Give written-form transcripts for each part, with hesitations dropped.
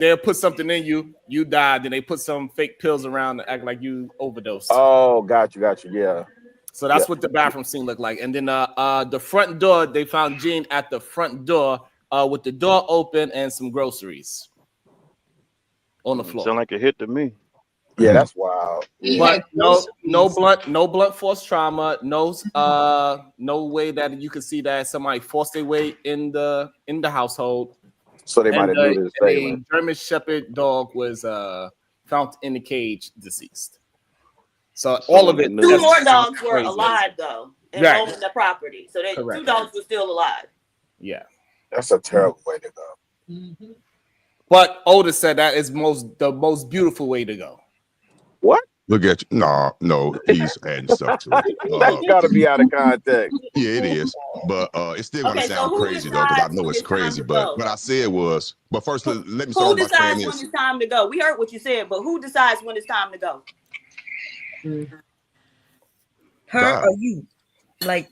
they'll put something in you, you die, then they put some fake pills around to act like you overdosed. Oh, got you, yeah. So that's what the bathroom scene looked like. And then the front door, they found Gene at the front door with the door open and some groceries on the floor. Sound like a hit to me. Yeah, that's wild. But no blunt force trauma, no way that you could see that somebody forced their way in the household. So they might have knew this. A German Shepherd dog was found in the cage, deceased. So all of it. 2 more dogs were alive though, and owned the property. So they 2 dogs were still alive. Yeah, that's a terrible way to go. Mm-hmm. But Otis said that is the most beautiful way to go. What? Look at you. No, he's adding stuff to it. That's got to be out of context. Yeah, it is. But it's still going to sound crazy, though, because I know it's crazy. But what I said was, but first, let me start. Who decides when it's time to go? We heard what you said, but who decides when it's time to go? Her God. or you? Like,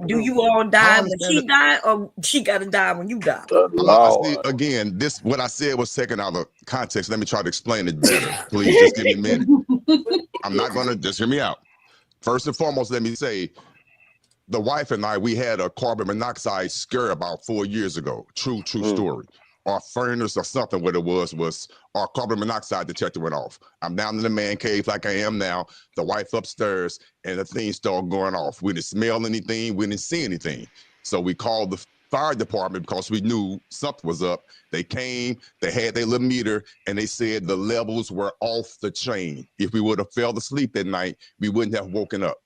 do you all die when she die, or she got to die when you die? See, again, what I said was taken out of context. Let me try to explain it better. Please, just give me a minute. I'm not going to, just hear me out. First and foremost, let me say, the wife and I, we had a carbon monoxide scare about 4 years ago. True story. Our furnace or something, what it was our carbon monoxide detector went off. I'm down in the man cave like I am now, the wife upstairs, and the thing started going off. We didn't smell anything, we didn't see anything. So we called the fire department because we knew something was up. They came, they had their little meter, and they said the levels were off the chain. If we would have fell asleep that night, we wouldn't have woken up.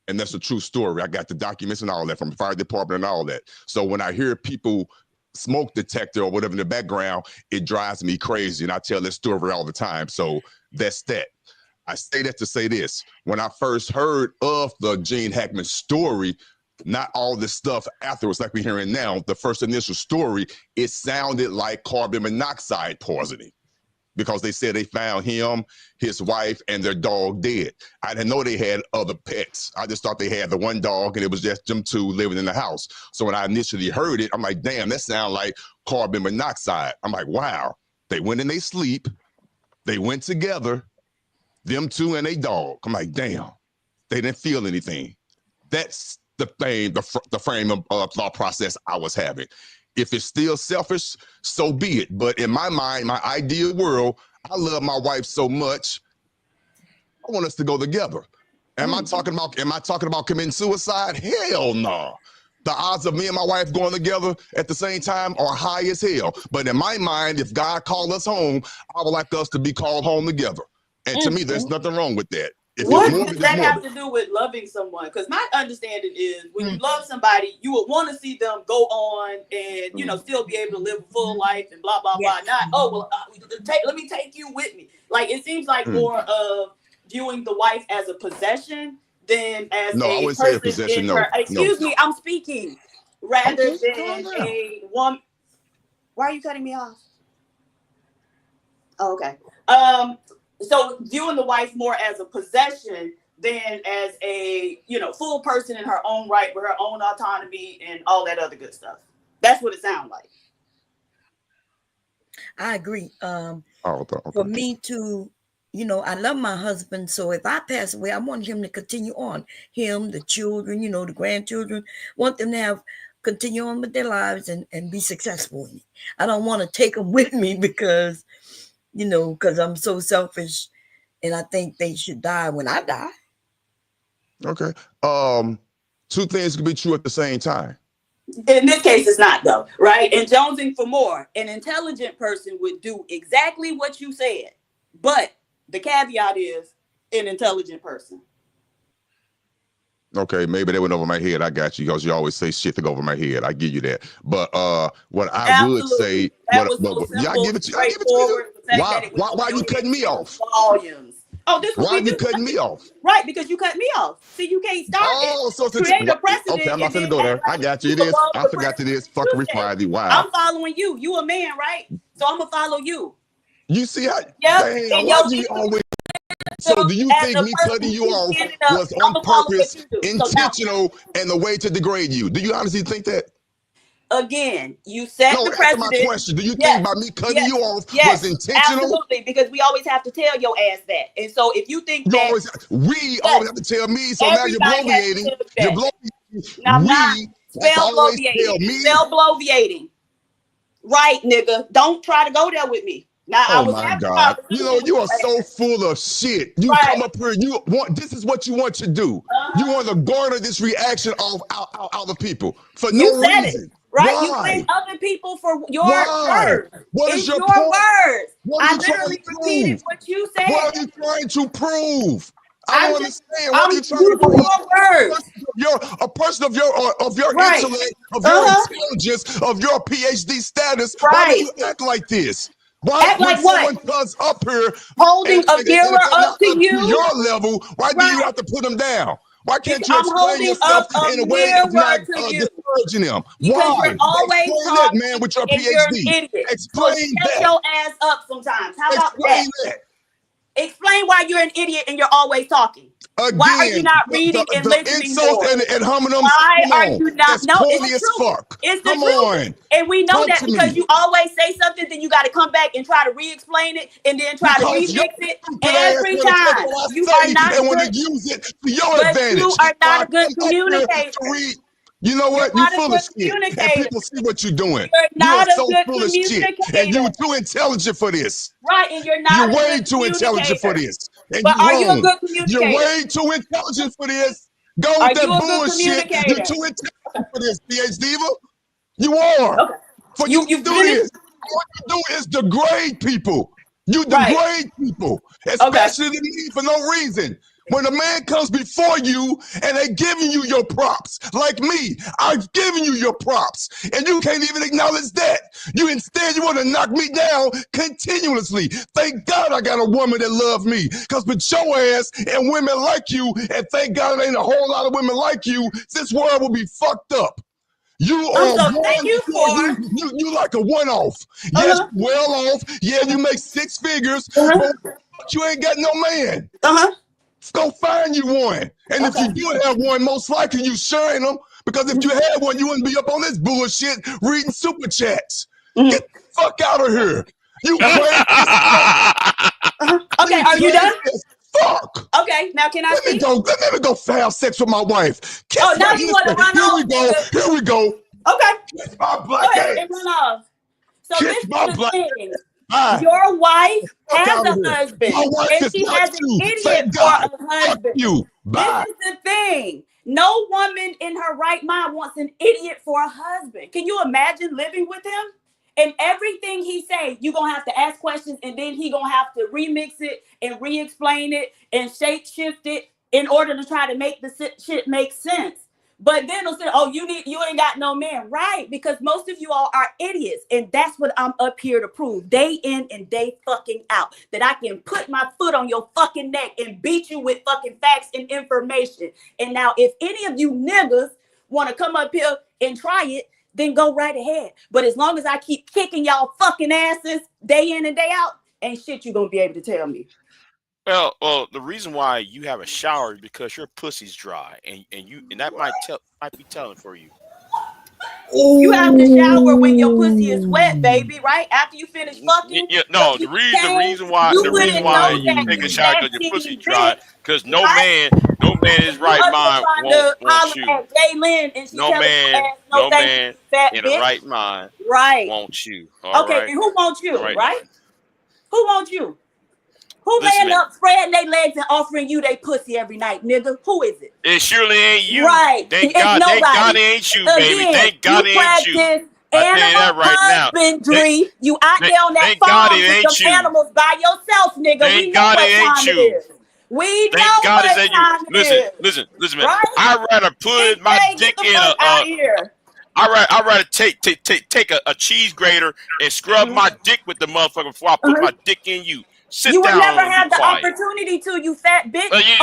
And that's a true story. I got the documents and all that from the fire department and all that. So when I hear people smoke detector or whatever in the background, it drives me crazy. And I tell this story all the time. So that's that. I say that to say this. When I first heard of the Gene Hackman story, not all this stuff afterwards like we're hearing now, the first initial story, it sounded like carbon monoxide poisoning, because they said they found him, his wife, and their dog dead. I didn't know they had other pets. I just thought they had the one dog, and it was just them 2 living in the house. So when I initially heard it, I'm like, damn, that sounds like carbon monoxide. I'm like, wow. They went in their sleep. They went together, them 2 and a dog. I'm like, damn, they didn't feel anything. That's the thing, the frame of thought process I was having. If it's still selfish, so be it. But in my mind, my ideal world, I love my wife so much, I want us to go together. Am I talking about committing suicide? Hell no. The odds of me and my wife going together at the same time are high as hell. But in my mind, if God called us home, I would like us to be called home together. And to me, there's nothing wrong with that. What does that have to do with loving someone? Because my understanding is when you love somebody, you would want to see them go on and, still be able to live a full life and blah, blah, blah. Not, let me take you with me. Like, it seems like more of viewing the wife as a possession than as I wouldn't say a possession, Excuse me, I'm speaking. Rather than a woman. Why are you cutting me off? Oh, okay. So viewing the wife more as a possession than as a, full person in her own right with her own autonomy and all that other good stuff. That's what it sounds like. I agree. For me to, I love my husband. So if I pass away, I want him to continue on. Him, the children, the grandchildren, want them to continue on with their lives and be successful in it. I don't want to take them with me because I'm so selfish and I think they should die when I die. Okay. 2 things can be true at the same time. In this case, it's not, though, right? And jonesing for more, an intelligent person would do exactly what you said. But the caveat is an intelligent person. Okay, maybe that went over my head. I got you, because you always say shit to go over my head. I give you that. But what I would say, I give it to you. Why are you cutting me off? Volumes. Oh, this why are you cutting me off? Right, because you cut me off. See, you can't start it. So create a precedent. Okay, I'm not gonna go there. I got you. It is. I forgot it is fucking reply. Wow. I'm following you. You a man, right? So I'm gonna follow you. You see how? Yep. Damn, why do you always? So do you think me cutting you off was on purpose, intentional, and the way to degrade you? Do you honestly think that? again, you set the answer precedent. my question. Do you think by me cutting you off was intentional? Absolutely, because we always have to tell your ass that. And so if you think that always have to tell me, so now you're bloviating. You're bloviating. Now I'm not. Spell bloviating. Spell bloviating. Right, nigga. Don't try to go there with me. Now I was my God. You are so full of shit. You come up here, this is what you want to do. You want to garner this reaction off out of people for no reason. Right? Why? You blame other people for your words. What is your point? Words. I literally repeated what you said. What are you trying to prove? I don't understand. What are you trying to prove? You're a person of your intellect, of your intelligence, of your PhD status. Why do you act like this? Why act like someone comes up here holding a mirror up to you? Your level, why do you have to put them down? Why can't you explain yourself in a way that's not discouraging them? Because you're always explain that, man, with your PhD. Explain that. Shut your ass up sometimes. How about that? Explain why you're an idiot and you're always talking. Again, why are you not reading and listening more? And homonyms. Why are you not? No, it's true. Fuck. It's the truth. And we know that because you always say something, then you got to come back and try to re-explain it and then try to remix it every time. You are not and want to use it to your advantage. You are not a good communicator. You know what? You're full of shit. And people see what you're doing. You're not so full of shit. And you're too intelligent for this. Right, and you're not. You're way too intelligent for this. And but are you a good communicator? You're way too intelligent for this. Go with that bullshit. You're too intelligent for this, PhD Diva. You are. Okay. For you do this. What you do is degrade people. You degrade people, especially me for no reason. When a man comes before you and they giving you your props, like me, I've given you your props, and you can't even acknowledge that. Instead, you want to knock me down continuously. Thank God I got a woman that loves me, because with your ass and women like you, and thank God there ain't a whole lot of women like you, this world will be fucked up. You are you like a one-off. Yes, well off. Yeah, you make 6 figures, but you ain't got no man. Go find you one. And if you do have one, most likely you sharing them, because if you had one, you wouldn't be up on this bullshit reading super chats. Get the fuck out of here. You crazy. Okay, are you done? Fuck. Okay, now can I speak? Let me go have sex with my wife. Now you want to run off. Here we go. Okay. Kiss my black ass. And run off. So Kiss this my is the black thing. Your wife has a husband, and she has an idiot for a husband. This is the thing. No woman in her right mind wants an idiot for a husband. Can you imagine living with him? And everything he say, you're going to have to ask questions, and then he going to have to remix it and re-explain it and shape shift it in order to try to make the shit make sense. But then they'll say, oh, you ain't got no man. Right, because most of you all are idiots. And that's what I'm up here to prove. Day in and day fucking out. That I can put my foot on your fucking neck and beat you with fucking facts and information. And now if any of you niggas want to come up here and try it, then go right ahead. But as long as I keep kicking y'all fucking asses day in and day out, ain't shit you gonna be able to tell me. Well, the reason why you have a shower is because your pussy's dry, and that might be telling for you. You have to shower when your pussy is wet, baby. Right after you finish fucking. No, the reason why you take a shower because your pussy's dry, because no man is right mind won't you. No man in a right mind wants you. Okay, and who wants you? Right? Who wants you? Who laying up, spreading their legs and offering you their pussy every night, nigga? Who is it? It surely ain't you. Right. Thank God it ain't you, baby. Thank God it ain't you. Animal husbandry. You out there on that farm with some animals by yourself, nigga. Thank God it ain't you. We know what time it is. Listen, man. I'd rather put my dick in I'd rather take a cheese grater and scrub my dick with the motherfucker before I put my dick in you. You would never have the opportunity to, you fat bitch. But you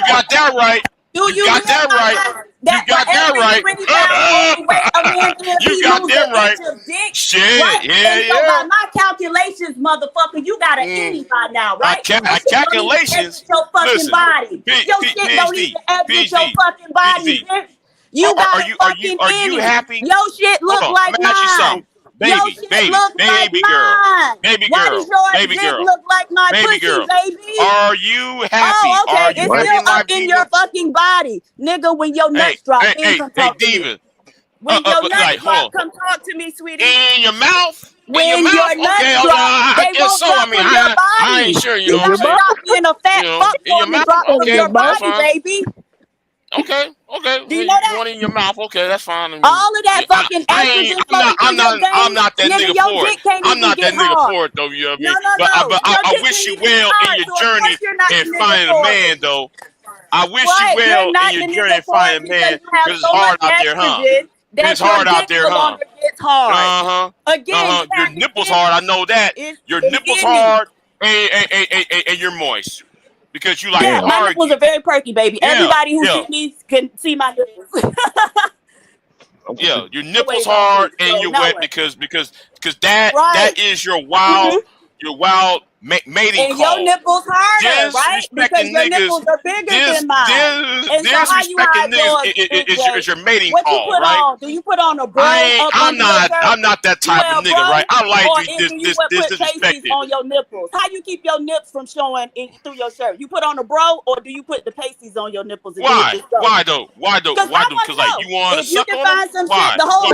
got that right. You got that right. You got that right. You got that right. Shit, yeah. So by my calculations, motherfucker, you got an itty by now, right? Calculations. Your fucking body. Your shit don't even exit your fucking body. You got are you happy? Your shit look like mine. Baby girl. Baby Why girl. does your Baby dick girl. look like my Baby pussy, girl. baby? Are you happy? Oh, okay. Are you It's happy, still my up in diva? your fucking body. Nigga, when your nuts drop, then come talk to me. Diva. When your nuts like, drop, come talk to me, sweetie. In your mouth? When your nuts drop, I they guess won't so. drop from your body. I ain't sure, you know what I'm saying? Stop being a fat fuck in your for me, mouth? drop from Okay, your that's body, fine. baby. Okay. Do you know that? You want it in your mouth? Okay, that's fine. I mean, All of that fucking estrogen flowing through your veins. I'm not that nigga your for it. dick can't I'm even not get that nigga hard. for it, though. You know what I mean? No. But I wish you well in your journey in finding a man, though. I wish you well in your journey in finding a man, because it's hard out there, huh? It's hard out there, huh? It's hard. Again, your nipples hard. I know that. Your nipples hard, and you're moist. Because you like my nipples are very perky, baby. Yeah, Everybody who sees me can see my nipples. Yeah, your nipples hard and you're wet because that is your wild mating and call. your nipples harder, right? Because your nipples are bigger than mine. And so how you hide yours is your mating what call, you put right? on? Do you put on a bra? I'm not that type of nigga, right? I like to be disrespected. On your nipples. How you keep your nips from showing through your shirt? You put on a bra or do you put the pasties on your nipples? Why? Why though? Because like you want to suck on them? Some shit, the whole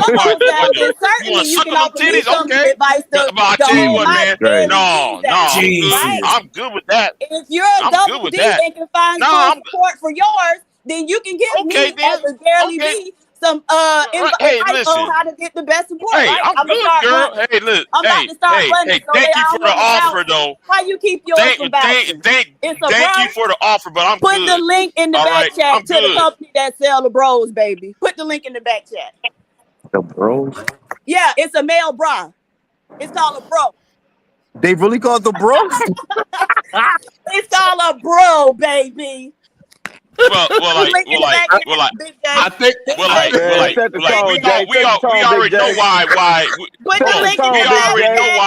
certainly you can offer me some advice to I'll tell you what, man. No, I'm good with that. If you're a double D and can find some support for yours, then you can give me as a Gary B some advice on how to get the best support. Hey, right? I'm good, girl. Hey, look. I'm about to start running. So thank you for the offer, though. How you keep yours from bouncing? Thank you for the offer, but I'm Put good. the link in the back chat to the company that sell the bros, baby. Put the link in the back chat. The bros? Yeah, it's a male bra. It's called a bro. They really call it the bros? It's called a bro, baby. I think we already know why. Put the link in the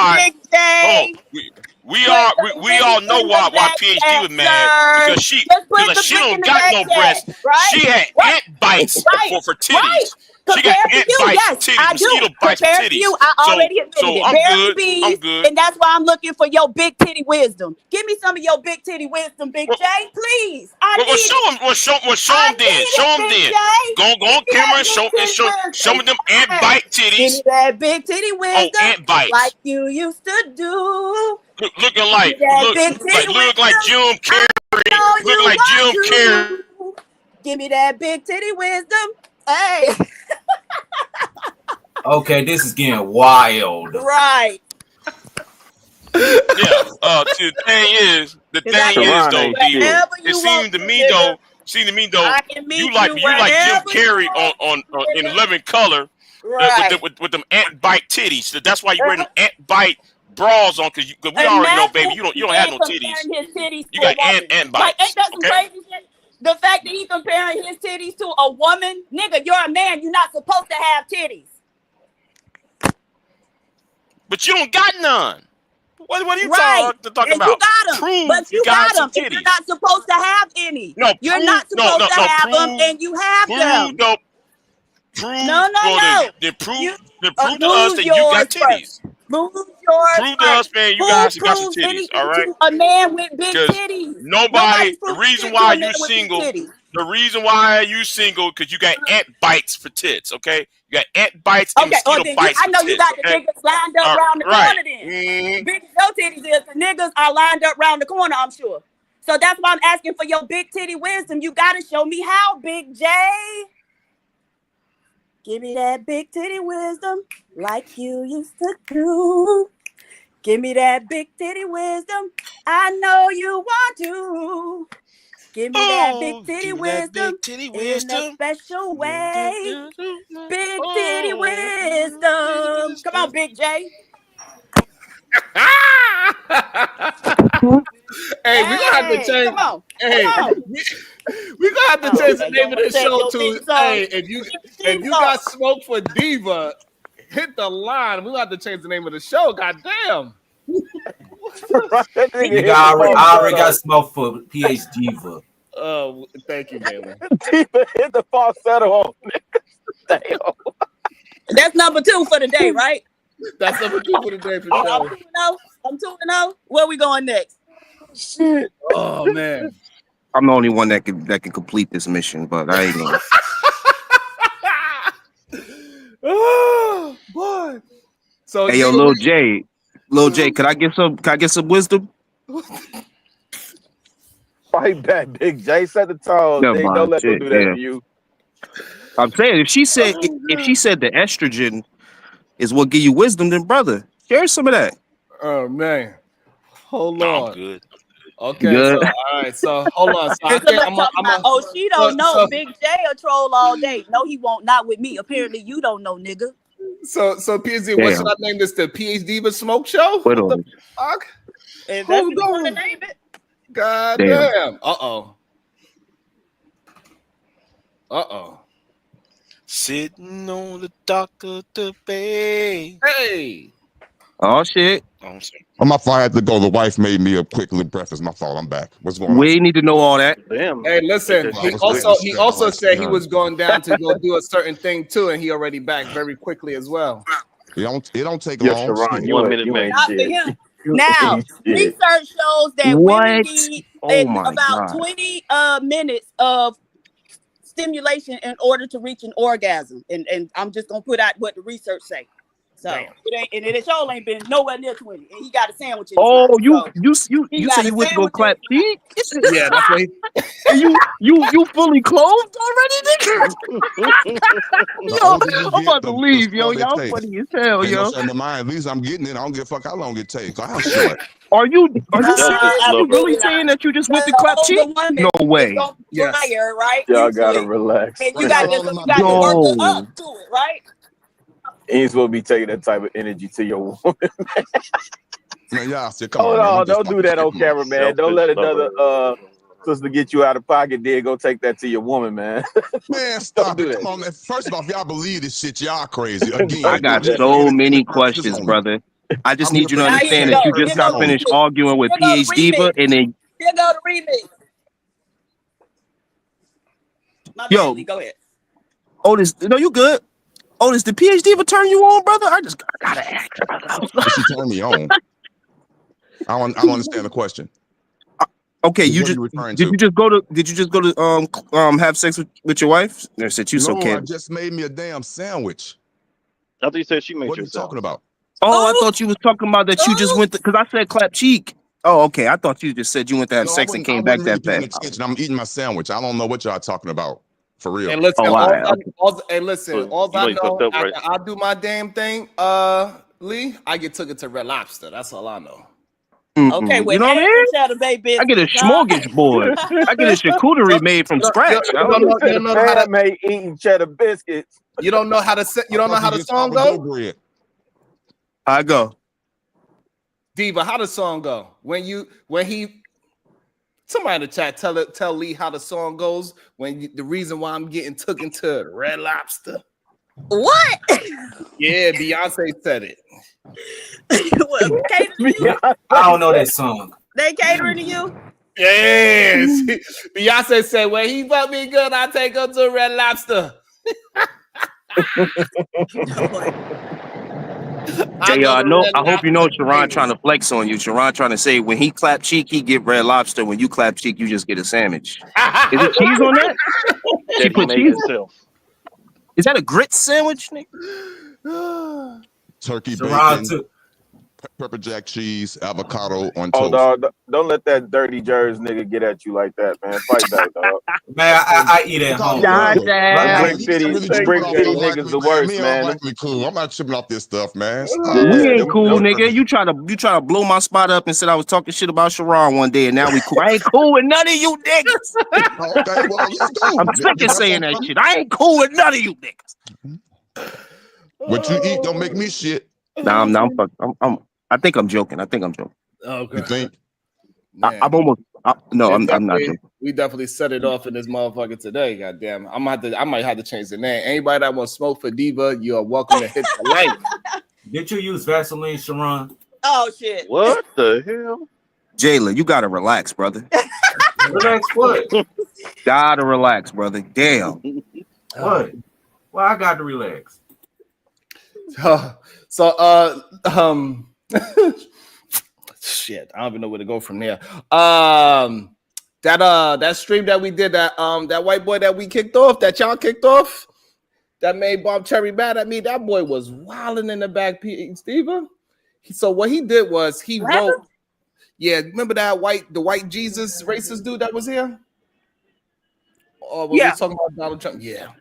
back chat. We all know why PhD was mad because she don't got no breasts. Right? She had ant bites for titties. Right. She got ant bites, titties, mosquito bites for titties. I already admitted it. I'm good. And that's why I'm looking for your big titty wisdom. Give me some of your big titty wisdom, Big J, please. Show him then. Go on camera and show me them ant bite titties. Give me that big titty wisdom. Ant bites. Like you used to do. Looking like Jim Carrey. Looking like Jim Carrey. Give me that big titty wisdom. Hey. Okay, this is getting wild. Right. Yeah. The thing is, though, Diva, it seems to me though, you like Jim Carrey on in Living Color, right, with them ant bite titties. So that's why you wear them ant bite bras on, because we already know, baby, you don't have no titties. You got ant bites. Like, ain't that some crazy shit? The fact that he's comparing his titties to a woman, nigga, you're a man. You're not supposed to have titties. But you don't got none. What are you talking about? You got them, prove but you got them. Titties. You're not supposed to have any. No, you're not supposed to have them, and you have them. No. Then prove to us that you got titties. Prove yours. Prove to us, man, you guys got some titties. All right. A man with big titties. Nobody. The reason why you single. The reason why you single, because you got ant bites for tits. Okay. You got ant bites and mosquito bites. I know you got the niggas lined up around the corner. Then big no titties is the niggas are lined up around the corner. I'm sure. So that's why I'm asking for your big titty wisdom. You got to show me how, Big J. Give me that big titty wisdom like you used to do. Give me that big titty wisdom. I know you want to. Give me that big titty wisdom in a special way. Big titty wisdom. Come on, Big J. Hey, we gonna have to change. Come on. We gonna have to change the name of the show to. Hey, if you got smoke for Diva, hit the line. We gonna have to change the name of the show. Goddamn. I already got smoke for PhD Diva. Thank you, Galen. Diva hit the falsetto on. That's number 2 for the day, right? That's number 2 for the day for sure. I'm 2-0. Where we going next? Shit. Oh man. I'm the only one that can complete this mission, but I ain't gonna. Oh boy. So Hey yo, Lil J, can I get some wisdom? Fight back, Big J. Set the tone. Never Don't mind, let them shit, do that yeah. to you. I'm saying if she said the estrogen is what give you wisdom, then brother, share some of that. Oh man. Hold No, on. I'm good. Okay, Good. so all right, so hold on. So I Somebody can't, talking about, oh, she don't know. Big J a troll all day. No, he won't. Not with me. Apparently, you don't know, nigga. So PhD, what should I name this? The PhD but Smoke Show? Wait What the on. fuck? If that's Hold what you want to on. name it. God Damn. damn. Uh-oh. Sitting on the dock of the bay. Hey. Oh shit. Oh, I'm sorry. On my fault, I had to go. The wife made me a quick little breakfast. My fault. I'm back. What's going on? We need to know all that. Damn. Hey, listen. Well, He I was also waiting. said he was going down to go do a certain thing too, and he already back very quickly as well. It don't take Yo, long. Sharon, Shit. you ain't Not for shit. him. Now, research shows that women What? need Oh my about God. 20 minutes of stimulation in order to reach an orgasm. And I'm just gonna put out what the research say. So it ain't been nowhere near 20. And he got a sandwich in his Oh, mouth. you So you say you went to go clap cheek? Yeah, that's what he. And you fully clothed already, nigga? The Yo, older you I'm get, about to the leave, yo. shorter it Y'all takes. funny as hell, Ain't no yo. shame in mine. At least I'm getting it. I don't give a fuck how long it takes. I'm short. Are you serious? Are you absolutely really not. saying that you just went to The clap older cheek? woman No is way. gonna be Yes. drier, right? Y'all into gotta it. relax. And you Right got now, to all of work my her Yo. up to it, right? You ain't supposed to be taking that type of energy to your woman. Man, y'all said, come Hold on, man. on, I'm just don't do talking that shit. on Come on. camera, man. Don't let another sister get you out of pocket. Then go take that to your woman, man. Man, stop do it. that. Come on, man. First off, y'all believe this shit. Y'all crazy. Again, I got I'm here for so many entertainment purposes questions, only. brother. I just I'm here need you for to Now, here understand you that go. you just Here go got the finished remix. arguing with Here go the PhD, remix. and then Here go the remix. My yo, bad, Lee, go ahead. Otis, no, you good. Otis, did PhD ever turn you on, brother? I gotta ask, brother. She turned me on. I don't understand the question. Okay, What are you referring did to? you just go to have sex with your wife? They said you so No, I candid. just made me a damn sandwich. I thought you said she made What are you yourself. talking about? Oh, I thought you was talking about that you just went because I said clap cheek. Oh, okay. I thought you just said you went to have No, sex and I came back wasn't really that paying fast. attention. I'm eating my sandwich. I don't know what y'all talking about. For real. And listen, Oh, all right, okay. listen, So, all you know I you know fucked up, right? after I do my damn thing, Lee, I get took it to Red Lobster. That's all I know. Okay, You with know what I eggs mean? and cheddar bay I get a biscuits, huh? smorgasbord. I get a charcuterie made from scratch. You don't know how to. Made eating cheddar biscuits. You don't know how to. You don't know how the song go? go. I go. Diva, how the song go? When he. Somebody in the chat tell Lee how the song goes the reason why I'm getting took into Red Lobster. What? Yeah, Beyonce said it. Well, catering to you? I don't know that song. They catering to you? Yes. Beyonce said, when he fuck me good, I take her to Red Lobster. Hey, I hope you know Sharon trying to flex on you. Sharon trying to say when he clap cheek, he get Red Lobster. When you clap cheek, you just get a sandwich. Is it cheese on that? She put cheese. Is that a grits sandwich, nigga? Turkey Sharon bacon, pepper jack cheese, avocado on Oh, toast. dog, don't let that dirty Jersey nigga get at you like that, man. Fight back, dog. Man, I eat at home. Brick City niggas the worst, man. Like me cool. I'm not tripping off this stuff, man. We ain't cool, nigga. You try to blow my spot up and said I was talking shit about Sharon one day, and now we cool. I ain't cool with none of you niggas. Okay, well, let's go. I'm sick of saying that shit. I ain't cool with none of you niggas. What you eat don't make me shit. Nah, I think I'm joking. Okay. You think? I'm almost. No, I'm not joking. We definitely set it off in this motherfucker today. Goddamn, I might have to change the name. Anybody that wants smoke for Diva, you are welcome to hit the like. Did you use Vaseline, Sharon? Oh shit! What the hell? Jayla, you gotta relax, brother. Relax what? Gotta relax, brother. Damn. What? Well, I got to relax. Shit, I don't even know where to go from there. That stream that we did, that white boy that we kicked off, that y'all kicked off, that made Bob Cherry mad at me. That boy was wilding in the back, Steven. So what he did was he wrote, yeah, remember the white Jesus racist dude that was here? Or was we talking about Donald Trump? Yeah.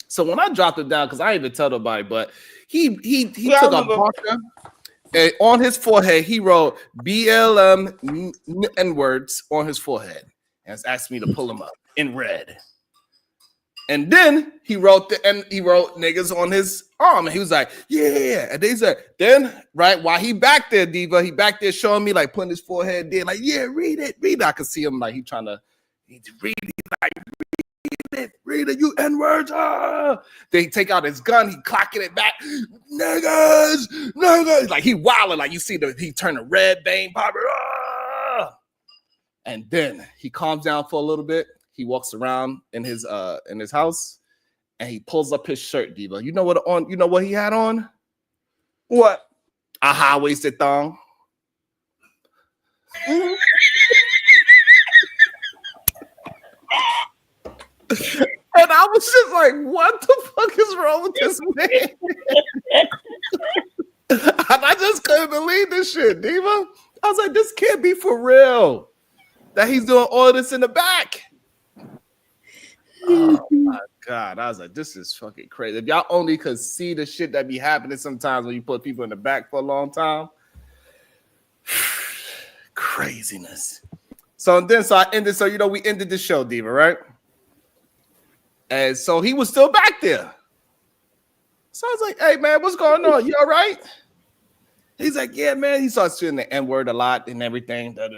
So when I dropped it down, because I didn't even tell nobody, but he took a marker and on his forehead, he wrote BLM N-words on his forehead and asked me to pull them up in red. And then he wrote niggas on his arm, and he was like, yeah. And they said, then right while he back there, Diva, he back there showing me like putting his forehead there, like, yeah, read it. I could see him like he trying to read it, you N-words. They take out his gun, he clocking it back, niggas, like he wilding, like you see he turn a red vein popper, and then he calms down for a little bit. He walks around in his house and he pulls up his shirt, Diva. You know what he had on? What? A high-waisted thong. Mm-hmm. And I was just like, what the fuck is wrong with this man? And I just couldn't believe this shit, Diva. I was like, this can't be for real. That he's doing all this in the back. Oh my God. I was like, this is fucking crazy. If y'all only could see the shit that be happening sometimes when you put people in the back for a long time. Craziness. So we ended the show, Diva, right? And so he was still back there. So I was like, hey, man, what's going on? You all right? He's like, yeah, man. He starts saying the N-word a lot and everything. I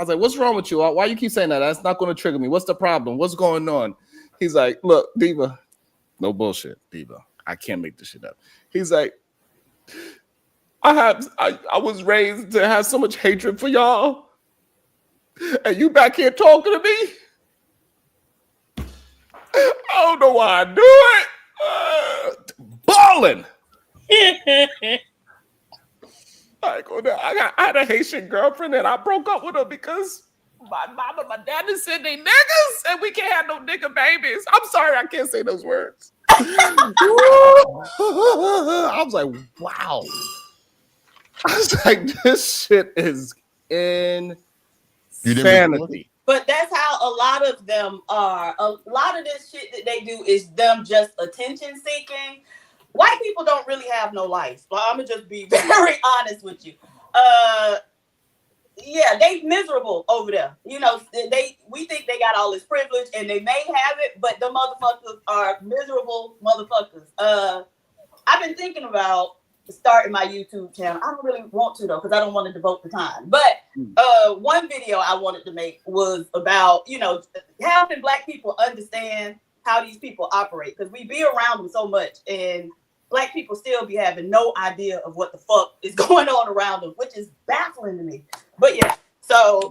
was like, what's wrong with you? Why you keep saying that? That's not going to trigger me. What's the problem? What's going on? He's like, look, Diva, no bullshit, Diva. I can't make this shit up. He's like, I was raised to have so much hatred for y'all. And you back here talking to me? I don't know why I do it. Balling. I had a Haitian girlfriend and I broke up with her because my mom and my daddy said they niggas and we can't have no nigga babies. I'm sorry, I can't say those words. I was like, wow. I was like, this shit is insanity. But that's how a lot of them are. A lot of this shit that they do is them just attention seeking. White people don't really have no life. But I'm gonna just be very honest with you. Yeah, they miserable over there. You know, we think they got all this privilege and they may have it, but the motherfuckers are miserable motherfuckers. I've been thinking about starting my YouTube channel. I don't really want to though, because I don't want to devote the time. But one video I wanted to make was about, helping Black people understand how these people operate, because we be around them so much and Black people still be having no idea of what the fuck is going on around them, which is baffling to me. But yeah, so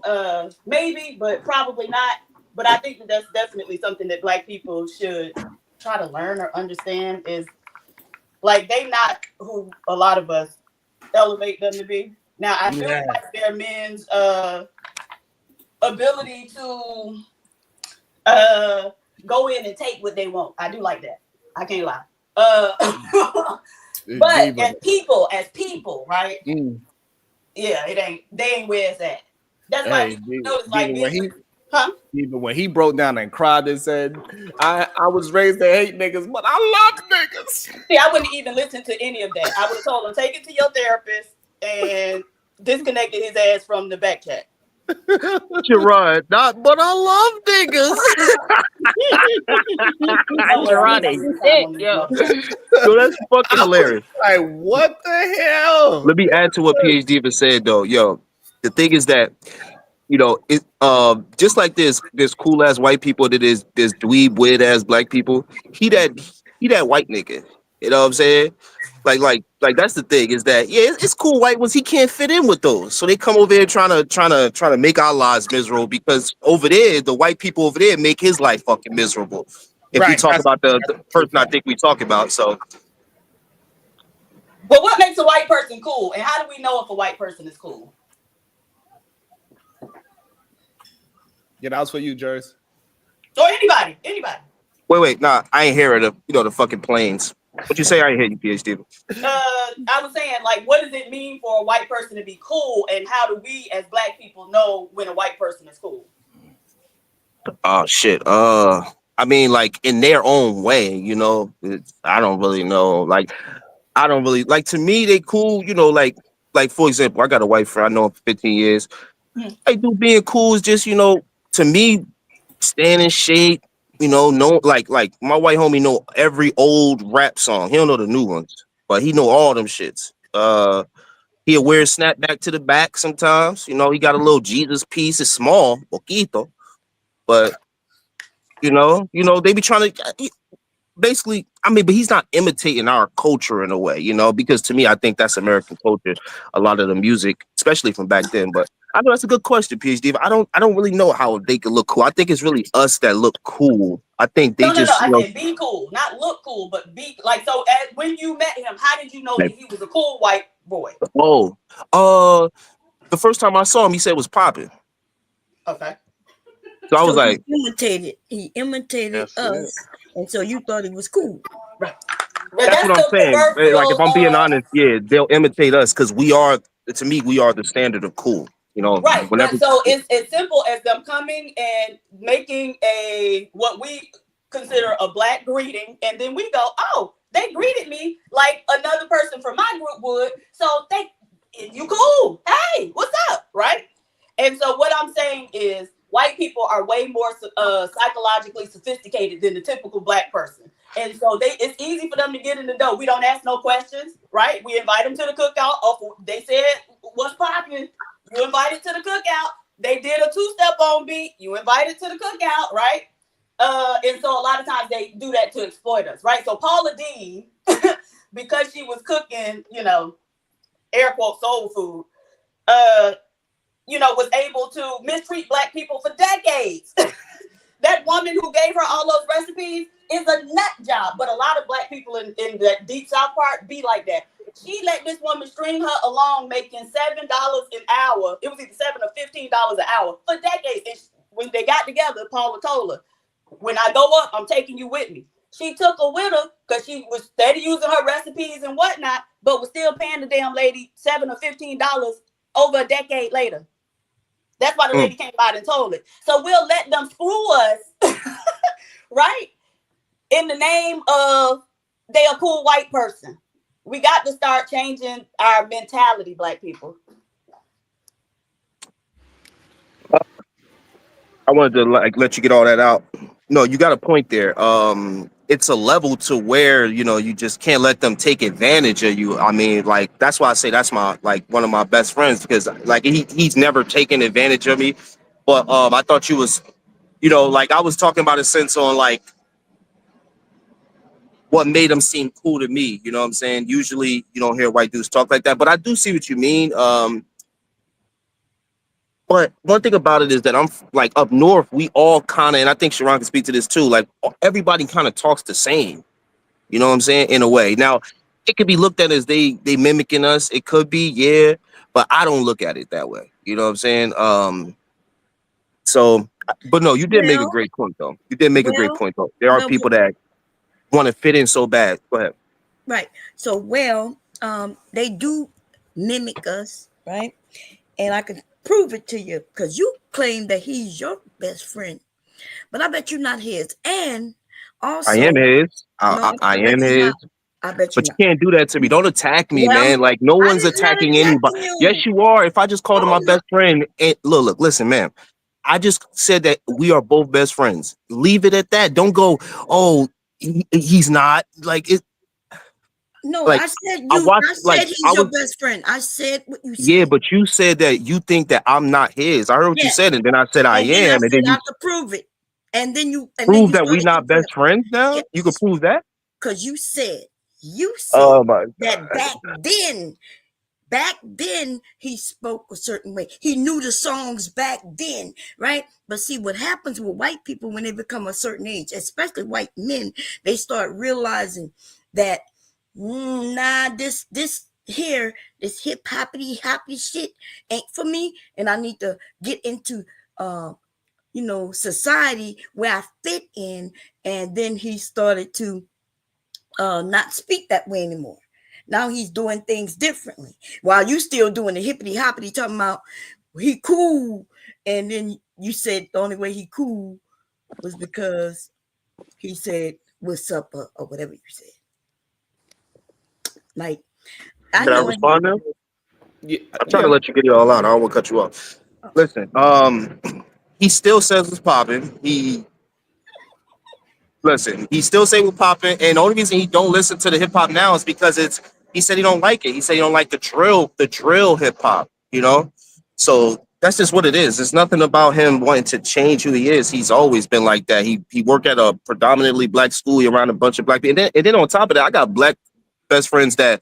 maybe, but probably not. But I think that that's definitely something that Black people should try to learn or understand, is like they not who a lot of us elevate them to be. Now I feel like their men's ability to go in and take what they want. I do like that. I can't lie. But as people, right? Yeah, they ain't where it's at. That's why it's like even when he broke down and cried and said, I was raised to hate niggas, but I love niggas. See, I wouldn't even listen to any of that. I would have told him, take it to your therapist and disconnected his ass from the back chat. You're right. But I love niggas. So that's fucking hilarious. Like, what the hell? Let me add to what PhD even said though. Yo, the thing is that, it just like there's cool ass white people, that there's dweeb weird ass Black people. He that white nigga. You know what I'm saying? Like that's the thing, is that it's cool white ones, he can't fit in with those. So they come over here trying to make our lives miserable, because over there, the white people over there make his life fucking miserable. If we talk about the person I think we talk about, so. But what makes a white person cool, and how do we know if a white person is cool? Yeah, that was for you, Jers. Or anybody. Wait, nah, I ain't hear it. The fucking planes. What you say? I ain't hear you, PhD. I was saying, like, what does it mean for a white person to be cool, and how do we, as black people, know when a white person is cool? Oh shit. I mean, like in their own way, I don't really know. Like, I don't really like. To me, they cool. Like for example, I got a white friend. I know him for 15 years. I do being cool is just to me, staying in shape. No, like my white homie know every old rap song. He don't know the new ones, but he know all them shits. He'll wear a snapback to the back sometimes. He got a little Jesus piece. It's small, poquito, but they be trying to basically. I mean, but he's not imitating our culture in a way, because to me, I think that's American culture. A lot of the music, especially from back then, but. I know that's a good question, PhD. But I don't really know how they could look cool. I think it's really us that look cool. I think they No. just I said be cool, not look cool, but be like. So, when you met him, how did you know that he was a cool white boy? The first time I saw him, he said it was popping. Okay. So I was like, he imitated us, and so you thought it was cool, right? That's what I'm saying. Like, if I'm being honest, yeah, they'll imitate us because we are. To me, we are the standard of cool. Right. Whenever, so it's as simple as them coming and making what we consider a black greeting, and then we go, oh, they greeted me like another person from my group would. So you cool? Hey, what's up? Right. And so what I'm saying is, white people are way more psychologically sophisticated than the typical black person. And so it's easy for them to get in the door. We don't ask no questions, right? We invite them to the cookout. Oh, they said, what's popping? You invited to the cookout. They did a 2-step on beat. You invited to the cookout, right? And so a lot of times they do that to exploit us, right? So Paula Deen, because she was cooking, air quote soul food, was able to mistreat black people for decades. That woman who gave her all those recipes is a nut job. But a lot of black people in that deep South part be like that. She let this woman string her along, making $7 an hour. It was either $7 or $15 an hour for decades. And when they got together, Paula told her, when I go up, I'm taking you with me. She took her with her because she was steady using her recipes and whatnot, but was still paying the damn lady $7 or $15 over a decade later. That's why the lady came out and told it. So we'll let them screw us, right? In the name of they a cool white person. We got to start changing our mentality, black people. I wanted to let you get all that out. No, you got a point there. It's a level to where you just can't let them take advantage of you. I mean, like that's why I say that's my one of my best friends, because he's never taken advantage of me. But I thought you was I was talking about a sense on what made him seem cool to me. You know what I'm saying? Usually you don't hear white dudes talk like that, but I do see what you mean. But one thing about it is that I'm up north, we all kind of, and I think Sharon can speak to this too, everybody kind of talks the same. You know what I'm saying? In a way. Now, it could be looked at as they mimicking us. It could be, yeah, but I don't look at it that way. You know what I'm saying? But no, you did make a great point, though. You did make a great point, though. There are people that want to fit in so bad. Go ahead. Right. So, they do mimic us, right? And I can prove it to you because you claim that he's your best friend, but I bet you're not his. And also, I am his. I am his. I bet but you can't do that to me. Don't attack me, man. Like no one's attacking anybody. Yes, you are. If I just called him my best friend, and look, listen, man. I just said that we are both best friends. Leave it at that. Don't go. Oh, he's not like it. No, I said he's your best friend. I said what you said. Yeah, but you said that you think that I'm not his. I heard what you said, and then I said I am, and then you have to prove it. And then you prove that we're not best friends now. Yes. You can prove that because you said oh my God. that back then back then he spoke a certain way. He knew the songs back then, right? But see what happens with white people when they become a certain age, especially white men, they start realizing that this hip hoppity shit ain't for me, and I need to get into society where I fit in. And then he started to not speak that way anymore. Now he's doing things differently. While you still doing the hippity hoppity, talking about he cool, and then you said the only way he cool was because he said what's up or whatever you said. Like, Can I respond now? Yeah, I'm trying to let you get it all out. I don't want to cut you off. Listen, he still says it's popping. He still say we're popping, and the only reason he don't listen to the hip hop now is because he said he don't like it. He said he don't like the drill hip hop, So that's just what it is. It's nothing about him wanting to change who he is. He's always been like that. He worked at a predominantly black school around a bunch of black people. And then on top of that, I got black best friends that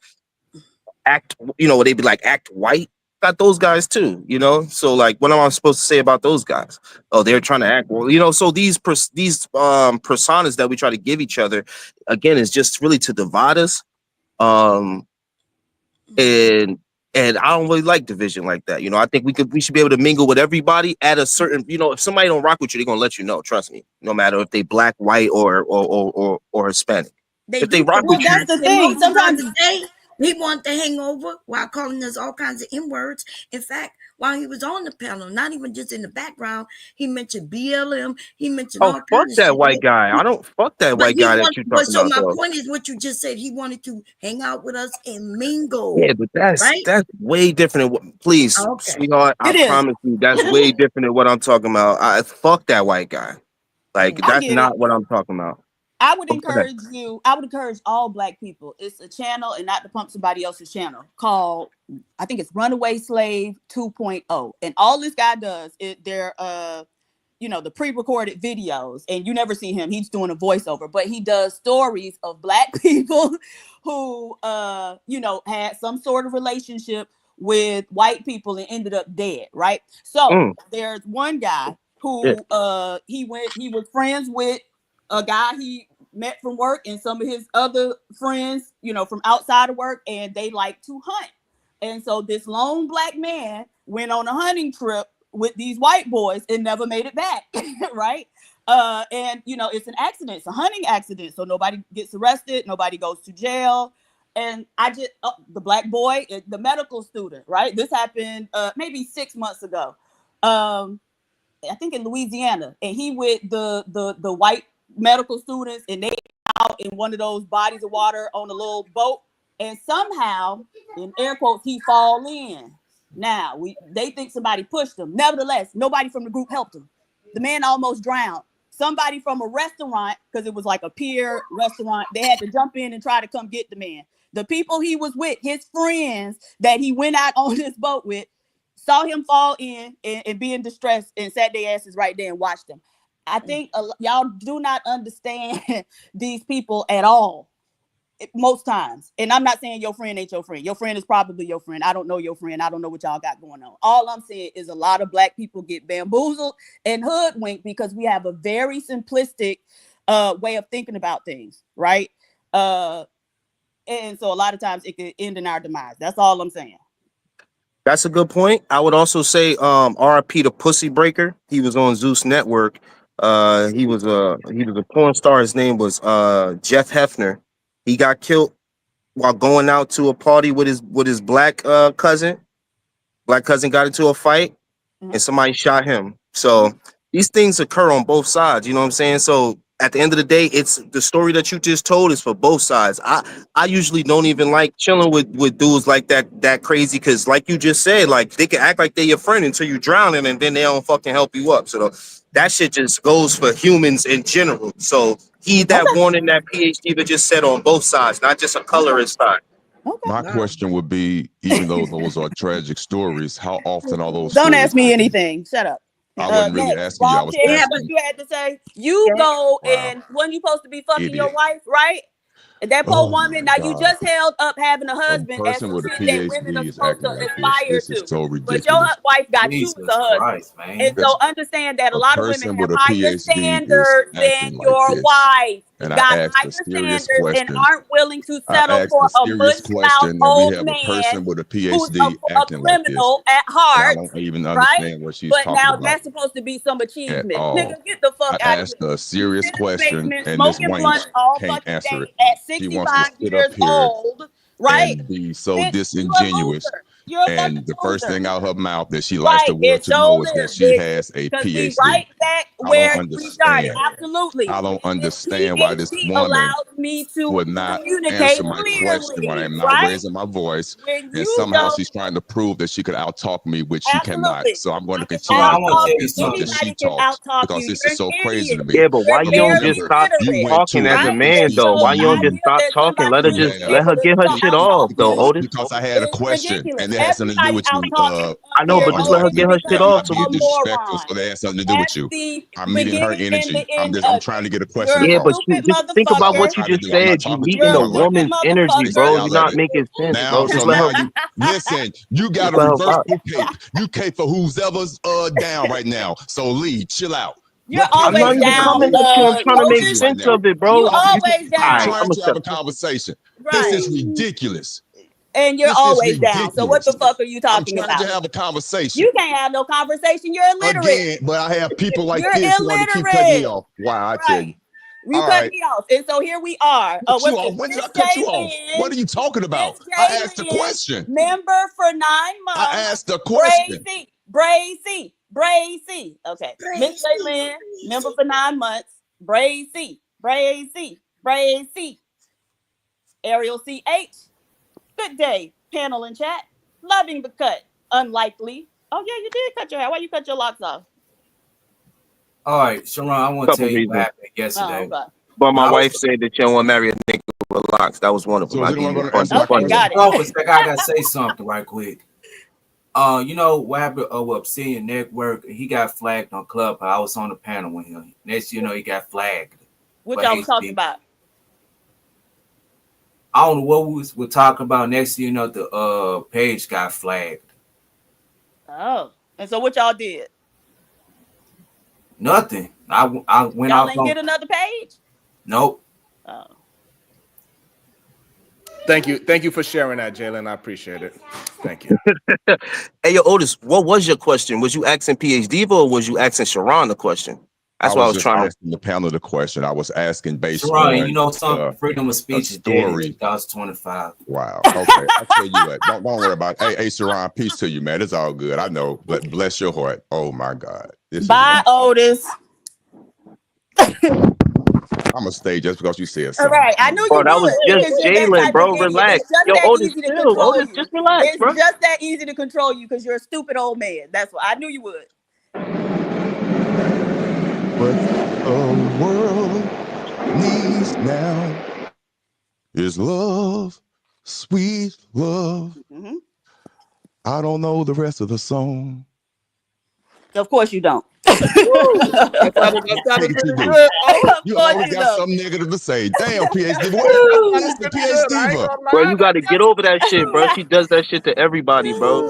act, they be like act white. Got those guys too, So like, what am I supposed to say about those guys? Oh, they're trying to act well, So these personas that we try to give each other, again, is just really to divide us. And I don't really like division like that. I think we should be able to mingle with everybody at a certain, if somebody don't rock with you, they're gonna let you know. Trust me, no matter if they black, white, or Hispanic. If they rock with you, that's the thing. Sometimes he wanted to hang over while calling us all kinds of N-words. In fact, while he was on the panel, not even just in the background, he mentioned BLM. He mentioned all fuck kinds that of white guy. I don't fuck that white guy that you're talking about. So my point is what you just said. He wanted to hang out with us and mingle. Yeah, but that's way different. Please, sweetheart, I promise you, that's way different than what I'm talking about. Fuck that white guy. Like, that's not what I'm talking about. I would encourage all black people. It's a channel, and not to pump somebody else's channel, called, I think it's Runaway Slave 2.0. And all this guy does is they're the pre-recorded videos, and you never see him. He's doing a voiceover, but he does stories of black people who had some sort of relationship with white people and ended up dead, right? So there's one guy who he was friends with a guy he met from work and some of his other friends, from outside of work, and they like to hunt. And so this lone black man went on a hunting trip with these white boys and never made it back, right? And it's an accident, it's a hunting accident, so nobody gets arrested, nobody goes to jail. And the black boy, the medical student, right? This happened maybe 6 months ago, I think in Louisiana, and he with the white medical students, and they out in one of those bodies of water on a little boat, and somehow, in air quotes, he fall in. Now they think somebody pushed him. Nevertheless, nobody from the group helped him. The man almost drowned. Somebody from a restaurant, because it was like a pier restaurant, they had to jump in and try to come get the man. The people he was with, his friends that he went out on this boat with, saw him fall in and be in distress and sat their asses right there and watched him. I think y'all do not understand these people at all most times. And I'm not saying your friend ain't your friend. Your friend is probably your friend. I don't know your friend. I don't know what y'all got going on. All I'm saying is a lot of black people get bamboozled and hoodwinked because we have a very simplistic way of thinking about things, right? And so a lot of times it could end in our demise. That's all I'm saying. That's a good point. I would also say RIP to Pussy Breaker. He was on Zeus Network. He was a porn star. His name was Jeff Hefner. He got killed while going out to a party with his black cousin. Black cousin got into a fight, and somebody shot him. So these things occur on both sides. You know what I'm saying? So at the end of the day, it's the story that you just told is for both sides. I usually don't even like chilling with dudes like that crazy, because like you just said, like they can act like they're your friend until you drowning, and then they don't fucking help you up. So that shit just goes for humans in general. So he that wanted that PhD but just said on both sides, not just a colorist side. My question would be, even though those are tragic stories, how often are those? Don't ask me anything. Shut up. I wasn't really asking you. I was asking what you had to say. You go and when you supposed to be fucking your wife, right? That poor woman. Now you just held up having a husband as person some with a shit that women are PhD is supposed acting to like aspire this. This is to. so But your ridiculous. wife got Jesus you as a husband. Christ, man. And so understand that a lot of women person have with a higher PhD is standards acting than like your this. wife. And I Got asked higher a serious standards and question. aren't willing to I settle asked for a a serious mush mouth question, and we old have a man person with a who's PhD a acting like this. criminal at And I heart, don't even right? understand what she's But talking now about that's supposed to be some at achievement. all. Nigga, get the fuck I out of asked here. a You serious sit in the question, basement and this smoking wench blunts all can't fucking answer day it. at She wants to 65 sit years up here old, right? and be so Bitch, you a disingenuous. loser. You're a fucking And the first loser. thing out her mouth that she likes the Right, world it to know sure is that is, she bitch. has a Because we PhD. right back I don't where we started. understand. Absolutely. I don't This understand why this PhD woman allows me to would not communicate answer my question when clearly, I'm not right? raising my voice. When And you somehow don't, she's trying to prove that she could out-talk me, which she cannot. absolutely. So I'm going to I can continue I to want to talk tell out-talk you you. and hope that something. she Anybody can talks out-talk because you. this You're is an so crazy to idiot. me. Yeah, but why You're you Because don't barely just remember, stop you literate, went talking to as a a right? man And PhD though? so Why the you don't and just idea stop that talking? somebody Let her should you just be let had her able to get her shit out-talk off though, you Otis. because I had a is question ridiculous. and it has something to do Everybody with you out-talks I know, but just let her Otis get her understanding. shit because I'm off not you're so being we a can. disrespectful, moron. so that has something to do with That's you. the I'm meeting her beginning and energy. the end I'm of trying to it. get a question You're a Yeah, but across. you stupid just think about That's what I'm what motherfucker. you trying to just do. I'm not said. You talking to meeting You're a a you, but stupid woman's energy, just bro. motherfucker. You're yell at not it. making sense, Now, bro. so Just let now her. you listen, you got Just a let her reverse rock. you cape. You cape for who's ever's down right now. So Lee, chill out. You're I'm always not even down, coming at you. I'm trying to make You Otis. right sense now. of it, You bro. Okay, always All I'm right, down. I'm trying gonna to have shut a up. conversation. This Right. is ridiculous. And you're This is always down. So what ridiculous. the fuck are you I'm talking trying to about? have a conversation. You can't have no conversation. You're illiterate. Again, but I have people like You're this who want to keep cutting me illiterate. off. Wow, I tell you. Right. You All cut right. me off. And so here we are. Cut you What's off. it? When did I Miss cut you off? What Jalen. are you talking about? Miss I asked a Jalen, question. member for 9 I months. asked a question. Brazy. Okay. Miss Jalen, member for 9 months. Brazy. Ariel CH. Good day. Panel and chat. Loving the cut. Unlikely. Oh yeah, you did cut your hair. Why you cut your locks off? All right, Sharon, I want to Couple tell you what reasons. happened yesterday. Oh, okay. But my I was wife said that she don't want to marry a nigga with locks. That was one of them. So is I anyone gave you going to answer a my funny. Okay, got question? it. Oh, for a second, I gotta say something right quick. You know what happened with Obsidian Network? He got flagged on Club. I was on the panel with him. Next, you know, he got flagged. What y'all was talking about? I don't know what we're talking about. Next, you know, the page got flagged. Oh, and so what y'all did? Nothing. I went Y'all off ain't on. get another page? Nope. Oh. Thank you for sharing that, Jalen. I appreciate it. Thank you. Hey, yo, Otis, what was your question? Was you asking PhD or was you asking Sharon the question? That's I what I was was just trying to. asking the panel the question. I was asking based Sharon, on you know something? Freedom of a speech is dead in story. 2025. Wow. Okay. I tell you what. Don't worry about it. Hey, Sharon, peace to you, man. It's all good. I know. But bless your heart. Oh my God. Bye, Otis. I'm gonna stay just because you said All something. right, I knew you Bro, that was would just because you're that Jalen, type of bro. idiot. Relax. It's just Yo, that Otis, easy to chill. control Otis, you. just relax, It's bro. just that easy to control you because you're a stupid old man. That's what I knew you would. What the world needs now is love, sweet love. Mm-hmm. I don't know the rest of the song. Of course you don't. That sounded pretty good. Oh, You always got something negative to say. Damn, PhD. What is the PhD? Bro, you got to get over that shit, bro. She does that shit to everybody, bro.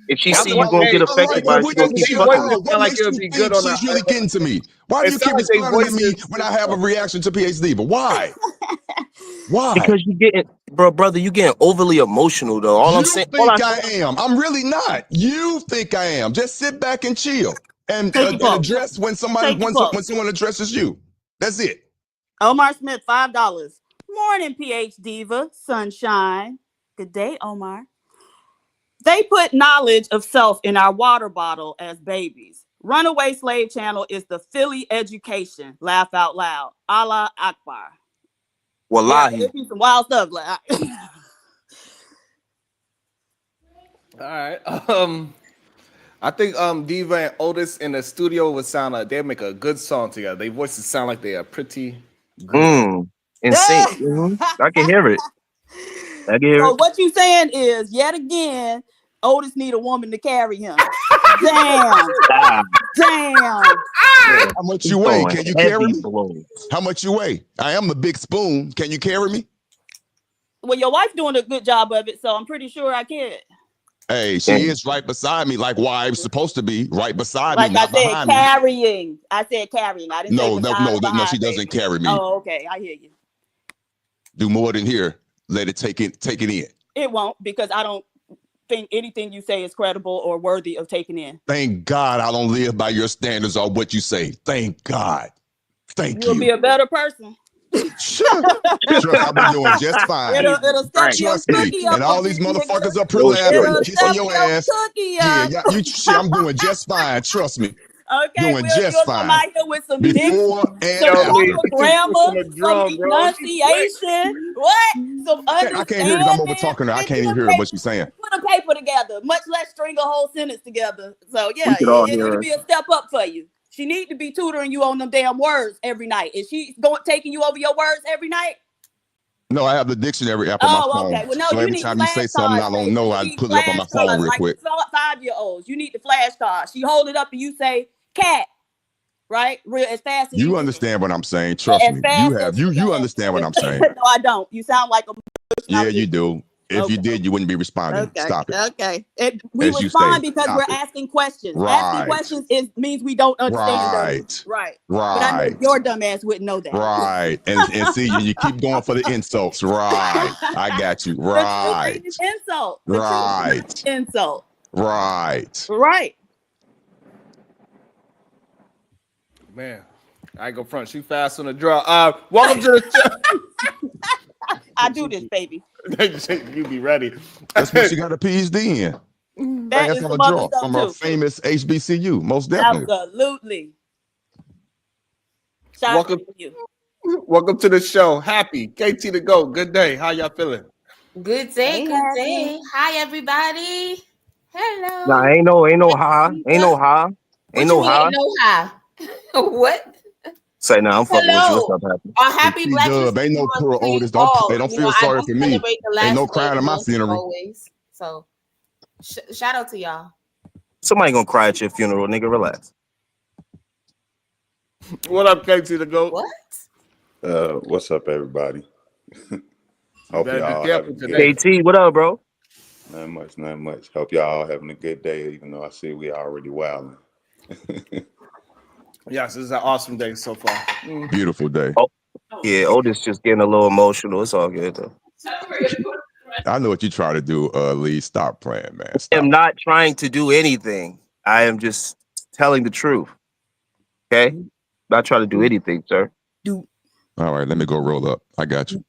If she see you gonna get affected by it, she gonna keep fucking with you. What makes you think she's really getting to me? Why do you keep responding to me when I have a reaction to PhD? But why? Why? Because you getting, brother, you getting overly emotional though. All I'm saying, I am. I'm really not. You think I am. Just sit back and chill and address when someone addresses you. That's it. Omar Smith, $5. Morning, PH Diva, sunshine. Good day, Omar. They put knowledge of self in our water bottle as babies. Runaway Slave Channel is the Philly education. Laugh out loud. Allah Akbar. Wallahi. Yeah, some wild stuff. Like, all right. I think Diva and Otis in the studio would sound like they'd make a good song together. Their voices sound like they are pretty good. In sync. I can hear it. So what you saying is, yet again, Otis need a woman to carry him. Damn. How much you weigh? Can you carry me? How much you weigh? I am a big spoon. Can you carry me? Well, your wife's doing a good job of it, so I'm pretty sure I can. Hey, she is right beside me, like wives supposed to be right beside Like me, not behind carrying. Me. I said carrying. I didn't say no, she doesn't carry me. Oh, okay, I hear you. Do more than here. Let it take it in. It won't, because I don't think anything you say is credible or worthy of taking in. Thank God I don't live by your standards or what you say. Thank God. Thank you. You'll be a better person. Sure. Trust, I've been doing just fine. It'll step Trust your me. cookie up. And all these motherfuckers up here laughing, kissing your ass. Yeah, I'm doing just fine. Trust me. Okay, doing just fine. Come out here with some before and some after. grammar, some enunciation. What? Some understanding. I can't hear because I'm over talking to her. I can't even hear what she's saying. Put a paper together, much less string a whole sentence together. So yeah, it'll be a step up for you. She need to be tutoring you on them damn words every night. Is she taking you over your words every night? No, I have the dictionary app on my phone. Okay. Well, no, so every time you say something I don't know, I pull it up on my phone real quick. 5-year-olds, you need the flashcards. She hold it up and you say cat, right? Real as fast as you understand what I'm saying. Trust me. You understand what I'm saying. No, I don't. You sound like a yeah, you do. If you did, you wouldn't be responding. Okay. Stop it. Okay. We respond because we're asking questions. Right. Asking questions means we don't understand them. Right. But I know your dumb ass wouldn't know that. Right. And see, you keep going for the insults. Right. I got you. Right. Insult. Right. Insult. Right. Right. Man, I go front. She fast on the draw. Welcome to the show. I do this, baby. You be ready. That's what she got a PhD in. That's from a draw from a famous HBCU, most definitely. Absolutely. Welcome to the show. Happy KT to go. Good day. How y'all feeling? Good day. Good day. Hi, everybody. Hello. Nah, ain't no ha. Ain't no ha. Ain't no ha. No ha. What? Say now, I'm fucking with you. What's up, Happy? Happy Black History Ain't no poor Otis. Don't feel sorry for me. Ain't no crying at my funeral. Always. So, shout out to y'all. Somebody gonna cry at your funeral, nigga. Relax. What up, KT to go? What? What's up, everybody? Hope y'all KT, what up, bro? Not much. Hope y'all having a good day, even though I see we already wilding. Yes, this is an awesome day so far. Beautiful day. Oh, yeah, Otis just getting a little emotional. It's all good though. I know what you try to do, Lee. Stop playing, man. I am not trying to do anything. I am just telling the truth. Okay? Not trying to do anything, sir. All right, let me go roll up. I got you.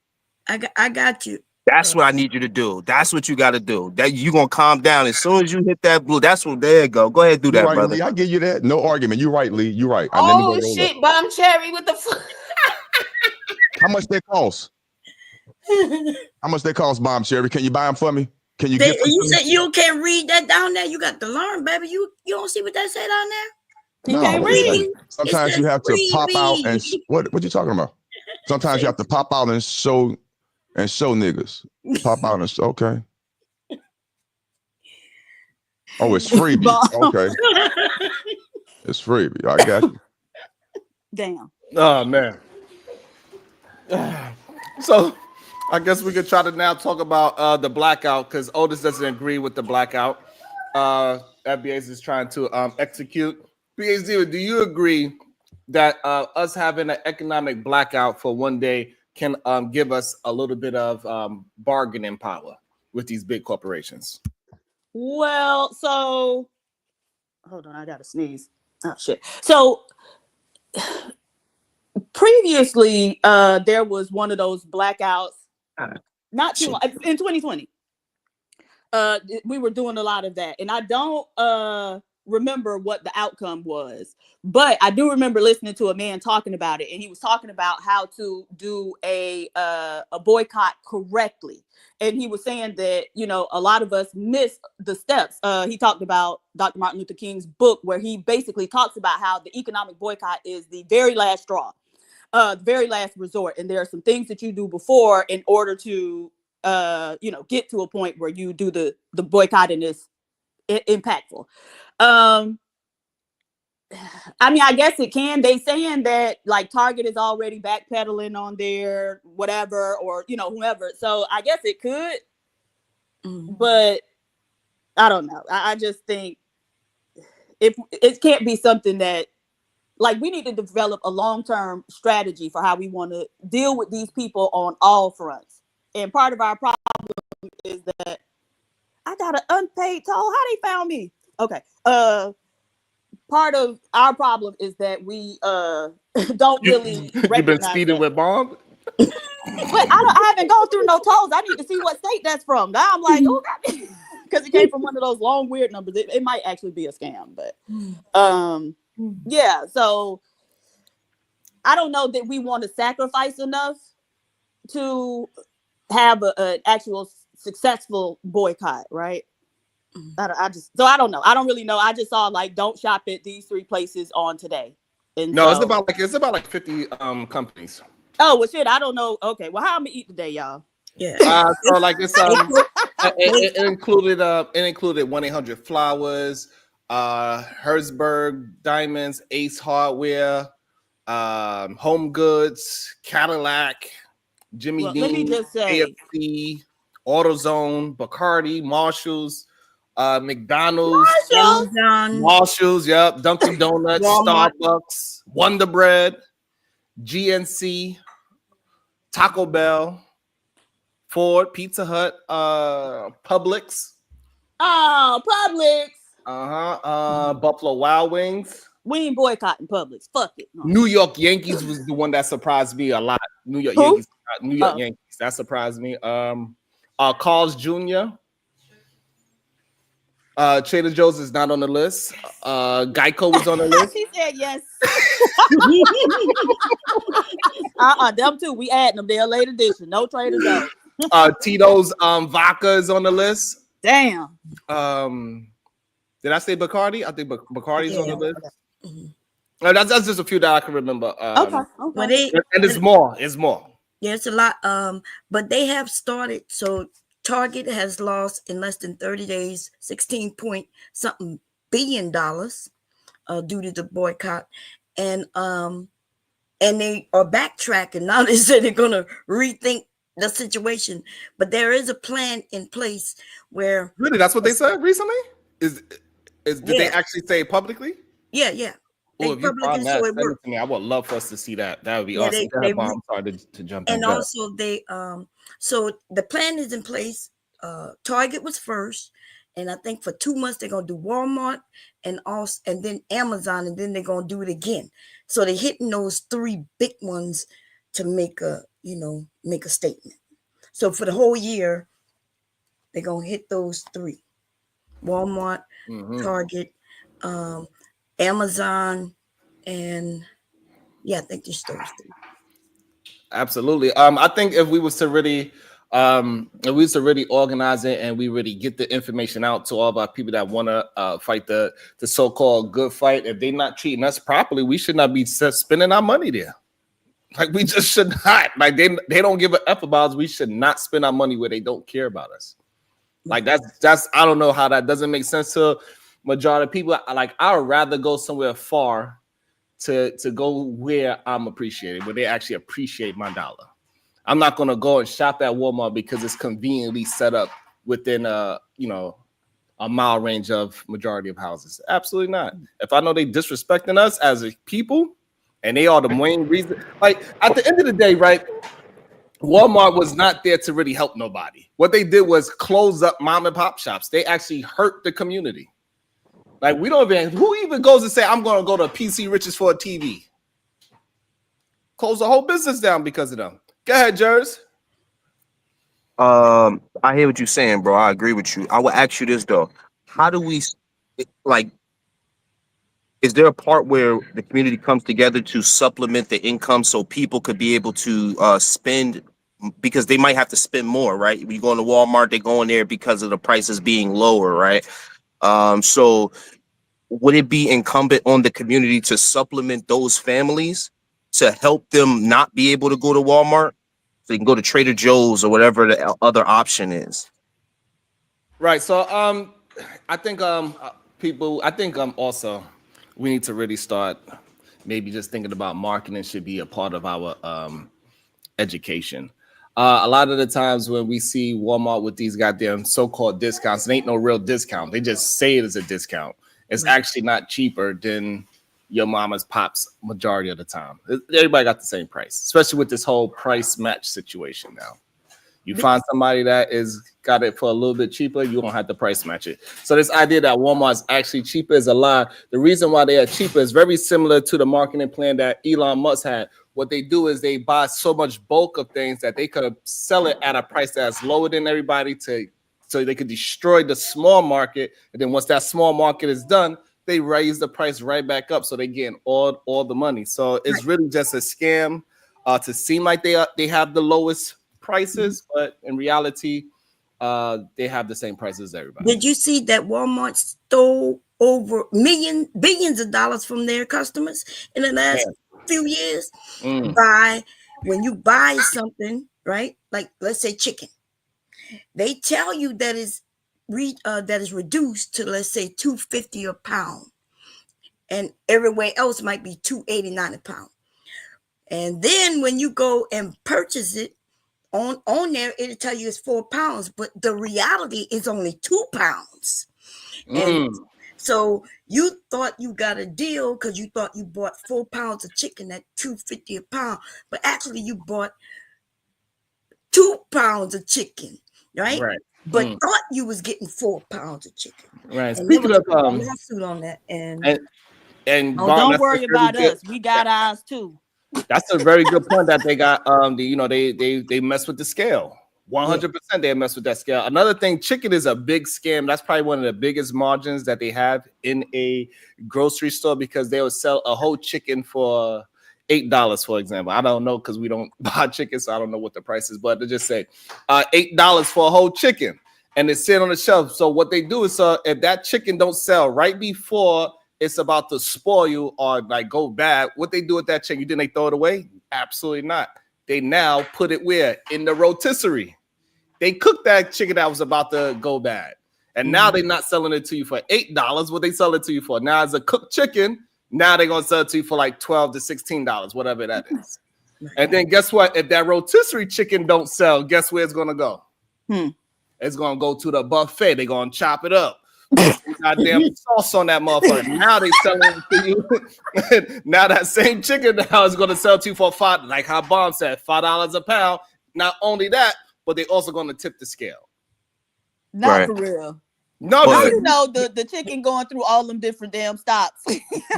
I got you. That's what I need you to do. That's what you got to do. That you gonna calm down as soon as you hit that blue. That's what. There you go. Go ahead, do that, right, brother. Lee, I give you that. No argument. You're right, Lee. You're right. Oh shit, Bomb Cherry with the. How much they cost? How much they cost, Bomb Cherry? Can you buy them for me? Can you get? You said you can't read that down there. You got to learn, baby. You don't see what that said down there. You can't read. Sometimes you have to pop out and what you talking about? Sometimes you have to pop out and show niggas. Pop out and show. Okay. Oh, it's freebie. Okay. It's freebie. I got you. Damn. Oh man. So I guess we could try to now talk about the blackout because Otis doesn't agree with the blackout. FBA is trying to execute. BAZ, do you agree that us having an economic blackout for one day can give us a little bit of bargaining power with these big corporations? Well, so hold on, I gotta sneeze. Oh shit. So previously, there was one of those blackouts, not too long, in 2020. We were doing a lot of that, and I don't remember what the outcome was, but I do remember listening to a man talking about it, and he was talking about how to do a boycott correctly. And he was saying that, a lot of us miss the steps. He talked about Dr. Martin Luther King's book, where he basically talks about how the economic boycott is the very last straw, very last resort. And there are some things that you do before in order to, get to a point where you do the boycotting is impactful. I mean, I guess it can. They saying that like Target is already backpedaling on their whatever, or whoever. So I guess it could, but I don't know. I just think if it can't be something that like we need to develop a long-term strategy for how we want to deal with these people on all fronts. And part of our problem is that I got an unpaid toll. How they found me? Okay. Part of our problem is that we don't really You've been speeding with Bob? But I haven't gone through no tolls. I need to see what state that's from. Now I'm like, oh, because it came from one of those long weird numbers. It might actually be a scam, but yeah. So I don't know that we want to sacrifice enough to have an actual successful boycott, right? I don't know. I don't really know. I just saw like don't shop at these 3 places on today. And no, it's about like 50 companies. Oh well, shit. I don't know. Okay, well, how I'm gonna eat today, y'all? Yeah. So like it's it included 1-800-Flowers, Herzberg Diamonds, Ace Hardware, Home Goods, Cadillac, Jimmy Dean, let me just say, AFC, AutoZone, Bacardi, Marshalls, McDonald's, Marshalls, yep, Dunkin' Donuts, Starbucks, Wonder Bread, GNC, Taco Bell, Ford, Pizza Hut, Publix. Oh, Publix. Buffalo Wild Wings. We ain't boycotting Publix. Fuck it. No. New York Yankees was the one that surprised me a lot. New York Yankees. That surprised me. Carl's Jr. Trader Joe's is not on the list. Geico was on the list. She said yes. Them too. We adding them. They're a late edition. No Trader Joe's. Tito's vodka is on the list. Damn. Did I say Bacardi? I think Bacardi's on the list. That's just a few that I can remember. Okay. But and it's more. It's more. Yeah, it's a lot. But they have started. So Target has lost in less than 30 days 16 point something billion dollars due to the boycott, and they are backtracking now. They said they're gonna rethink the situation, but there is a plan in place where really that's what they said recently. Did they actually say it publicly? Yeah. Oh, if you find that, send it to me. I would love for us to see that. That would be awesome. I'm sorry to jump in. And also they so the plan is in place. Target was first, and I think for 2 months they're gonna do Walmart and then Amazon, and then they're gonna do it again. So they're hitting those 3 big ones to make a statement. So for the whole year, they're gonna hit those 3: Walmart, Target, Amazon, and I think just those 3. Absolutely. I think if we was to really organize it and we really get the information out to all of our people that want to fight the so-called good fight, if they're not treating us properly, we should not be spending our money there. Like we just should not. Like they don't give a F about us. We should not spend our money where they don't care about us. Like that's I don't know how that doesn't make sense to majority of people. Like I would rather go somewhere far to go where I'm appreciated, where they actually appreciate my dollar. I'm not gonna go and shop at Walmart because it's conveniently set up within a mile range of majority of houses. Absolutely not. If I know they disrespecting us as a people, and they are the main reason. Like at the end of the day, right? Walmart was not there to really help nobody. What they did was close up mom and pop shops. They actually hurt the community. Like who even goes and say, I'm going to go to PC Riches for a TV? Close the whole business down because of them. Go ahead, Jers. I hear what you're saying, bro. I agree with you. I will ask you this though. How do we is there a part where the community comes together to supplement the income so people could be able to spend, because they might have to spend more, right? When you go into Walmart, they go in there because of the prices being lower, right? So would it be incumbent on the community to supplement those families to help them not be able to go to Walmart? So they can go to Trader Joe's or whatever the other option is. Right. So I think also we need to really start maybe just thinking about marketing should be a part of our education. A lot of the times when we see Walmart with these goddamn so-called discounts, it ain't no real discount. They just say it is a discount. It's actually not cheaper than your mama's pops majority of the time. Everybody got the same price, especially with this whole price match situation now. You find somebody that is got it for a little bit cheaper, you don't have to price match it. So this idea that Walmart is actually cheaper is a lie. The reason why they are cheaper is very similar to the marketing plan that Elon Musk had. What they do is they buy so much bulk of things that they could sell it at a price that's lower than everybody so they could destroy the small market. And then once that small market is done, they raise the price right back up. So they get all the money. So it's really just a scam to seem like they have the lowest prices, but in reality, they have the same prices as everybody. Did you see that Walmart stole over billions of dollars from their customers in the last few years? When you buy something, right? Like let's say chicken, they tell you that is reduced to, let's say, $2.50 a pound, and everywhere else might be $2.89 a pound. And then when you go and purchase it on there, it'll tell you it's 4 pounds, but the reality is only 2 pounds. And so you thought you got a deal because you thought you bought 4 pounds of chicken at $2.50 a pound, but actually you bought 2 pounds of chicken, right? But thought you was getting 4 pounds of chicken. Right. And Speaking of lawsuit on that, and don't worry about us. We got ours too. That's a very good point that they got. They mess with the scale. 100% they mess with that scale. Another thing, chicken is a big scam. That's probably one of the biggest margins that they have in a grocery store because they will sell a whole chicken for $8, for example. I don't know because we don't buy chicken, so I don't know what the price is, but they just say $8 for a whole chicken, and it's sitting on the shelf. So what they do is if that chicken don't sell right before it's about to spoil or like go bad, what they do with that chicken? You think they throw it away? Absolutely not. They now put it where? In the rotisserie. They cooked that chicken that was about to go bad. And now they're not selling it to you for $8. What they sell it to you for? Now it's a cooked chicken. Now they're going to sell it to you for like $12 to $16, whatever that is. And then guess what? If that rotisserie chicken don't sell, guess where it's going to go? It's going to go to the buffet. They're going to chop it up. Goddamn sauce on that motherfucker. Now they selling it to you. Now that same chicken now is going to sell to you for $5, like how Bomb said, $5 a pound. Not only that, but they also going to tip the scale. Not for real. No, how you know the chicken going through all them different damn stops?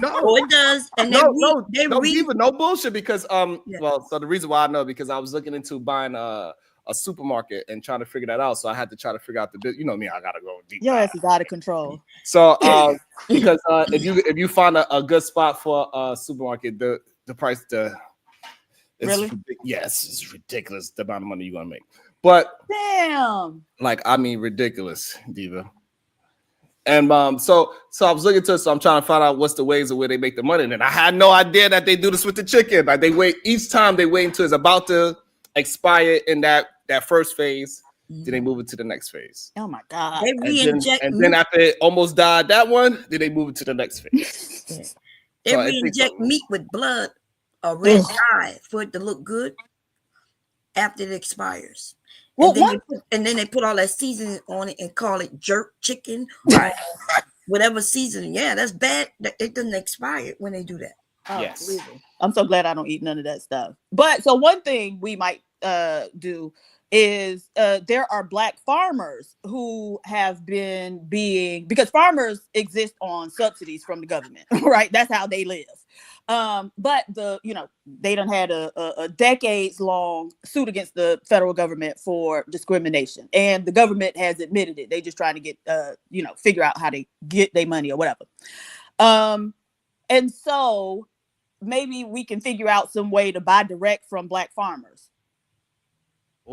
No, it does. And no bullshit. Because well, so the reason why I know because I was looking into buying a supermarket and trying to figure that out. So I had to try to figure out me, I gotta go deep. Your ass is out of control. So because if you find a good spot for a supermarket, the price really? Yes, it's ridiculous the amount of money you're gonna make. But damn, ridiculous, Diva. And so I was looking to it, so I'm trying to find out what's the ways of where they make the money. And I had no idea that they do this with the chicken. Like they wait each time they wait until it's about to expire in that first phase, then they move it to the next phase. Oh my god! And then after it almost died, that one, then they move it to the next phase. They re-inject meat with blood or red dye for it to look good after it expires. Well, and then they put all that seasoning on it and call it jerk chicken, right? Whatever seasoning. Yeah, that's bad. It doesn't expire when they do that. Oh, yes. Really? I'm so glad I don't eat none of that stuff. But so one thing we might do is there are Black farmers who have been because farmers exist on subsidies from the government, right? That's how they live. But they done had a decades long suit against the federal government for discrimination, and the government has admitted it. They just trying to get figure out how to get their money or whatever. And so maybe we can figure out some way to buy direct from Black farmers.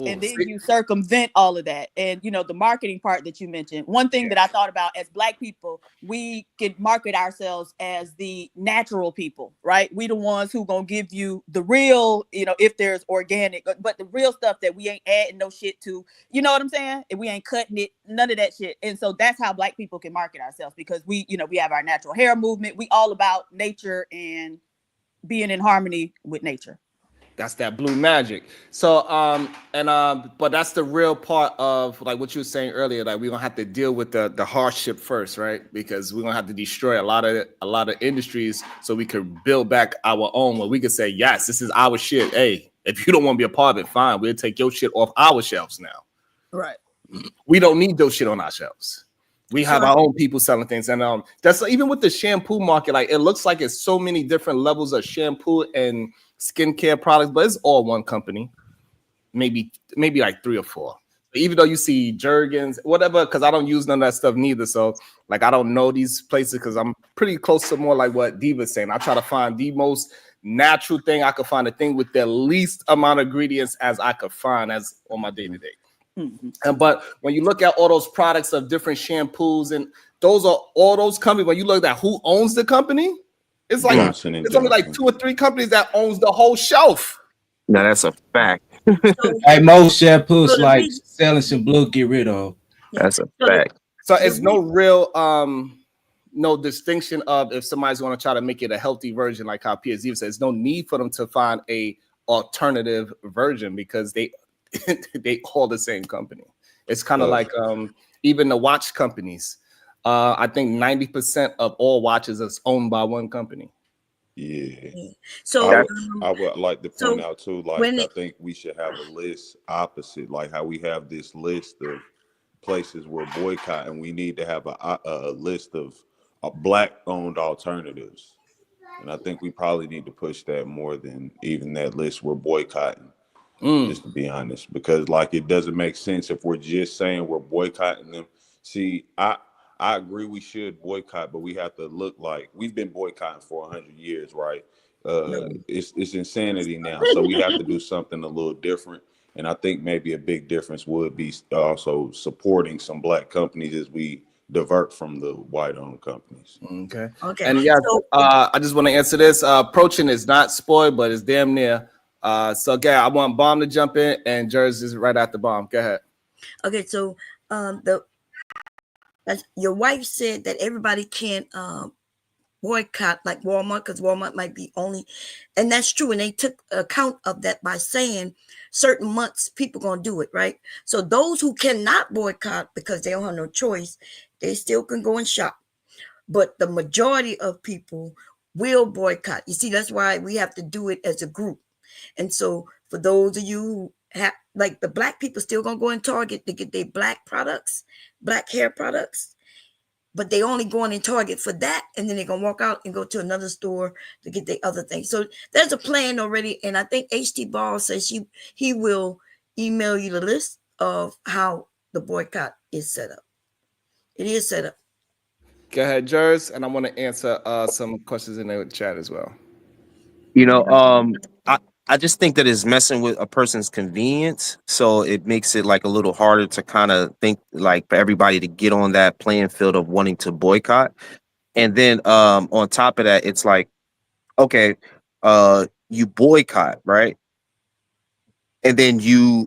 and then you circumvent all of that. And you know, the marketing part that you mentioned, one thing that I thought about, as Black people, we could market ourselves as the natural people, right? We the ones who gonna give you the real, you know, if there's organic, but the real stuff that we ain't adding no shit to, you know what I'm saying? If we ain't cutting it, none of that shit. And so that's how Black people can market ourselves, because we, you know, we have our natural hair movement. We all about nature and being in harmony with nature. That's that blue magic. So but that's the real part of like what you were saying earlier. Like we're gonna have to deal with the hardship first, right? Because we're gonna have to destroy a lot of industries so we can build back our own, where we can say, yes, this is our shit. Hey, if you don't want to be a part of it, fine. We'll take your shit off our shelves now. Right. We don't need those shit on our shelves. We have our own people selling things. And that's even with the shampoo market, like it looks like it's so many different levels of shampoo and skincare products, but it's all one company, maybe like 3 or 4. Even though you see Jergens, whatever, because I don't use none of that stuff neither. So like I don't know these places because I'm pretty close to more like what Diva's saying. I try to find the most natural thing I could find, a thing with the least amount of ingredients as I could find as on my day-to-day. But when you look at all those products of different shampoos, and those are all those companies, when you look at who owns the company, it's like it's only like 2 or 3 companies that owns the whole shelf. No, that's a fact. Hey, most shampoos like selling some blue, get rid of. That's a fact. So it's no real no distinction of if somebody's going to try to make it a healthy version, like how PSZ says, no need for them to find a alternative version because they all the same company. It's kind of like even the watch companies. I think 90% of all watches is owned by one company. Yeah. So I would like to point out too, like I think we should have a list opposite, like how we have this list of places we're boycotting. We need to have a list of Black-owned alternatives, and I think we probably need to push that more than even that list we're boycotting. Just to be honest, because like it doesn't make sense if we're just saying we're boycotting them. See, I agree we should boycott, but we have to look like we've been boycotting for 100 years, right? It's insanity now, so we have to do something a little different. And I think maybe a big difference would be also supporting some Black companies as we divert from the white-owned companies. Okay. And yeah, I just want to answer this. Approaching is not spoiled, but it's damn near. So Gary, I want Bomb to jump in, and Jersey is right after Bomb. Go ahead. Okay, so your wife said that everybody can't boycott like Walmart because Walmart might be only, and that's true. And they took account of that by saying certain months people gonna do it, right? So those who cannot boycott because they don't have no choice, they still can go and shop. But the majority of people will boycott. You see, that's why we have to do it as a group. And so for those of you who have, like the Black people still gonna go in Target to get their Black products, Black hair products, but they only going in Target for that, and then they're gonna walk out and go to another store to get their other things. So there's a plan already, and I think HT Ball says he will email you the list of how the boycott is set up. It is set up. Go ahead, Jers, and I want to answer some questions in the chat as well. You know, I just think that it's messing with a person's convenience. So it makes it like a little harder to kind of think like for everybody to get on that playing field of wanting to boycott. And then on top of that, it's like, okay, you boycott, right? And then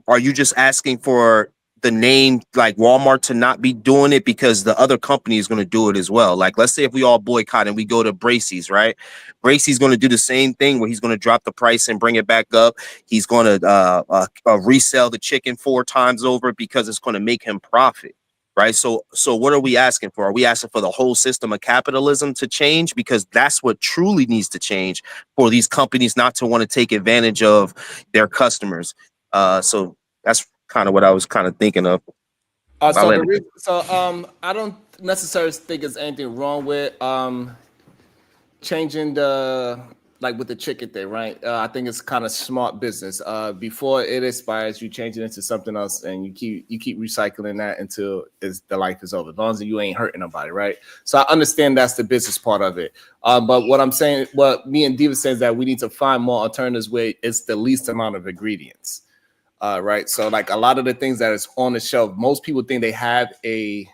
are you just asking for the name like Walmart to not be doing it because the other company is going to do it as well? Like, let's say if we all boycott and we go to Bracey's, right? Bracey's going to do the same thing where he's going to drop the price and bring it back up. He's going to resell the chicken 4 times over because it's going to make him profit, right? So what are we asking for? Are we asking for the whole system of capitalism to change? Because that's what truly needs to change for these companies not to want to take advantage of their customers. So that's kind of what I was kind of thinking of. I don't necessarily think there's anything wrong with changing with the chicken thing, right? I think it's kind of smart business. Before it expires, you change it into something else, and you keep recycling that until the life is over. As long as you ain't hurting nobody, right? So I understand that's the business part of it. But what I'm saying, what me and Diva says, that we need to find more alternatives where it's the least amount of ingredients. Right. So like a lot of the things that is on the shelf, most people think they have a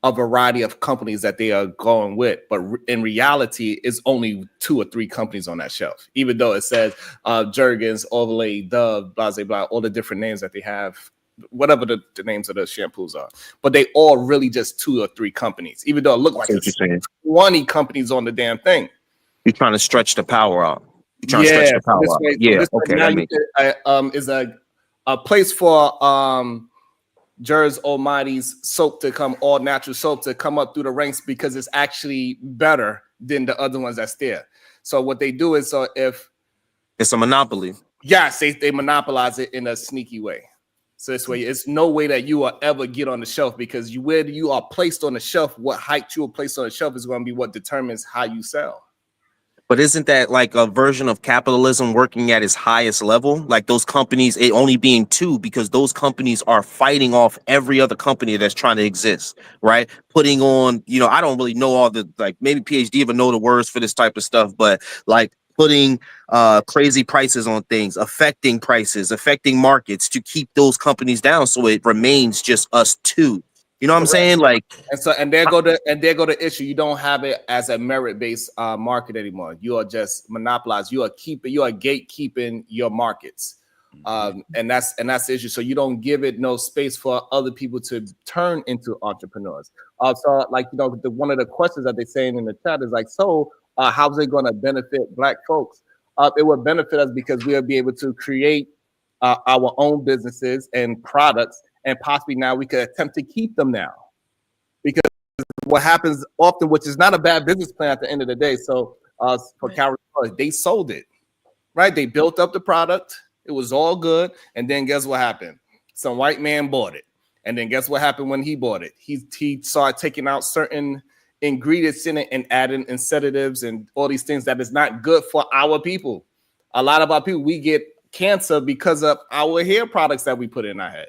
variety of companies that they are going with, but in reality, it's only 2 or 3 companies on that shelf. Even though it says Jergens, Overlay, Dove, blah, blah, blah, all the different names that they have, whatever the names of the shampoos are, but they all really just 2 or 3 companies. Even though it looked like it's 20 companies on the damn thing. You're trying to stretch the power out. You're trying to stretch the power out. Yeah. Okay. Now That makes is a place for Jers Almighty's soap to come, all natural soap to come up through the ranks because it's actually better than the other ones that's there. So what they do is, so if it's a monopoly, yes, they monopolize it in a sneaky way. So this way, it's no way that you will ever get on the shelf because where you are placed on the shelf, what height you are placed on the shelf is going to be what determines how you sell. but isn't that like a version of capitalism working at its highest level? Like those companies, it only being 2 because those companies are fighting off every other company that's trying to exist, right? Putting on, I don't really know all the, like maybe PhD even know the words for this type of stuff, but like putting crazy prices on things, affecting prices, affecting markets to keep those companies down so it remains just us 2. You know what I'm saying? Like, and there go the issue. You don't have it as a merit-based market anymore. You are just monopolized. You are gatekeeping your markets, and that's the issue. So you don't give it no space for other people to turn into entrepreneurs. So like one of the questions that they're saying in the chat is like, so how's it going to benefit Black folks? It would benefit us because we'll be able to create our own businesses and products. And possibly now we could attempt to keep them now. Because what happens often, which is not a bad business plan at the end of the day. So for Calorie, they sold it, right? They built up the product. It was all good. And then guess what happened? Some white man bought it. And then guess what happened when he bought it? He started taking out certain ingredients in it and adding sedatives and all these things that is not good for our people. A lot of our people, we get cancer because of our hair products that we put in our head.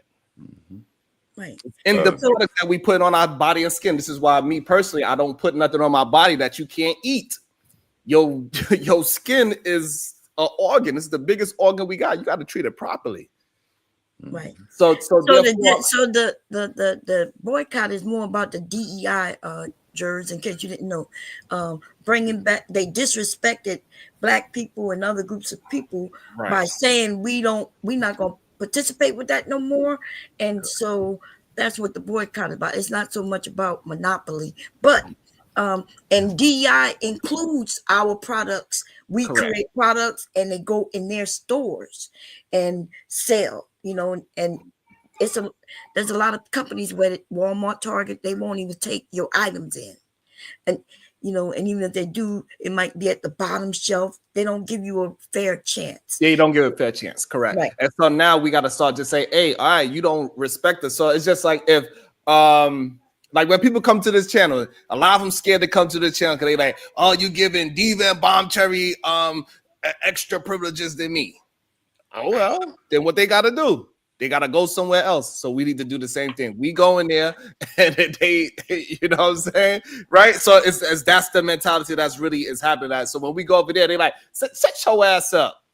Right. In the products that we put on our body and skin. This is why me personally, I don't put nothing on my body that you can't eat. Your skin is an organ. It's the biggest organ we got. You got to treat it properly. Right. So the boycott is more about the DEI jurors, in case you didn't know, bringing back, they disrespected Black people and other groups of people by saying we're not going to participate with that no more. And so that's what the boycott is about. It's not so much about monopoly, but and DEI includes our products. We create products and they go in their stores and sell, and there's a lot of companies where Walmart, Target, they won't even take your items in. And and even if they do, it might be at the bottom shelf. They don't give you a fair chance. Yeah, you don't give a fair chance. Correct. Right. And so now we got to start to say, hey, all right, you don't respect us. So it's just like if like when people come to this channel, a lot of them scared to come to the channel because they like, oh, you giving Diva and Bomb Cherry extra privileges than me. Oh well, then what they gotta do? They gotta go somewhere else. So we need to do the same thing. We go in there and they you know what I'm saying? Right? So it's that's the mentality that's really is happening. So when we go over there, they like, set your ass up.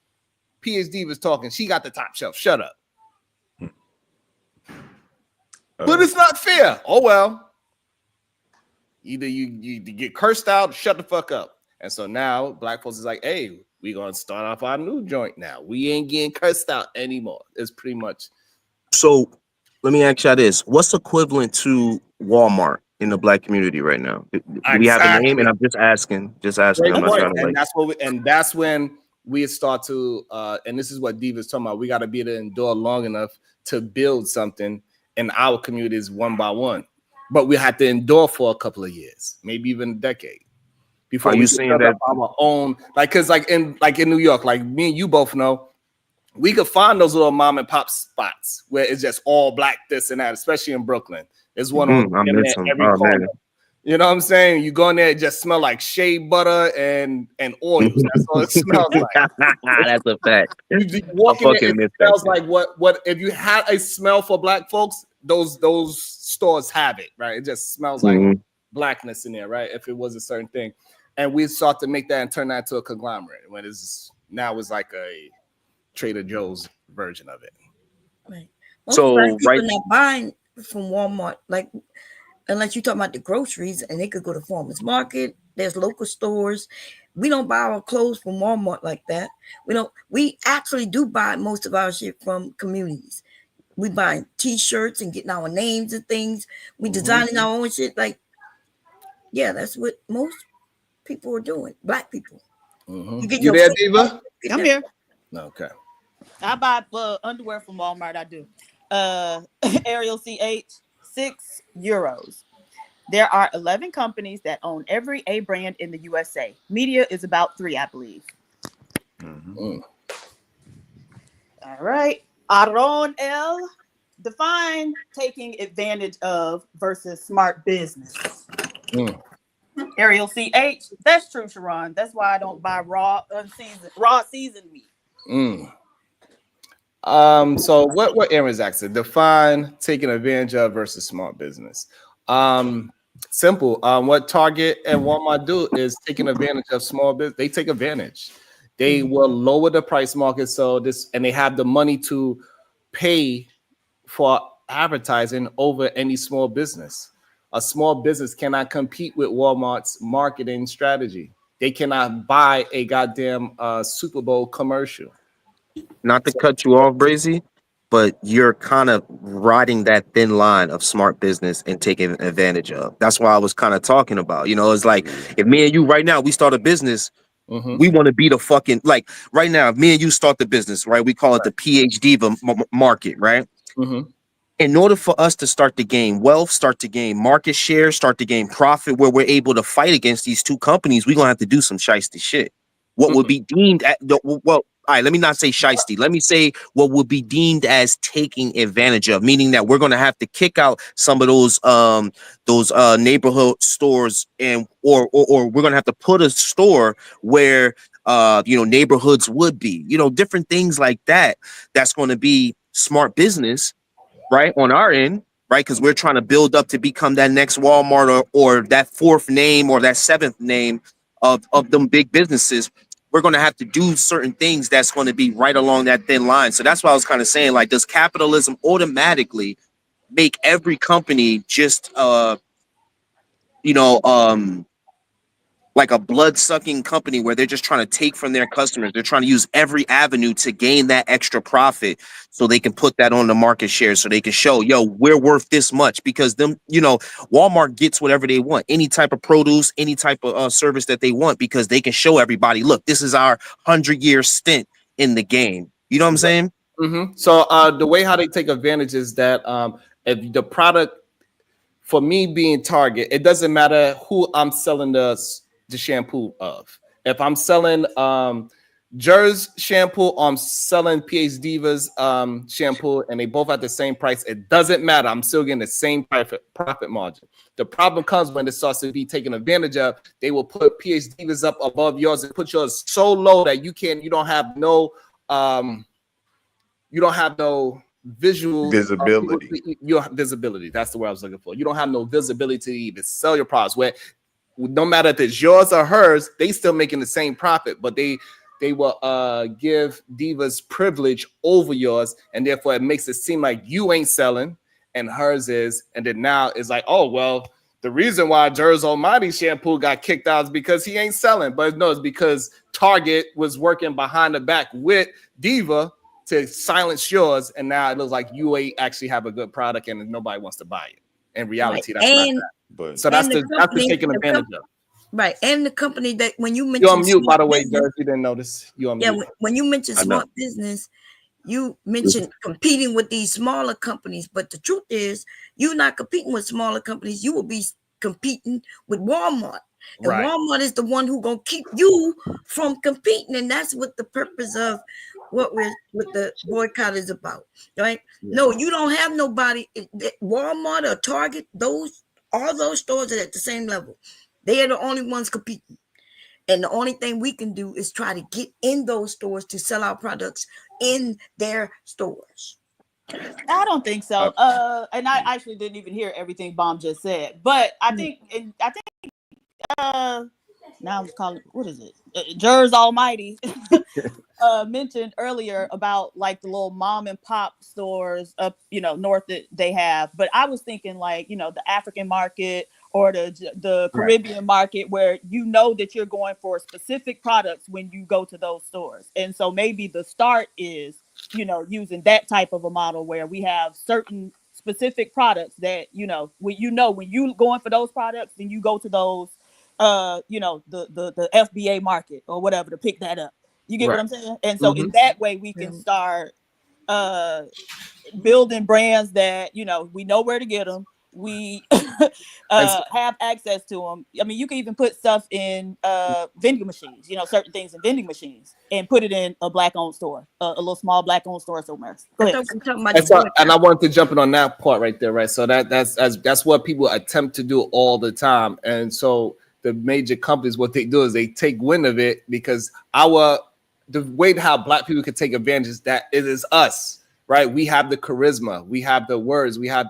PhD was talking. She got the top shelf. Shut up. But it's not fair. Oh well. Either you get cursed out, shut the fuck up. And so now Black folks is like, hey, we're gonna start off our new joint now. We ain't getting cursed out anymore. It's pretty much. So let me ask you this: what's equivalent to Walmart in the Black community right now? Do we have a name? And I'm just asking. I'm not trying to and that's when we start to and this is what Diva's talking about. We got to be able to endure long enough to build something in our communities one by one. But we had to endure for a couple of years, maybe even a decade. Before we saying that our own, because like in New York, like me and you both know, we could find those little mom and pop spots where it's just all Black this and that, especially in Brooklyn. There's one on every corner. You know what I'm saying? You go in there, it just smell like shea butter and oils. That's all it smells like. That's a fact. You walk in there, it smells like what if you had a smell for Black folks, those stores have it, right? It just smells like Blackness in there, right? If it was a certain thing. And we start to make that and turn that into a conglomerate when it's now like a Trader Joe's version of it. So people not buying from Walmart, like unless you talking about the groceries, and they could go to farmers market. There's local stores. We don't buy our clothes from Walmart like that. We actually do buy most of our shit from communities. We buying t-shirts and getting our names and things. We designing our own shit. Like, yeah, that's what most people are doing. Black people. You there, Diva? I'm here. Okay. I buy underwear from Walmart. I do. Ariel CH, €6. There are 11 companies that own every A brand in the USA. Media is about 3, I believe. All right. Aaron L. Define taking advantage of versus smart business. Ariel CH. That's true, Sharon. That's why I don't buy raw seasoned meat. So what Aaron's asking, define taking advantage of versus smart business. Simple. What Target and Walmart do is taking advantage of small business. They take advantage. They will lower the price market and they have the money to pay for advertising over any small business. A small business cannot compete with Walmart's marketing strategy. They cannot buy a goddamn Super Bowl commercial. Not to cut you off, Brazy, but you're kind of riding that thin line of smart business and taking advantage of. That's why I was kind of talking about. It's like if me and you right now we start a business, we want to be the fucking like right now. If me and you start the business, right? We call it the PhD market, right? In order for us to start to gain wealth, start to gain market share, start to gain profit, where we're able to fight against these two companies, we're gonna have to do some shiesty shit. What would be deemed all right, let me not say shiesty. Let me say what would be deemed as taking advantage of, meaning that we're going to have to kick out some of those neighborhood stores or we're going to have to put a store where neighborhoods would be, different things like that. That's going to be smart business, right, on our end, right? Because we're trying to build up to become that next Walmart or that fourth name or that seventh name of them big businesses. We're going to have to do certain things that's going to be right along that thin line. So that's why I was kind of saying, like, does capitalism automatically make every company just, like a blood-sucking company where they're just trying to take from their customers? They're trying to use every avenue to gain that extra profit so they can put that on the market share, so they can show, we're worth this much, because Walmart gets whatever they want, any type of produce, any type of service that they want, because they can show everybody, look, this is our 100-year stint in the game. You know what I'm saying? So the way how they take advantage is that if the product, for me being Target, it doesn't matter who I'm selling the shampoo of. If I'm selling Jer's shampoo, or I'm selling PH Diva's shampoo, and they both at the same price, it doesn't matter. I'm still getting the same profit margin. The problem comes when it starts to be taken advantage of. They will put PH Divas up above yours and put yours so low that you don't have no visual visibility. Your visibility. That's the word I was looking for. You don't have no visibility to even sell your products. Where no matter if it's yours or hers, they still making the same profit, but they will give Divas privilege over yours, and therefore it makes it seem like you ain't selling and hers is. And then now it's like, oh well, the reason why Jer's Almighty shampoo got kicked out is because he ain't selling. But no, it's because Target was working behind the back with Diva to silence yours, and now it looks like you actually have a good product and nobody wants to buy it. In reality, that's not that. But so that's the taking advantage of. Right, and the company that when you mentioned you're on mute, by the way, Jerry, you didn't notice. You're on mute. Yeah, when you mentioned smart business, you mentioned competing with these smaller companies, but the truth is, you're not competing with smaller companies. You will be competing with Walmart. And Walmart is the one who's gonna keep you from competing, and that's what the purpose of what the boycott is about, right? Yeah. No, you don't have nobody. Walmart or Target, all those stores are at the same level. They are the only ones competing, and the only thing we can do is try to get in those stores to sell our products in their stors. I don't think so. And I actually didn't even hear everything Bomb just said, but I think now I'm calling, what is it? Jer's Almighty. mentioned earlier about like the little mom and pop stores up, north that they have. But I was thinking like, the African market or the Caribbean market where that you're going for specific products when you go to those stores. And so maybe the start is, using that type of a model where we have certain specific products that, when you going for those products, then you go to those, the FBA market or whatever to pick that up. You get what I'm saying? And so in that way, we can start building brands that, we know where to get them. We have access to them. I mean, you can even put stuff in vending machines, certain things in vending machines and put it in a black-owned store, a little small black-owned store somewhere. Go ahead. And I wanted to jump in on that part right there, right? So that's what people attempt to do all the time. And so the major companies, what they do is they take wind of it because the way how Black people can take advantage is that it is us, right? We have the charisma, we have the words, we have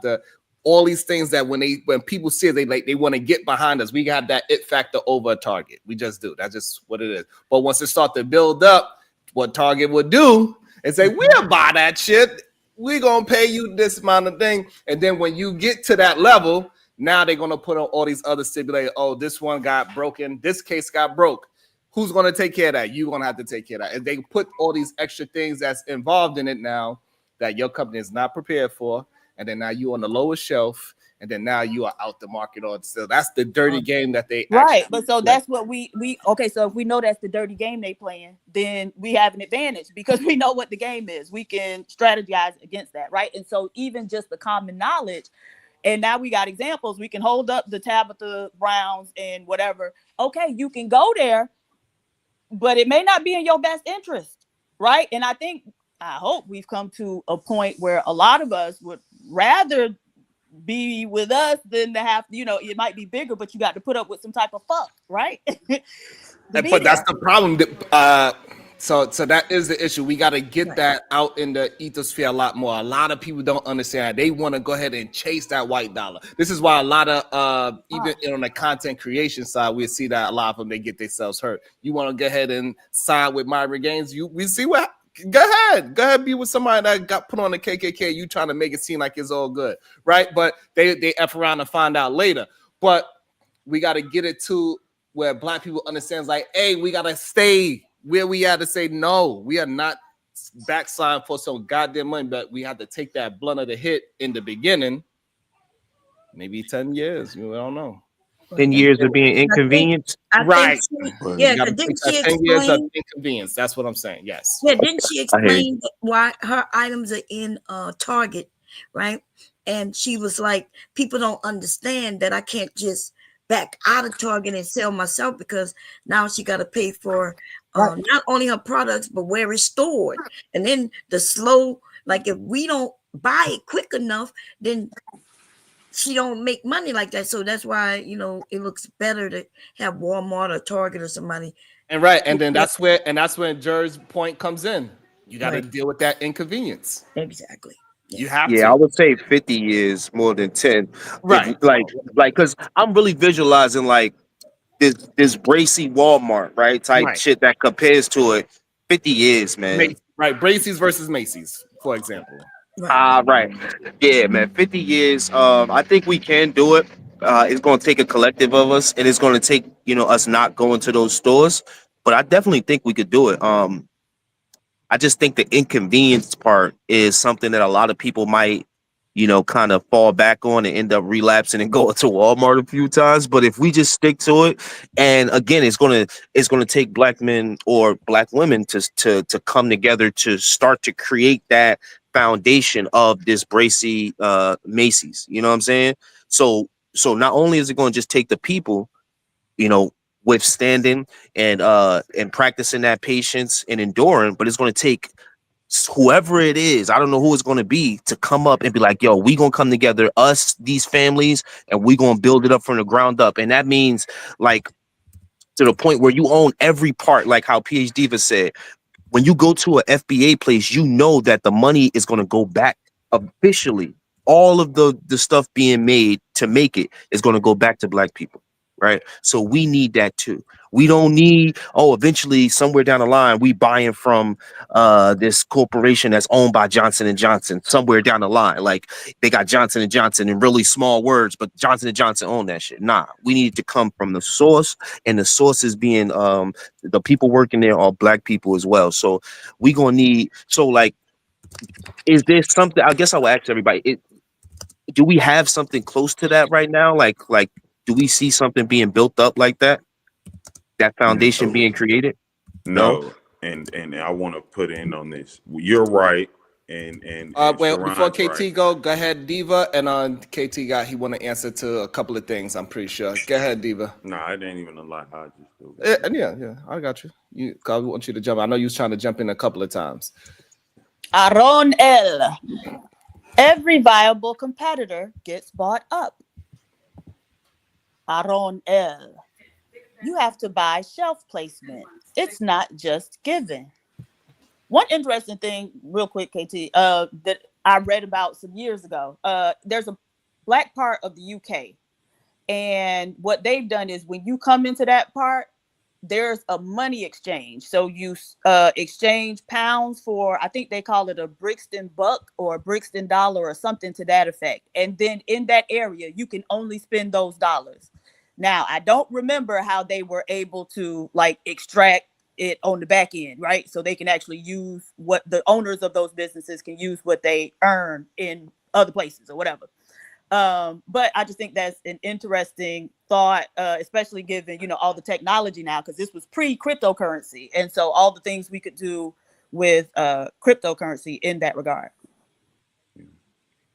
all these things that when people see it, they want to get behind us. We have that it factor over a Target. We just do. That's just what it is. But once it starts to build up, what Target would do is say, we'll buy that shit. We're gonna pay you this amount of thing. And then when you get to that level, now they're gonna put on all these other stipulations. Oh, this one got broken, this case got broke. Who's going to take care of that? You're going to have to take care of that. And they put all these extra things that's involved in it now that your company is not prepared for. And then now you're on the lowest shelf. And then now you are out the market. So that's the dirty game that they But so that's what we okay. So if we know that's the dirty game they playing, then we have an advantage because we know what the game is. We can strategize against that, right? And so even just the common knowledge, and now we got examples. We can hold up the Tabitha Browns and whatever. Okay, you can go there, but it may not be in your best interest, right? And I hope we've come to a point where a lot of us would rather be with us than to have, it might be bigger, but you got to put up with some type of fuck, right? But that's the problem. So that is the issue. We got to get that out in the ethosphere a lot more. A lot of people don't understand. They want to go ahead and chase that white dollar. This is why a lot of even on the content creation side, we see that a lot of them, they get themselves hurt. You want to go ahead and sign with Myra Gaines. We see what. Go ahead, be with somebody that got put on the KKK. You trying to make it seem like it's all good, right? But they F around and find out later. But we got to get it to where Black people understands like, hey, we got to stay where we had to say, no, we are not backsliding for some goddamn money, but we had to take that blunt of the hit in the beginning. Maybe 10 years, I don't know. 10 years of being inconvenienced, right? Didn't she explain 10 years of inconvenience? That's what I'm saying. Yes. Yeah, didn't she explain why her items are in Target, right? And she was like, people don't understand that I can't just back out of Target and sell myself because now she got to pay for not only her products but where it's stored, and then the slow. Like if we don't buy it quick enough, then she don't make money like that. So that's why, it looks better to have Walmart or Target or somebody. And then that's when Jer's point comes in. You got to deal with that inconvenience. Exactly. You have to. Yeah, I would say 50 years more than 10. Right. Like, because I'm really visualizing like this Bracy Walmart, right? Type shit that compares to it. 50 years, man. Right. Bracy's versus Macy's, for example. Right. Yeah, man. 50 years. I think we can do it. It's going to take a collective of us, and it's going to take, us not going to those stores. But I definitely think we could do it. I just think the inconvenience part is something that a lot of people might, kind of fall back on and end up relapsing and going to Walmart a few times. But if we just stick to it, and again, it's gonna take Black men or Black women to come together to start to create that foundation of this Bracy Macy's. You know what I'm saying? So not only is it going to just take the people, withstanding and practicing that patience and enduring, but it's going to take whoever it is, I don't know who it's going to be, to come up and be like, yo, we going to come together, us, these families, and we going to build it up from the ground up. And that means like to the point where you own every part, like how PhD Diva said. When you go to a FBA place, you know that the money is going to go back officially. All of the stuff being made to make it is going to go back to Black people, right? So we need that too. We don't need, eventually somewhere down the line, we buying from this corporation that's owned by Johnson & Johnson somewhere down the line. Like they got Johnson & Johnson in really small words, but Johnson & Johnson own that shit. Nah, we need to come from the source, and the source is being the people working there are Black people as well. So we gonna need, so like, is there something, I guess I will ask everybody, do we have something close to that right now? Like, do we see something being built up like that? That foundation being created? No. And I want to put in on this. You're right. And well, before Sharon's KT go ahead, Diva, and KT he want to answer to a couple of things. I'm pretty sure. Go ahead, Diva. Nah, it ain't even a lot. I just do yeah, I got you. I want you to jump. I know you was trying to jump in a couple of times. Aaron L. Every viable competitor gets bought up. Aaron L. You have to buy shelf placement. It's not just given. One interesting thing, real quick, KT, that I read about some years ago. There's a Black part of the UK. And what they've done is when you come into that part, there's a money exchange. So you exchange pounds for, I think they call it a Brixton buck or a Brixton dollar or something to that effect. And then in that area, you can only spend those dollars. Now, I don't remember how they were able to like extract it on the back end, right? So they can actually use what the owners of those businesses can use what they earn in other places or whatever. But I just think that's an interesting thought, especially given, all the technology now, because this was pre-cryptocurrency. And so all the things we could do with cryptocurrency in that regard.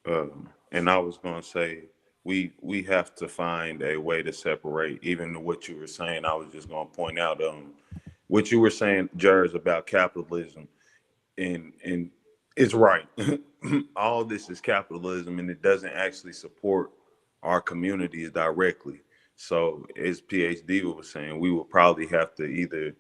And I was going to say, we have to find a way to separate, even what you were saying. I was just going to point out what you were saying, Jers, about capitalism. And it's right. All this is capitalism, and it doesn't actually support our communities directly. So as PhD was saying, we would probably have to either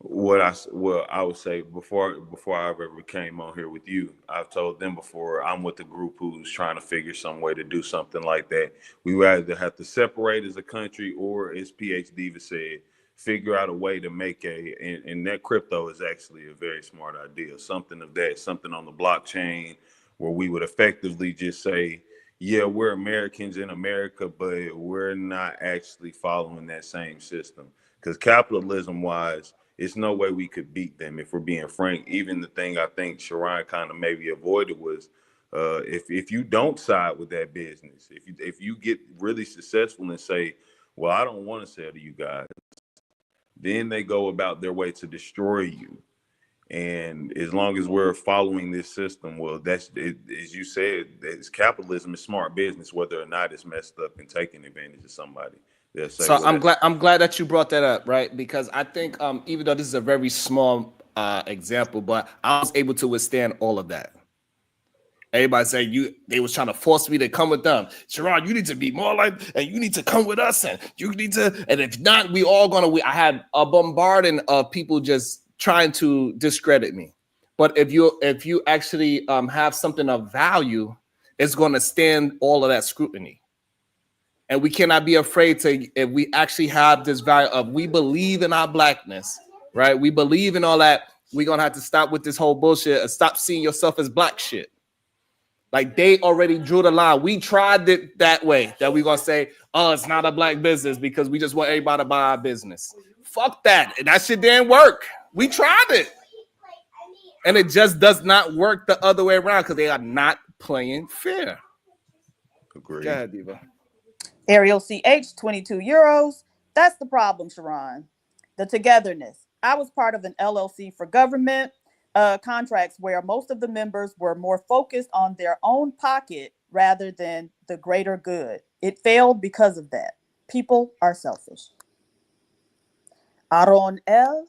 I would say before I ever came on here with you, I've told them before, I'm with the group who's trying to figure some way to do something like that. We would either have to separate as a country, or as PhD said, figure out a way to make and that crypto is actually a very smart idea. Something on the blockchain where we would effectively just say, yeah, we're Americans in America, but we're not actually following that same system. Because capitalism wise, it's no way we could beat them, if we're being frank. Even the thing I think Sharon kind of maybe avoided was if you don't side with that business, if you get really successful and say, well, I don't want to sell to you guys, then they go about their way to destroy you. And as long as we're following this system, well, that's it, as you said, it's capitalism is smart business, whether or not it's messed up and taking advantage of somebody. Say, so I'm glad that you brought that up, right? Because I think even though this is a very small example, but I was able to withstand all of that. Everybody say they was trying to force me to come with them. Sharon, you need to be more like, and you need to come with us, and you need to, and if not, we all gonna. I had a bombarding of people just trying to discredit me. But if you actually have something of value, it's gonna stand all of that scrutiny. And we cannot be afraid to, if we actually have this value of we believe in our Blackness, right? We believe in all that. We're gonna have to stop with this whole bullshit and stop seeing yourself as Black shit. Like they already drew the line. We tried it that way, that we're gonna say, oh, it's not a Black business because we just want everybody to buy our business. Fuck that. And that shit didn't work. We tried it. And it just does not work the other way around because they are not playing fair. Agreed. Go ahead, Diva. Ariel CH, 22 euros. That's the problem, Sharon. The togetherness. I was part of an LLC for government contracts where most of the members were more focused on their own pocket rather than the greater good. It failed because of that. People are selfish. Aaron L.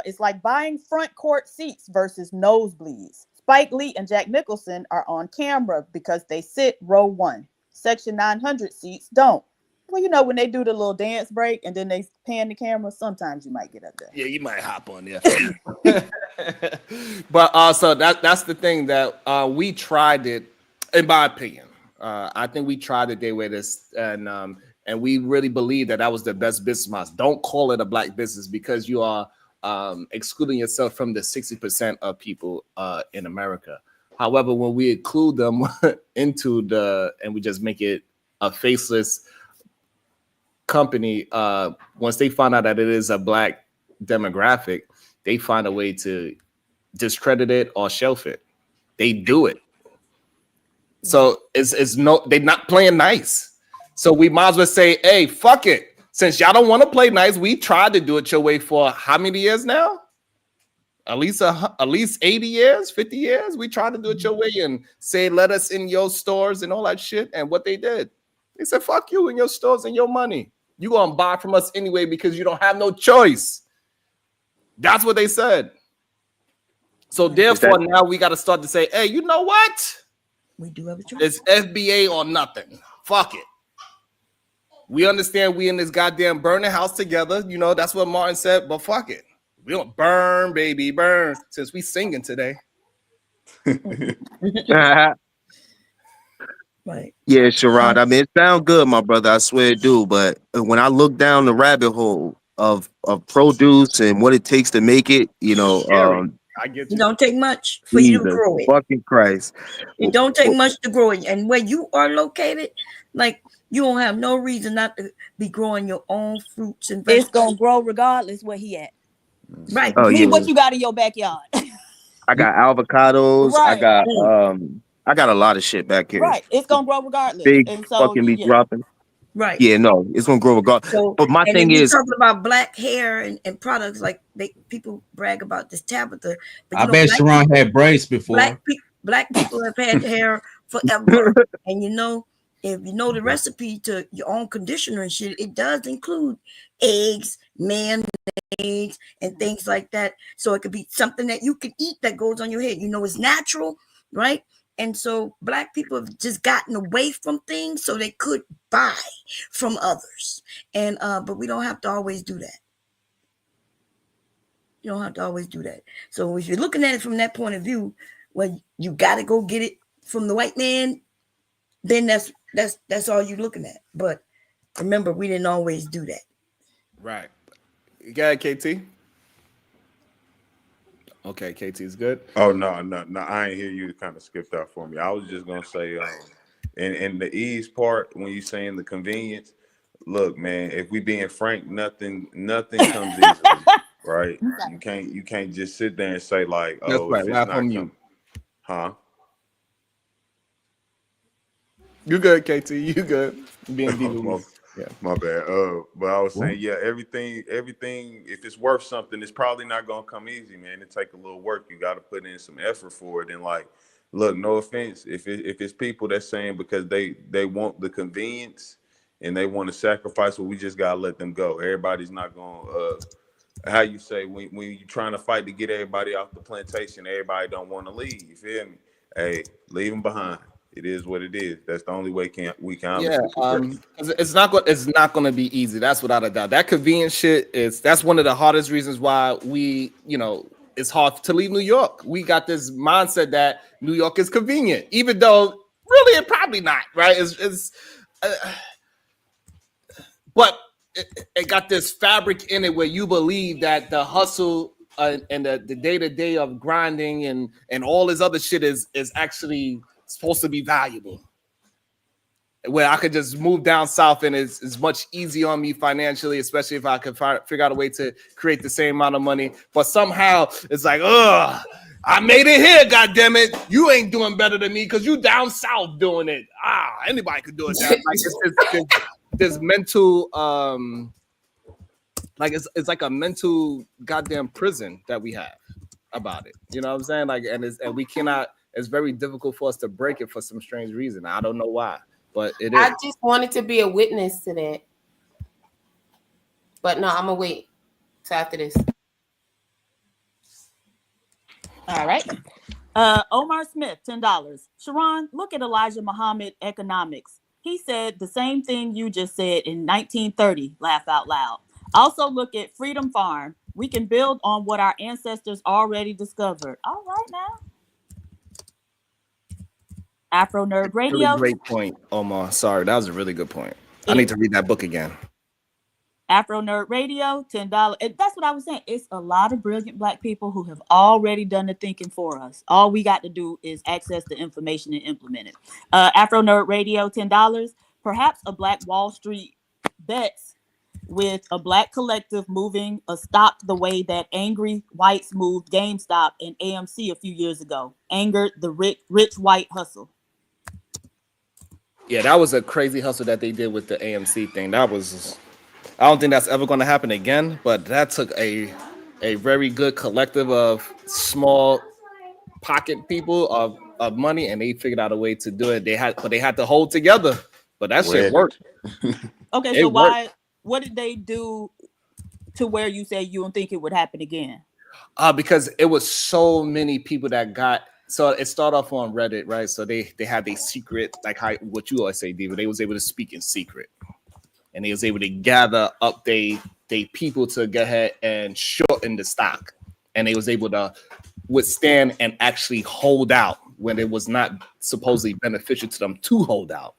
It's like buying front court seats versus nosebleeds. Spike Lee and Jack Nicholson are on camera because they sit row 1. Section 900 seats don't. Well, when they do the little dance break and then they pan the camera, sometimes you might get up there. Yeah, you might hop on there. But so that's the thing that we tried it, in my opinion. I think we tried it their way, and And we really believe that was the best business model. Don't call it a black business because you are excluding yourself from the 60% of people in America. However, when we include them into and we just make it a faceless company, once they find out that it is a black demographic, they find a way to discredit it or shelf it. They do it. So they're not playing nice. So we might as well say, hey, fuck it. Since y'all don't want to play nice, we tried to do it your way for how many years now? At least 80 years, 50 years. We tried to do it your way and say, let us in your stores and all that shit. And what they did, they said, fuck you and your stores and your money. You gonna buy from us anyway because you don't have no choice. That's what they said. So therefore, now we got to start to say, hey, you know what? We do have a choice. It's FBA or nothing. Fuck it. We understand we in this goddamn burning house together. You know, that's what Martin said, but fuck it. We don't burn, baby, burn. Since we singing today. Right. Yeah, Sherrod. I mean, it sounds good, my brother. I swear it do. But when I look down the rabbit hole of produce and what it takes to make it, you know, I get you. It don't take much for you to grow it. Fucking Christ. It don't take much to grow it. And where you are located, like, you don't have no reason not to be growing your own fruits and vegetables. It's gonna grow regardless where he at. Right. Oh, yeah. What you got in your backyard? I got avocados. Right. I got a lot of shit back here. Right. It's gonna grow regardless. Big and so, fucking be dropping. Right. Yeah, no, it's gonna grow regardless. So, but my thing is talking about black hair and products, like people brag about this Tabitha. But I bet Sharon had braids before. Black people have had hair forever. And you know, if you know the recipe to your own conditioner and shit, it does include eggs, mayonnaise, and things like that. So it could be something that you can eat that goes on your head. You know, it's natural, right? And so black people have just gotten away from things so they could buy from others. And but we don't have to always do that. You don't have to always do that. So if you're looking at it from that point of view, well, you got to go get it from the white man, then that's all you're looking at. But remember, we didn't always do that. Right. You got it, KT? Okay, KT is good. Oh no, I ain't hear you. Kind of skipped out for me. I was just gonna say, in the ease part, when you saying the convenience, look, man, if we being frank, nothing comes easily, right? You can't just sit there and say like, oh, that's right. if it's Laugh not on you. Huh? You good, KT? You good? Being yeah, my bad. But I was saying, yeah, everything. If it's worth something, it's probably not gonna come easy, man. It take a little work. You got to put in some effort for it. And like, look, no offense, if it's people that's saying because they want the convenience and they want to sacrifice, well, we just gotta let them go. Everybody's not gonna. How you say when you're trying to fight to get everybody off the plantation, everybody don't want to leave. You feel me? Hey, leave them behind. It is what it is. That's the only way we can. Yeah, it's not going to be easy. That's without a doubt. That convenience shit that's one of the hardest reasons why it's hard to leave New York. We got this mindset that New York is convenient, even though really it probably not, right? But it got this fabric in it where you believe that the hustle and the day-to-day of grinding and all this other shit is actually supposed to be valuable. Where I could just move down south and it's much easier on me financially, especially if I could figure out a way to create the same amount of money. But somehow it's like, I made it here, goddammit. You ain't doing better than me because you down south doing it. Anybody could do it. Like this mental it's like a mental goddamn prison that we have about it. You know what I'm saying? Like, and we cannot. It's very difficult for us to break it for some strange reason. I don't know why, but it is. I just wanted to be a witness to that. But no, I'm gonna wait till after this. All right. Omar Smith, $10. Sharon, look at Elijah Muhammad economics. He said the same thing you just said in 1930. Laugh out loud. Also look at Freedom Farm. We can build on what our ancestors already discovered. All right now. Afro Nerd Radio. Really great point, Omar. Sorry, that was a really good point. I need to read that book again. Afro Nerd Radio, $10. And that's what I was saying. It's a lot of brilliant Black people who have already done the thinking for us. All we got to do is access the information and implement it. Afro Nerd Radio, $10. Perhaps a Black Wall Street bets with a Black collective moving a stock the way that angry whites moved GameStop and AMC a few years ago. Angered the rich white hustle. Yeah, that was a crazy hustle that they did with the AMC thing. That was, I don't think that's ever going to happen again, but that took a very good collective of small pocket people of money, and they figured out a way to do it. They had to hold together, but that shit worked. Okay, so what did they do to where you say you don't think it would happen again? Because it was so many people that got. So it started off on Reddit, right? So they had a secret, like what you always say, Diva. They was able to speak in secret, and they was able to gather up they people to go ahead and shorten the stock, and they was able to withstand and actually hold out when it was not supposedly beneficial to them to hold out.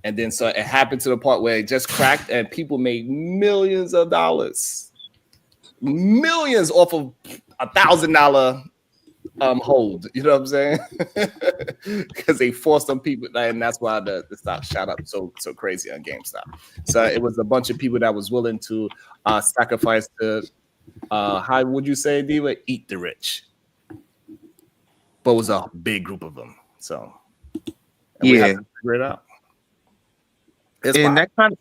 And then so it happened to the part where it just cracked, and people made millions of dollars, millions off of $1,000 hold. You know what I'm saying? Because they forced some people, and that's why the stock shot up so crazy on GameStop. So it was a bunch of people that was willing to sacrifice to how would you say, Diva? Eat the rich. But it was a big group of them. So we have to figure it out. That kind of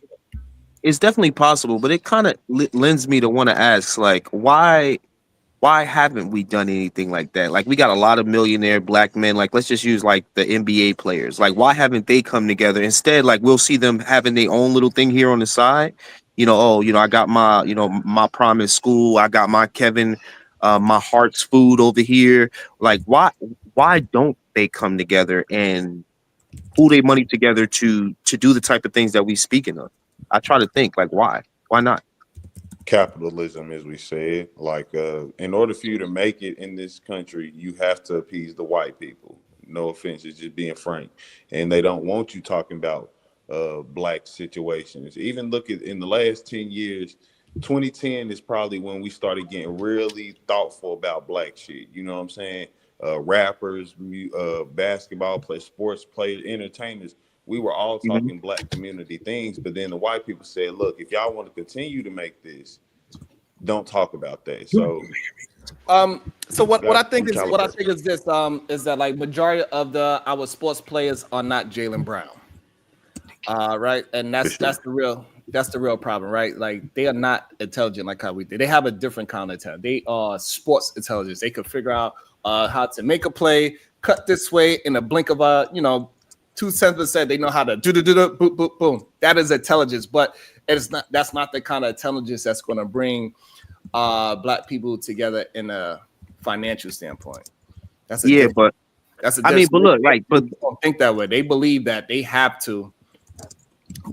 it's definitely possible, but it kind of lends me to want to ask, like, why haven't we done anything like that? Like, we got a lot of millionaire Black men. Like, let's just use like the NBA players. Like, why haven't they come together? Instead, like, we'll see them having their own little thing here on the side. I got my, my promised school. I got my Kevin, my Heart's food over here. Like, why don't they come together and pool their money together to do the type of things that we speaking of? I try to think, like, why not? Capitalism, as we said. Like, in order for you to make it in this country, you have to appease the white people. No offense, it's just being frank. And they don't want you talking about Black situations. Even look at in the last 10 years, 2010 is probably when we started getting really thoughtful about Black shit. You know what I'm saying? Rappers, basketball players, sports players, entertainers. We were all talking Black community things, but then the white people said, look, if y'all want to continue to make this, don't talk about that. So what I think is this is that like majority of our sports players are not Jaylen Brown. Right, and that's the real problem, right? Like, they are not intelligent like how we did. They have a different kind of talent. They are sports intelligence. They could figure out how to make a play, cut this way in a blink of 2 sentences. They know how to do boom, boom, boom. That is intelligence, but it's not. That's not the kind of intelligence that's going to bring Black people together in a financial standpoint. That's a but look, like, but don't think that way. They believe that they have to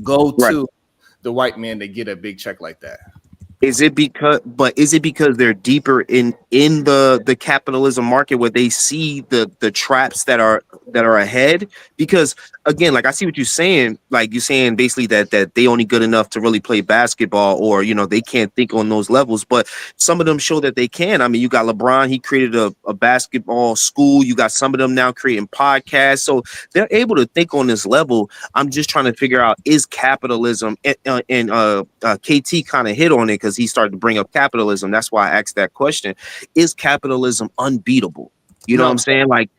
go to the white man to get a big check like that. Is it because they're deeper in the capitalism market where they see the traps that are ahead? Because again, like, I see what you're saying. Like, you're saying basically that they only good enough to really play basketball, or they can't think on those levels. But some of them show that they can. I mean, you got LeBron. He created a basketball school. You got some of them now creating podcasts, so they're able to think on this level. I'm just trying to figure out, is capitalism and KT kind of hit on it because he started to bring up capitalism. That's why I asked that question. Is capitalism unbeatable? You know what I'm saying? Like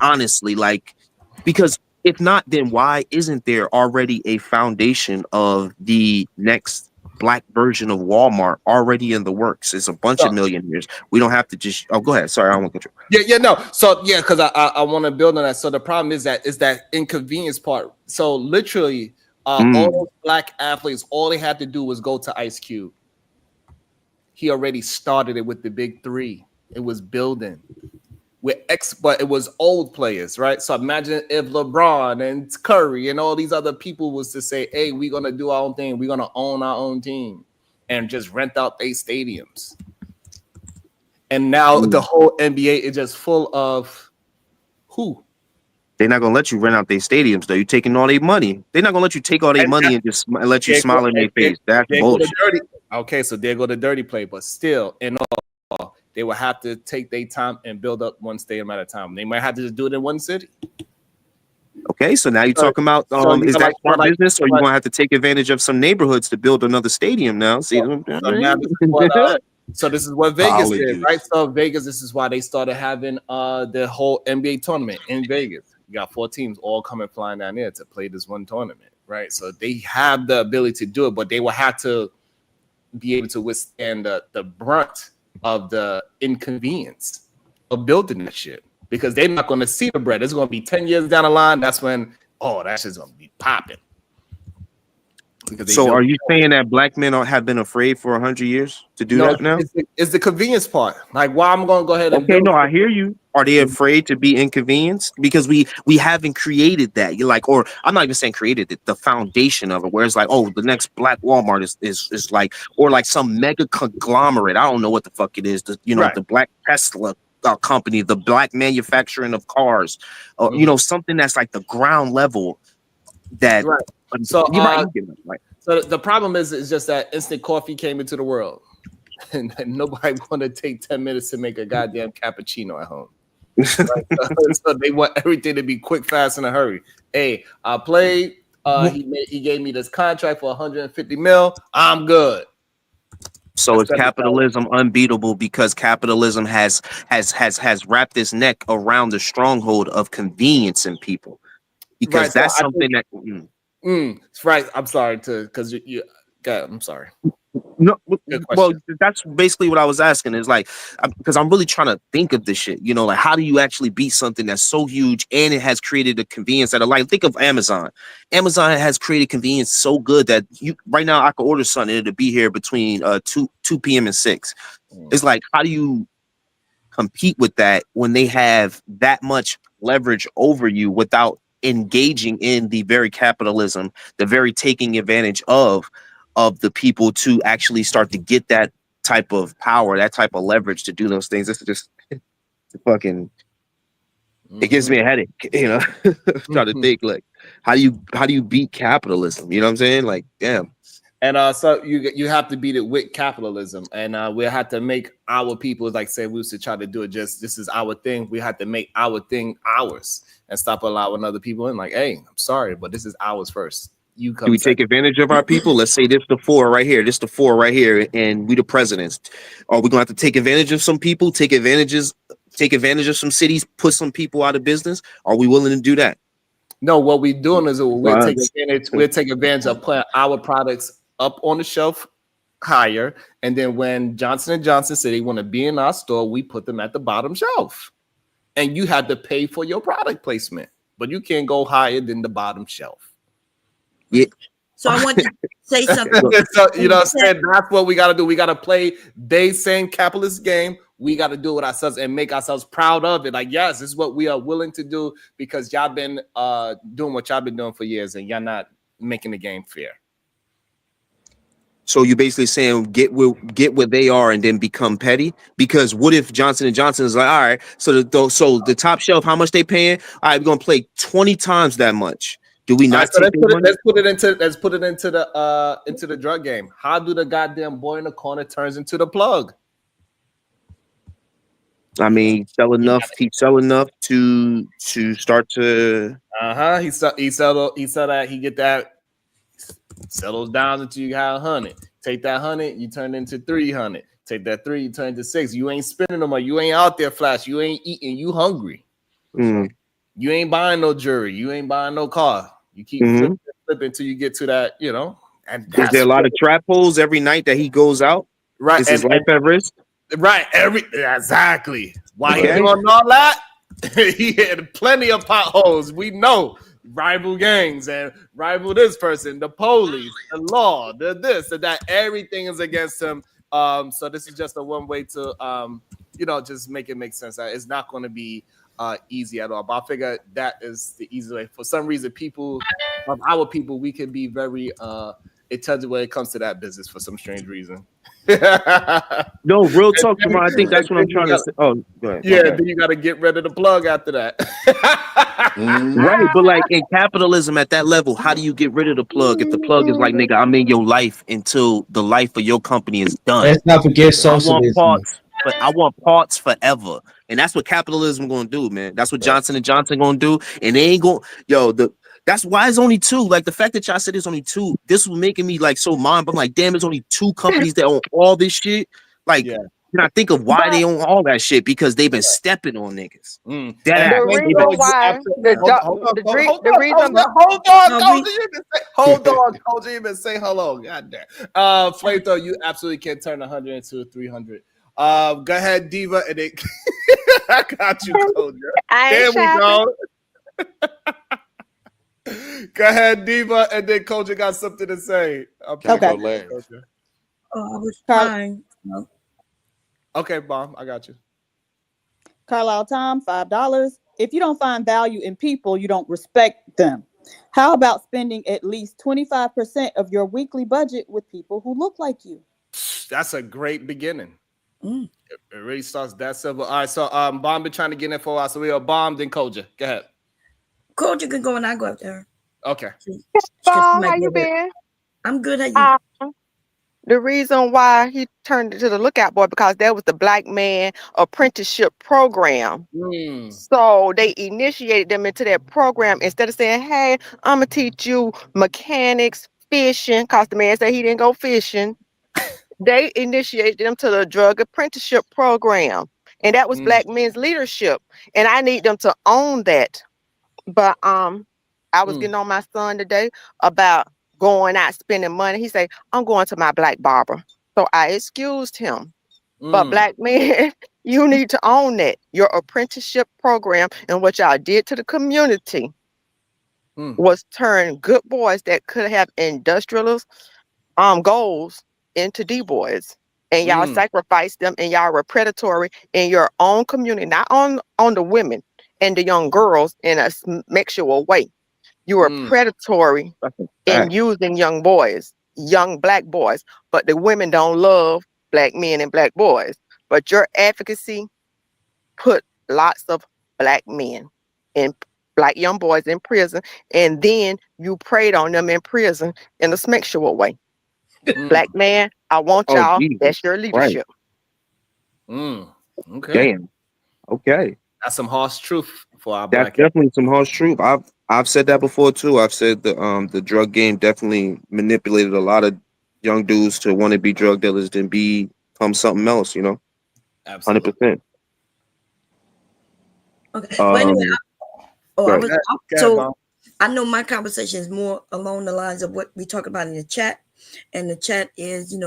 honestly, like, because if not, then why isn't there already a foundation of the next Black version of Walmart already in the works? It's a bunch of millionaires. We don't have to just. Oh, go ahead. Sorry, I won't control. No. So because I want to build on that. So the problem is that inconvenience part. So literally, all those Black athletes, all they had to do was go to Ice Cube. He already started it with the big three. It was building but it was old players, right? So imagine if LeBron and Curry and all these other people was to say, hey, we're going to do our own thing. We're going to own our own team and just rent out their stadiums. And now the whole NBA is just full of who? They're not gonna let you rent out their stadiums though. You're taking all their money. They're not gonna let you take all their money and just let you smile in their face. That's bullshit. Okay, so there go the dirty play, but still, in all, they will have to take their time and build up one stadium at a time. They might have to just do it in one city. Okay, so now you're talking about is that smart business, or you gonna have to take advantage of some neighborhoods to build another stadium now? See, so this is what Vegas did, right? So Vegas, this is why they started having the whole NBA tournament in Vegas. You got 4 teams all coming flying down there to play this one tournament, right? So they have the ability to do it, but they will have to be able to withstand the brunt of the inconvenience of building that shit, because they're not going to see the bread. It's going to be 10 years down the line. That's when, that shit's going to be popping. So are you saying that black men have been afraid for 100 years to do that now? It's the convenience part. Like, why I'm going to go ahead and I hear you. Are they afraid to be inconvenienced? Because we haven't created that. You're like, or I'm not even saying created it, the foundation of it, where it's like, the next black Walmart is like, or like some mega conglomerate. I don't know what the fuck it is. The black Tesla company, the black manufacturing of cars, something that's like the ground level that. Right. So, so the problem is just that instant coffee came into the world, and nobody want to take 10 minutes to make a goddamn cappuccino at home. Right? So they want everything to be quick, fast, in a hurry. Hey, I played. He gave me this contract for 150 mil. I'm good. So is capitalism unbeatable because capitalism has wrapped its neck around the stronghold of convenience in people? Because that's something that. Right. I'm sorry because you. I'm sorry. No, well, that's basically what I was asking. Is like, because I'm really trying to think of this shit. Like, how do you actually beat something that's so huge and it has created a convenience that think of Amazon. Amazon has created convenience so good that right now I can order something and it'll be here between 2 p.m. and 6. It's like, how do you compete with that when they have that much leverage over you without engaging in the very capitalism, the very taking advantage of the people to actually start to get that type of power, that type of leverage to do those things? It's just fucking, it gives me a headache, trying to think like, how do you beat capitalism? You know what I'm saying? Like, damn. And so you have to beat it with capitalism, and we have to make our people, like say we used to try to do it. Just this is our thing. We have to make our thing ours and stop allowing other people in. Like, hey, I'm sorry, but this is ours first. You come. Do we take advantage of our people? Let's say this the 4 right here. This the 4 right here, and we the presidents. Are we gonna have to take advantage of some people? Take advantage of some cities? Put some people out of business? Are we willing to do that? No. What we're doing is we'll take advantage. We'll take advantage of putting our products up on the shelf higher, and then when Johnson & Johnson said they want to be in our store, we put them at the bottom shelf, and you had to pay for your product placement, but you can't go higher than the bottom shelf. Yeah. So I want to say something. So, that's what we got to do. We got to play they same capitalist game. We got to do it ourselves and make ourselves proud of it. Like, yes, this is what we are willing to do because y'all been doing what y'all been doing for years, and y'all not making the game fair. So you're basically saying get where they are and then become petty? Because what if Johnson & Johnson is like, all right, so the top shelf, how much they paying? All right, we're gonna play 20 times that much. Do we not? Right, so let's put it into the drug game. How do the goddamn boy in the corner turns into the plug? I mean, he sell enough to start to. He sell that he get that. Settles down until you have 100. Take that 100, you turn into 300. Take that 3, you turn into 6. You ain't spending no money. You ain't out there flash. You ain't eating. You hungry. You ain't buying no jewelry. You ain't buying no car. You keep flipping until you get to that. And is there a lot of trap holes every night that he goes out? Right. Is his life at risk? Right. Exactly. Why he doing all that? He had plenty of potholes. We know. Rival gangs and rival this person, the police, the law, the this and that. Everything is against him. So this is just a one way to just make it make sense. It's not going to be easy at all. But I figure that is the easy way. For some reason, our people, we can be very intelligent when it comes to that business for some strange reason. No, real talk, Jamal. I think that's what I'm trying to say. Oh, go ahead. Yeah, then you got to get rid of the plug after that. Right, but like in capitalism at that level, how do you get rid of the plug if the plug is like, nigga, I'm in your life until the life of your company is done? Let's not forget I want socialism. parts, but I want parts forever, and that's what capitalism gonna do, man. That's what Johnson and Johnson gonna do, and they ain't gonna, that's why it's only two. Like the fact that y'all said it's only two, this was making me like so mind. But I'm like, damn, it's only two companies that own all this shit. Like, can I think of why they own all that shit? Because they've been stepping on niggas. The reason why hold on, Coach. You even say hello. God damn. Flato, you absolutely can turn 100 into 300. Go ahead, Diva, and it. I got you, Coach. There we go. Go ahead, Diva, and then Coach got something to say. Okay. Go I was trying. No. Okay, Mom, I got you. Carlisle Tom, $5. If you don't find value in people, you don't respect them. How about spending at least 25% of your weekly budget with people who look like you? That's a great beginning. It really starts that simple. All right, so Bomb been trying to get in for a while, so we are Bomb, then Koja. Go ahead. Koja can go and I go up there. Okay. How you been? I'm good. How you? The reason why he turned into the lookout boy because that was the black man apprenticeship program. So they initiated them into that program instead of saying, hey, I'm gonna teach you mechanics, fishing, because the man said he didn't go fishing. They initiated them to the drug apprenticeship program. And that was black men's leadership. And I need them to own that. But I was getting on my son today about going out spending money. He said, I'm going to my black barber. So I excused him. But black men, you need to own that. Your apprenticeship program and what y'all did to the community was turn good boys that could have industrialist goals into D-boys. And y'all sacrificed them and y'all were predatory in your own community, not on the women and the young girls in a sexual way. You were predatory in using young boys, young black boys, but the women don't love black men and black boys. But your advocacy put lots of black men and black young boys in prison, and then you preyed on them in prison in a sexual way. Black man, I want y'all. That's your leadership. Okay. Damn. Okay. That's some harsh truth for our That's black. definitely some harsh truth. I've said that before too. I've said the drug game definitely manipulated a lot of young dudes to want to be drug dealers than become something else, you know. Absolutely. 100%. Okay. Anyway, I know my conversation is more along the lines of what we talk about in the chat. And the chat is,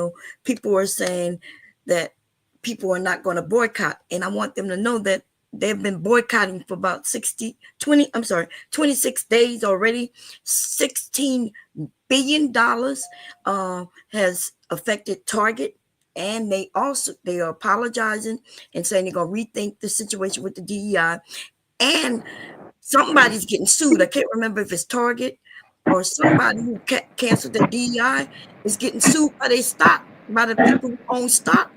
people are saying that people are not going to boycott. And I want them to know that they've been boycotting for about 26 days already. $16 billion has affected Target. And they are apologizing and saying they're going to rethink the situation with the DEI. And somebody's getting sued. I can't remember if it's Target or somebody who canceled the DEI is getting sued by their stock, by the people who own stock,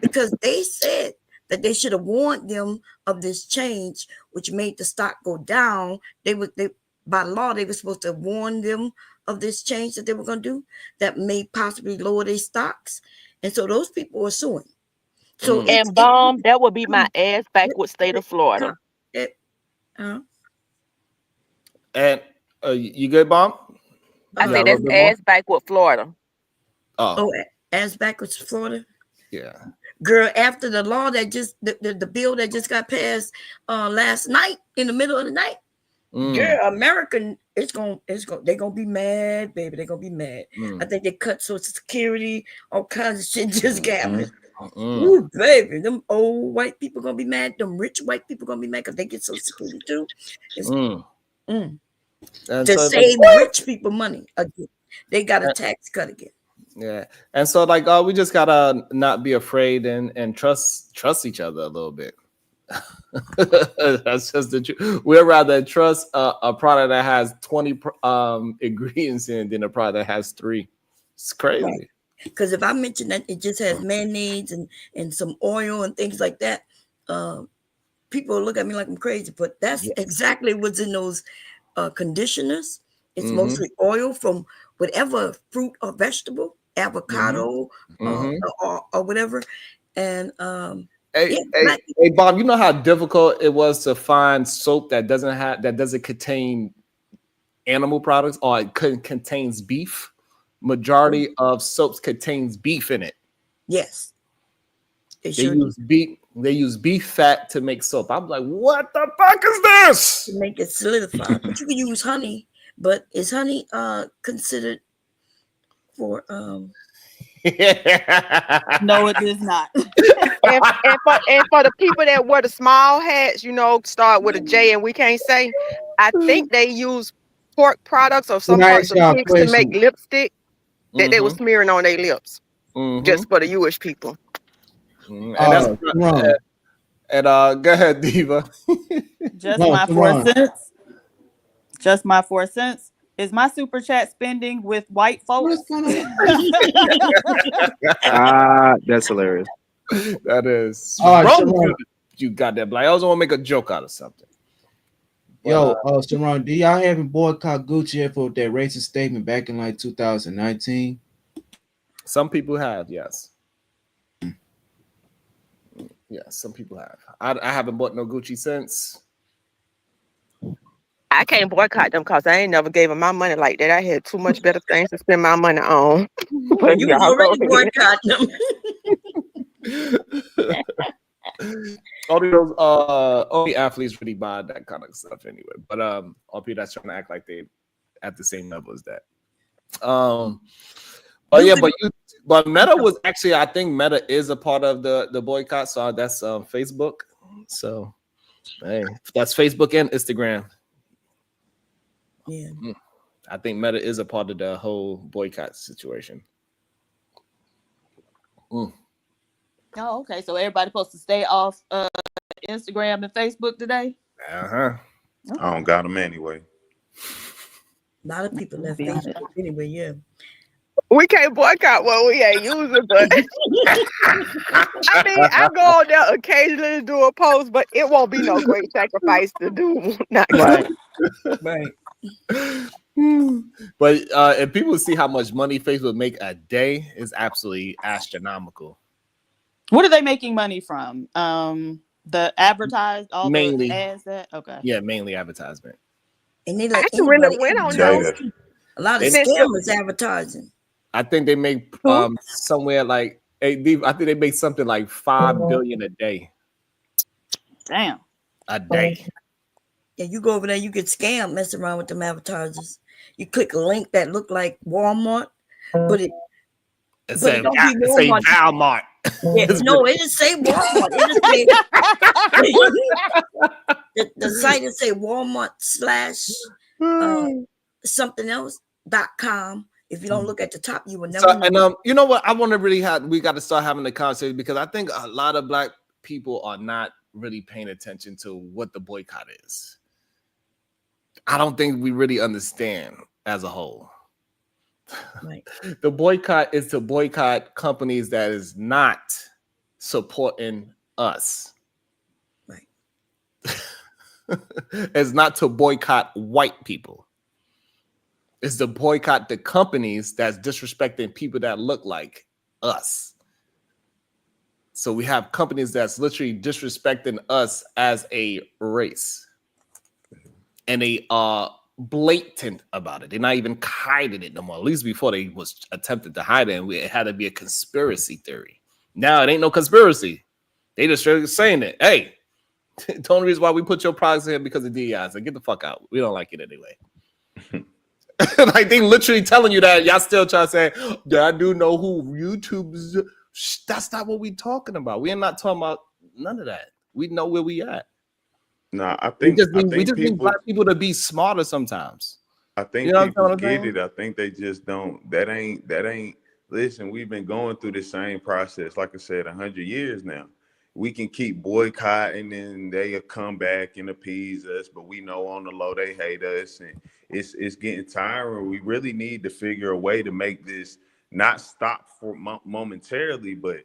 because they said that they should have warned them of this change, which made the stock go down. By law, they were supposed to warn them of this change that they were going to do that may possibly lower their stocks. And so those people are suing. So that would be my ass backward state of Florida. And you good, Bomb? I said that's ass backward Florida. Ass backwards Florida? Yeah. Girl, after the law that just the bill that just got passed last night in the middle of the night, girl, American, they're gonna be mad, baby. They're gonna be mad. I think they cut Social Security, all kinds of shit just happened. Ooh, baby, them old white people gonna be mad. Them rich white people gonna be mad because they get Social Security too. To save rich people money again, they got a tax cut again. Yeah, and so we just gotta not be afraid and trust each other a little bit. That's just the truth. We'd rather trust a product that has 20 ingredients in it than a product that has 3. It's crazy. Right. Because if I mention that it just has mayonnaise and some oil and things like that, people look at me like I'm crazy, but that's exactly what's in those conditioners. It's mostly oil from whatever fruit or vegetable, avocado or whatever. And hey, Bob, you know how difficult it was to find soap that doesn't contain animal products or it contains beef. Majority of soaps contains beef in it. Yes. They use beef fat to make soap. I'm like, what the fuck is this? To make it solidify. But you can use honey. But is honey considered for No, it is not. and for the people that wear the small hats, start with a J and we can't say, I think they use pork products or some parts of pigs to make lipstick that they were smearing on their lips. Just for the Jewish people. And go ahead, Diva. Just my 4 cents. Just my 4 cents. Is my super chat spending with white folks? That's hilarious. That is. You got that black. I also want to make a joke out of something. Yo, Sharon, do y'all haven't boycott Gucci yet for that racist statement back in like 2019? Some people have, yes. Yeah, some people have. I haven't bought no Gucci since. I can't boycott them because I ain't never gave them my money like that. I had too much better things to spend my money on. But you was already boycotting them. Only athletes really buy that kind of stuff anyway. But all people that's trying to act like they at the same level as that. But Meta was actually, I think Meta is a part of the boycott. So that's Facebook. So hey, that's Facebook and Instagram. Yeah, I think Meta is a part of the whole boycott situation. Oh, okay. So everybody's supposed to stay off Instagram and Facebook today? I don't got them anyway. A lot of people left Facebook anyway, yeah. We can't boycott what we ain't using, but I mean, I go on there occasionally to do a post, but it won't be no great sacrifice to do. Right. But if people see how much money Facebook make a day, is absolutely astronomical. What are they making money from? The advertised, all mainly the ads that mainly advertisement. And they like really went on those. A lot of scammers advertising. I think they make somewhere like I think they make something like $5 billion a day. Damn. A day. Yeah, you go over there, you get scammed messing around with them advertisers. You click a link that look like Walmart, but it say Walmart. Yeah, no, it didn't say Walmart. It just say the site is say Walmart / something else.com. If you don't look at the top, you will never know. And you know what? I want to we got to start having the conversation because I think a lot of Black people are not really paying attention to what the boycott is. I don't think we really understand as a whole. Right. The boycott is to boycott companies that is not supporting us. Right. It's not to boycott white people. It's to boycott the companies that's disrespecting people that look like us. So we have companies that's literally disrespecting us as a race. And they are blatant about it. They're not even hiding it no more. At least before they was attempted to hide it, and it had to be a conspiracy theory. Now it ain't no conspiracy. They just saying it. Hey, the only reason why we put your products in because of DEI. So get the fuck out. We don't like it anyway. Like they literally telling you that. Y'all still trying to say, yeah, I do know who YouTube's. That's not what we talking about. We are not talking about none of that. We know where we at. No, I think we just need Black people to be smarter sometimes. I think people get it. I think they just don't. That ain't. Listen, we've been going through the same process, like I said, 100 years now. We can keep boycotting and they'll come back and appease us, but we know on the low they hate us, and it's getting tiring. We really need to figure a way to make this not stop for momentarily, but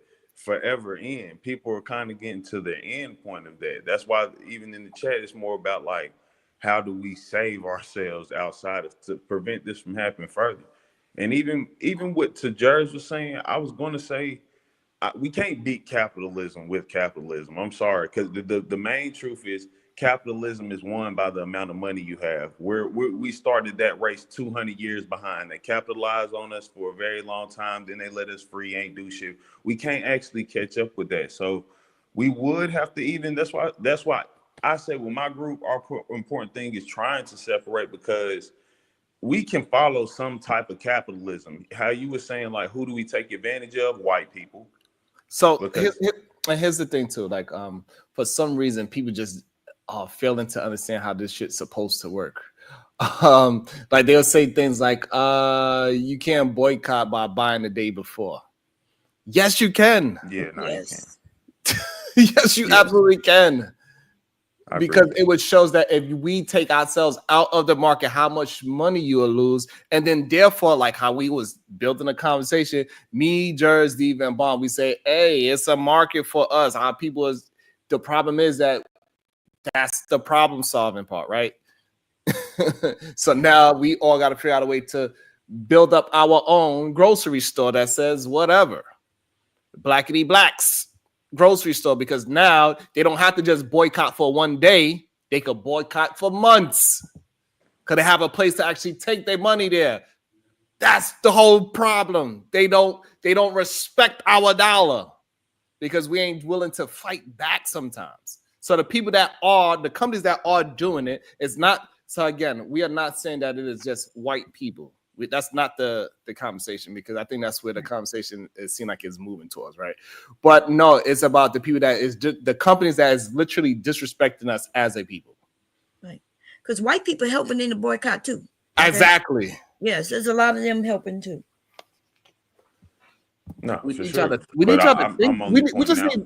forever end. People are kind of getting to the end point of that. That's why even in the chat, it's more about like, how do we save ourselves outside of to prevent this from happening further? And even what Tajers was saying, I was going to say, we can't beat capitalism with capitalism. I'm sorry, because the main truth is capitalism is won by the amount of money you have. We started that race 200 years behind. They capitalized on us for a very long time. Then they let us free, ain't do shit. We can't actually catch up with that. So we would have to even. That's why I say with my group, our important thing is trying to separate, because we can follow some type of capitalism. How you were saying, like, who do we take advantage of? White people. So here's the thing too, like for some reason people just are failing to understand how this shit's supposed to work. Like they'll say things like you can't boycott by buying the day before. Yes, you can. Yeah, no, you can. Yes, you absolutely can. Because it shows that if we take ourselves out of the market, how much money you will lose. And then therefore, like how we was building a conversation, me, Jers, Steve, and Bond, we say, hey, it's a market for us. Our people is, the problem is that's the problem solving part, right? So now we all got to figure out a way to build up our own grocery store that says whatever. Blackity blacks grocery store, because now they don't have to just boycott for one day. They could boycott for months. Could they have a place to actually take their money there? That's the whole problem. They don't respect our dollar because we ain't willing to fight back sometimes. So the companies that are doing it, it's not. So again, we are not saying that it is just white people. That's not the conversation, because I think that's where the conversation it seems like it's moving towards, right? But no, it's about the people that is the companies that is literally disrespecting us as a people. Right. Because white people helping in the boycott too. Okay? Exactly. Yes, there's a lot of them helping too. No, we for need sure. we need to think.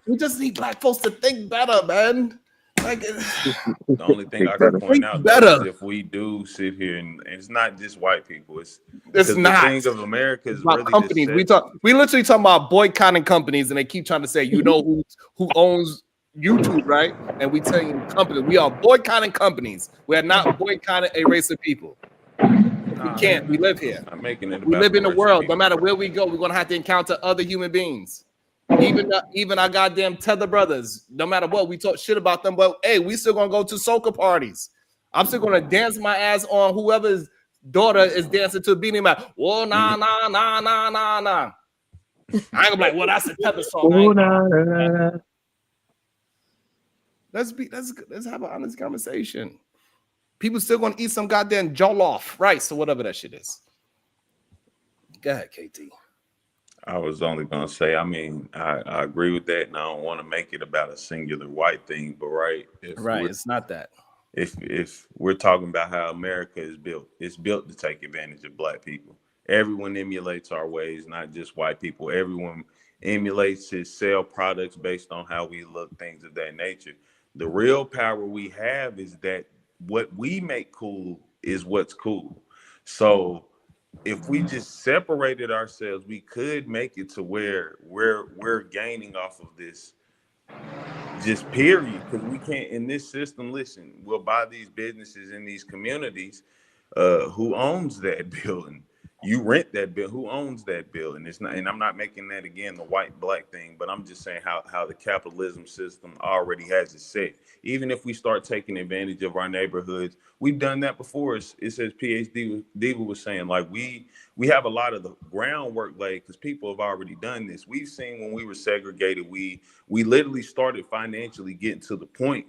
We just need black folks to think better, man. Like, the only thing I can point out though, is if we do sit here and it's not just white people, it's not. The thing of America is really companies. We literally talking about boycotting companies, and they keep trying to say, you know who owns YouTube, right? And we tell you companies, we are boycotting companies. We are not boycotting a race of people. We can't. We live here. I'm making it. We live in the world. No matter where we go, we're gonna have to encounter other human beings. Even our goddamn tether brothers. No matter what, we talk shit about them, but hey, we still gonna go to soca parties. I'm still gonna dance my ass on whoever's daughter is dancing to Beanie Man. Whoa, nah. I ain't gonna be like, well, that's a tether song. Let's have an honest conversation. People still gonna eat some goddamn jollof rice or whatever that shit is. Go ahead, KT. I was only gonna say, I mean, I agree with that, and I don't want to make it about a singular white thing, but it's not that. If we're talking about how America is built, it's built to take advantage of black people. Everyone emulates our ways, not just white people. Everyone emulates to sell products based on how we look, things of that nature. The real power we have is that what we make cool is what's cool. So if we just separated ourselves, we could make it to where we're gaining off of this, just period. Because we can't in this system. Listen, we'll buy these businesses in these communities. Who owns that building? You rent that bill. Who owns that building? It's not, and I'm not making that again the white black thing, but I'm just saying how the capitalism system already has it set. Even if we start taking advantage of our neighborhoods, we've done that before. It says PhD Diva was saying, like we have a lot of the groundwork laid because people have already done this. We've seen when we were segregated, we literally started financially getting to the point.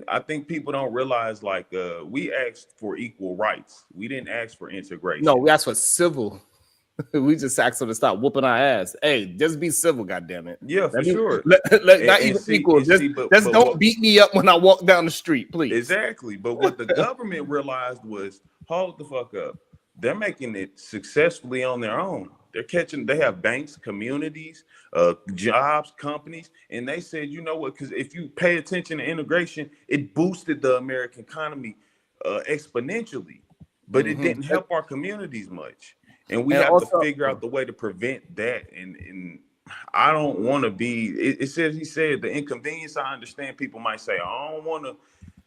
I think people don't realize, like, we asked for equal rights. We didn't ask for integration. No, we asked for civil. We just asked them to stop whooping our ass. Hey, just be civil, goddammit. Yeah, for sure. Not even equal. Just don't beat me up when I walk down the street, please. Exactly. But what the government realized was, hold the fuck up. They're making it successfully on their own. They have banks, communities, jobs, companies, and they said, you know what, because if you pay attention to integration, it boosted the American economy exponentially, but it didn't help our communities much. And we have to figure out the way to prevent that. And I don't want to be. It says he said the inconvenience. I understand people might say I don't want to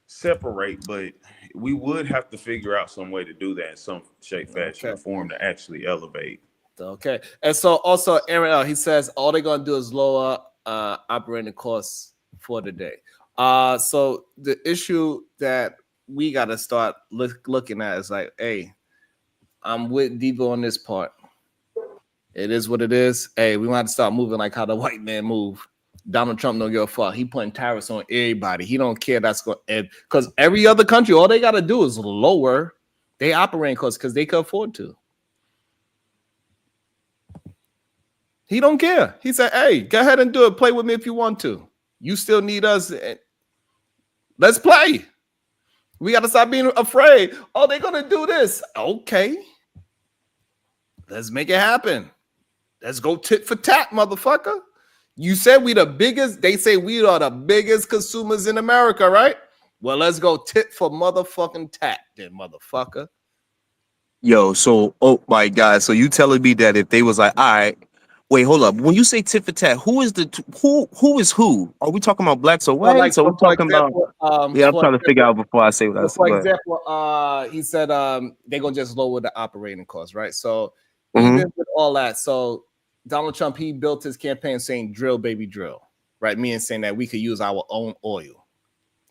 separate, but we would have to figure out some way to do that in some shape, fashion, or form to actually elevate. Okay, and so also Aaron L, he says all they're gonna do is lower operating costs for the day. So the issue that we got to start looking at is like, hey, I'm with Devo on this part. It is what it is. Hey, we want to start moving like how the white man move. Donald Trump don't give a fuck. He putting tariffs on everybody. He don't care. That's going because every other country, all they got to do is lower their operating costs because they can afford to. He don't care. He said, hey, go ahead and do it. Play with me if you want to. You still need us. Let's play. We got to stop being afraid. Oh, they're going to do this. Okay. Let's make it happen. Let's go tit for tat, motherfucker. You said we the biggest. They say we are the biggest consumers in America, right? Well, let's go tit for motherfucking tat then, motherfucker. Yo, so, oh my God. So you telling me that if they was like, all right, wait, hold up. When you say tit for tat, who is who? Are we talking about blacks or whites? Are we talking about? Yeah, I'm trying to figure out before I say what I say. For example, he said they're gonna just lower the operating costs, right? So even with all that, so Donald Trump, he built his campaign saying drill, baby, drill, right? Meaning saying that we could use our own oil.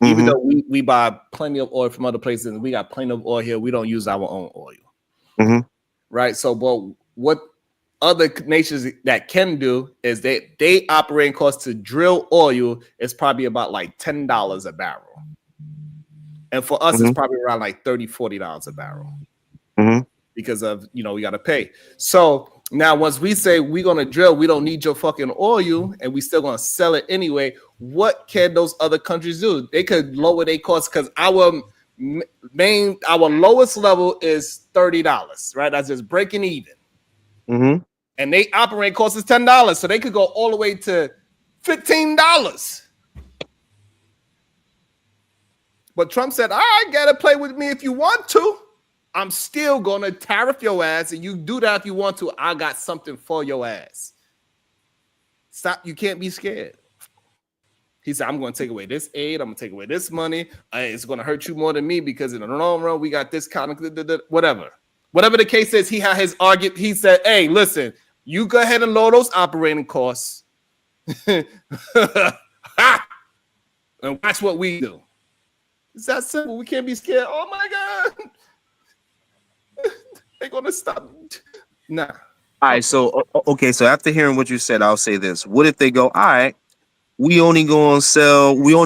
Even though we buy plenty of oil from other places and we got plenty of oil here, we don't use our own oil. Right? So, but what other nations that can do is they operating costs to drill oil is probably about like $10 a barrel. And for us, it's probably around like $30-$40 a barrel. Because of, we got to pay. So now once we say we're going to drill, we don't need your fucking oil and we still going to sell it anyway. What can those other countries do? They could lower their costs because our lowest level is $30, right? That's just breaking even. And they operating cost is $10. So they could go all the way to $15. But Trump said, I gotta play with me if you want to. I'm still gonna tariff your ass, and you do that if you want to. I got something for your ass. Stop, you can't be scared. He said, I'm gonna take away this aid, I'm gonna take away this money. It's gonna hurt you more than me because in the long run, we got this kind of whatever. Whatever the case is, he had his argument. He said, hey, listen, you go ahead and lower those operating costs. And watch what we do. It's that simple. We can't be scared. Oh my God. They're gonna stop. Nah. All right, so okay, so after hearing what you said, I'll say this. What if they go, all right, we only gonna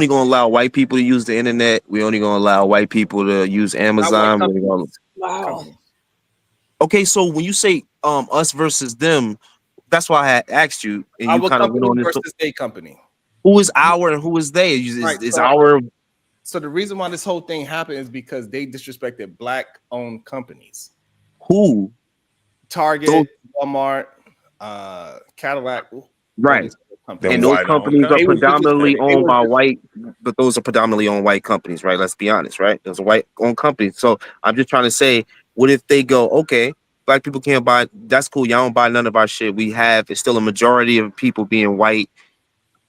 allow white people to use the internet, we only gonna allow white people to use Amazon. Wow. Okay, so when you say us versus them, that's why I had asked you, and you kind of went on this versus a company. Who is our and who is they? Is our. So the reason why this whole thing happened is because they disrespected black-owned companies. Who? Target, Walmart, Cadillac. Right. And those companies are predominantly owned by white, but those are predominantly owned white companies, right? Let's be honest, right? Those are white-owned companies. So I'm just trying to say, what if they go, okay, black people can't buy, that's cool, y'all don't buy none of our shit. It's still a majority of people being white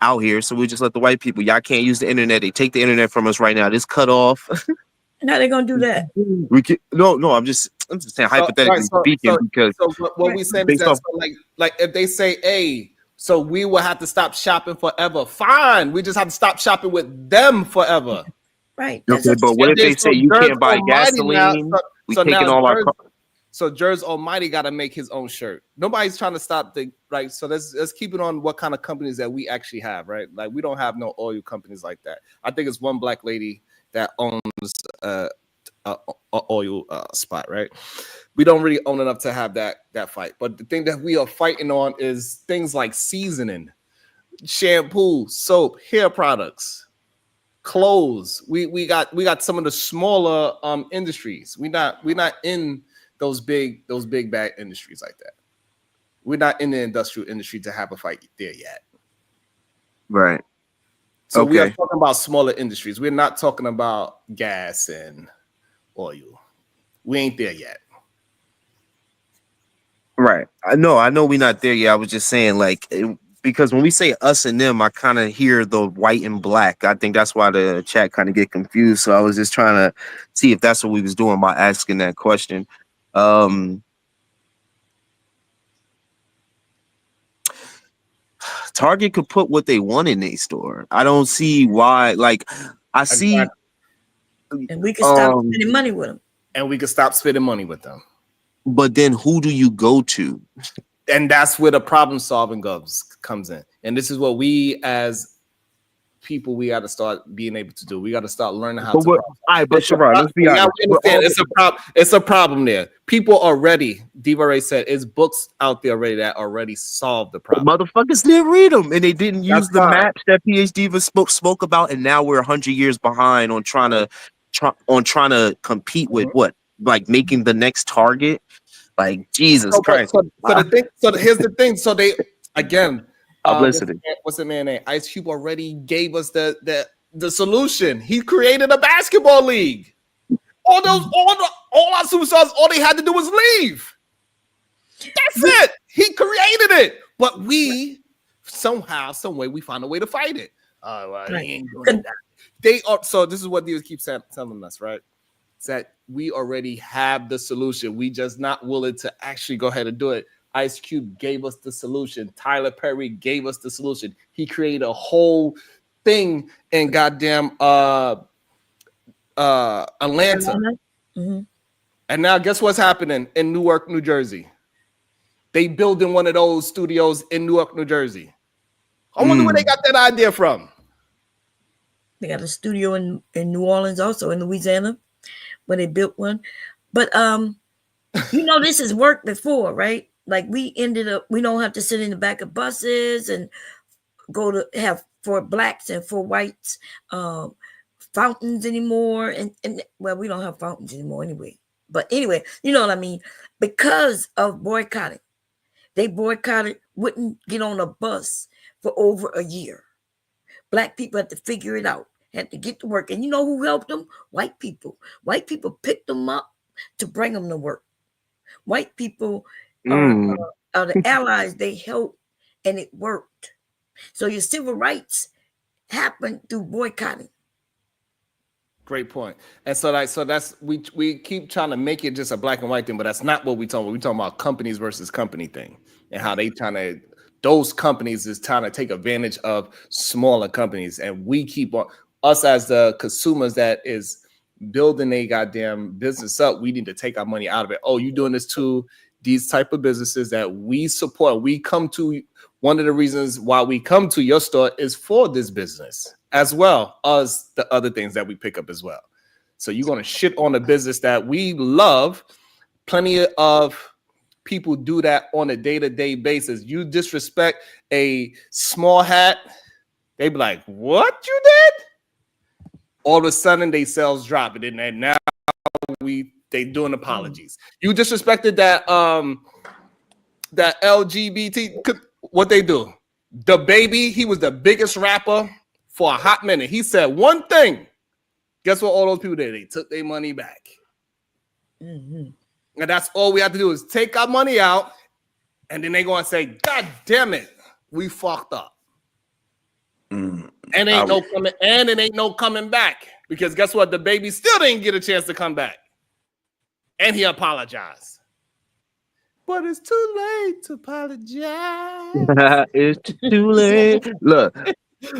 out here, so we just let the white people, y'all can't use the internet. They take the internet from us right now. This cut off. Now they're gonna do that. I'm just saying hypothetically speaking, because what we saying is that like if they say, hey, so we will have to stop shopping forever. Fine, we just have to stop shopping with them forever. Right. Okay, but what if they say you can't buy gasoline? We taking all our cars. So Jers Almighty got to make his own shirt. Nobody's trying to stop right. So let's keep it on what kind of companies that we actually have, right? Like we don't have no oil companies like that. I think it's one black lady that owns a oil spot, right? We don't really own enough to have that fight. But the thing that we are fighting on is things like seasoning, shampoo, soap, hair products, clothes. We got some of the smaller industries. We're not in those big bag industries like that. We're not in the industrial industry to have a fight there yet. Right. So we are talking about smaller industries. We're not talking about gas and oil. We ain't there yet. Right. I know we're not there yet. I was just saying, like, because when we say us and them, I kind of hear the white and black. I think that's why the chat kind of get confused. So I was just trying to see if that's what we was doing by asking that question. Target could put what they want in their store. I don't see why. Like, I see, and we can stop spending money with them. And we can stop spending money with them. But then, who do you go to? And that's where the problem solving comes in. And this is what we as people, we got to start being able to do. We got to start learning how to. All right, but Sharon, let's be honest. It's a problem there. People already, Diva Ray said, it's books out there already that already solved the problem. Motherfuckers didn't read them, and they didn't use the maps that PhD Diva spoke about. And now we're 100 years behind on trying to compete with what, like making the next Target. Like Jesus Christ. So here's the thing. So they again. Publicity. What's the man name? Ice Cube already gave us the solution. He created a basketball league. All our superstars, all they had to do was leave. That's it. He created it. But we somehow, some way, we found a way to fight it. He ain't doing that. They are. So this is what they keep telling us, right? It's that we already have the solution. We just not willing to actually go ahead and do it. Ice Cube gave us the solution. Tyler Perry gave us the solution. He created a whole thing in goddamn Atlanta. Mm-hmm. And now guess what's happening in Newark, New Jersey? They building one of those studios in Newark, New Jersey. I wonder where they got that idea from. They got a studio in New Orleans, also in Louisiana, where they built one. But this has worked before, right? Like we don't have to sit in the back of buses and go to have for blacks and for whites fountains anymore. And well, we don't have fountains anymore anyway. But anyway, you know what I mean? Because of boycotting. They boycotted, wouldn't get on a bus for over a year. Black people had to figure it out, had to get to work. And you know who helped them? White people. White people picked them up to bring them to work. White people are the allies. They helped, and it worked. So your civil rights happened through boycotting. Great point. And so that's we keep trying to make it just a black and white thing, but that's not what we talking about. We talking about companies versus company thing, and how those companies is trying to take advantage of smaller companies, and we keep on us as the consumers that is building a goddamn business up. We need to take our money out of it. Oh, you doing this to these type of businesses that we support. We come to, one of the reasons why we come to your store is for this business, as well as the other things that we pick up as well. So you're going to shit on a business that we love. Plenty of people do that on a day-to-day basis. You disrespect a small hat, they be like, what you did? All of a sudden, they sales drop it, and now they doing apologies. You disrespected that LGBT. What they do? The Baby, he was the biggest rapper for a hot minute. He said one thing. Guess what all those people did? They took their money back. Mm-hmm. And that's all we have to do is take our money out, and then they go and say, God damn it, we fucked up. And it ain't no coming back. Because guess what? The Baby still didn't get a chance to come back. And he apologized. But it's too late to apologize. It's too late. Look. We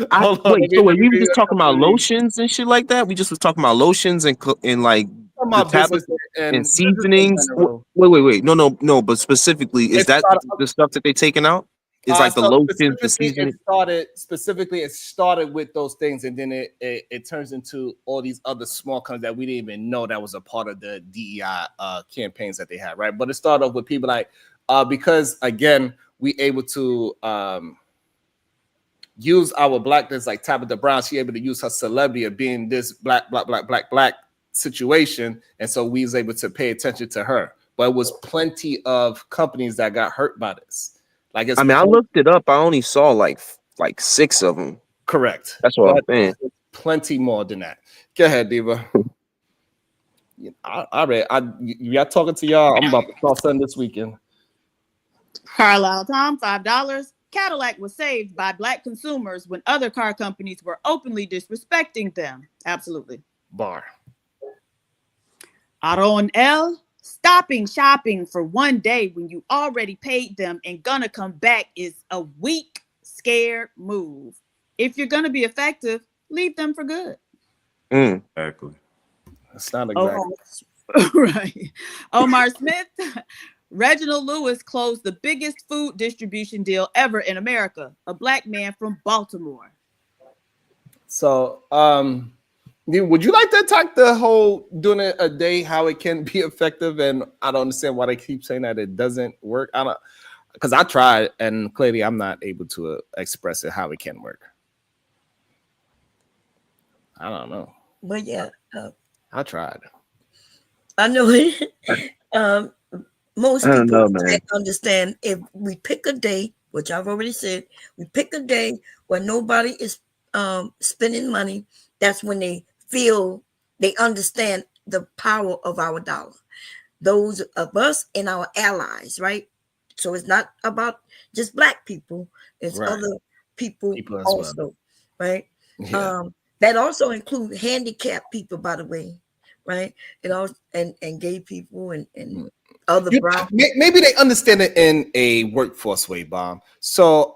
were just talking about lotions and shit like that. We just was talking about lotions and like the tablets and seasonings. Wait. No. But specifically, is that the stuff that they taking out? It's like the lotions, the seasoning. It started with those things, and then it turns into all these other small companies that we didn't even know that was a part of the DEI campaigns that they had, right? But it started off with people like because again, we able to use our blackness, like Tabitha Brown. She able to use her celebrity of being this black situation, and so we was able to pay attention to her. But it was plenty of companies that got hurt by this. Like I looked it up. I only saw like 6 of them. Correct. That's what I'm saying. Plenty more than that. Go ahead, Diva. I read. Y'all talking to y'all. I'm about to start something this weekend. Carlisle Tom, $5. Cadillac was saved by Black consumers when other car companies were openly disrespecting them. Absolutely. Bar. Otto and L, stopping shopping for one day when you already paid them and gonna come back is a weak, scared move. If you're gonna be effective, leave them for good. Exactly. That's not exactly. Right. Omar Smith, Reginald Lewis closed the biggest food distribution deal ever in America. A Black man from Baltimore. So, would you like to attack the whole doing it a day, how it can be effective? And I don't understand why they keep saying that it doesn't work. I don't, because I tried and clearly I'm not able to express it how it can work. I don't know. But yeah, I tried. I know it. Most people can't understand if we pick a day, which I've already said, we pick a day where nobody is spending money. That's when they feel they understand the power of our dollar. Those of us and our allies, right? So it's not about just Black people, it's other people also, right? Yeah. That also includes handicapped people, by the way, right? And also and gay people and other brown. Maybe they understand it in a workforce way, Bomb. So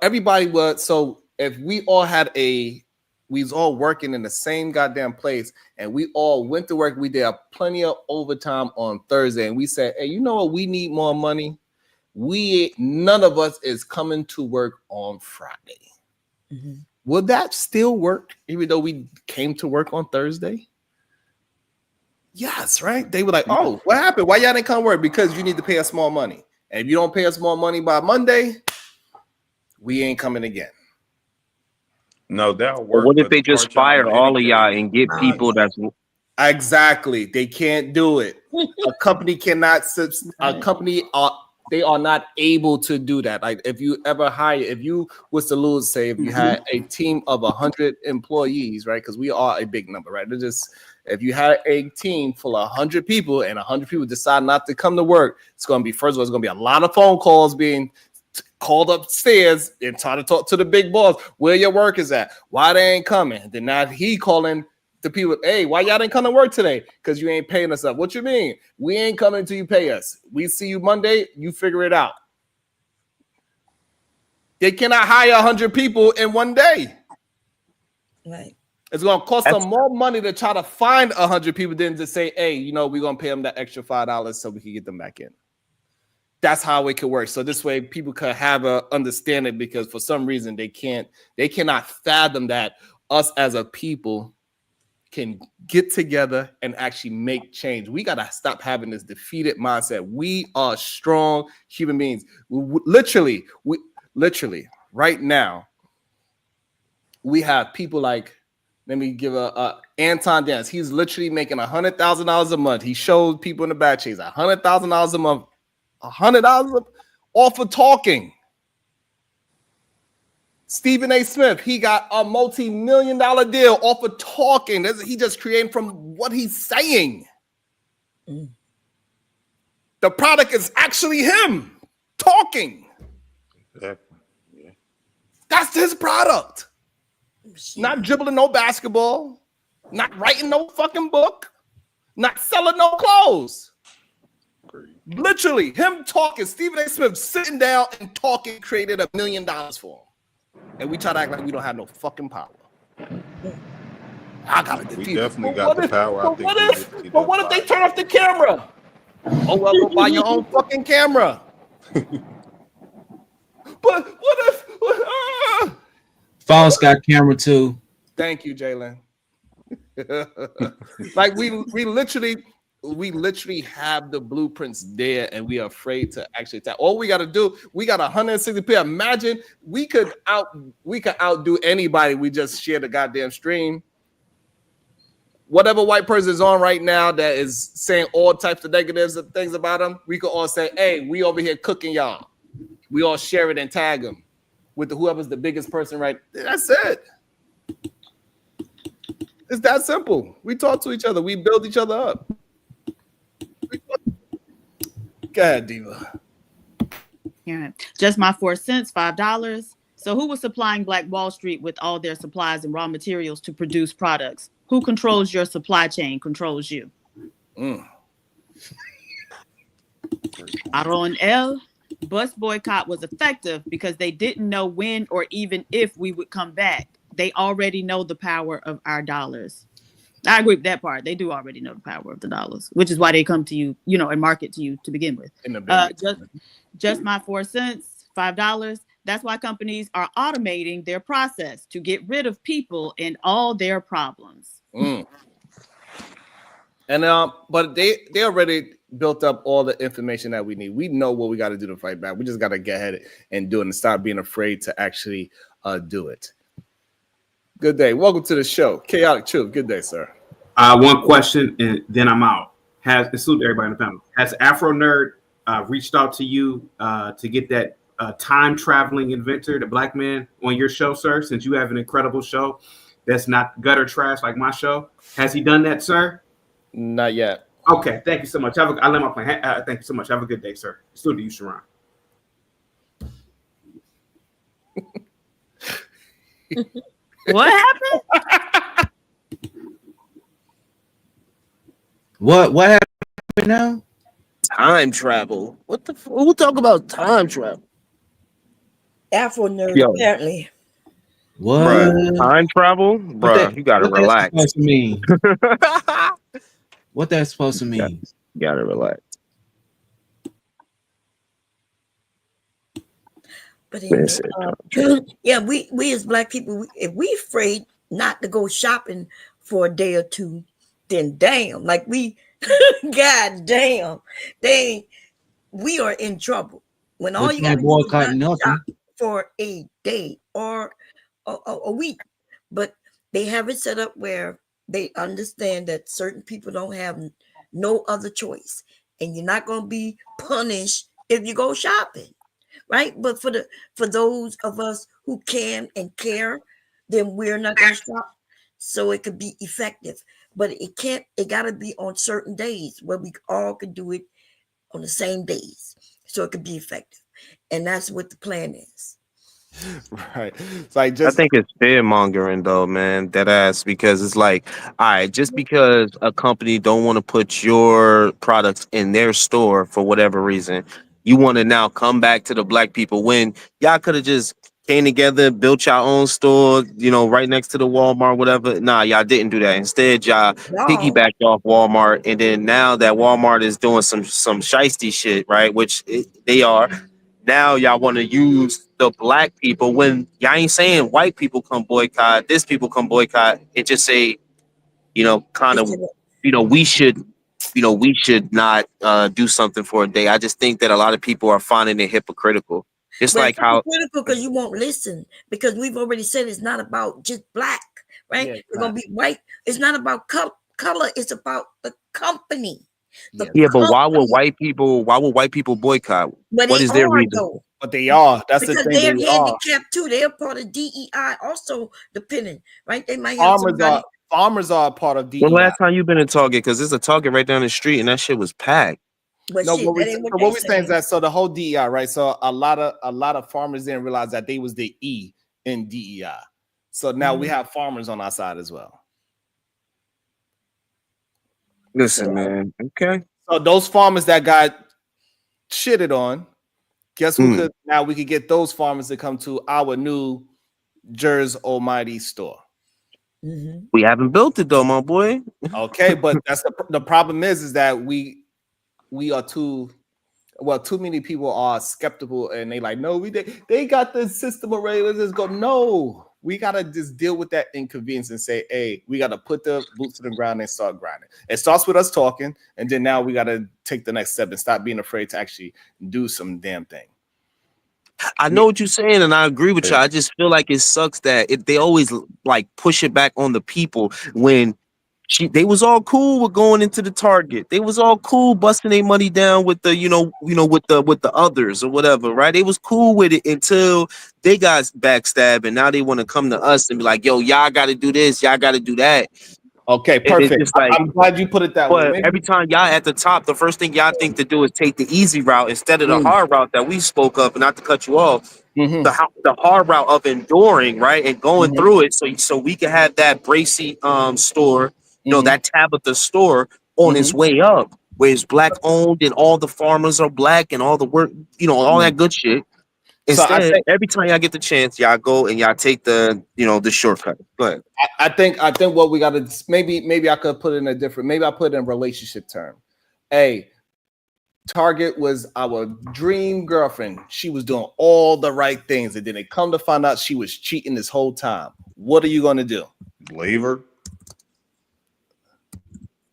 everybody was, so if we all had we was all working in the same goddamn place and we all went to work, we did plenty of overtime on Thursday and we said, hey, you know what, we need more money. None of us is coming to work on Friday. Mm-hmm. Will that still work even though we came to work on Thursday? Yes, right? They were like, oh, what happened? Why y'all didn't come to work? Because you need to pay us more money. And if you don't pay us more money by Monday, we ain't coming again. No, that'll work. What if they just fire all of y'all and get people that's exactly? They can't do it. A company cannot. They are not able to do that. Like if you ever hire, if you was to lose, say, if you had a team of 100 employees, right? Because we are a big number, right? They're just if you had a team full of 100 people and 100 people decide not to come to work, it's going to be, first of all, it's going to be a lot of phone calls being called upstairs and trying to talk to the big boss. Where your workers at? Why they ain't coming? Then now he calling the people, hey, why y'all didn't come to work today? Because you ain't paying us up. What you mean? We ain't coming until you pay us. We see you Monday, you figure it out. They cannot hire 100 people in one day. Right. It's going to cost them more money to try to find 100 people than to say, hey, you know, we're going to pay them that extra $5 so we can get them back in. That's how it could work. So this way people could have a understanding because for some reason they cannot fathom that us as a people can get together and actually make change. We got to stop having this defeated mindset. We are strong human beings. Literally, right now, we have people like, let me give a Anton Dance. He's literally making $100,000 a month. He showed people in the back chase $100,000 a month, $100 off of talking. Stephen A. Smith, he got a multi-million-dollar deal off of talking. He just created from what he's saying. The product is actually him talking. Exactly. Yeah. That's his product. Not dribbling no basketball, not writing no fucking book, not selling no clothes. Literally, him talking, Stephen A. Smith sitting down and talking created $1 million for him. And we try to act like we don't have no fucking power. I gotta defeat. We definitely got the power. But what if they turn off the camera? Oh well, go buy your own fucking camera. But what if? False got camera too. Thank you, Jalen. Like we literally have the blueprints there, and we are afraid to actually attack. All we got to do, we got 160 people. Imagine we could outdo anybody. We just share the goddamn stream. Whatever white person is on right now that is saying all types of negatives and things about them, we could all say, "Hey, we over here cooking y'all." We all share it and tag them with whoever's the biggest person. Right? That's it. It's that simple. We talk to each other. We build each other up. Go ahead, Diva. Here, just my 4 cents, $5. So who was supplying Black Wall Street with all their supplies and raw materials to produce products? Who controls your supply chain controls you. Aaron L. Bus boycott was effective because they didn't know when or even if we would come back. They already know the power of our dollars. I agree with that part. They do already know the power of the dollars, which is why they come to you, and market to you to begin with. Just my 4 cents, $5. That's why companies are automating their process to get rid of people and all their problems. And but they already built up all the information that we need. We know what we got to do to fight back. We just got to get ahead and do it and stop being afraid to actually do it. Good day. Welcome to the show. Chaotic Truth. Good day, sir. One question and then I'm out. Salute everybody in the panel. Has Afro Nerd reached out to you to get that time traveling inventor, the black man, on your show, sir? Since you have an incredible show that's not gutter trash like my show. Has he done that, sir? Not yet. Okay. Thank you so much. I let my plan. Thank you so much. Have a good day, sir. Salute to you, Sharon. What happened? What happened now? Time travel. What the? Who talk about time travel? Afro Nerd, apparently. What? Bruh, time travel? Bruh, you gotta relax. What that supposed to mean? What that's supposed to mean? You gotta relax. But yeah, we as black people, if we afraid not to go shopping for a day or two, then damn, like we, god damn, we are in trouble. When all you got to do is shop for a day or a week, but they have it set up where they understand that certain people don't have no other choice, and you're not going to be punished if you go shopping. Right, but for those of us who can and care, then we're not going to stop, so it could be effective. But it got to be on certain days where we all could do it on the same days, so it could be effective, and that's what the plan is. Right. It's like I think it's fear mongering though, man. That ass, because it's like, all right, just because a company don't want to put your products in their store for whatever reason, you want to now come back to the black people when y'all could have just came together, built your own store, right next to the Walmart, whatever. Nah, y'all didn't do that. Instead, y'all piggybacked off Walmart, and then now that Walmart is doing some shiesty shit, right? Which they are. Now y'all want to use the black people when y'all ain't saying white people come boycott, this people come boycott, and just say, kind of, we should not do something for a day. I just think that a lot of people are finding it hypocritical. It's like how hypocritical because you won't listen, because we've already said it's not about just black, right? Yeah, it's gonna be white. It's not about color. It's about the company. But why would white people boycott? But what is their reason? Though. But they are. That's because the thing. They're handicapped too. They're part of DEI, also dependent, right? They might have farmers are part of DEI. When last time you been in Target? Because there's a Target right down the street, and that shit was packed. But what we're saying is that the whole DEI, right? So a lot of farmers didn't realize that they was the E in DEI. So now we have farmers on our side as well. Listen, man. Okay. So those farmers that got shitted on, guess who could now we could get those farmers to come to our new Jersey Almighty store. Mm-hmm. We haven't built it though, my boy. Okay, but that's the problem is that we are too many people are skeptical and they like, no, they got the system already. Let's just go. No, we gotta just deal with that inconvenience and say, hey, we gotta put the boots to the ground and start grinding. It starts with us talking, and then now we gotta take the next step and stop being afraid to actually do some damn thing. I know what you're saying, and I agree with you. I just feel like it sucks that they always like push it back on the people when they was all cool with going into the Target. They was all cool busting their money down with the, with the others or whatever, right? They was cool with it until they got backstabbed, and now they want to come to us and be like, yo, y'all got to do this, y'all got to do that. Okay, perfect. Like, I'm glad you put it that way. But every time y'all at the top, the first thing y'all think to do is take the easy route instead of the hard route that we spoke of. And not to cut you off, the hard route of enduring, right, and going through it, so we can have that Bracy store, that Tabitha store on its way up, where it's black owned and all the farmers are black and all the work, all that good shit. Instead, every time y'all get the chance, y'all go and y'all take the shortcut. Go ahead. I think what we got to maybe I could put it in a different. Maybe I put it in relationship term. Hey, Target was our dream girlfriend. She was doing all the right things, and then they come to find out she was cheating this whole time. What are you going to do? Leave her?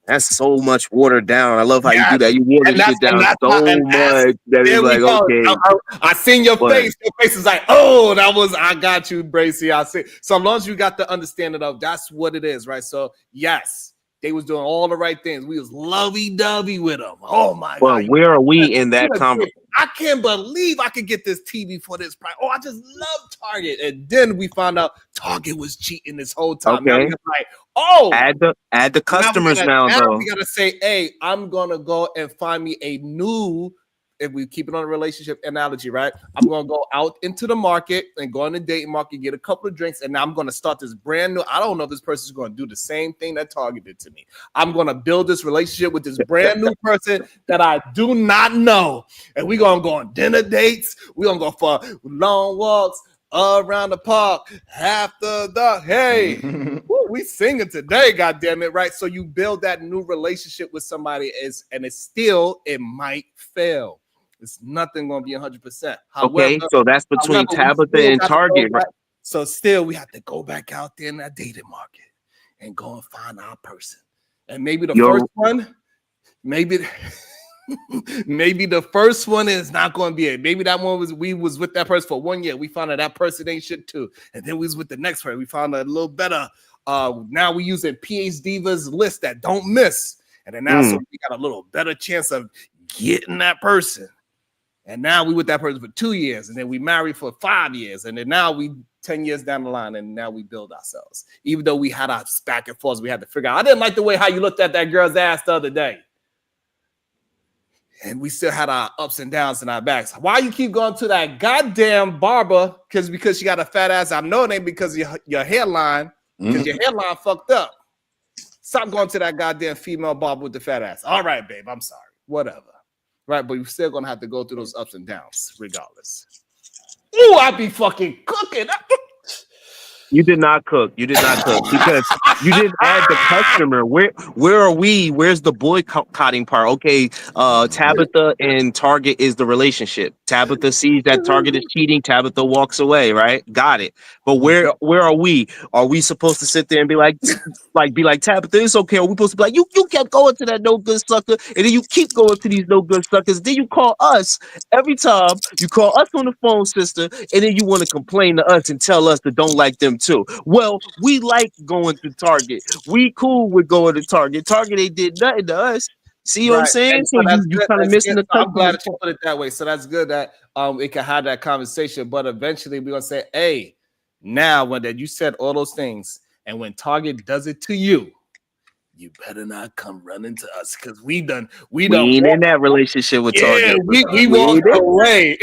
That's so much watered down. I love how you do that. You water shit down so much that it's like, okay. I seen your face. Your face is like, oh, I got you, Bracy. I see. So as long as you got the understanding of that's what it is, right? So yes, they was doing all the right things. We was lovey-dovey with them. Oh my God. Where are we in that conversation? I can't believe I could get this TV for this price. Oh, I just love Target. And then we found out Target was cheating this whole time. Okay. Now we like, oh, add the customers now though. We gotta say, hey, I'm gonna go and find me a new. If we keep it on a relationship analogy, right? I'm gonna go out into the market and go on the dating market, get a couple of drinks, and now I'm gonna start this brand new. I don't know if this person's gonna do the same thing that Target did to me. I'm gonna build this relationship with this brand new person that I do not know, and we're gonna go on dinner dates. We're gonna go for long walks around the park after the hey. Woo, we singing today, goddamn it, right? So you build that new relationship with somebody, and it might fail. It's nothing gonna be 100%. Okay, so that's between Tabitha and Target, right? So still, we have to go back out there in that dating market and go and find our person. And maybe the first one, maybe the first one is not going to be it. Maybe that one we was with that person for 1 year. We found out that person ain't shit too, and then we was with the next person. We found a little better. Now we using PH Divas list that don't miss, and then now so we got a little better chance of getting that person. And now we with that person for 2 years, and then we married for 5 years, and then now we 10 years down the line, and now we build ourselves. Even though we had our back and forth, we had to figure out. I didn't like the way how you looked at that girl's ass the other day. And we still had our ups and downs in our backs. Why you keep going to that goddamn barber? Because she got a fat ass. I know it ain't because of your hairline, because your hairline fucked up. Stop going to that goddamn female barber with the fat ass. All right, babe, I'm sorry. Whatever. Right, but you're still gonna have to go through those ups and downs regardless. Ooh, I be fucking cooking. You did not cook. You did not cook because you didn't add the customer. Where are we? Where's the boycotting part? Okay, Tabitha and Target is the relationship. Tabitha sees that Target is cheating. Tabitha walks away. Right? Got it. But where are we? Are we supposed to sit there and be like Tabitha? It's okay. Are we supposed to be like you kept going to that no good sucker, and then you keep going to these no good suckers? Then you call us every time. You call us on the phone, sister, and then you want to complain to us and tell us that don't like them too. Well, we like going to Target. We cool with going to Target. Target ain't did nothing to us. See what I'm saying? And so you kind of missing the. I'm glad that you put it that way. So that's good that it can have that conversation. But eventually we're gonna say, hey, now when that you said all those things, and when Target does it to you, you better not come running to us because we ain't in that relationship with Target. We walked away.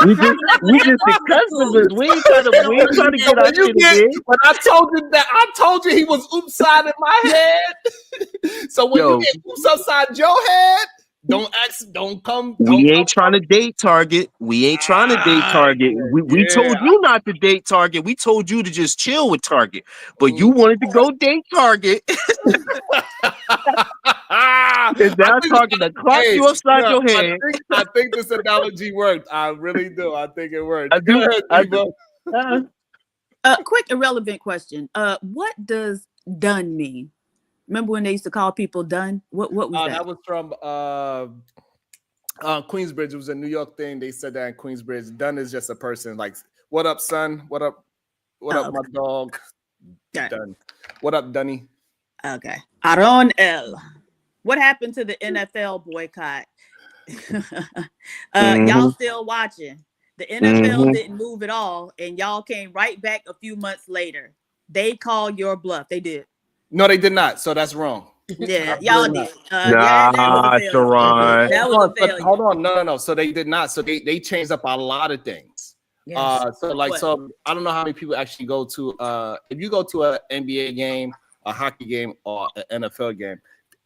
we just the customers. We ain't trying to get our shit again. When I told you he was upside in my head. So when you get oops upside your head, don't come. We ain't trying to date Target. We ain't trying to date Target. We told you not to date Target. We told you to just chill with Target. But you wanted to go date Target. And now Target to clock you upside your head. I think this analogy worked. I really do. I think it worked. I do. Quick irrelevant question. What does done mean? Remember when they used to call people done? What was that? That was from Queensbridge. It was a New York thing. They said that in Queensbridge. Done is just a person like, what up, son? What up, my dog? Done. What up, Dunny? Okay. Aaron L. What happened to the NFL boycott? Y'all still watching. The NFL didn't move at all, and y'all came right back a few months later. They called your bluff. They did. No, they did not. So that's wrong. Yeah, y'all did. Sharon. That was a failure. Hold on, no. So they did not. So they changed up a lot of things. Yes. So I don't know how many people actually go to if you go to an NBA game, a hockey game, or an NFL game,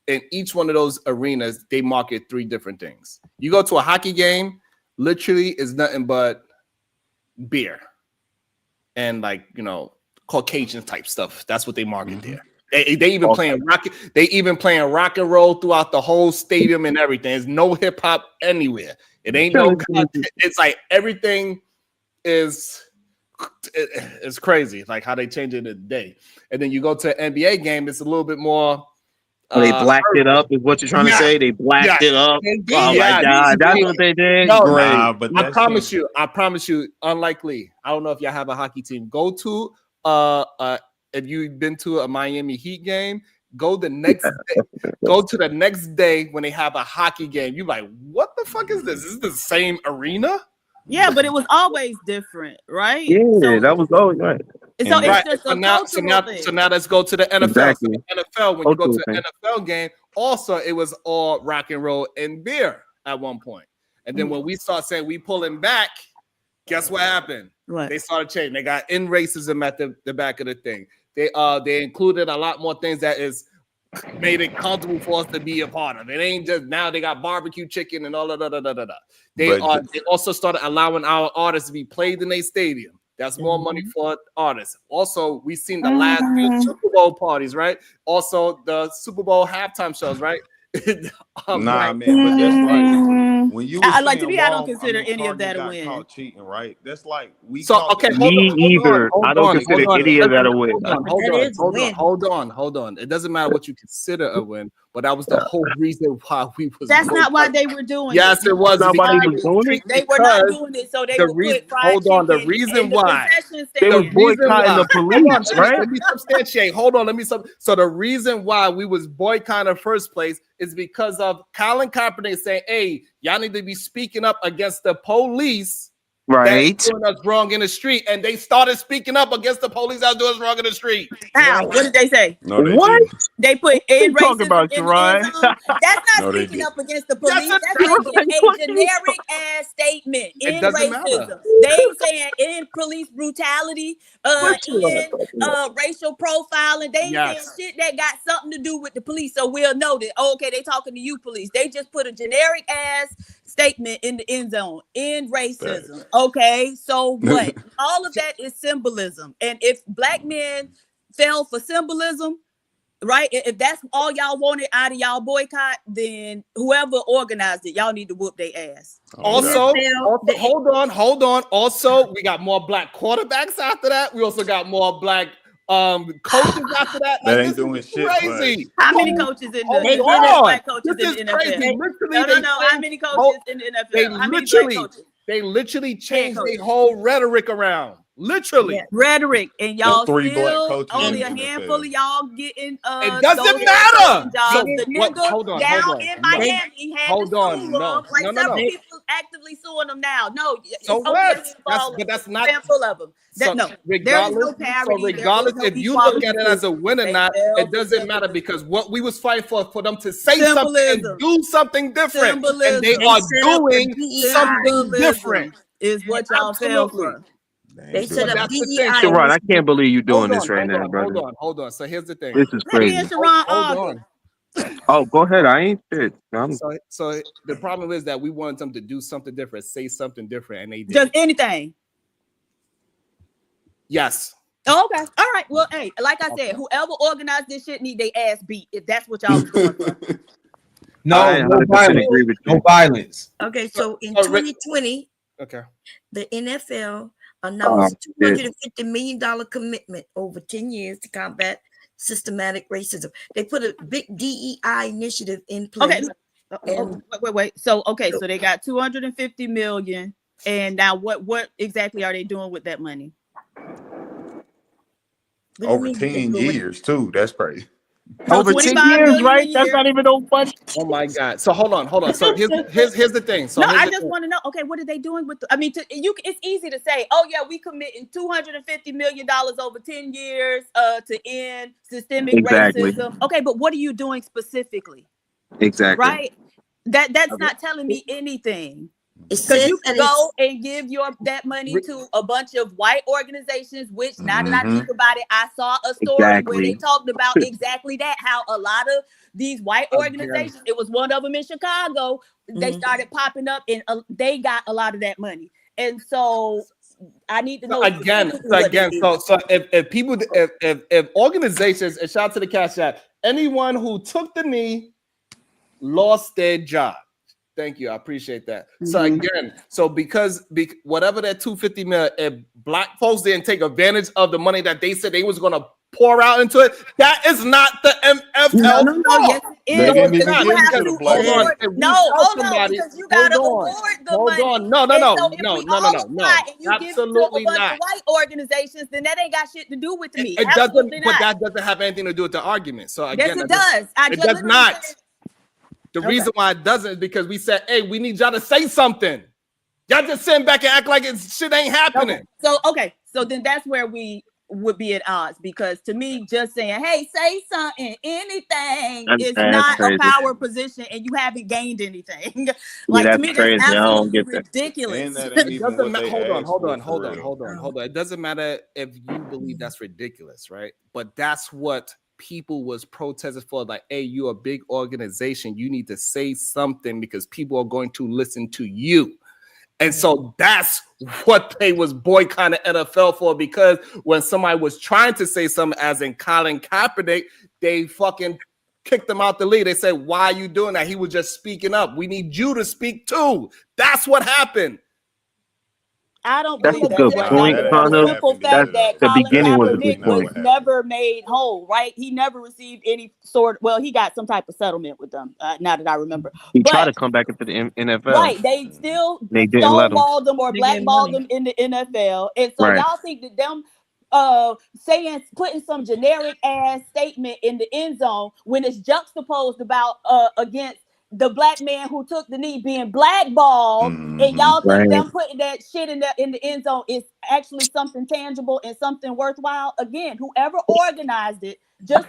in each one of those arenas, they market 3 different things. You go to a hockey game, literally is nothing but beer and Caucasian type stuff. That's what they market there. They even playing rock. They even playing rock and roll throughout the whole stadium and everything. There's no hip hop anywhere. It ain't no. It's like everything is crazy. Like how they change it today. And then you go to an NBA game. It's a little bit more. They blacked it up. Is what you're trying to say? They blacked it up. Oh my God, that's what they did. No, great. But I promise you. Unlikely. I don't know if y'all have a hockey team. Go to if you've been to a Miami Heat game, go the next day. Go to the next day when they have a hockey game. You're like, what the fuck is this? Is this the same arena? Yeah, but it was always different, right? Yeah, that was always right. So it's just a cultural thing. So now let's go to the NFL. Exactly. So the NFL, when you go to the NFL game, also it was all rock and roll and beer at one point. And then when we start saying we pulling back, guess what happened? What? They started changing. They got in racism at the back of the thing. They included a lot more things that is made it comfortable for us to be a part of. It ain't just now they got barbecue chicken and all of that. They also started allowing our artists to be played in a stadium. That's more money for artists. Also, we've seen the last few Super Bowl parties, right? Also, the Super Bowl halftime shows, right? Man, but that's like when you. I don't consider any of that a win. Caught cheating, right? That's like we. So okay, I don't consider any of that a win. Hold on. It doesn't matter what you consider a win, but that was the whole reason why we was. That's not why they were doing it. Yes, it was. Nobody was doing it. They were not doing it, so they would put fried chicken. The reason why they were boycotting the police, right? Let me substantiate. Hold on. So the reason why we was boycotting in the first place is because of Colin Kaepernick saying, "Hey, y'all need to be speaking up against the police." Right, doing us wrong in the street, and they started speaking up against the police that doing us wrong in the street. How? What did they say? No, they what? didn't. They put in racism about in Ryan. That's not speaking up against the police. That's making a generic ass statement in racism. They saying in police brutality, in racial profiling. They ain't saying shit that got something to do with the police. So we'll know that. Oh, okay, they talking to you, police. They just put a generic ass statement in the end zone in racism. Okay, so what? All of that is symbolism. And if black men fell for symbolism, right? If that's all y'all wanted out of y'all boycott, then whoever organized it, y'all need to whoop their ass. Also, hold on. Also, we got more black quarterbacks after that. We also got more black coaches after that. That ain't doing shit. Crazy. How many coaches in the black coaches in the NFL? No. How many coaches in the NFL? How many black coaches? They literally changed their whole rhetoric around. Literally rhetoric, and y'all still only a handful of y'all getting it doesn't matter. So the nigga down in Miami had to sue them. Several people actively suing them now. No, so what? That's not full of them. Regardless, if you look at it as a win or not, it doesn't matter because what we was fighting for them to say something and do something different, and they are doing something different. Is what y'all fell for. They said Sharon, I can't believe you're doing this right now, brother. Hold on. So here's the thing. This is crazy. Hold on. Oh, go ahead. I ain't shit. So the problem is that we wanted them to do something different, say something different, and they did. Just anything. Yes. Oh, okay. All right. Well, hey, like I said, whoever organized this shit need their ass beat if that's what y'all doing for. No violence. No violence. Okay, so in 2020, the NFL announced a $250 million commitment over 10 years to combat systematic racism. They put a big DEI initiative in place. Okay. Wait. So they got 250 million, and now what exactly are they doing with that money? Over 10 years too. That's crazy. So Over 10 $25 years, million right? a That's year. not even no budget. Oh my God. So hold on. So here's the thing. So No, here's I the just thing. want to know. Okay, what are they doing with? I mean, it's easy to say, oh yeah, we committing $250 million over 10 years to end systemic racism. Okay, but what are you doing specifically? Exactly. Right. That's not telling me anything. It Because says you that can go and give that money to a bunch of white organizations, which now that I think about it, I saw a story where they talked about exactly that, how a lot of these white organizations, it was one of them in Chicago, they started popping up and they got a lot of that money. And so I need to know again. So if people, if organizations, and shout out to the Cash App, anyone who took the knee lost their job. Thank you. I appreciate that. So again, because whatever that 250 million, if black folks didn't take advantage of the money that they said they was going to pour out into it, that is not the MFL. No, yes, it is. They didn't even Because give you it have to the to black award. man. No, hold on, because you gotta award the money. No. So if we all apply and you give it to a bunch of white organizations, then that ain't got shit to do with me. It Absolutely doesn't, but not. that doesn't have anything to do with the argument. So again, Yes, it does. It does not. The reason why it doesn't is because we said, hey, we need y'all to say something. Y'all just sitting back and act like shit ain't happening. So then that's where we would be at odds, because to me, just saying, hey, say something, anything is not a power position, and you haven't gained anything. Like, to me, that's absolutely ridiculous. Hold on. It doesn't matter if you believe that's ridiculous, right? But that's what people was protesting for. Like, hey, you're a big organization. You need to say something because people are going to listen to you. And so that's what they was boycotting NFL for, because when somebody was trying to say something, as in Colin Kaepernick, they fucking kicked him out the league. They said, why are you doing that? He was just speaking up. We need you to speak too. That's what happened. I don't That's believe a good point, the simple fact that the Colin beginning was a good Kaepernick was point. never made whole, right? He never received any sort. Well, he got some type of settlement with them. Now that I remember, He tried to come back into the NFL. Right, they still they didn't let him. stonewalled them or blackballed them in the NFL, and so y'all think that them putting some generic ass statement in the end zone when it's juxtaposed about against the black man who took the knee being blackballed, and y'all think them putting that shit in the end zone is actually something tangible and something worthwhile? Again, whoever organized it, just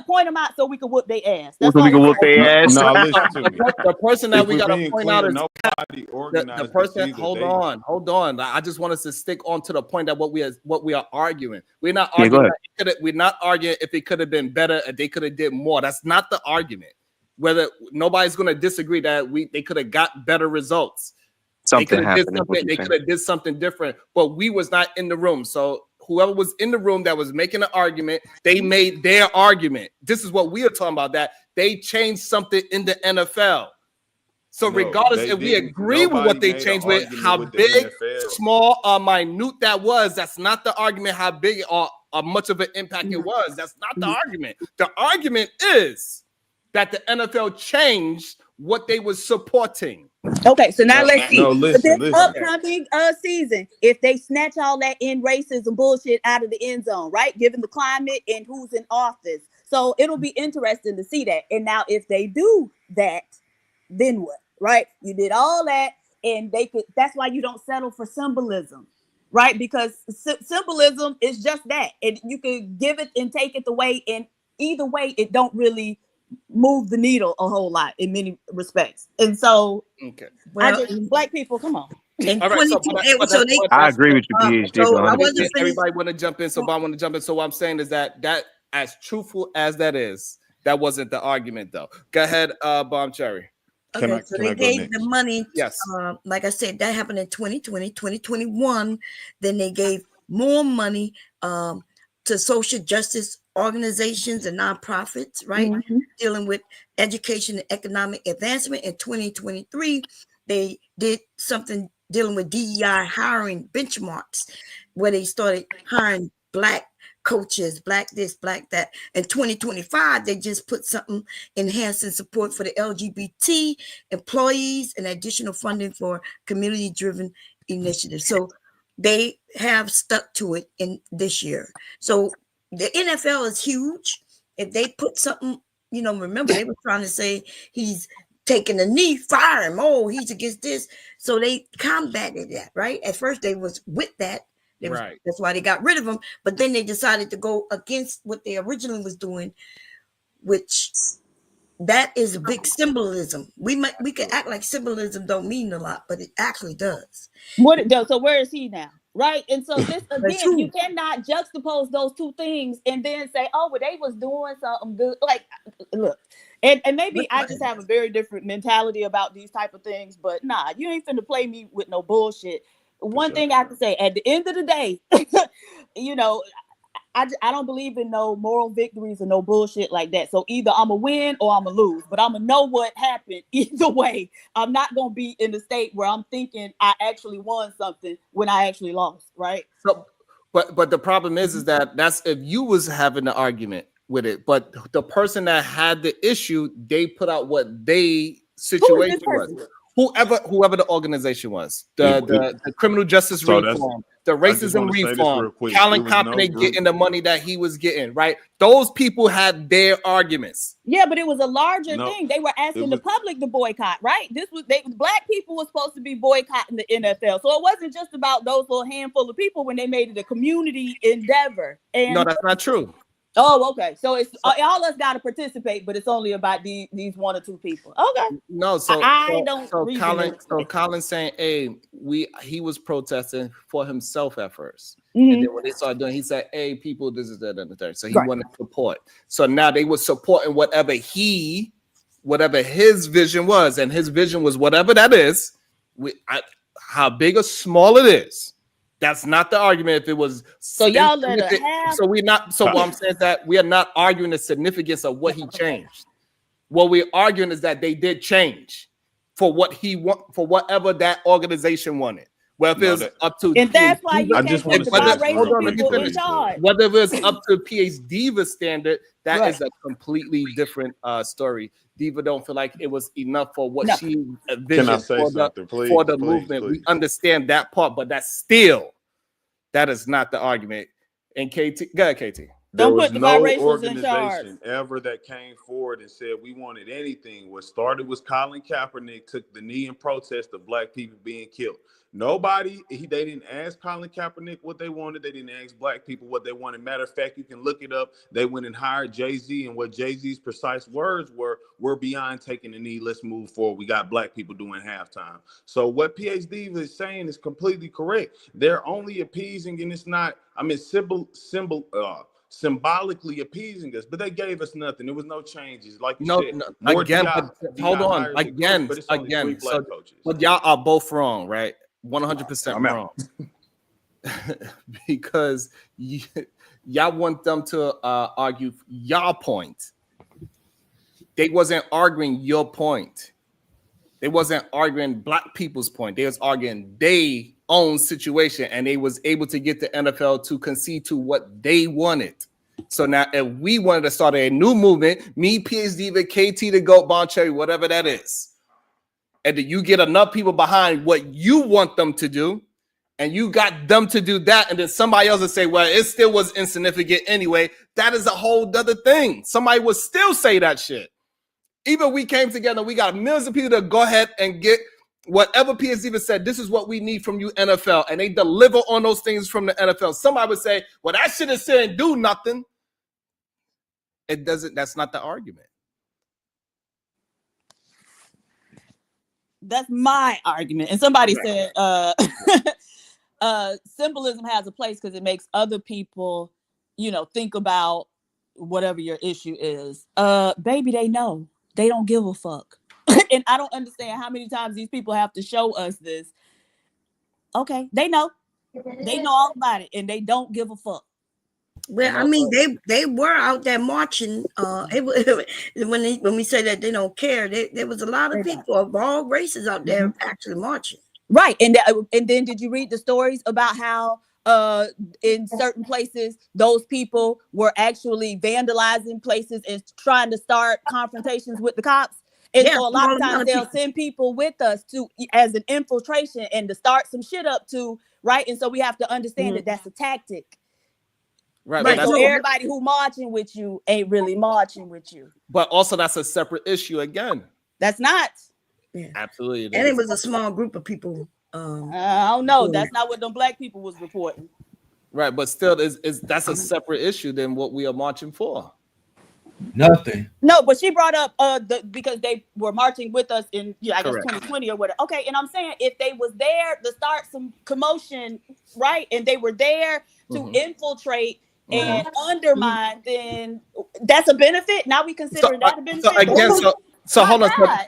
point them out so we can whoop their ass. That's so we can whoop their ass. No, listen to me. The person that we got to point out is nobody organized the person. Hold on. I just want us to stick on to the point that what we are arguing. We're not arguing. We're not arguing if it could have been better, if they could have did more. That's not the argument. Whether nobody's going to disagree that they could have got better results. They could have did something different, but we was not in the room. So whoever was in the room that was making an argument, they made their argument. This is what we are talking about, that they changed something in the NFL. So regardless if we agree with what they changed with, how big, small, or minute that was, that's not the argument how big or much of an impact it was. That's not the argument. The argument is that the NFL changed what they was supporting. Okay, so now let's see. Listen. Upcoming season, if they snatch all that in racism bullshit out of the end zone, right? Given the climate and who's in office. So it'll be interesting to see that. And now if they do that, then what? Right? You did all that, and that's why you don't settle for symbolism. Right? Because symbolism is just that. And you can give it and take it away, and either way, it don't really move the needle a whole lot in many respects. And so black people, come on. I agree with you, PhD. Everybody want to jump in, so I want to jump in. So what I'm saying is that as truthful as that is, that wasn't the argument though. Go ahead, Bomb Cherry. Okay, so they gave the money. Yes. Like I said, that happened in 2020, 2021. Then they gave more money to social justice organizations and nonprofits, right? Dealing with education and economic advancement. In 2023, they did something dealing with DEI hiring benchmarks, where they started hiring black coaches, black this, black that. In 2025, they just put something enhancing support for the LGBT employees and additional funding for community-driven initiatives. So they have stuck to it in this year. So the NFL is huge. If they put something, remember they were trying to say he's taking a knee, fire him. Oh, he's against this. So they combated that, right? At first they was with that. That's why they got rid of him. But then they decided to go against what they originally was doing, which that is a big symbolism. We could act like symbolism don't mean a lot, but it actually does. What it does. So where is he now? Right. And so this again, you cannot juxtapose those two things and then say, oh, well, they was doing something good. Like, look, and maybe I just have a very different mentality about these type of things, but nah, you ain't finna play me with no bullshit. One thing I have to say, at the end of the day, I don't believe in no moral victories and no bullshit like that. So either I'm going to win or I'm going to lose, but I'm going to know what happened either way. I'm not going to be in the state where I'm thinking I actually won something when I actually lost, right? So, but the problem is that's if you was having the argument with it, but the person that had the issue, they put out what they situation was. Whoever the organization was, the criminal justice reform, the racism reform, Colin Kaepernick getting the money that he was getting, right? Those people had their arguments. Yeah, but it was a larger thing. They were asking the public to boycott, right? Black people were supposed to be boycotting the NFL. So it wasn't just about those little handful of people when they made it a community endeavor. And no, that's not true. Oh, okay. So it's all us got to participate, but it's only about these one or two people. Okay. No, so Colin saying, hey, he was protesting for himself at first. Mm-hmm. And then when they started doing, he said, hey, people, this is that and the third. So he wanted support. So now they were supporting whatever his vision was, and his vision was whatever that is, how big or small it is. That's not the argument. If it was so, y'all let it have. So we're not. So what I'm saying is that we are not arguing the significance of what he changed. What we're arguing is that they did change for what he want, for whatever that organization wanted. Well, if it was up to, and that's why you can't put the biracial people in charge. Whether it was up to PH Diva standard, that is a completely different story. Diva don't feel like it was enough for what she envisioned for the movement. Please. We understand that part, but that is not the argument. And KT, go ahead, KT. There was no organization ever that came forward and said we wanted anything. What started was Colin Kaepernick took the knee in protest of black people being killed. They didn't ask Colin Kaepernick what they wanted. They didn't ask black people what they wanted. Matter of fact, you can look it up. They went and hired Jay-Z, and what Jay-Z's precise words were, we're beyond taking the knee. Let's move forward. We got black people doing halftime. So what PhD is saying is completely correct. They're only appeasing, and it's not, symbolically appeasing us, but they gave us nothing. There was no changes. Like you said, hold on. Again. But y'all are both wrong, right? 100% wrong. Because y'all want them to argue y'all point. They wasn't arguing your point. They wasn't arguing black people's point. They was arguing their own situation, and they was able to get the NFL to concede to what they wanted. So now, if we wanted to start a new movement, me, PhD, KT, the GOAT, Bon Cherry, whatever that is, and then you get enough people behind what you want them to do, and you got them to do that, and then somebody else will say, well, it still was insignificant anyway. That is a whole other thing. Somebody would still say that shit. Even we came together, we got millions of people to go ahead and get whatever PSD said, this is what we need from you, NFL, and they deliver on those things from the NFL. Somebody would say, well, that shit is saying do nothing. It doesn't, that's not the argument. That's my argument. And somebody said symbolism has a place because it makes other people, think about whatever your issue is. Baby, they know. They don't give a fuck. And I don't understand how many times these people have to show us this. Okay, they know. They know all about it, and they don't give a fuck. Well, I mean, they were out there marching. When we say that they don't care, there was a lot of people of all races out there actually marching. Right, and then did you read the stories about how in certain places those people were actually vandalizing places and trying to start confrontations with the cops? And so a lot of times they'll send people with us to as an infiltration and to start some shit up too, right? And so we have to understand that that's a tactic. Right. So everybody who marching with you ain't really marching with you. But also, that's a separate issue again. That's not. Yeah. Absolutely. And it was a small group of people. I don't know. That's not what them black people was reporting. Right, but still, that's a separate issue than what we are marching for. Nothing. No, but she brought up because they were marching with us in I guess Correct. 2020 or whatever. Okay, and I'm saying if they was there to start some commotion, right, and they were there to infiltrate and undermine, then that's a benefit. Now we consider that a benefit. So again, so hold on. Hold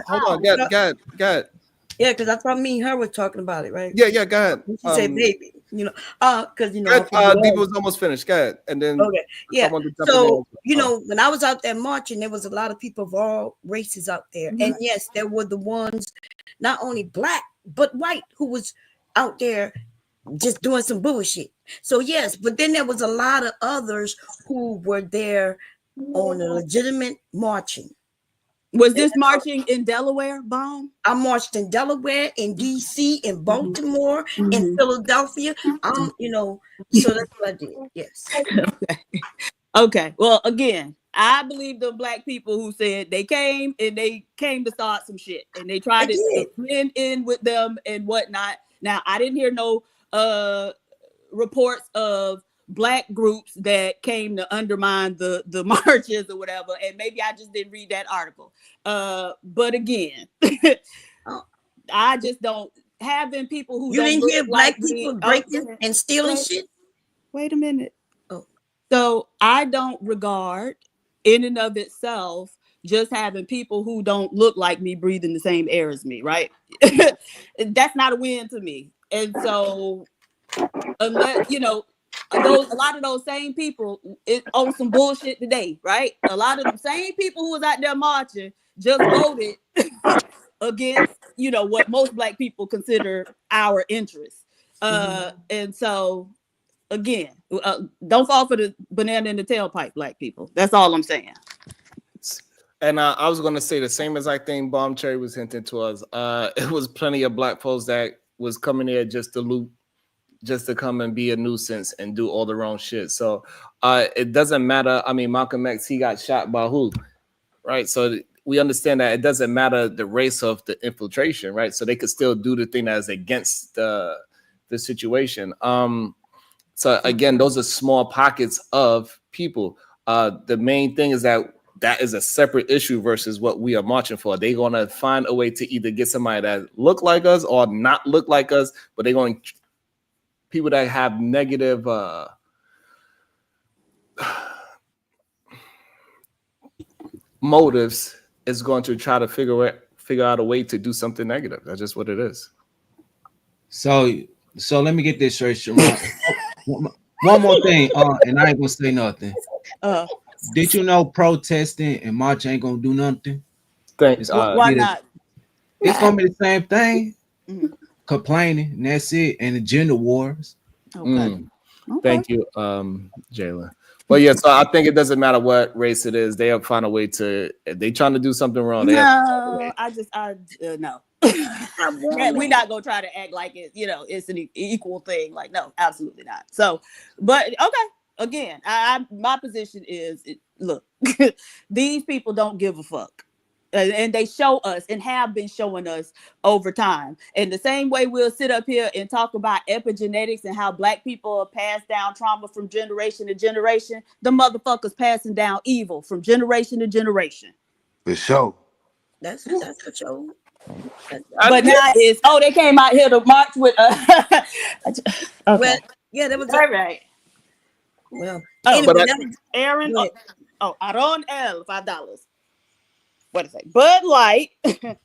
on. Go ahead. Yeah, because I thought me and her were talking about it, right? Yeah, go ahead. She said, "Baby, because Diva was almost finished. Go ahead, and then okay, yeah. So when I was out there marching, there was a lot of people of all races out there, and yes, there were the ones, not only black but white, who was out there just doing some bullshit. So yes, but then there was a lot of others who were there on a legitimate marching. Was this marching in Delaware, Baum? I marched in Delaware, in DC, in Baltimore, in Philadelphia. So that's what I did. Yes. Okay. Well, again, I believe the black people who said they came to start some shit and they tried to blend in with them and whatnot. Now, I didn't hear no reports of black groups that came to undermine the marches or whatever, and maybe I just didn't read that article. But again, I just don't having people who you don't didn't hear black like people breaking and stealing shit. Wait a minute. Oh, so I don't regard in and of itself just having people who don't look like me breathing the same air as me, right? That's not a win to me, and so unless a lot of those same people on some bullshit today, right? A lot of the same people who was out there marching just voted against, what most black people consider our interests. And so, again, don't fall for the banana in the tailpipe, black people. That's all I'm saying. And I was going to say the same as I think Bomb Cherry was hinting to us. It was plenty of black folks that was coming here just to loot, just to come and be a nuisance and do all the wrong shit. So it doesn't matter. I mean, Malcolm X, he got shot by who? Right. So we understand that it doesn't matter the race of the infiltration, right? So they could still do the thing that is against the situation. So again, those are small pockets of people. The main thing is that is a separate issue versus what we are marching for. They're going to find a way to either get somebody that look like us or not look like us, but they're going to people that have negative motives is going to try to figure out a way to do something negative. That's just what it is. So let me get this straight, Sharon. One more thing, and I ain't gonna say nothing. Did you know protesting and marching ain't gonna do nothing? Why not? It's gonna be the same thing. Complaining, and that's it. And the gender wars. Okay. Thank you, Jayla. Well, yeah, so I think it doesn't matter what race it is. They'll find a way to. If they trying to do something wrong. No. We're not gonna try to act like it. It's an equal thing. Like, no, absolutely not. So, but okay. Again, my position is, look, these people don't give a fuck. And they show us and have been showing us over time. And the same way we'll sit up here and talk about epigenetics and how black people are passed down trauma from generation to generation, the motherfuckers passing down evil from generation to generation. For sure. That's for sure. But now it's, they came out here to march with okay. Well, yeah, that was all right. Well, anyway, Aaron, Aaron L, $5. What is it? Bud Light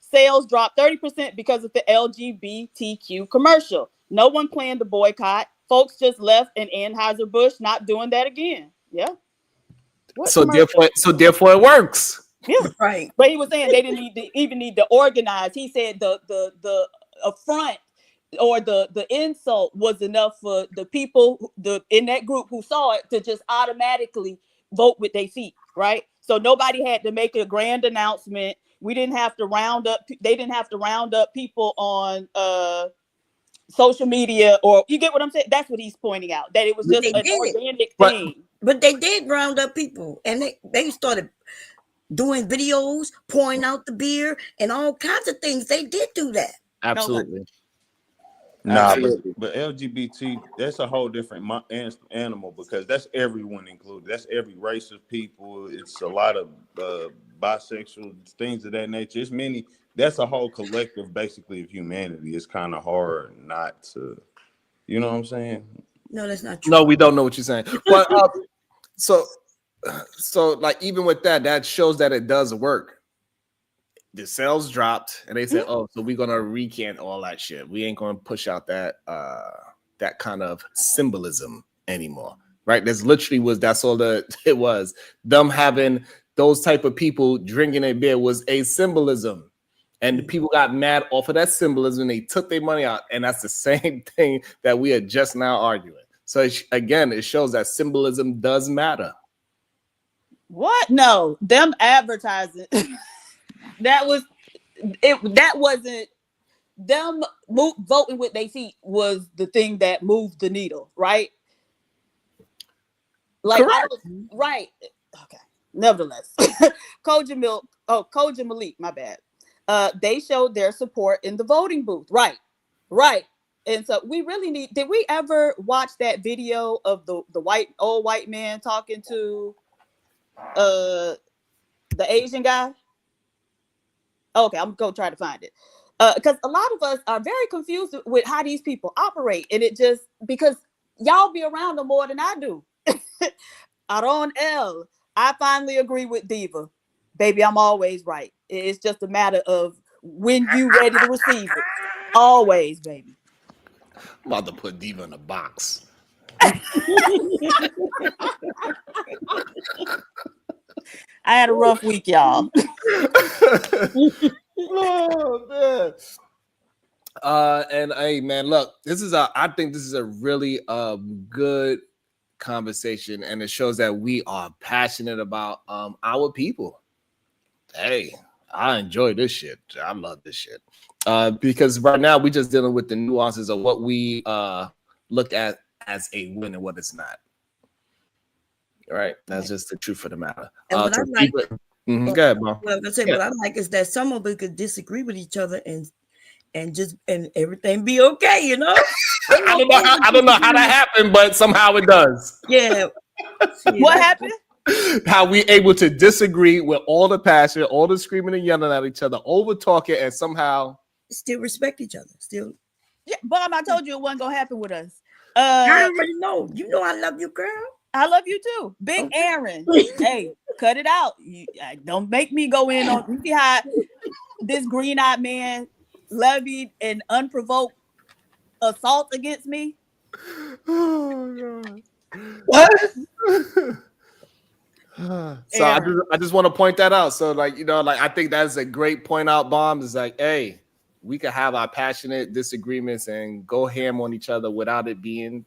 sales dropped 30% because of the LGBTQ commercial. No one planned the boycott. Folks just left, and Anheuser-Busch not doing that again. Yeah. So therefore it works. Yeah. Right. But he was saying they didn't need to organize. He said the affront or the insult was enough for the people in that group who saw it to just automatically vote with their feet, right? So nobody had to make a grand announcement. We didn't have to round up. They didn't have to round up people on social media, or you get what I'm saying? That's what he's pointing out, that it was just an organic thing. But they did round up people, and they started doing videos, pouring out the beer and all kinds of things. They did do that. Absolutely. Nah, but LGBT, that's a whole different animal, because that's everyone included. That's every race of people. It's a lot of bisexual things of that nature. It's many. That's a whole collective, basically, of humanity. It's kind of hard not to, you know what I'm saying? No, that's not true. No, we don't know what you're saying. But so like, even with that shows that it does work. The sales dropped, and they said, "Oh, so we're gonna recant all that shit. We ain't gonna push out that kind of symbolism anymore." Right? That's all that it was. Them having those type of people drinking a beer was a symbolism, and the people got mad off of that symbolism. They took their money out, and that's the same thing that we are just now arguing. So again, it shows that symbolism does matter. What? No, them advertising. That wasn't them voting with their feet was the thing that moved the needle, right? Like, right. Okay. Nevertheless, Koja Malik, my bad. They showed their support in the voting booth. Right. And so we really did we ever watch that video of the old white man talking to the Asian guy? Okay, I'm gonna try to find it. Because a lot of us are very confused with how these people operate. And it just, because y'all be around them more than I do. Aron L, I finally agree with Diva. Baby, I'm always right. It's just a matter of when you ready to receive it. Always, baby. I'm about to put Diva in a box. I had a rough week, y'all. Oh man. And hey man, look, I think this is a really good conversation, and it shows that we are passionate about our people. Hey, I enjoy this shit. I love this shit. Because right now we're just dealing with the nuances of what we look at as a win and what it's not. Right, that's just the truth of the matter. And what I like, go ahead, Mom. Well, I say, what I like is that some of us could disagree with each other and everything be okay, you know. I don't know how that happened, but somehow it does. Yeah. What happened? How we able to disagree with all the passion, all the screaming and yelling at each other, over talking, and somehow still respect each other. Still. Yeah, Bob, I told you it wasn't gonna happen with us. I already know. You know I love you, girl. I love you too. Big Aaron. Hey, cut it out. Don't make me go in on. You see how this green-eyed man levied an unprovoked assault against me? Oh God. What? So I just want to point that out. So like, you know, like I think that's a great point out, Bomb. Is like, hey, we can have our passionate disagreements and go ham on each other without it being.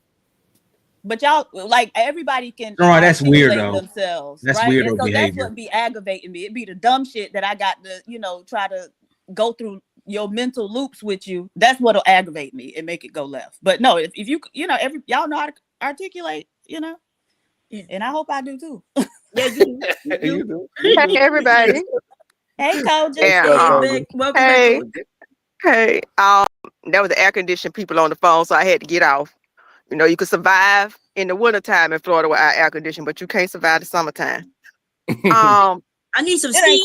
But y'all, like, everybody can. Oh, that's weird though. Themselves, that's right? weird so behavior. That's what be aggravating me. It'd be the dumb shit that I got to, you know, try to go through your mental loops with you. That's what'll aggravate me and make it go left. But no, if you, you know, y'all know how to articulate, you know, and I hope I do too. Yeah, you do. Hey, everybody. Hey, Coach. Yeah, hey, there was the air conditioning people on the phone, so I had to get off. You know, you could survive in the wintertime in Florida without air conditioning, but you can't survive the summertime. I need some steam.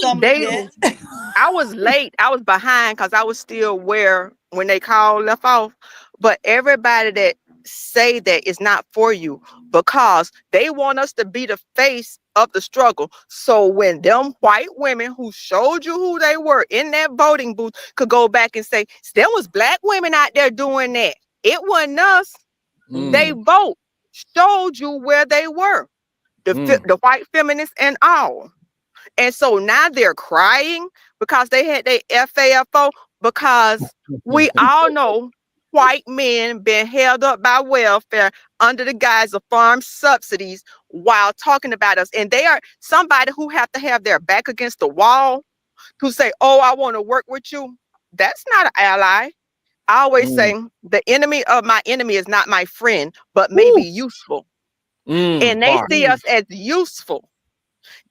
I was late. I was behind because I was still where when they left off. But everybody that say that is not for you, because they want us to be the face of the struggle. So when them white women who showed you who they were in that voting booth could go back and say, there was black women out there doing that. It wasn't us. They vote showed you where they were, the white feminists and all. And so now they're crying because they had their FAFO, because we all know white men been held up by welfare under the guise of farm subsidies while talking about us. And they are somebody who have to have their back against the wall to say, oh, I want to work with you. That's not an ally. I always say the enemy of my enemy is not my friend, but maybe useful. And they see us as useful.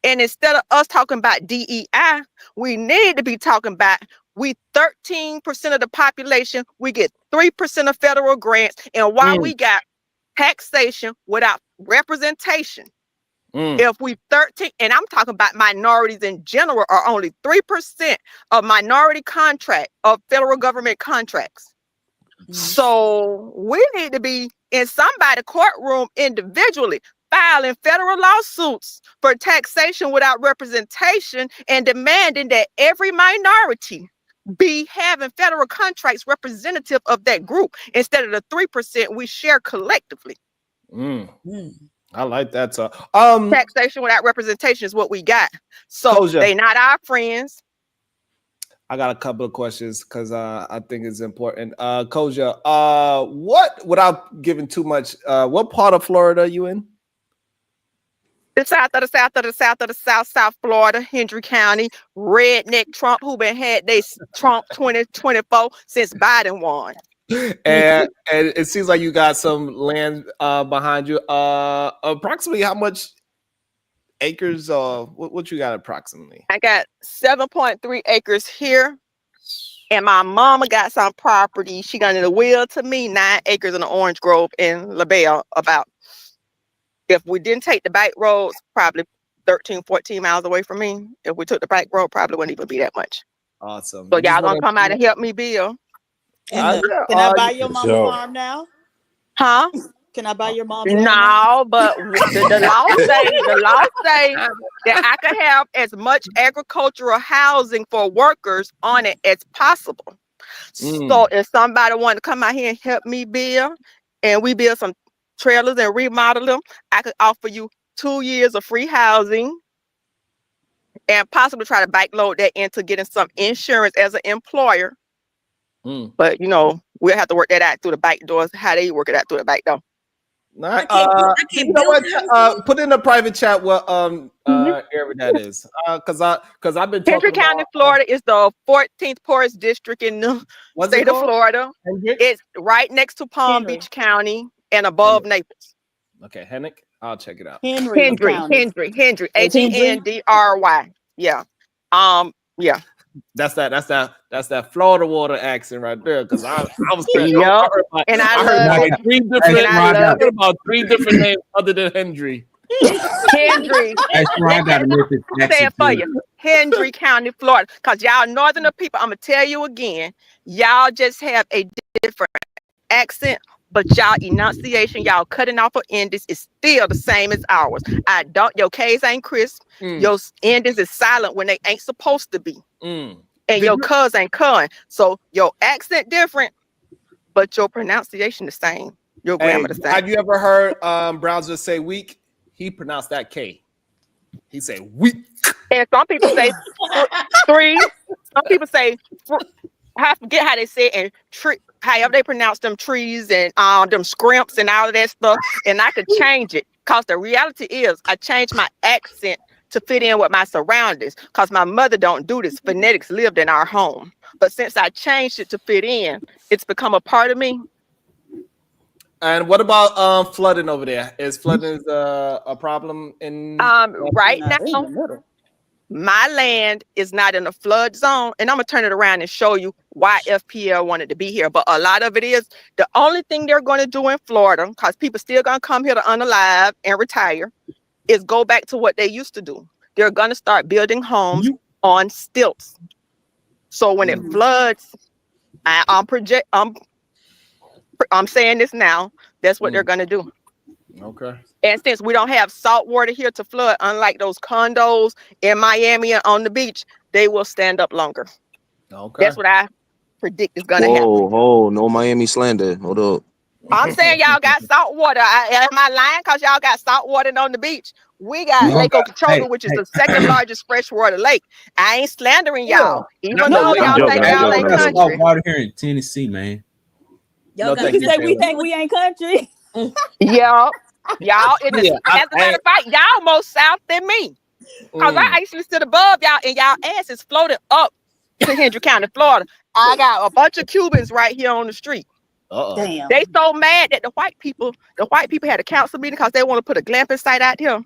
And instead of us talking about DEI, we need to be talking about we 13% of the population, we get 3% of federal grants, and while we got taxation without representation. If we 13, and I'm talking about minorities in general, are only 3% of minority contract of federal government contracts. So we need to be in somebody's courtroom individually filing federal lawsuits for taxation without representation and demanding that every minority be having federal contracts representative of that group instead of the 3% we share collectively. I like that. Taxation without representation is what we got. So they not our friends. I got a couple of questions because I think it's important. Koja, what, without giving too much, what part of Florida are you in? The south of the south of the south of the South Florida, Hendry County, redneck Trump, who been had they Trump 2024 since Biden won. And it seems like you got some land behind you. Approximately how much acres? What you got approximately? I got 7.3 acres here, and my mama got some property. She got in the will to me 9 acres in the Orange Grove in LaBelle. About, if we didn't take the back roads, probably 13, 14 miles away from me. If we took the back road, probably wouldn't even be that much. Awesome. So y'all gonna come out and help me build? Can I buy your mama farm now? Huh? Can I buy your mom? No, but the law say that I can have as much agricultural housing for workers on it as possible. So if somebody want to come out here and help me build, and we build some trailers and remodel them, I could offer you 2 years of free housing and possibly try to backload that into getting some insurance as an employer. But you know, we'll have to work that out through the back doors. How they work it out through the back door. You know what? Put in a private chat what area that is. Because I've been talking Hendry County, Florida is the 14th poorest district in the state of Florida. It's right next to Palm Beach County and above Naples. Okay, Hennick. I'll check it out. Hendry, Hendry. Yeah. Yeah. That's that Florida water accent right there. Because I was I heard about 3 different names other than Hendry. Hendry. Say it for you. Hendry County, Florida. Because y'all northern people, I'm gonna tell you again, y'all just have a different accent, but y'all enunciation, y'all cutting off of endings is still the same as ours. Your K's ain't crisp. Your endings is silent when they ain't supposed to be. And your cuz ain't cun. So your accent different, but your pronunciation the same. Your grammar the same. Have you ever heard Browser say weak? He pronounced that K. He say weak. And some people say 3. Some people say, I forget how they say it, and however they pronounce them trees and them scrimps and all of that stuff. And I could change it. Because the reality is I changed my accent to fit in with my surroundings, because my mother don't do this. Phonetics lived in our home. But since I changed it to fit in, it's become a part of me. And what about flooding over there? Is flooding a problem in right now? My land is not in a flood zone, and I'm gonna turn it around and show you why FPL wanted to be here. But a lot of it is the only thing they're going to do in Florida, because people still gonna come here to unalive and retire, is go back to what they used to do. They're gonna start building homes on stilts. So when it floods, I'm saying this now. That's what they're gonna do. Okay. And since we don't have salt water here to flood, unlike those condos in Miami and on the beach, they will stand up longer. Okay. That's what I predict is gonna happen. Oh, no Miami slander. Hold up. I'm saying y'all got salt water. Am I lying? Because y'all got salt water on the beach. We got Lake Okeechobee, which is the second largest freshwater lake. I ain't slandering y'all, even though y'all think y'all ain't country. Salt water here in Tennessee, man. Y'all say we think we ain't country. Yeah. Y'all as a matter of fact, y'all more south than me. Because I actually sit above y'all and y'all ass is floating up to Hendry County, Florida. I got a bunch of Cubans right here on the street. Damn. They so mad that the white people had a council meeting because they want to put a glamping site out here.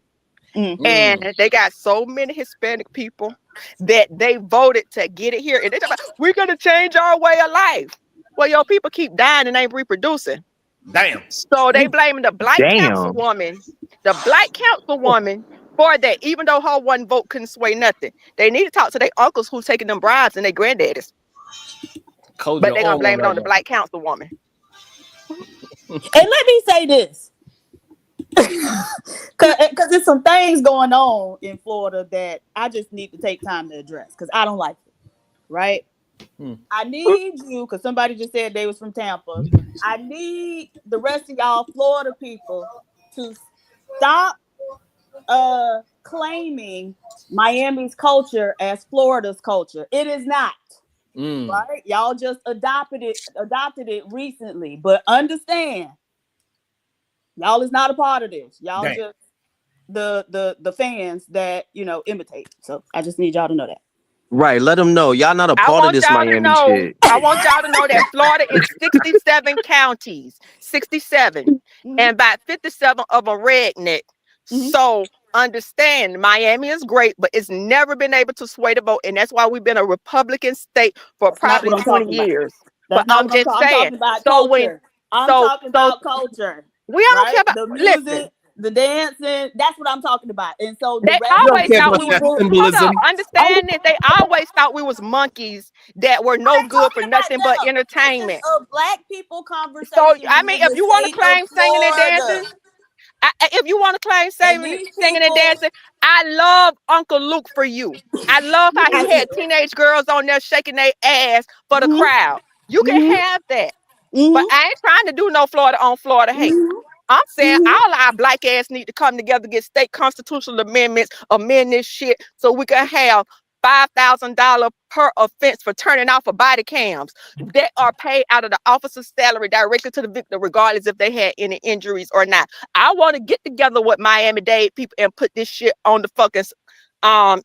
And they got so many Hispanic people that they voted to get it here. And they talk about, we're going to change our way of life. Well, your people keep dying and ain't reproducing. Damn. So they blaming the black councilwoman, for that, even though her one vote couldn't sway nothing. They need to talk to their uncles who's taking them bribes and their granddaddies. But they're going to blame it on the black councilwoman. And let me say this. Because there's some things going on in Florida that I just need to take time to address because I don't like it. Right? I need you, because somebody just said they was from Tampa. I need the rest of y'all Florida people to stop claiming Miami's culture as Florida's culture. It is not. Right? Y'all just adopted it recently, but understand, y'all is not a part of this. Y'all just the fans that imitate. So I just need y'all to know that. Right, let them know y'all not a part of this Miami shit. I want y'all to know that Florida is 67 counties, 67, and about 57 of them redneck. So understand, Miami is great, but it's never been able to sway the vote, and that's why we've been a Republican state for probably 20 years. But I'm just saying. I'm talking about culture. We don't care about the music, the dancing. That's what I'm talking about. And so they always thought we understand this. They always thought we was monkeys that were no good for nothing but entertainment. This is a black people conversation. So I mean, if you want to claim singing and dancing. If you want to claim singing and dancing, I love Uncle Luke for you. I love how he had teenage girls on there shaking their ass for the crowd. You can have that. But I ain't trying to do no Florida on Florida hate. I'm saying all our black ass need to come together, get state constitutional amendments, amend this shit so we can have $5,000 per offense for turning off of body cams that are paid out of the officer's salary directly to the victim, regardless if they had any injuries or not. I want to get together with Miami-Dade people and put this shit on the fucking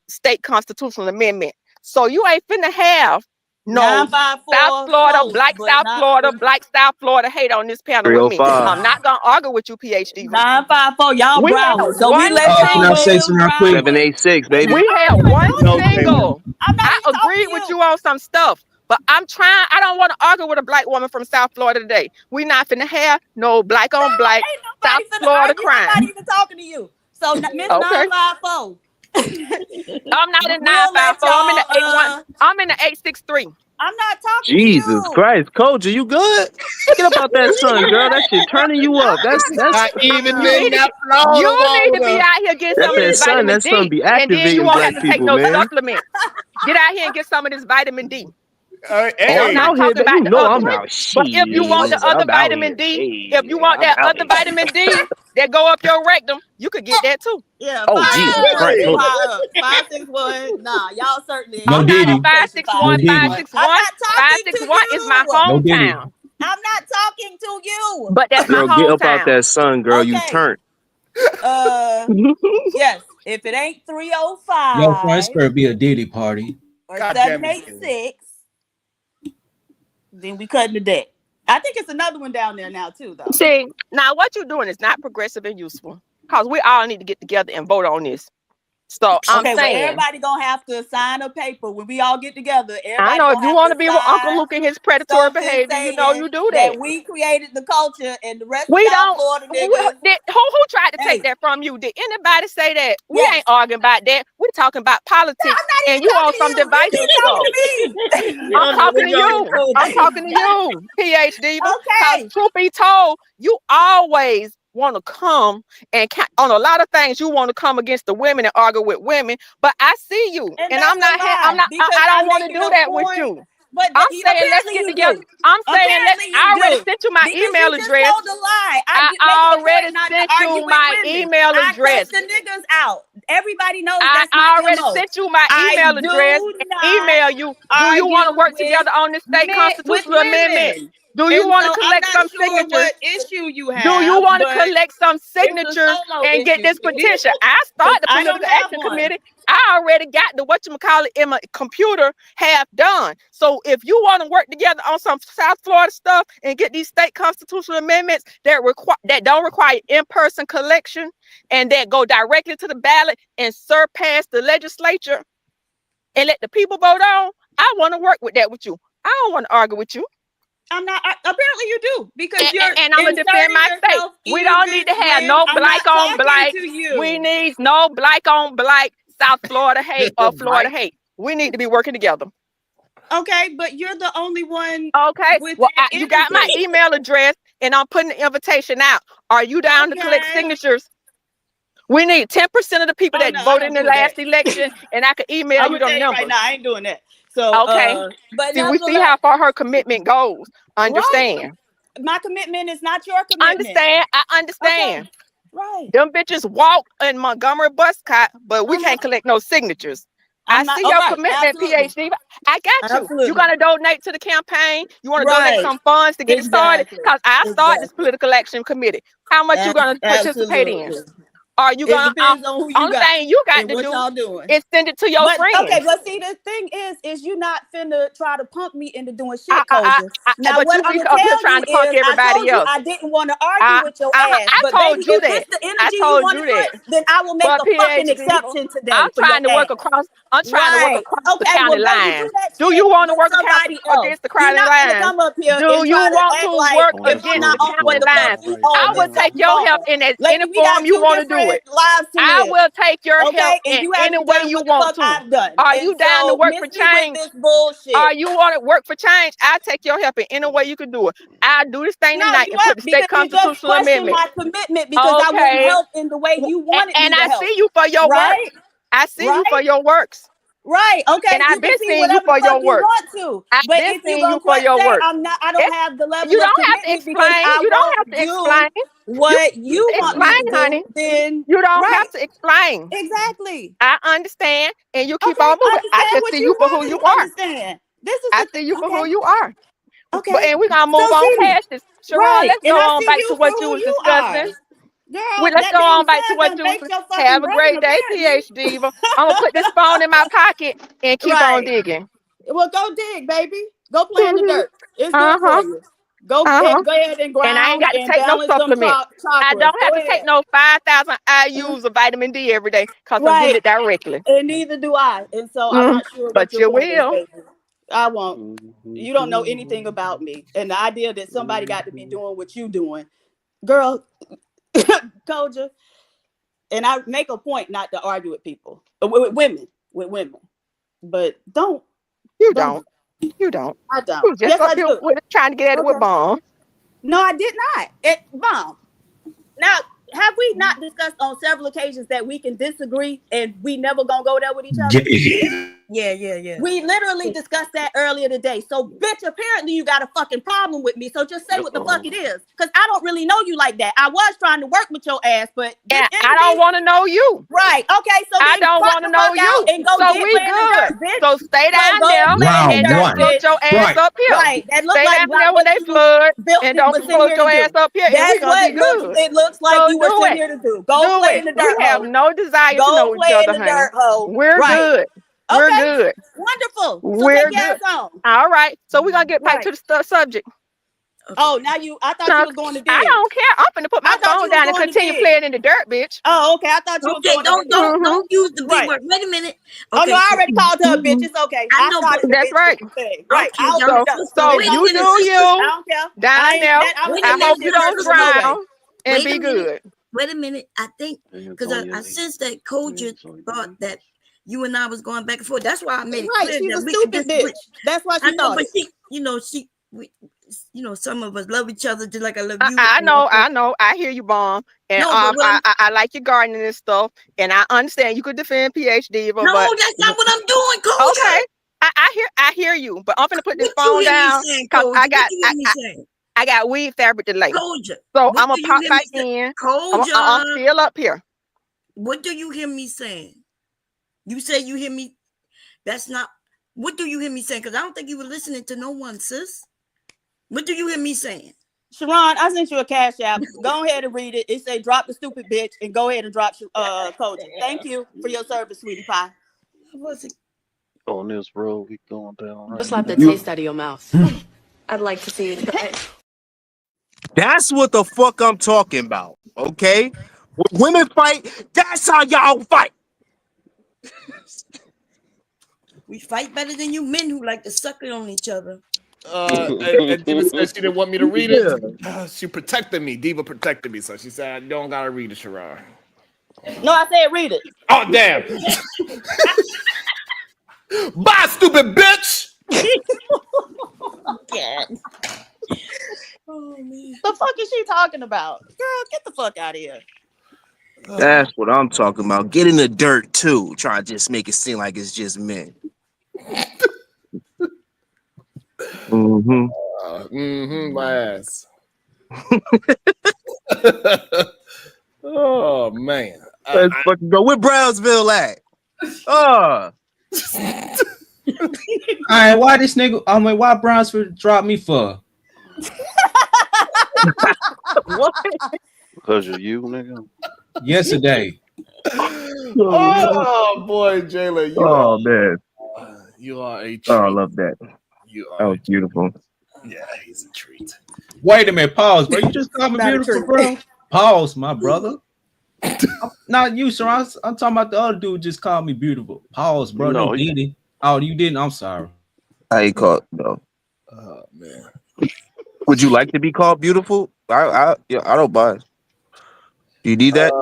state constitutional amendment. So you ain't finna have no South Florida, black South Florida, black South Florida hate on this panel with me. I'm not gonna argue with you, PhD. 954, y'all Broward. So we let Can I say something real quick? 786, baby. We had one single. I agree with you on some stuff, but I don't want to argue with a black woman from South Florida today. We not finna have no black on black South Florida crime. I'm not even talking to you. So Miss 954. I'm not in 954. I'm in the 81. I'm in the 863. I'm not talking Jesus to you. Christ, Coach, you good? Get up out that sun, girl. That shit turning you up. That's even you need to be out here getting some of this vitamin D. Sun be and then you activating won't black have to take people, no man. supplements. Get out here and get some of this vitamin D. I'm out here, but you know I'm out. But if you want the other vitamin D, if you want that other vitamin D that go up your rectum, you could get that too. Yeah. Oh, Jesus Christ. 561. Nah, y'all certainly. No Diddy. 561, 561. 561 is my hometown. I'm not talking to you. But that's my Girl, hometown. get up out that sun, girl. You turned. Yes. If it ain't 305 Your front skirt be a Diddy party. or 786, then we cutting the deck. I think it's another one down there now too, though. See, now what you're doing is not progressive and useful, because we all need to get together and vote on this. So I'm saying, well, everybody gonna have to sign a paper when we all get together. I know if you want to be with Uncle Luke and his predatory behavior, you know you do that. We created the culture, and the rest we of don't. Florida niggas. Who tried to take that from you? Did anybody say that? We ain't arguing about that. We're talking about politics, and you on some divisive stuff. I'm talking to you. I'm talking to you, PhD. Okay. Truth be told, you always want to come and on a lot of things. You want to come against the women and argue with women, but I see you, and I don't want to do that with you. But I'm saying let's get together. I'm saying I already sent you my email address. I already sent you my email address. The niggas out. Everybody knows I already sent you my email address. Email you. Do you want to work together on this state constitutional amendment? Do you And want so to I'm collect not some sure signatures? what issue you have. Do you want to but collect some it's a signatures solo and get issue, this sweetie, petition? I 'cause started the I don't political have action one. committee. I already got the whatchamacallit in my computer half done. So if you want to work together on some South Florida stuff and get these state constitutional amendments that don't require in-person collection and that go directly to the ballot and surpass the legislature and let the people vote on, I want to work with that with you. I don't want to argue with you. I'm not. Apparently, you do because you're And I'm gonna defend inserting my state. yourself We don't need to even have when no I'm black not on talking black. to you. We need no black on black South Florida hate or Florida Right. hate. We need to be working together. Okay, but you're the only one. Okay. With Well, that you got my energy. email address, and I'm putting the invitation out. Are you down to collect Okay. signatures? We need 10% of the people that No, I voted don't in the do that. last election, and I can email I'm you gonna them tell you right numbers. now, I ain't doing that. So, Okay. but See, we see nevertheless, how far her commitment goes. Understand? my commitment is not your commitment. Understand? I understand. Okay. Right. Them bitches walk in Montgomery bus cot, but we can't collect no signatures. I'm I not- see all your right, commitment, absolutely. PhD. I got you. Absolutely. You gonna donate to the campaign? You want to donate Right. some funds to get it started? Exactly. Because I started this Exactly. political action committee. How much you gonna participate in? Absolutely. Are you It gonna? depends on who you Only got thing you got and to what do y'all doing. is send it to your But friends. okay, but see, the thing is you not finna try to pump me into doing shit, Koja. Now, but what you I'm be gonna up here tell trying you to punk is, I everybody told you else. I didn't want to argue with your ass. I But told baby, you if this that. the I energy you told want you to that. put, then I will make But a fucking PhD, exception today I'm for your trying to work ass. across. I'm trying to work across the Okay, county well, baby, line. do that Do shit you want to with work somebody else. against the You're county not gonna lines? come up here Do and you try to want act to like work if I'm against not the on what county the fuck lines? you I on, will then take something your wrong. help in any Lady, we form got you two want to do different it. lives to I live. will take your help Okay, and in you any haven't way done you what the want fuck to. I've done. Are And you down to so work miss for me with change? this bullshit. Are you want to work for change? I'll take your help in any way you can do it. I'll do this thing No, tonight you and put won't, the state because you just constitutional questioned amendment. my commitment because I wouldn't Okay. help in the way you wanted And me to I help. see you for your Right? works. I see you for Right? your works. Right. Okay. And I've You been can see seeing you whatever the for fuck your you works. want to. I've But been if you're seeing you gonna for your say works. I don't have the level You of don't have to commitment because explain. I You don't have won't to do explain. what you want me Explain, to do, honey. then You don't right. have to explain. Exactly. I understand, and you keep Okay, on moving. I understand just what see you you for who want me you to are. understand. This is I see you for who okay. you are. Okay. But and we're gonna move So on see, past this. Sharon, right. let's And go I on see back to you for what you who was you are. discussing. Girl, Let's that go damn on back to sun what done you baked was. your fucking Have a brain, great day, apparently. PhD. Diva. I'm gonna put this phone in my pocket and keep on Right. digging. Well, go dig, baby. Go play in the dirt. It's good for Uh-huh. you. Go Uh-huh. go ahead and And I ain't ground got to and take no balance them supplement. I chakras. don't have Go to take ahead. no 5,000 IUs of vitamin D every day because I'm getting Right. it directly. And neither do I. And so I'm not sure what But your you point is, will. baby. I won't. You don't know anything about me. And the idea that somebody got to be doing what you doing. Girl, Koja, and I make a point not to argue with people. With women. But don't. You don't. I don't. You just Yes, up I here do. with trying to get at it with Okay. bomb. No, I did not. Mom. Now, have we not discussed on several occasions that we can disagree and we never gonna go there with each other? Yeah. We literally discussed that earlier today. So, bitch, apparently you got a fucking problem with me. So just say what the fuck it is. Because I don't really know you like that. I was trying to work with your ass, but Yeah, I don't want to know you. Right. Okay, so I then don't fuck want to the know fuck you. out and go So get we play in the good. dirt, bitch. So stay down go there play in the and dirt, don't float bitch. your ass up here. Right. That looked Stay like down there when what they you flood built and it don't was sitting float here to your ass do. up here and That's we're going to be what good. it looks like So you were do sitting it. here to do. Go Do play it. in the We dirt, have hoe. no desire to Go know each play other, in the honey. dirt, hoe. We're Right. good. We're Okay. good. Wonderful. So We're take your good. ass on. All right. So we're going to get back Right. to the subject. Oh, now I thought you was going to dig. I don't care. I'm finna put my phone down and continue playing in the dirt, bitch. Oh, okay. I thought you was going to dig. Don't use the big word. Wait a minute. Oh, no, Okay. I already called her a bitch. It's okay. I know, started the that's bitch right. thing. Right. Okay, I'll y'all. open it up. So Wait a you minute, do sister. you I don't care. down there. I I hope you don't drown and Wait be a minute. good. Wait a minute. I think because I sensed that Koja thought that you and I was going back and forth. That's why I made it clear She's that a we stupid bitch. That's why she I know, thought but it. some of us love each other just like I love you. I know. I hear you, Bomb. And No, but what I like your gardening and stuff. And I understand you could defend PhD, but no, that's not what I'm doing, Koja. Okay. I hear you, but I'm gonna put this phone down because I got weed fabric to lay. Koja. So I'm gonna pop back in. I'm still up here. What do you hear me saying? You say you hear me. That's not. What do you hear me saying? Because I don't think you were listening to no one, sis. What do you hear me saying? Sharon, I sent you a cash app. Go ahead and read it. It say drop the stupid bitch and go ahead and drop Koji. Thank you for your service, sweetie pie. On this road, we going down. Just slap the taste out of your mouth. I'd like to see you try. That's what the fuck I'm talking about. Okay? When women fight, that's how y'all fight. We fight better than you men who like to suck it on each other. And Diva said she didn't want me to read it. She protected me. Diva protected me, so she said I don't gotta read it, Sharon. No, I said read it. Oh damn! Bye, stupid bitch. Oh, man. The fuck is she talking about? Girl, get the fuck out of here. That's what I'm talking about. Get in the dirt too. Try to just make it seem like it's just men. My ass. Oh man. Let's fucking go. Where Brownsville at? All right, why this nigga? I mean, why Brownsville dropped me for? What? Because of you, nigga. Yesterday. Oh boy, Jayla. Man. You are a treat. Oh, I love that. That was beautiful. Yeah, he's a treat. Wait a minute, pause, bro. You just called me beautiful, bro. Pause, my brother. Not you, sir. I'm talking about the other dude just called me beautiful. Pause, bro. No, did he? Oh, you didn't. I'm sorry. I ain't called no. Oh man. Would you like to be called beautiful? I don't mind. Do you need that?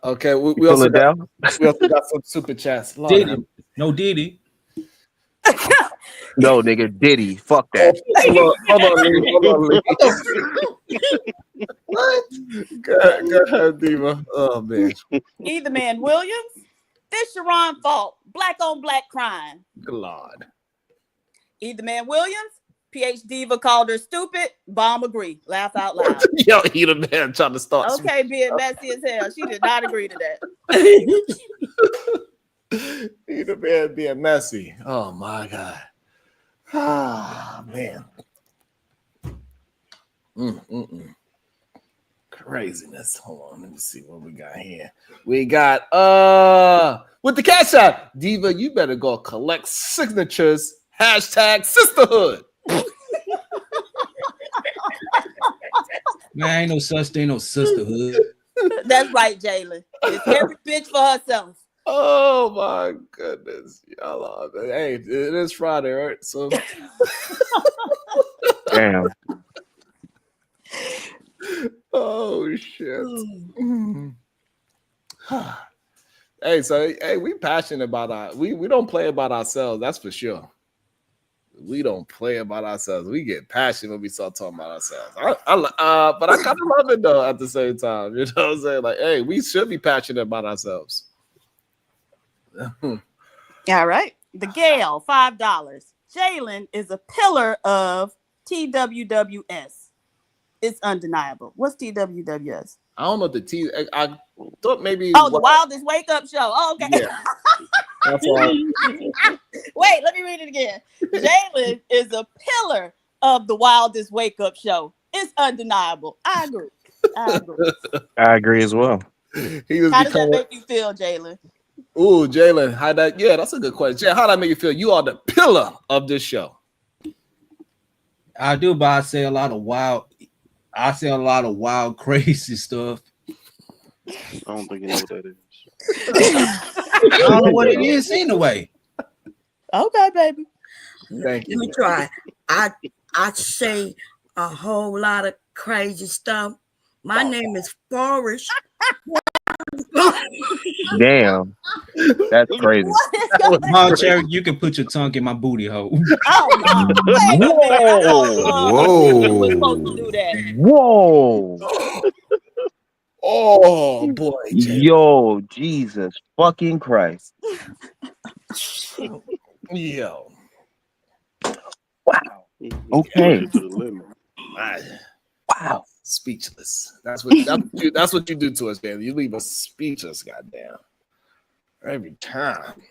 Okay, we also got some super chats. Diddy. No Diddy. No, nigga, Diddy. Fuck that. Hold on. What? Go ahead, Diva. Oh man. Either man Williams. This Sharon fault. Black on black crime. Good Lord. Either man Williams. PH Diva called her stupid. Bomb agree. Laugh out loud. Yo, he the man trying to start. Okay, being messy as hell. She did not agree to that. He the man being messy. Oh my God. Ah man. Craziness. Hold on, let me see what we got here. We got with the cash out. Diva, you better go collect signatures. Hashtag sisterhood. Man, ain't no such thing, no sisterhood. That's right, Jalen. It's every bitch for herself. Oh my goodness. Y'all are, hey, it is Friday, right? So damn. Oh shit. Hey, so we passionate about we don't play about ourselves, that's for sure. We don't play about ourselves. We get passionate when we start talking about ourselves. But I kind of love it though at the same time. You know what I'm saying? Like, hey, we should be passionate about ourselves. All right. The Gale, $5. Jalen is a pillar of TWWS. It's undeniable. What's TWWS? I don't know the T. I thought maybe. Oh, the Wildest Wake Up Show. Oh, okay. Yeah. That's all. Wait, let me read it again. Jalen is a pillar of the Wildest Wake Up Show. It's undeniable. I agree. I agree as well. How does that make you feel, Jalen? Ooh, Jalen, how that? Yeah, that's a good question. Jay, how that make you feel? You are the pillar of this show. I do, but I say a lot of wild, crazy stuff. I don't think you know what that is. I don't know what it is anyway. Okay, baby. Thank you. Let me try. I say a whole lot of crazy stuff. My name is Forrest. Damn. That's crazy. Mom, Cherry, you can put your tongue in my booty hole. Whoa. Oh boy. Yo, Jesus fucking Christ. Yo. Wow. Okay. Wow. Speechless. That's what you do to us, man. You leave us speechless, goddamn. Every time.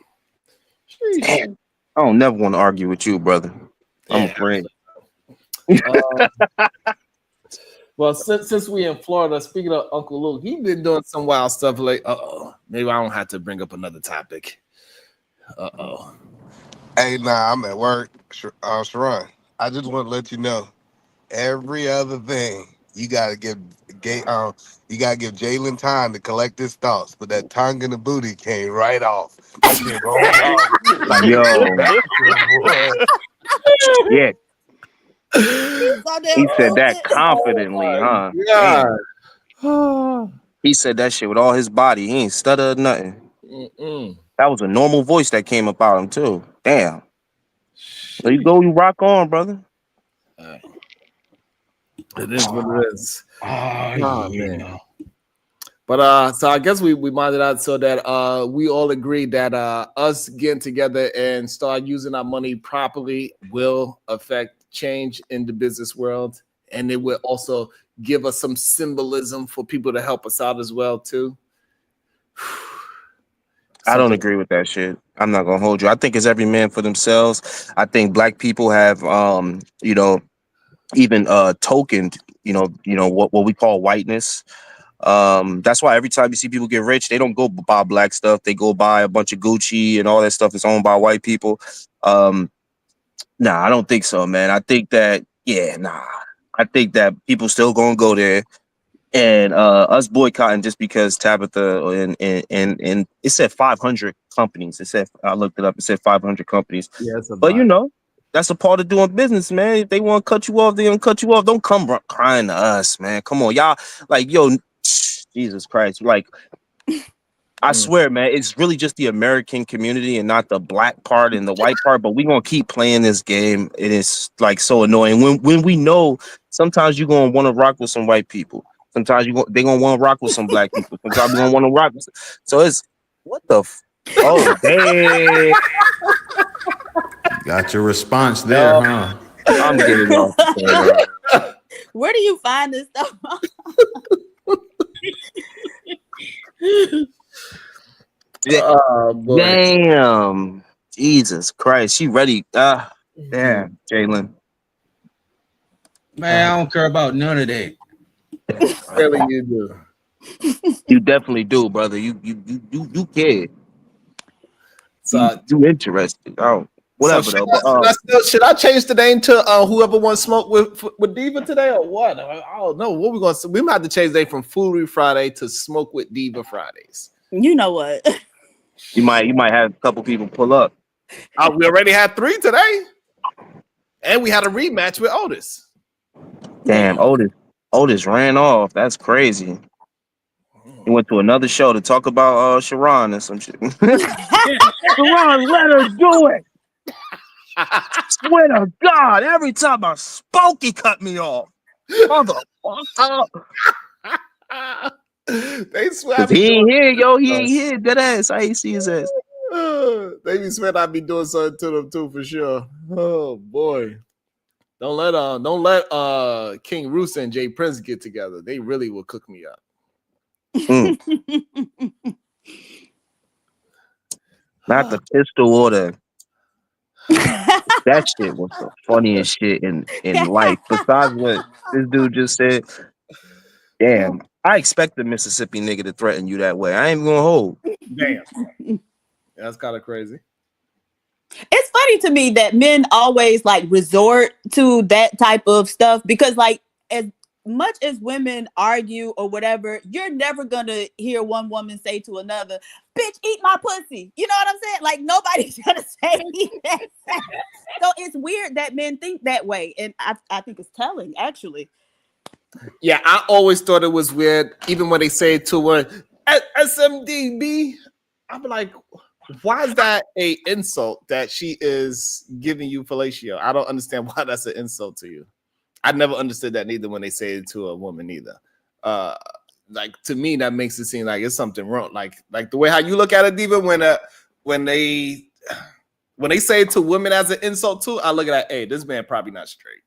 I don't never want to argue with you, brother. I'm afraid. Well, since we in Florida, speaking of Uncle Luke, he been doing some wild stuff. Like, maybe I don't have to bring up another topic. Hey, nah, I'm at work, Sharon. I just want to let you know, every other thing you gotta give Jalen time to collect his thoughts, but that tongue in the booty came right off. That shit rolled off like a Yo. natural, boy. Yeah. He He said that confidently, huh? Yeah. Damn. He said that shit with all his body. He ain't stutter or nothing. That was a normal voice that came up out of him too. Damn. There you go. You rock on, brother. It is what it is. Yeah. Man. But so I guess we minded out so that we all agree that us getting together and start using our money properly will affect change in the business world, and it will also give us some symbolism for people to help us out as well too. I don't agree with that shit. I'm not gonna hold you. I think it's every man for themselves. I think black people have even tokened, what we call whiteness. That's why every time you see people get rich, they don't go buy black stuff. They go buy a bunch of Gucci and all that stuff that's owned by white people. Nah, I don't think so, man. I think that, I think that people still gonna go there. And us boycotting just because Tabitha and it said 500 companies. It said, I looked it up. It said 500 companies. Yeah, it's a But lot. that's a part of doing business, man. If they want to cut you off, they gonna cut you off. Don't come crying to us, man. Come on, y'all. Like, yo, Jesus Christ. Like, I swear, man, it's really just the American community and not the black part and the white part. But we gonna keep playing this game. It is like so annoying when we know sometimes you're gonna want to rock with some white people. Sometimes they gonna want to rock with some black people. Sometimes you're gonna want to rock. So it's what the. Oh, damn. Got your response there, huh? I'm getting off. Where do you find this stuff? Damn. Jesus Christ. She ready. Damn, Jalen. Man, I don't care about none of that. Really, you do. You definitely do, brother. You care. So you interested. Oh, whatever so though. should I change the name to whoever wants smoke with Diva today or what? I don't know. What we gonna say? We might have to change the name from Foolery Friday to Smoke with Diva Fridays. You know what? You might have a couple people pull up. We already had 3 today. And we had a rematch with Otis. Damn, Otis ran off. That's crazy. He went to another show to talk about Sharon and some shit. Sharon, let her do it. Swear to God, every time I spoke, he cut me off. Motherfucker. They swear he ain't here, yo. He ain't here. Dead ass. I ain't see his ass. They be swear I'd be doing something to them too for sure. Oh boy. Don't let King Roos and Jay Prince get together. They really will cook me up. Not the pistol order. That shit was the funniest shit in life. Besides what this dude just said. Damn. I expect the Mississippi nigga to threaten you that way. I ain't gonna hold. Damn. That's kind of crazy. It's funny to me that men always like resort to that type of stuff because like as much as women argue or whatever, you're never gonna hear one woman say to another, bitch, eat my pussy. You know what I'm saying? Like nobody's gonna say that. So it's weird that men think that way. And I think it's telling actually. Yeah, I always thought it was weird, even when they say it to her SMDB. I'm like, why is that a insult that she is giving you fellatio? I don't understand why that's an insult to you. I never understood that neither when they say it to a woman either. Like to me, that makes it seem like it's something wrong. Like the way how you look at it, Diva, when they say it to women as an insult too, I look at that, hey, this man probably not straight.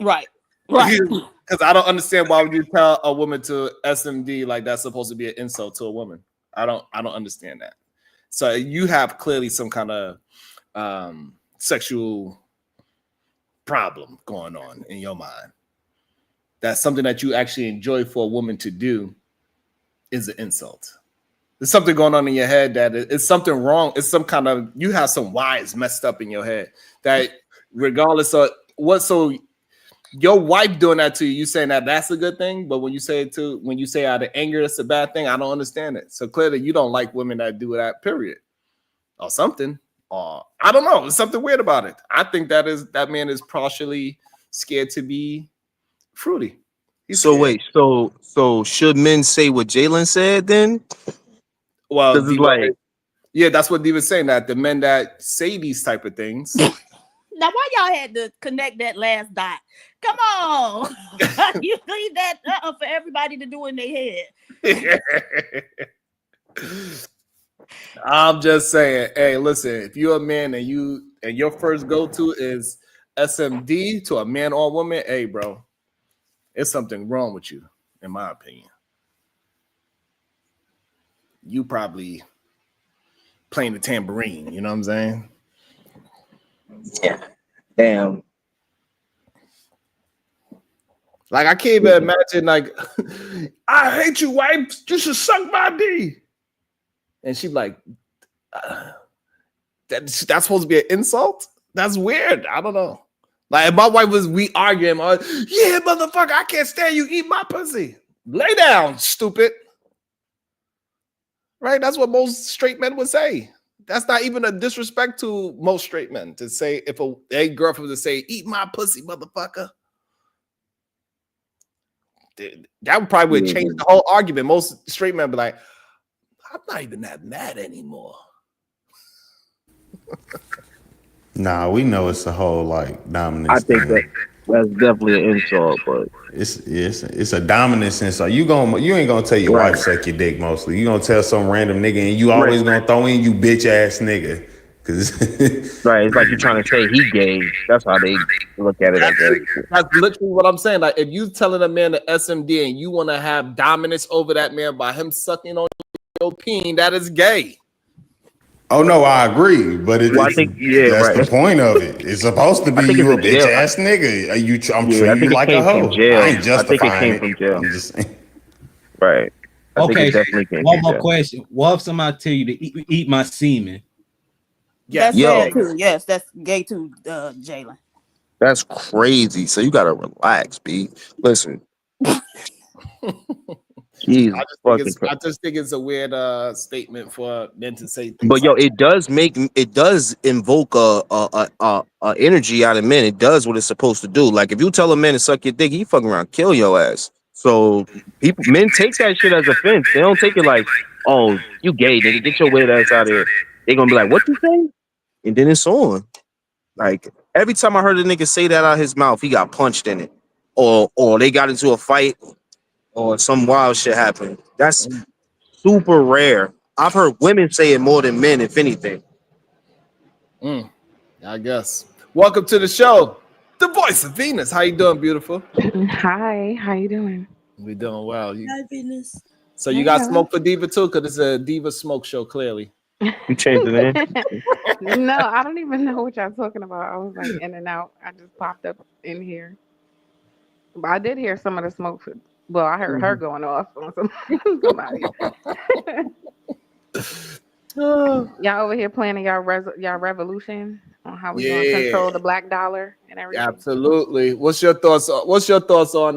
Right. Because I don't understand why would you tell a woman to SMD like that's supposed to be an insult to a woman. I don't understand that. So you have clearly some kind of sexual problem going on in your mind. That's something that you actually enjoy for a woman to do is an insult. There's something going on in your head that it's something wrong. It's some kind of, you have some wires messed up in your head that regardless of what, so your wife doing that to you, you saying that that's a good thing, but when you say out of anger, that's a bad thing, I don't understand it. So clearly you don't like women that do that, period. Or something. Or I don't know. There's something weird about it. I think that man is partially scared to be fruity. So wait, so should men say what Jalen said then? Well, it's like, yeah, that's what Diva's saying, that the men that say these type of things. Now, why y'all had to connect that last dot? Come on. You leave that for everybody to do in their head. I'm just saying, hey, listen, if you're a man and your first go-to is SMD to a man or woman, hey, bro, it's something wrong with you, in my opinion. You probably playing the tambourine, you know what I'm saying? Yeah. Damn. Like, I can't even imagine, like, I hate you, wife. You should suck my D. And she like, that's supposed to be an insult? That's weird. I don't know. Like, if my wife we arguing, yeah, motherfucker, I can't stand you. Eat my pussy. Lay down, stupid. Right? That's what most straight men would say. That's not even a disrespect to most straight men to say, if a girlfriend was to say, eat my pussy, motherfucker. That would probably change the whole argument. Most straight men be like, I'm not even that mad anymore. Nah, we know it's a whole like dominance. I think that's definitely an insult, but it's a dominance insult. You ain't gonna tell your wife suck your dick mostly. You gonna tell some random nigga, and you always gonna throw in you bitch ass nigga. Cause right, it's like you're trying to say he gay. That's how they look at it. That's literally what I'm saying. Like, if you telling a man the SMD and you want to have dominance over that man by him sucking on your peen, that is gay. Oh no, I agree, but that's the point of it. It's supposed to be you a bitch ass nigga. I'm treating you like a hoe. I ain't justifying it. I'm just saying. Right. Okay. One more question. What if somebody tell you to eat my semen? Yes, that's too. Yes, that's gay too, Jalen. That's crazy. So you gotta relax, B. Listen. I just think it's a weird statement for men to say things. But yo, it does invoke a energy out of men. It does what it's supposed to do. Like if you tell a man to suck your dick, he fucking around kill your ass. So men take that shit as offense. They don't take it like, oh, you gay, nigga, get your weird ass out of here. They gonna be like, what you say? And then it's on. Like every time I heard a nigga say that out of his mouth, he got punched in it, or they got into a fight, or some wild shit happened. That's super rare. I've heard women say it more than men, if anything. I guess. Welcome to the show, the voice of Venus. How you doing, beautiful? Hi, how you doing? We doing well. Hi, Venus. So you got smoke for Diva too? Because it's a Diva smoke show, clearly. You changed the name? No, I don't even know what y'all talking about. I was like in and out. I just popped up in here. But I did hear some of the smoke. Well, I heard her going off on somebody. Y'all over here planning y'all revolution on how we gonna control the black dollar and everything. Absolutely. What's your thoughts on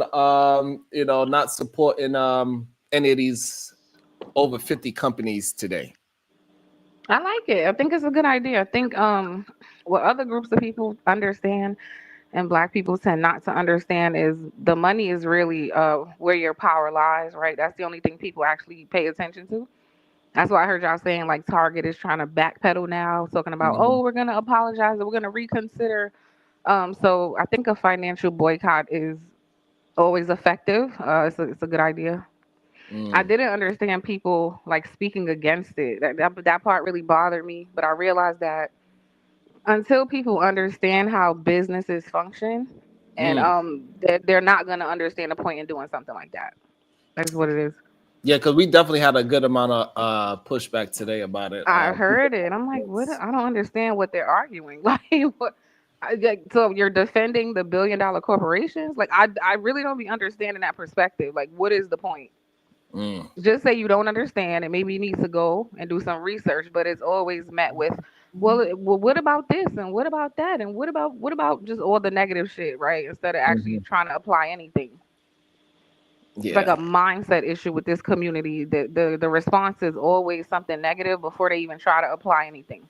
not supporting any of these over 50 companies today? I like it. I think it's a good idea. I think what other groups of people understand and black people tend not to understand is the money is really where your power lies, right? That's the only thing people actually pay attention to. That's why I heard y'all saying like Target is trying to backpedal now, talking about, oh, we're going to apologize, we're going to reconsider. So I think a financial boycott is always effective. It's a good idea. I didn't understand people like speaking against it. That part really bothered me, but I realized that until people understand how businesses function, and they're not going to understand the point in doing something like that. That's what it is. Yeah, because we definitely had a good amount of pushback today about it. I heard it. I'm like, what? I don't understand what they're arguing. Like, what? So you're defending the billion-dollar corporations? Like, I really don't be understanding that perspective. Like, what is the point? Just say you don't understand, and maybe you need to go and do some research. But it's always met with, well, what about this, and what about that, and what about just all the negative shit, right? Instead of actually trying to apply anything. It's like a mindset issue with this community. The response is always something negative before they even try to apply anything.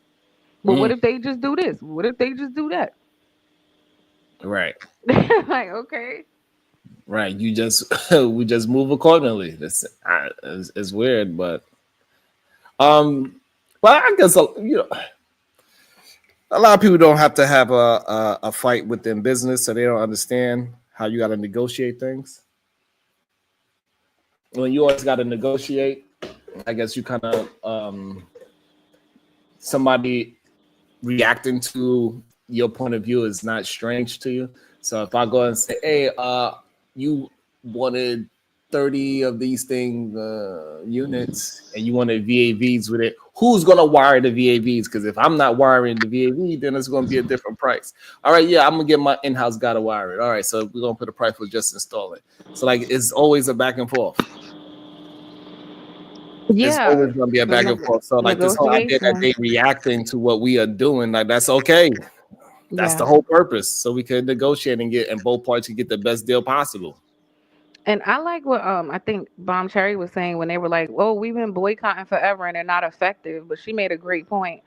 But what if they just do this? What if they just do that? Right. Like, okay. Right. You just we just move accordingly. It's weird, but well, I guess you know, a lot of people don't have to have a fight within business, so they don't understand how you got to negotiate things. When you always got to negotiate, I guess you kind of somebody reacting to your point of view is not strange to you. So if I go and say, hey, you wanted 30 of these units and you wanted VAVs with it, who's going to wire the VAVs? Because if I'm not wiring the VAV, then it's going to be a different price. All right, yeah, I'm going to get my in-house guy to wire it. All right, so we're going to put a price for just installing it. So like it's always a back and forth. Yeah, it's always going to be a back and forth. So like this whole idea that they reacting to what we are doing, like that's okay. That's the whole purpose. So we can negotiate and both parties can get the best deal possible. And I like what I think Bomb Cherry was saying when they were like, "Oh, we've been boycotting forever and they're not effective." But she made a great point.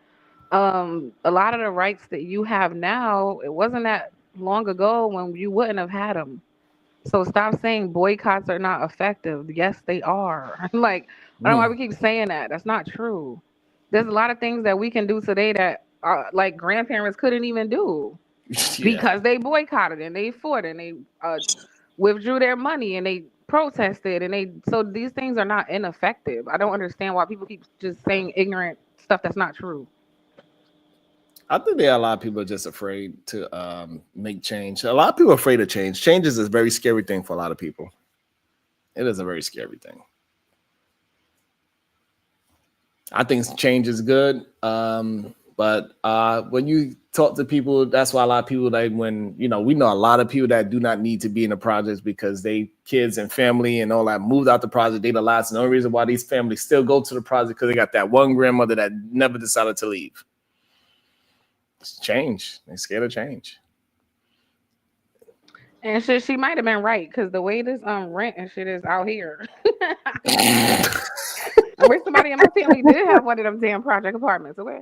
A lot of the rights that you have now, it wasn't that long ago when you wouldn't have had them. So stop saying boycotts are not effective. Yes, they are. Like, I don't know why we keep saying that. That's not true. There's a lot of things that we can do today that like grandparents couldn't even do because they boycotted and they fought and they withdrew their money and they protested and so these things are not ineffective. I don't understand why people keep just saying ignorant stuff that's not true. I think there are a lot of people just afraid to make change. A lot of people are afraid of change. Change is a very scary thing for a lot of people. It is a very scary thing. I think change is good. But when you talk to people, that's why a lot of people, like when, we know a lot of people that do not need to be in the projects because they kids and family and all that moved out the project, they the last. And the only reason why these families still go to the project because they got that one grandmother that never decided to leave. It's change. They're scared of change. And she might have been right because the way this rent and shit is out here. I wish somebody in my family did have one of them damn project apartments. Okay.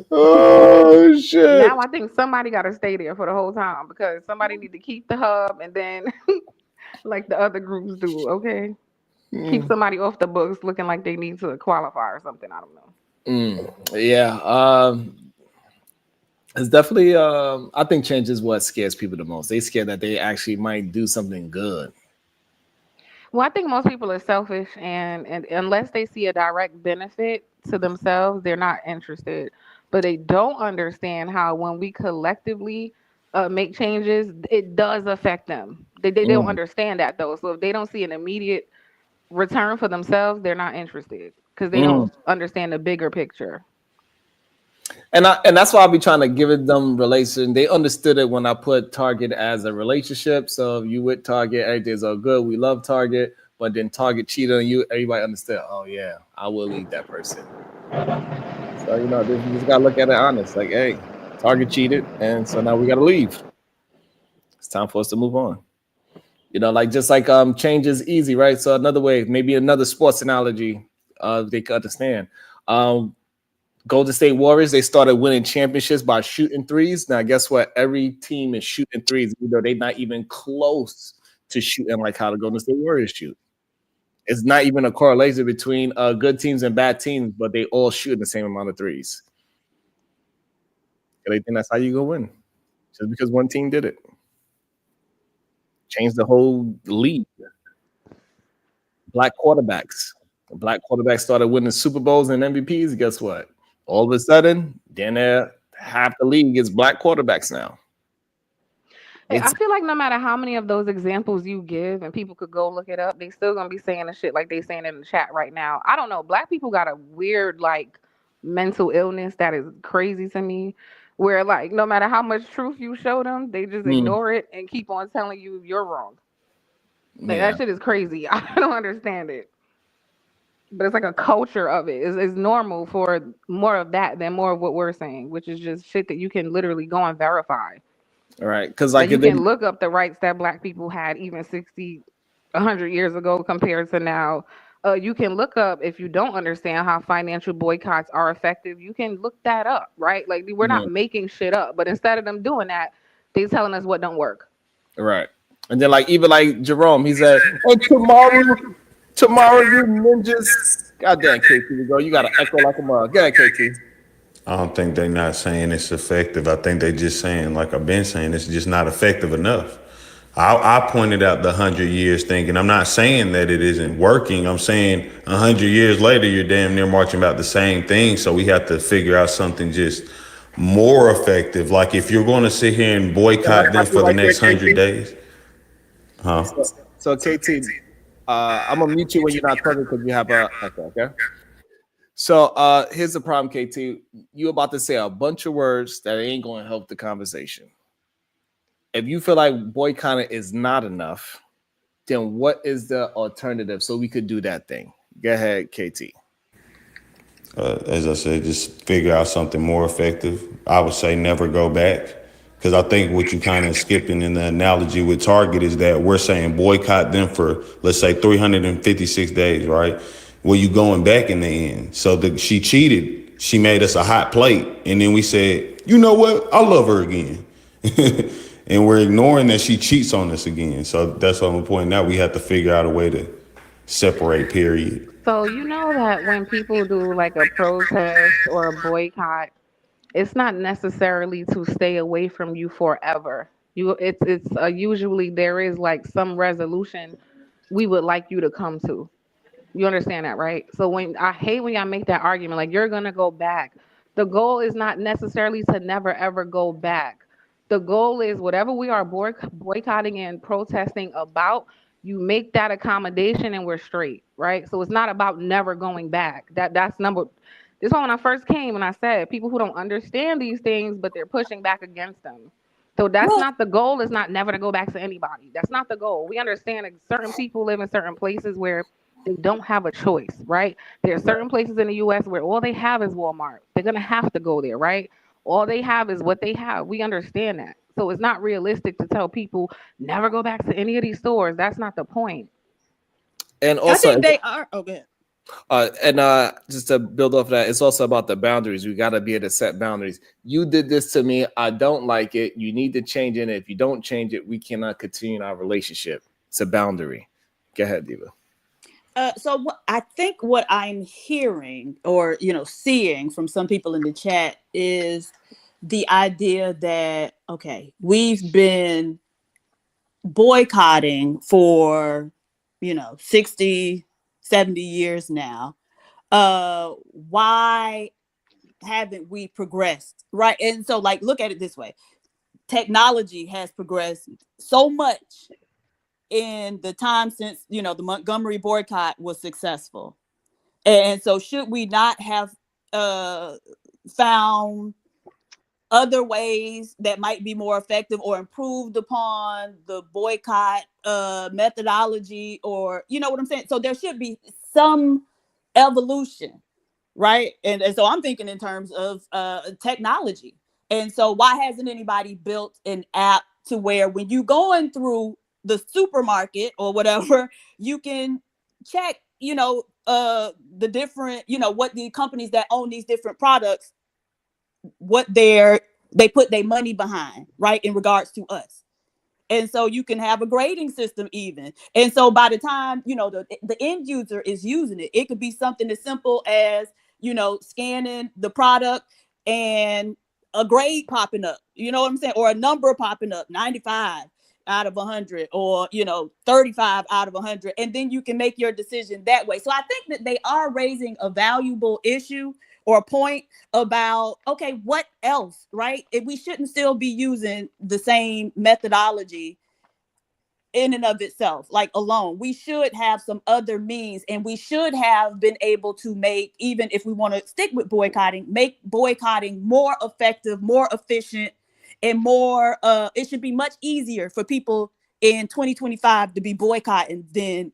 Oh shit! Now I think somebody got to stay there for the whole time because somebody need to keep the hub and then, like the other groups do. Okay, keep somebody off the books looking like they need to qualify or something. I don't know. Yeah. It's definitely. I think change is what scares people the most. They scared that they actually might do something good. Well, I think most people are selfish, and unless they see a direct benefit to themselves, they're not interested. But they don't understand how when we collectively make changes, it does affect them. They don't understand that though. So if they don't see an immediate return for themselves, they're not interested because they don't understand the bigger picture. And that's why I'll be trying to give it them relation. They understood it when I put Target as a relationship. So if you with Target, everything's all good. We love Target, but then Target cheated on you. Everybody understood. Oh yeah, I will leave that person. So you just gotta look at it honest. Like, hey, Target cheated, and so now we gotta leave. It's time for us to move on. Just like change is easy, right? So another way, maybe another sports analogy, they could understand. Golden State Warriors, they started winning championships by shooting threes. Now, guess what? Every team is shooting threes, even though they're not even close to shooting like how the Golden State Warriors shoot. It's not even a correlation between good teams and bad teams, but they all shoot the same amount of threes. And they think that's how you go win. Just because one team did it. Changed the whole league. Black quarterbacks. The black quarterbacks started winning Super Bowls and MVPs. Guess what? All of a sudden, then half the league is black quarterbacks now. Hey, I feel like no matter how many of those examples you give and people could go look it up, they still gonna be saying the shit like they saying in the chat right now. I don't know. Black people got a weird mental illness that is crazy to me. where like no matter how much truth you show them, they just ignore it and keep on telling you you're wrong. Like that shit is crazy. I don't understand it. But it's like a culture of it. It's normal for more of that than more of what we're saying, which is just shit that you can literally go and verify. All right, because like you can look up the rights that Black people had even 60, 100 years ago compared to now. You can look up, if you don't understand how financial boycotts are effective, you can look that up, right? Like we're not making shit up, but instead of them doing that, they telling us what don't work. Right. And then like even like Jerome, he said, "And tomorrow you ninjas." Goddamn, KT, you got to echo like a mug. Go ahead, KT. I don't think they're not saying it's effective. I think they're just saying, like I've been saying, it's just not effective enough. I pointed out the 100 years thing, and I'm not saying that it isn't working. I'm saying 100 years later, you're damn near marching about the same thing. So we have to figure out something just more effective. Like if you're going to sit here and boycott them for the next 100 days. Huh? So KT, I'm gonna mute you when you're not talking because you have a echo. Okay. So here's the problem, KT. You about to say a bunch of words that ain't going to help the conversation. If you feel like boycotting is not enough, then what is the alternative so we could do that thing? Go ahead, KT. As I said, just figure out something more effective. I would say never go back. Because I think what you kind of skipping in the analogy with Target is that we're saying boycott them for, let's say, 356 days, right? Well, you going back in the end. So she cheated. She made us a hot plate. And then we said, you know what? I love her again. And we're ignoring that she cheats on us again. So that's what I'm pointing out. We have to figure out a way to separate, period. So you know that when people do like a protest or a boycott, it's not necessarily to stay away from you forever. It's usually there is like some resolution we would like you to come to. You understand that, right? So when I hate when y'all make that argument, like you're gonna go back. The goal is not necessarily to never ever go back. The goal is whatever we are boycotting and protesting about, you make that accommodation and we're straight, right? So it's not about never going back. That's number. This one when I first came and I said people who don't understand these things, but they're pushing back against them. So that's not the goal. Is not never to go back to anybody. That's not the goal. We understand that certain people live in certain places where they don't have a choice, right? There are certain places in the U.S. where all they have is Walmart. They're going to have to go there, right? All they have is what they have. We understand that. So it's not realistic to tell people never go back to any of these stores. That's not the point. And also, I think they are. Oh, good. Just to build off that, it's also about the boundaries. We got to be able to set boundaries. You did this to me. I don't like it. You need to change it. If you don't change it, we cannot continue our relationship. It's a boundary. Go ahead, Diva. So I think what I'm hearing or, seeing from some people in the chat is the idea that, okay, we've been boycotting for, 60, 70 years now. Why haven't we progressed? Right. And so like, look at it this way. Technology has progressed so much in the time since, the Montgomery boycott was successful. And so should we not have found other ways that might be more effective or improved upon the boycott methodology, or, you know what I'm saying? So there should be some evolution, right? And so I'm thinking in terms of technology. And so why hasn't anybody built an app to where when you going through the supermarket or whatever, you can check, the different, what the companies that own these different products, what they put their money behind, right, in regards to us. And so you can have a grading system even. And so by the time, the end user is using it, it could be something as simple as, scanning the product and a grade popping up, you know what I'm saying? Or a number popping up, 95 out of 100, or 35 out of 100, and then you can make your decision that way. So I think that they are raising a valuable issue or a point about, okay, what else, right? If we shouldn't still be using the same methodology in and of itself, like alone. We should have some other means, and we should have been able to make, even if we want to stick with boycotting, make boycotting more effective, more efficient, and more it should be much easier for people in 2025 to be boycotting than,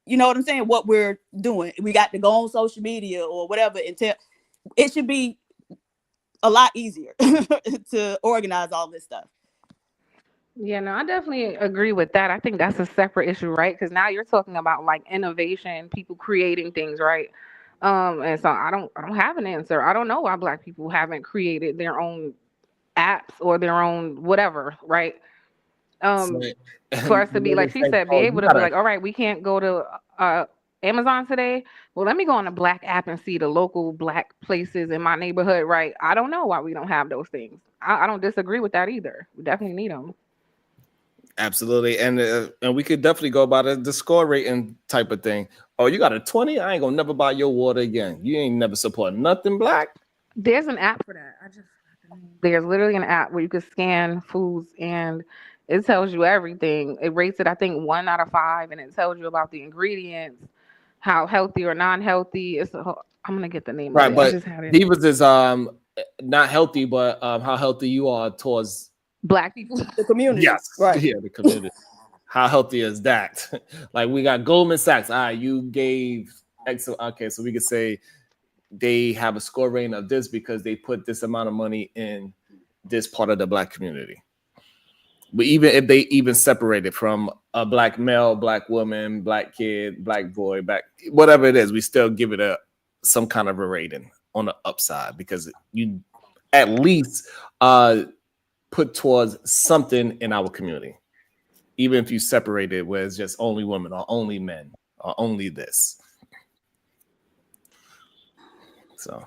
you know what I'm saying, what we're doing. We got to go on social media or whatever and tell. It should be a lot easier to organize all this stuff. Yeah, no, I definitely agree with that. I think that's a separate issue, right? Because now you're talking about like innovation, people creating things, right? And so I don't have an answer. I don't know why Black people haven't created their own apps or their own whatever, right? For us to be like she said, be able to be like, all right, we can't go to Amazon today. Well, let me go on a Black app and see the local Black places in my neighborhood, right? I don't know why we don't have those things. I don't disagree with that either. We definitely need them. Absolutely, and we could definitely go about the score rating type of thing. Oh, you got a 20? I ain't gonna never buy your water again. You ain't never support nothing Black. There's an app for that. There's literally an app where you can scan foods and it tells you everything. It rates it, I think, 1 out of 5, and it tells you about the ingredients, how healthy or non-healthy. I'm gonna get the name Right, of it. but I just had it. Divas is not healthy, but how healthy you are towards Black people, the community. Yes, right. Yeah, the community. How healthy is that? Like we got Goldman Sachs. All right, you gave X. Okay, so we could say they have a score rating of this because they put this amount of money in this part of the Black community. But even if they even separate it from a Black male, Black woman, Black kid, Black boy, whatever it is, we still give it some kind of a rating on the upside because you at least put towards something in our community, even if you separate it where it's just only women or only men or only this. So,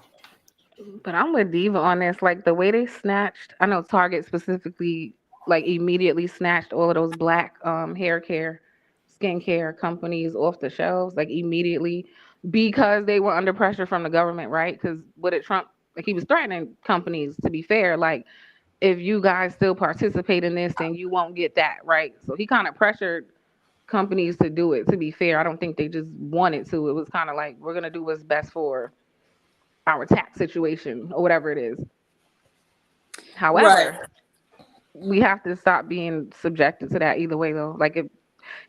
but I'm with Diva on this. Like the way they snatched, I know Target specifically, like immediately snatched all of those Black hair care, skincare companies off the shelves, like immediately because they were under pressure from the government, right? Because what did Trump, like he was threatening companies, to be fair, like, if you guys still participate in this, then you won't get that, right? So he kind of pressured companies to do it, to be fair. I don't think they just wanted to. It was kind of like, we're going to do what's best for our tax situation or whatever it is. However, we have to stop being subjected to that either way, though. Like,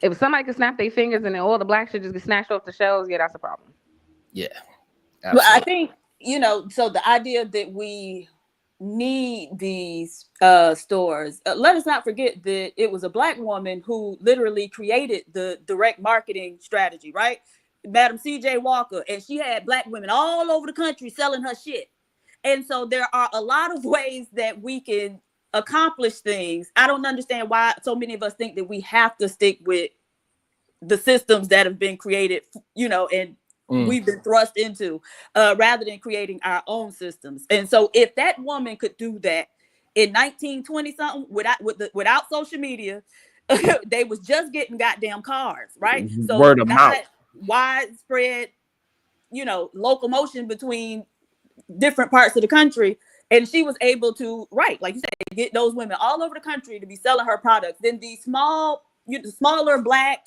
if somebody can snap their fingers and then all the Black shit just get snatched off the shelves, yeah, that's a problem. Yeah. But I think, so the idea that we need these stores, let us not forget that it was a Black woman who literally created the direct marketing strategy, right? Madam C.J. Walker, and she had Black women all over the country selling her shit. And so there are a lot of ways that we can accomplish things. I don't understand why so many of us think that we have to stick with the systems that have been created, and we've been thrust into, rather than creating our own systems. And so if that woman could do that in 1920 something without social media, they was just getting goddamn cars, right? So word of mouth, widespread, locomotion between different parts of the country. And she was able to, right, like you said, get those women all over the country to be selling her products. Then these smaller Black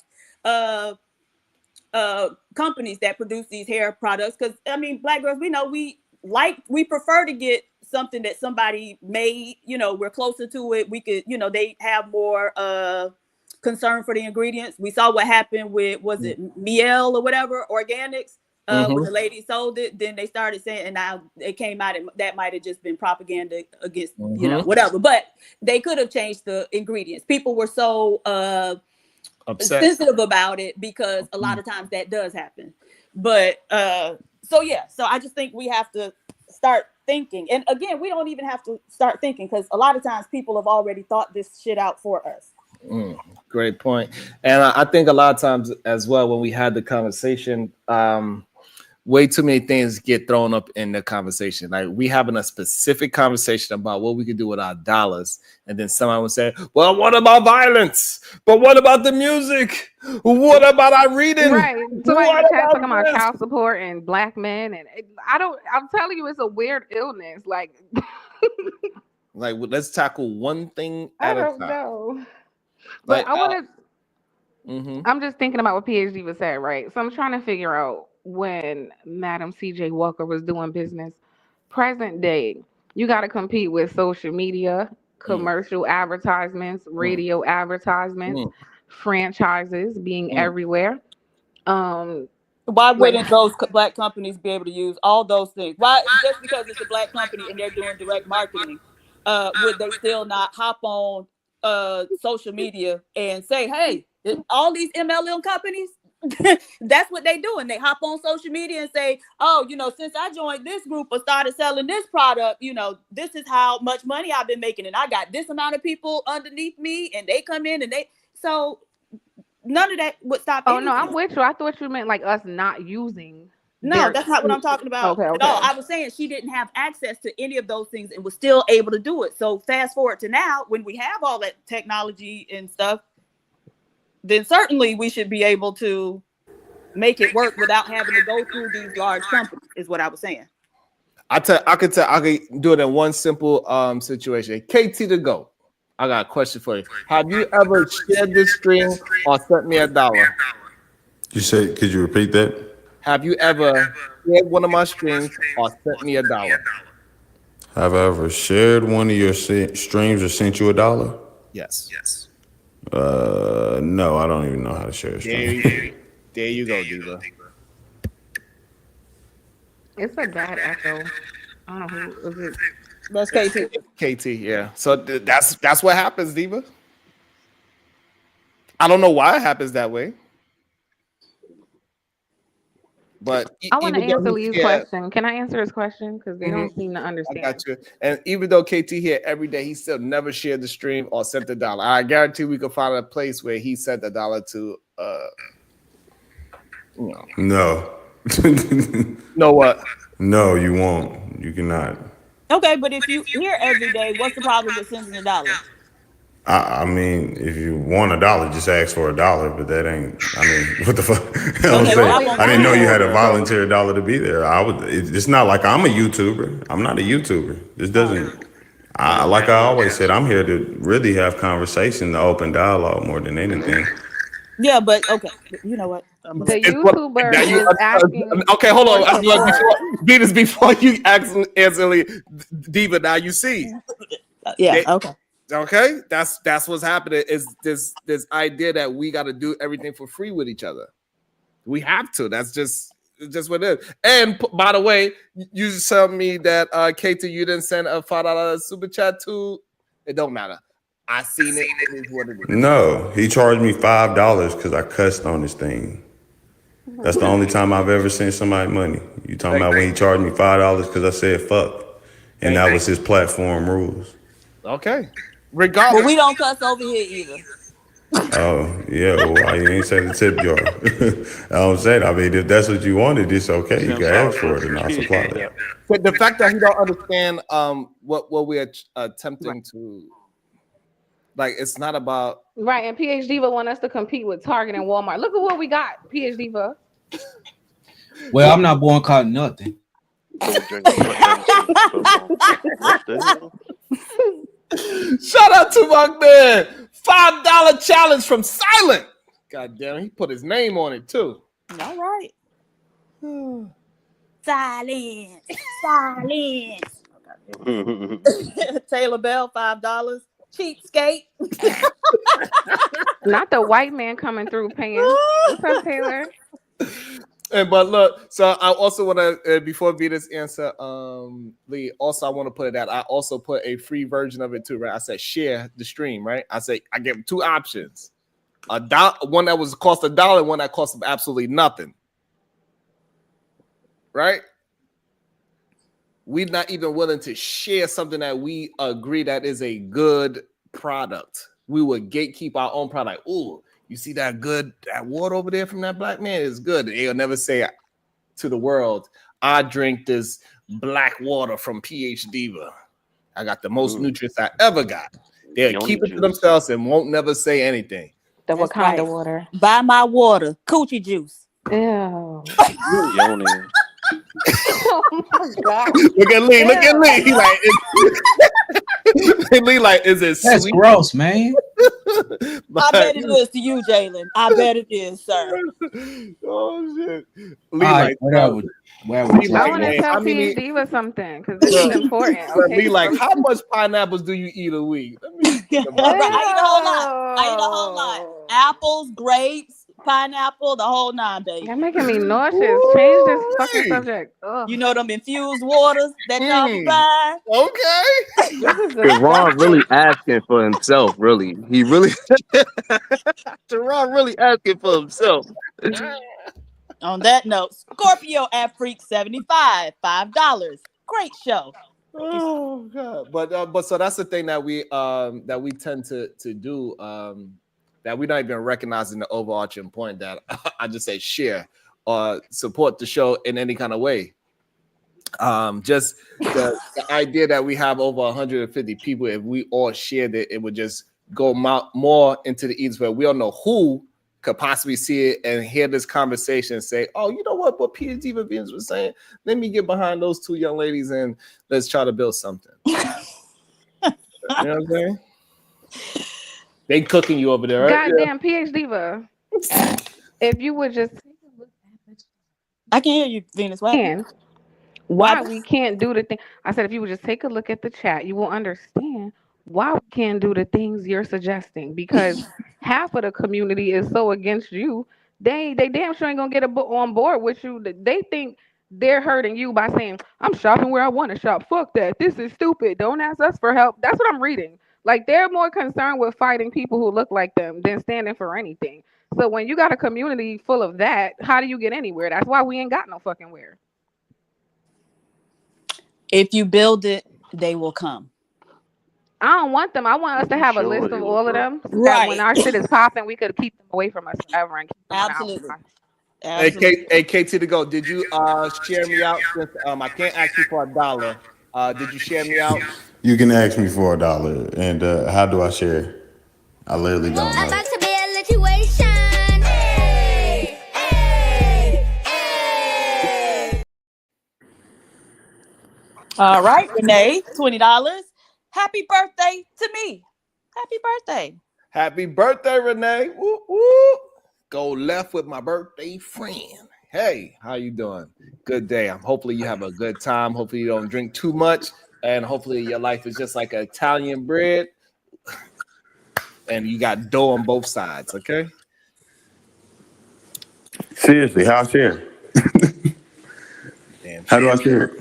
companies that produce these hair products, because Black girls, we know we prefer to get something that somebody made. We're closer to it. We could, they have more concern for the ingredients. We saw what happened with, was it Miel or whatever, organics, when the lady sold it. Then they started saying, and now it came out that might have just been propaganda against whatever, but they could have changed the ingredients. People were so sensitive about it because a lot of times that does happen. But so I just think we have to start thinking. And again, we don't even have to start thinking because a lot of times people have already thought this shit out for us. Great point. And I think a lot of times as well, when we had the conversation, way too many things get thrown up in the conversation. Like we having a specific conversation about what we could do with our dollars. And then someone would say, well, what about violence? But what about the music? What about our reading? Right. Somebody in the chat talking about child support and Black men. And I'm telling you, it's a weird illness. Like let's tackle one thing at a time. I don't know. But I want to I'm just thinking about what PhD was said, right? So I'm trying to figure out when Madam CJ Walker was doing business, present day, you got to compete with social media, commercial advertisements, radio advertisements, franchises being everywhere. Why wouldn't those black companies be able to use all those things? Why, just because it's a black company and they're doing direct marketing, would they still not hop on social media and say, hey, all these MLM companies, that's what they do. And they hop on social media and say, oh, since I joined this group or started selling this product, this is how much money I've been making. And I got this amount of people underneath me and they come in and so none of that would stop. Oh, no, I'm with you. I thought you meant like us not using. No, that's not what I'm talking about at all. I was saying she didn't have access to any of those things and was still able to do it. So fast forward to now, when we have all that technology and stuff, then certainly we should be able to make it work without having to go through these large companies, is what I was saying. I could do it in one simple situation. KT to go. I got a question for you. Have you ever shared this stream or sent me $1? You said, could you repeat that? Have you ever shared one of my streams or sent me $1? Have I ever shared one of your streams or sent you $1? Yes. No, I don't even know how to share a stream. There you go, Diva. It's a bad echo. I don't know who is it. That's KT. KT, yeah. So that's what happens, Diva. I don't know why it happens that way. But I want to answer Lee's question. Can I answer his question? Because they don't seem to understand. I got you. And even though KT here every day, he still never shared the stream or sent $1. I guarantee we could find a place where he sent $1 to No. No what? No, you won't. You cannot. Okay, but if you hear every day, what's the problem with sending $1? I mean, if you want $1, just ask for $1. But that ain't. I mean, what the fuck? I didn't know you had to volunteer $1 to be there. It's not like I'm a YouTuber. I'm not a YouTuber. This doesn't. Like I always said, I'm here to really have conversation, to open dialogue more than anything. Yeah, but okay. You know what? The YouTuber is asking. Okay, hold on. Beat us before you answer Diva. Now you see. Yeah. Okay. Okay, that's what's happening. Is this idea that we got to do everything for free with each other? We have to. That's just what it is. And by the way, you tell me that KT, you didn't send a $5 super chat to. It don't matter. I seen it. It is what it is. No, he charged me $5 because I cussed on this thing. That's the only time I've ever sent somebody money. You talking about when he charged me $5 because I said fuck, and that was his platform rules. Okay. Regardless, but we don't cuss over here either. Oh yeah, well, why you ain't say the tip jar? I don't say that. I mean, if that's what you wanted, it's okay. You can ask for it, and I'll supply that. But the fact that he don't understand what we're attempting to, like, it's not about right. And PhD will want us to compete with Target and Walmart. Look at what we got, PhD for. Well, I'm not boycotting nothing. Shout out to my man. $5 challenge from Silent. God damn, he put his name on it too. All right. Silence. Taylor Bell, $5. Cheapskate. Not the white man coming through paying. What's up, Taylor? But look, so I also want to before Vita's answer, Lee. Also, I want to put it that I also put a free version of it too, right? I said share the stream, right? I say I gave him two options: one that was cost $1, one that cost him absolutely nothing, right? We're not even willing to share something that we agree that is a good product. We would gatekeep our own product. Ooh. You see that water over there from that black man is good. They'll never say to the world, I drink this black water from PH Diva. I got the most nutrients I ever got. They'll keep it to themselves and won't never say anything. What kind of water? Buy my water. Coochie juice. Ew. Oh my God. Look at Lee. Look at Lee. He like, Lee like, is it sweet? That's gross, man. I bet it is to you, Jalen. I bet it is, sir. Oh shit. Lee, All right, like, whatever. Lee, I like, want to hey, tell how many? PhD or something because this is important. Look, Okay. Lee, like, how much pineapples do you eat a week? Let me think Bro, about I eat a whole lot. I eat a whole Oh. lot. Apples, grapes, pineapple, the whole nine, baby. You're making me nauseous. Change this fucking subject. Ugh. You know them infused waters that y'all be buying? Okay. This is Sharon really disgusting. asking for himself. Really, he really. Sharon really asking for himself. On that note, Scorpio at Freak 75, $5. Great show. Oh god. But so that's the thing that we tend to do, that we're not even recognizing the overarching point that I just say share or support the show in any kind of way. Just the idea that we have over 150 people, if we all shared it, it would just go more into the eats where we don't know who could possibly see it and hear this conversation and say, oh, you know what PhD Venus was saying? Let me get behind those two young ladies and let's try to build something. You know what I'm saying? They cooking you over there, right? Goddamn PhD Diva. If you would just take a look at the I can hear you, Venus. What? Why we can't do the thing. I said if you would just take a look at the chat, you will understand why we can't do the things you're suggesting, because half of the community is so against you. They damn sure ain't gonna get on board with you. They think they're hurting you by saying, I'm shopping where I want to shop. Fuck that. This is stupid. Don't ask us for help. That's what I'm reading. Like, they're more concerned with fighting people who look like them than standing for anything. So when you got a community full of that, how do you get anywhere? That's why we ain't got no fucking where. If you build it, they will come. I don't want them. I want us to have a list of all of them. So that when our shit is popping, we could keep them away from us forever and keep them Absolutely. Hey, KT to go. Did you share me out? Since I can't ask you for $1. Did you share me out? You can ask me for $1. And how do I share? I literally don't know. About to be a situation. Hey, hey, hey. All right, Renee, $20. Happy birthday to me. Happy birthday. Happy birthday, Renee. Woo, woo. Go left with my birthday friend. Hey, how you doing? Good day. Hopefully you have a good time. Hopefully you don't drink too much. And hopefully your life is just like Italian bread. And you got dough on both sides, okay? Seriously, how I share? How do I share?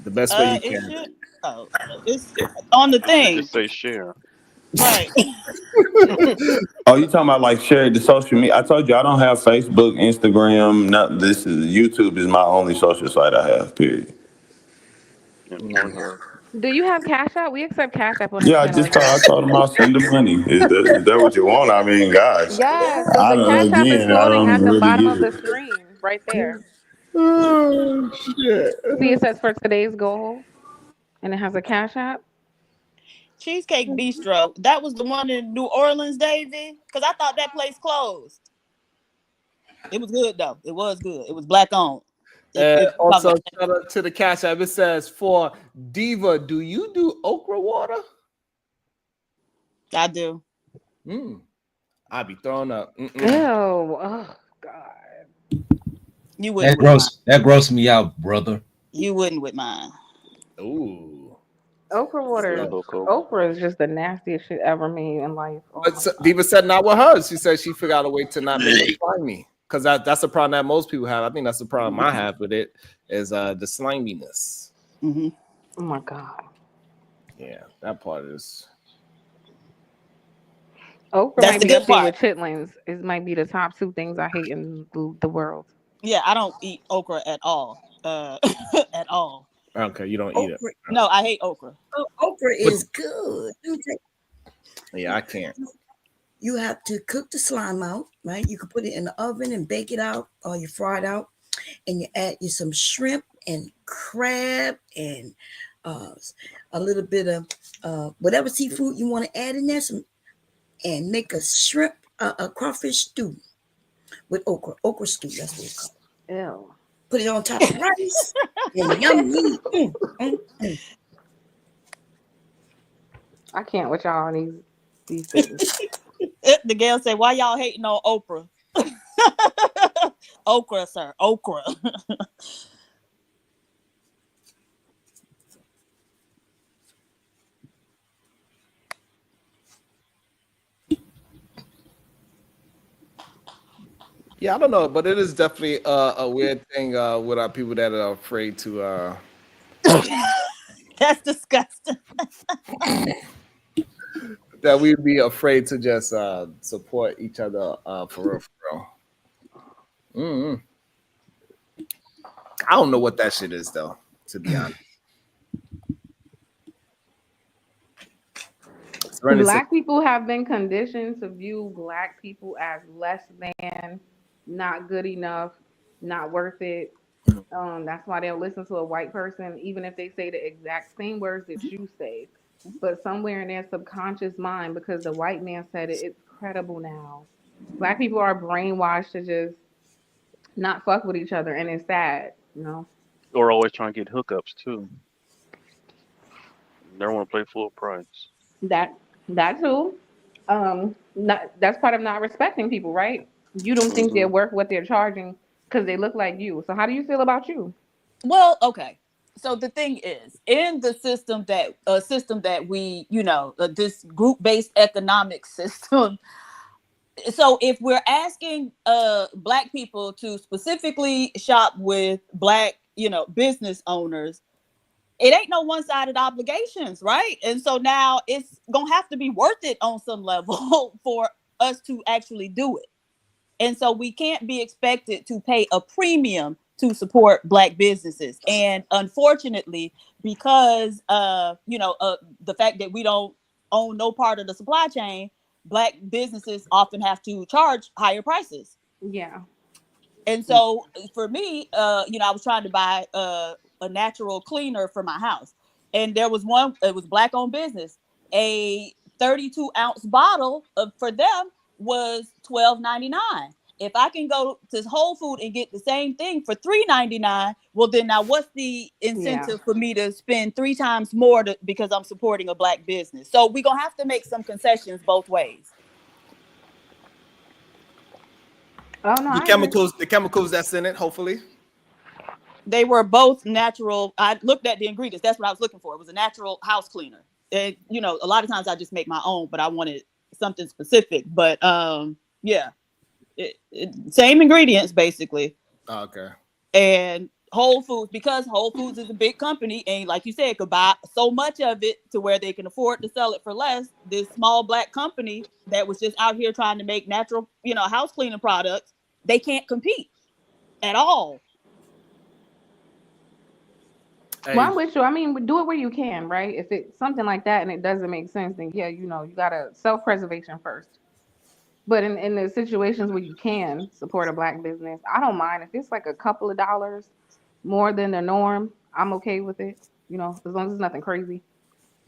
The best way you can. It's on the thing. Just say share. Right. Oh, you talking about like share the social media? I told you I don't have Facebook, Instagram. Not this is YouTube is my only social site I have. Period. Do you have Cash App? We accept Cash App on Yeah, this channel. I told them I'll send the money. Is that what you want? I mean, gosh. Yes. So the Cash App is I floating at don't the really bottom get of the it. screen, right there. Oh shit. See, it says for today's goal, and it has a Cash App. Cheesecake Bistro. That was the one in New Orleans, Davy? Because I thought that place closed. It was good, though. It was good. It was black owned. Also, shout out to the Cash App. It says for Diva, do you do okra water? I do. I'd be throwing up. Ew. Oh, God. You wouldn't with mine. That grossed me out, brother. You wouldn't with mine. Ooh. Okra water. Okra is just the nastiest shit ever made in life. Oh, But Diva said not with hers. She said she figured out a way to not make it slimy. Because that's the problem that most people have. I think that's the problem I have with it is the sliminess. Mm-hmm. Oh my God. Yeah, that part is. Okra That's might the be good up there part. with chitlins. It might be the top two things I hate in the world. Yeah, I don't eat okra at all. At all. Okay, you don't eat it. No, I hate okra. Oh, okra is good. Yeah, I can't. You have to cook the slime out, right? You can put it in the oven and bake it out, or you fry it out, and you add you some shrimp and crab and a little bit of whatever seafood you want to add in there, and make a shrimp, a crawfish stew with okra stew. That's what it's called. Ew. Put it on top of rice and yummy. I can't with y'all on these things. The girl said, "Why y'all hating on Oprah?" Okra, sir, okra. Yeah, I don't know, but it is definitely a weird thing with our people that are afraid to. That's disgusting. That we'd be afraid to just support each other for real, for real. Mm-hmm. I don't know what that shit is though, to be honest. Black people have been conditioned to view black people as less than, not good enough, not worth it. That's why they'll listen to a white person, even if they say the exact same words that you say. But somewhere in their subconscious mind, because the white man said it, it's credible now. Black people are brainwashed to just not fuck with each other, and it's sad, you know. Or always trying to get hookups too. Never want to play full price. That too. That's part of not respecting people, right? You don't think they're Mm-hmm. worth what they're charging because they look like you. So how do you feel about you? Well, okay. So the thing is, in the system that we, this group-based economic system. So if we're asking black people to specifically shop with black, business owners, it ain't no one-sided obligations, right? And so now it's gonna have to be worth it on some level for us to actually do it. And so we can't be expected to pay a premium to support black businesses. And unfortunately, because the fact that we don't own no part of the supply chain, black businesses often have to charge higher prices. Yeah. And so for me, I was trying to buy a natural cleaner for my house. And there was one, it was black owned business. A 32-ounce bottle for them was $12.99. If I can go to Whole Food and get the same thing for $3.99, well, then now what's the incentive for me to spend 3 times more because I'm supporting a black business? So we're going to have to make some concessions both ways. Oh, no, The chemicals that's in it, hopefully. They were both natural. I looked at the ingredients. That's what I was looking for. It was a natural house cleaner. And, a lot of times I just make my own, but I wanted something specific. But yeah, same ingredients basically. Okay. And Whole Foods, because Whole Foods is a big company, and like you said, could buy so much of it to where they can afford to sell it for less. This small black company that was just out here trying to make natural, house cleaning products, they can't compete at all. Well, I'm with you. I mean, do it where you can, right? If it's something like that and it doesn't make sense, then yeah, you gotta self-preservation first. But in the situations where you can support a black business, I don't mind if it's like a couple of dollars more than the norm. I'm okay with it, as long as it's nothing crazy.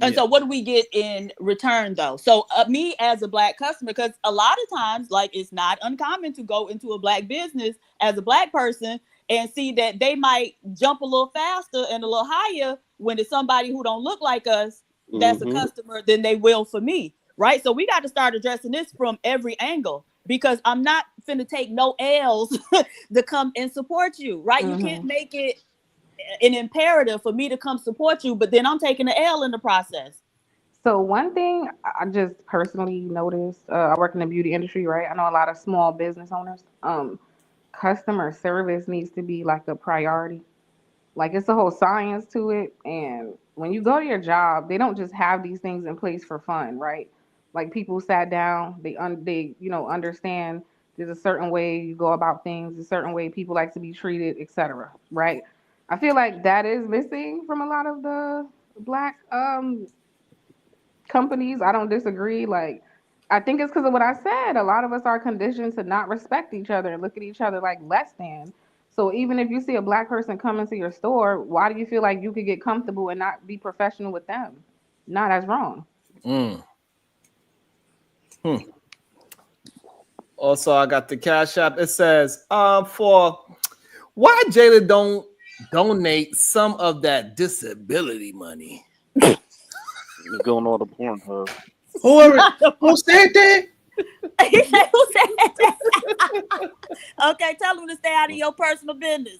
And so what do we get in return though? So me as a black customer, because a lot of times, like, it's not uncommon to go into a black business as a black person and see that they might jump a little faster and a little higher when it's somebody who don't look like us that's a customer than they will for me, right? So we got to start addressing this from every angle, because I'm not finna take no L's to come and support you, right? You can't make it an imperative for me to come support you, but then I'm taking an L in the process. So one thing I just personally noticed, I work in the beauty industry, right? I know a lot of small business owners. Customer service needs to be like a priority. Like, it's a whole science to it. And when you go to your job, they don't just have these things in place for fun, right? Like, people sat down, they understand there's a certain way you go about things, a certain way people like to be treated, etc. Right? I feel like that is missing from a lot of the black companies. I don't disagree. Like, I think it's because of what I said. A lot of us are conditioned to not respect each other and look at each other like less than. So even if you see a black person come into your store, why do you feel like you could get comfortable and not be professional with them? Nah, that's wrong. Also, I got the Cash App. It says, for why Jada don't donate some of that disability money. Going on the Pornhub. Who said that? He said, who said that? Okay, tell him to stay out of your personal business.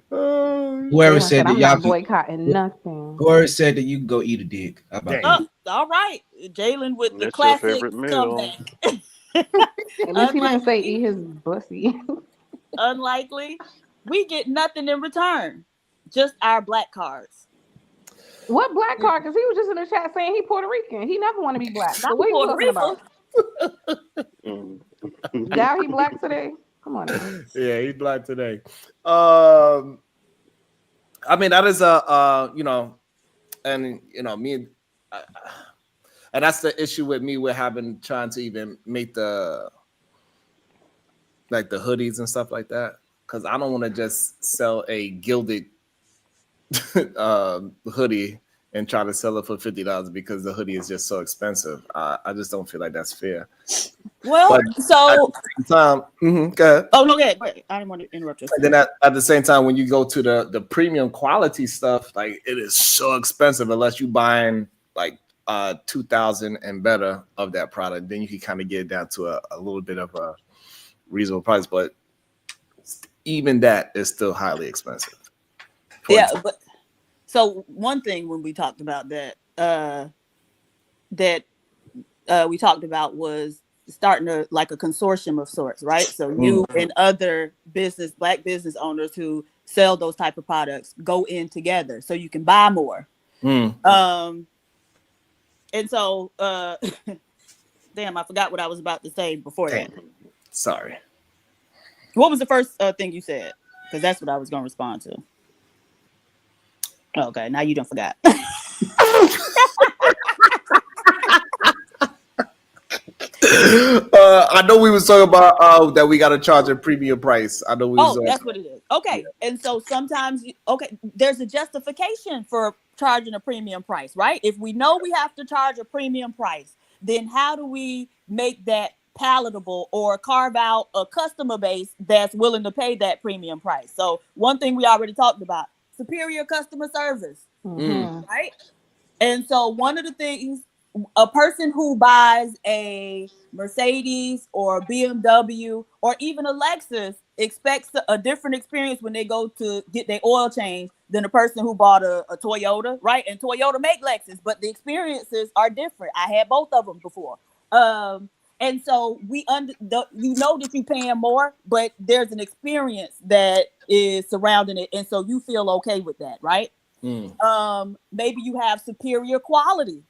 Whoever said that I'm y'all not boycotting nothing. Whoever said that you can go eat a dick. How about that? All right, Jalen with the That's your classic favorite meal. comeback. At least he didn't say eat his pussy. Unlikely. We get nothing in return. Just our black cards. What black card? Because he was just in the chat saying he Puerto Rican. He never want to be black. Not So what are you Puerto talking Rico. about? Now he black today? Come on now. Yeah, he's black today. I mean, that is you know, and you know, me, and that's the issue with me with trying to even make the hoodies and stuff like that, because I don't want to just sell a gilded hoodie and try to sell it for $50 because the hoodie is just so expensive. I just don't feel like that's fair. Well, but so at the same time, go ahead. Oh no, go ahead. I didn't want to interrupt you. And then at the same time, when you go to the premium quality stuff, like it is so expensive unless you buying like 2,000 and better of that product. Then you can kind of get it down to a little bit of a reasonable price, but even that is still highly expensive. Yeah, but so one thing when we talked about that, we talked about was starting a consortium of sorts, right? So you and other black business owners who sell those type of products go in together so you can buy more. And so damn, I forgot what I was about to say before that. Sorry. What was the first thing you said? Because that's what I was going to respond to. Okay, now you don't forgot. I know we was talking about that we got to charge a premium price. I know we was. That's what it is. Okay, and so sometimes, there's a justification for charging a premium price, right? If we know we have to charge a premium price, then how do we make that palatable or carve out a customer base that's willing to pay that premium price? So one thing we already talked about, superior customer service, right? And so one of the things, a person who buys a Mercedes or BMW or even a Lexus expects a different experience when they go to get their oil change than a person who bought a Toyota, right? And Toyota make Lexus, but the experiences are different. I had both of them before. And so you know that you're paying more, but there's an experience that is surrounding it. And so you feel okay with that, right? Maybe you have superior quality.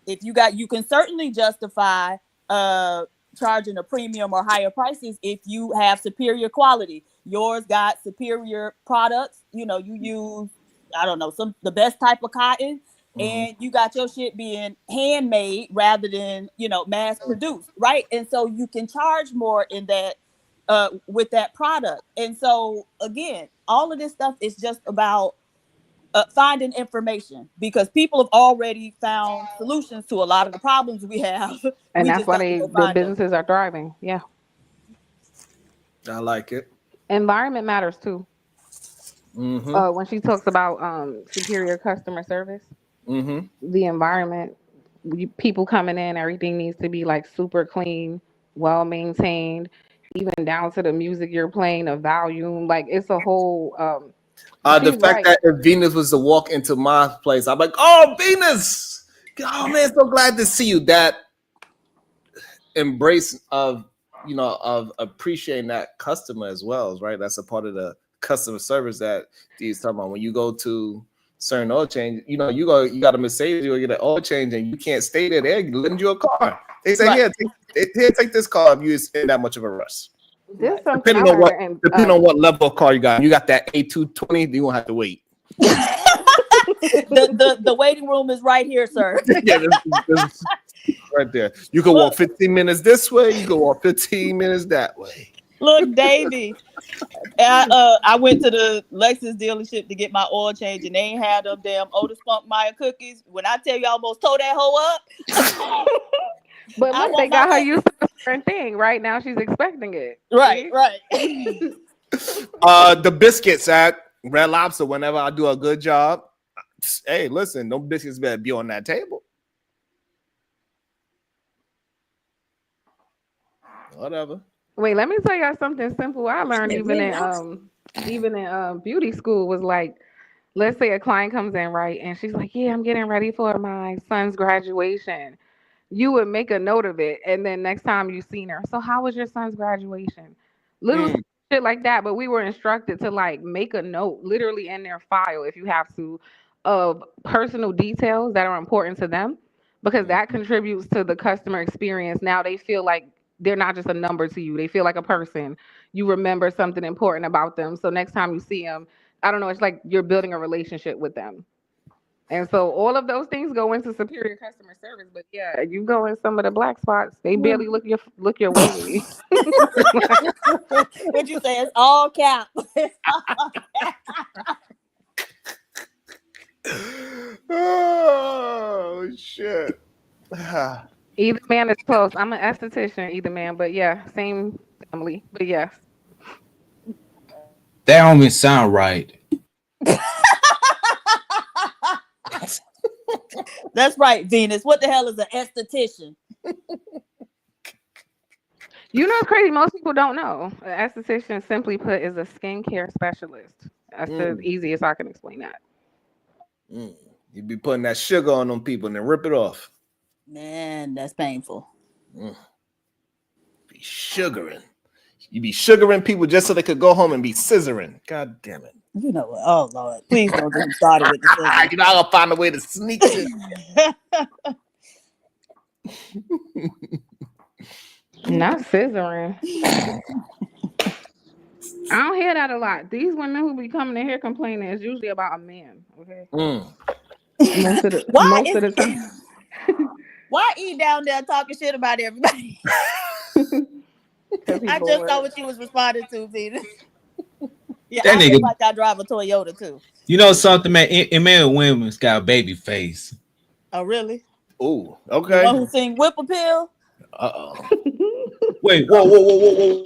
If you can certainly justify charging a premium or higher prices if you have superior quality. Yours got superior products. You know, you use, I don't know, the best type of cotton, and you got your shit being handmade rather than, mass produced, right? And so you can charge more in that with that product. And so again, all of this stuff is just about finding information, because people have already found solutions to a lot of the problems we have. And that's why the businesses are thriving. Yeah. I like it. Environment matters too. When she talks about superior customer service, the environment, people coming in, everything needs to be like super clean, well maintained, even down to the music you're playing, the volume. Like it's a whole the fact that if Venus was to walk into my place, I'm like, oh, Venus! Oh man, so glad to see you. That embrace of appreciating that customer as well, right? That's a part of the customer service that Dee's talking about. When you go to certain oil change, you got a Mercedes, you get an oil change, and you can't stay there. They lend you a car. They say, take this car if you're in that much of a rush. Depending on what level of car you got. You got that A220, you won't have to wait. the waiting room is right here, sir. Yeah, this right there. You can walk 15 minutes this way, you can walk 15 minutes that way. Look, Davey, I went to the Lexus dealership to get my oil change, and they ain't had them damn Otis Funk Maya cookies. When I tell you, I almost tore that hoe up. But look, they got her used to the different thing. Right now, she's expecting it. Right. The biscuits at Red Lobster, whenever I do a good job, hey, listen, no biscuits better be on that table. Whatever. Wait, let me tell y'all something simple. I learned even in beauty school was like, let's say a client comes in, right, and she's like, "Yeah, I'm getting ready for my son's graduation." You would make a note of it, and then next time you seen her, so how was your son's graduation? Little shit like that. But we were instructed to like make a note, literally in their file, if you have to, of personal details that are important to them, because that contributes to the customer experience. Now they feel like they're not just a number to you; they feel like a person. You remember something important about them, so next time you see them, I don't know, it's like you're building a relationship with them. And so all of those things go into superior customer service. But yeah, you go in some of the black spots, they barely look your way. What you say? It's all cap. Oh shit. Either man is close. I'm an esthetician, either man, but yeah, same family. But yes. That don't even sound right. That's right, Venus. What the hell is an esthetician? You know, it's crazy. Most people don't know. An esthetician, simply put, is a skincare specialist. That's the easiest I can explain that. You be putting that sugar on them people and then rip it off. Man, that's painful. Be sugaring. You be sugaring people just so they could go home and be scissoring. God damn it. You know what? Oh Lord, please don't get me started with the scissors. You know, I'll find a way to sneak it. Not scissoring. I don't hear that a lot. These women who be coming in here complaining is usually about a man. Okay. Most of the time. Why E down there talking shit about everybody? I just saw what you was responding to, Venus. Yeah, That I nigga- feel like I drive a Toyota too. You know something, man? Man, women's got a baby face. Oh, really? Oh, okay. The one who sing Whip Appeal? Wait, whoa.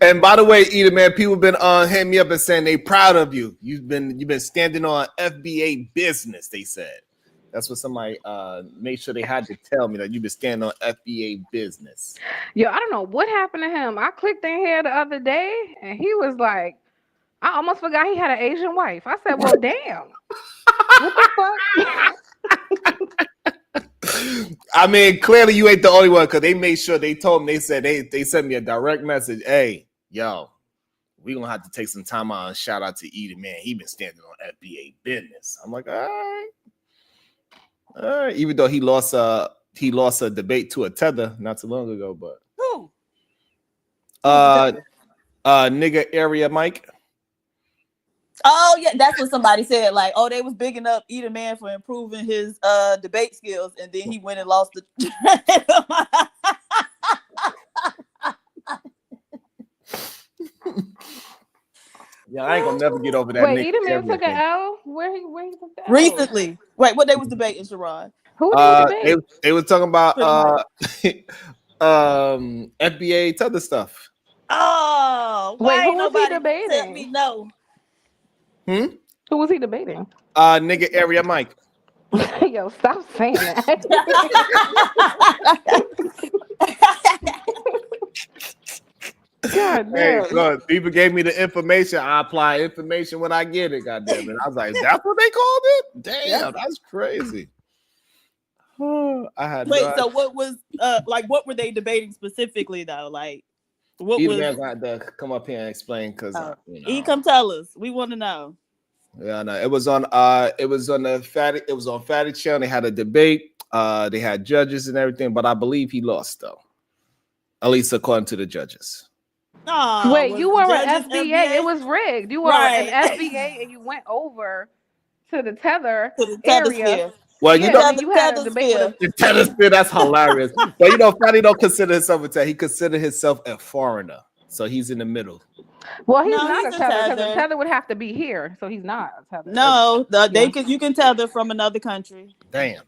And by the way, Edith, man, people been hitting me up and saying they proud of you. You've been standing on FBA business. They said that's what somebody made sure they had to tell me, that you've been standing on FBA business. Yo, I don't know what happened to him. I clicked in here the other day and he was like, I almost forgot he had an Asian wife. I said, well, damn. What the fuck? I mean, clearly you ain't the only one, because they made sure they told me, they sent me a direct message. Hey, yo, we gonna have to take some time out and shout out to Edith, man. He been standing on FBA business. I'm like, all right. Even though he lost a debate to a tether not too long ago, but who? Nigga area Mike. Oh yeah, that's what somebody said. Like, oh, they was bigging up Edith Man for improving his debate skills, and then he went and lost the. Yeah, I ain't gonna never get over that. Wait, Edith Man took an L? Where he took the L? Recently. Wait, what they was debating, Sharon? Who did he debate? They was talking about FBA tether stuff. Oh, wait, who was he debating? Let me know. Who was he debating? Nigga area Mike. Yo, stop saying that. God damn. Hey, look, people gave me the information. I apply information when I get it. God damn it! I was like, that's what they called it. Damn, that's crazy. I had Wait. So what was like? What were they debating specifically though? Like, what Either was? man's gonna have to come up here and explain, because come tell us. We want to know. Yeah, no, it was on Fatty Channel. They had a debate. They had judges and everything, but I believe he lost though. At least according to the judges. Oh, wait, you were an FBA. It was rigged. You were an FBA and you went over to the tether area. Well, you know, you had a debate with the tether sphere, that's hilarious. But you know, Fatty don't consider himself a tether. He considered himself a foreigner. So he's in the middle. Well, he's not a tether, because a tether would have to be here. So he's not a tether. No, you can tether from another country. Damn.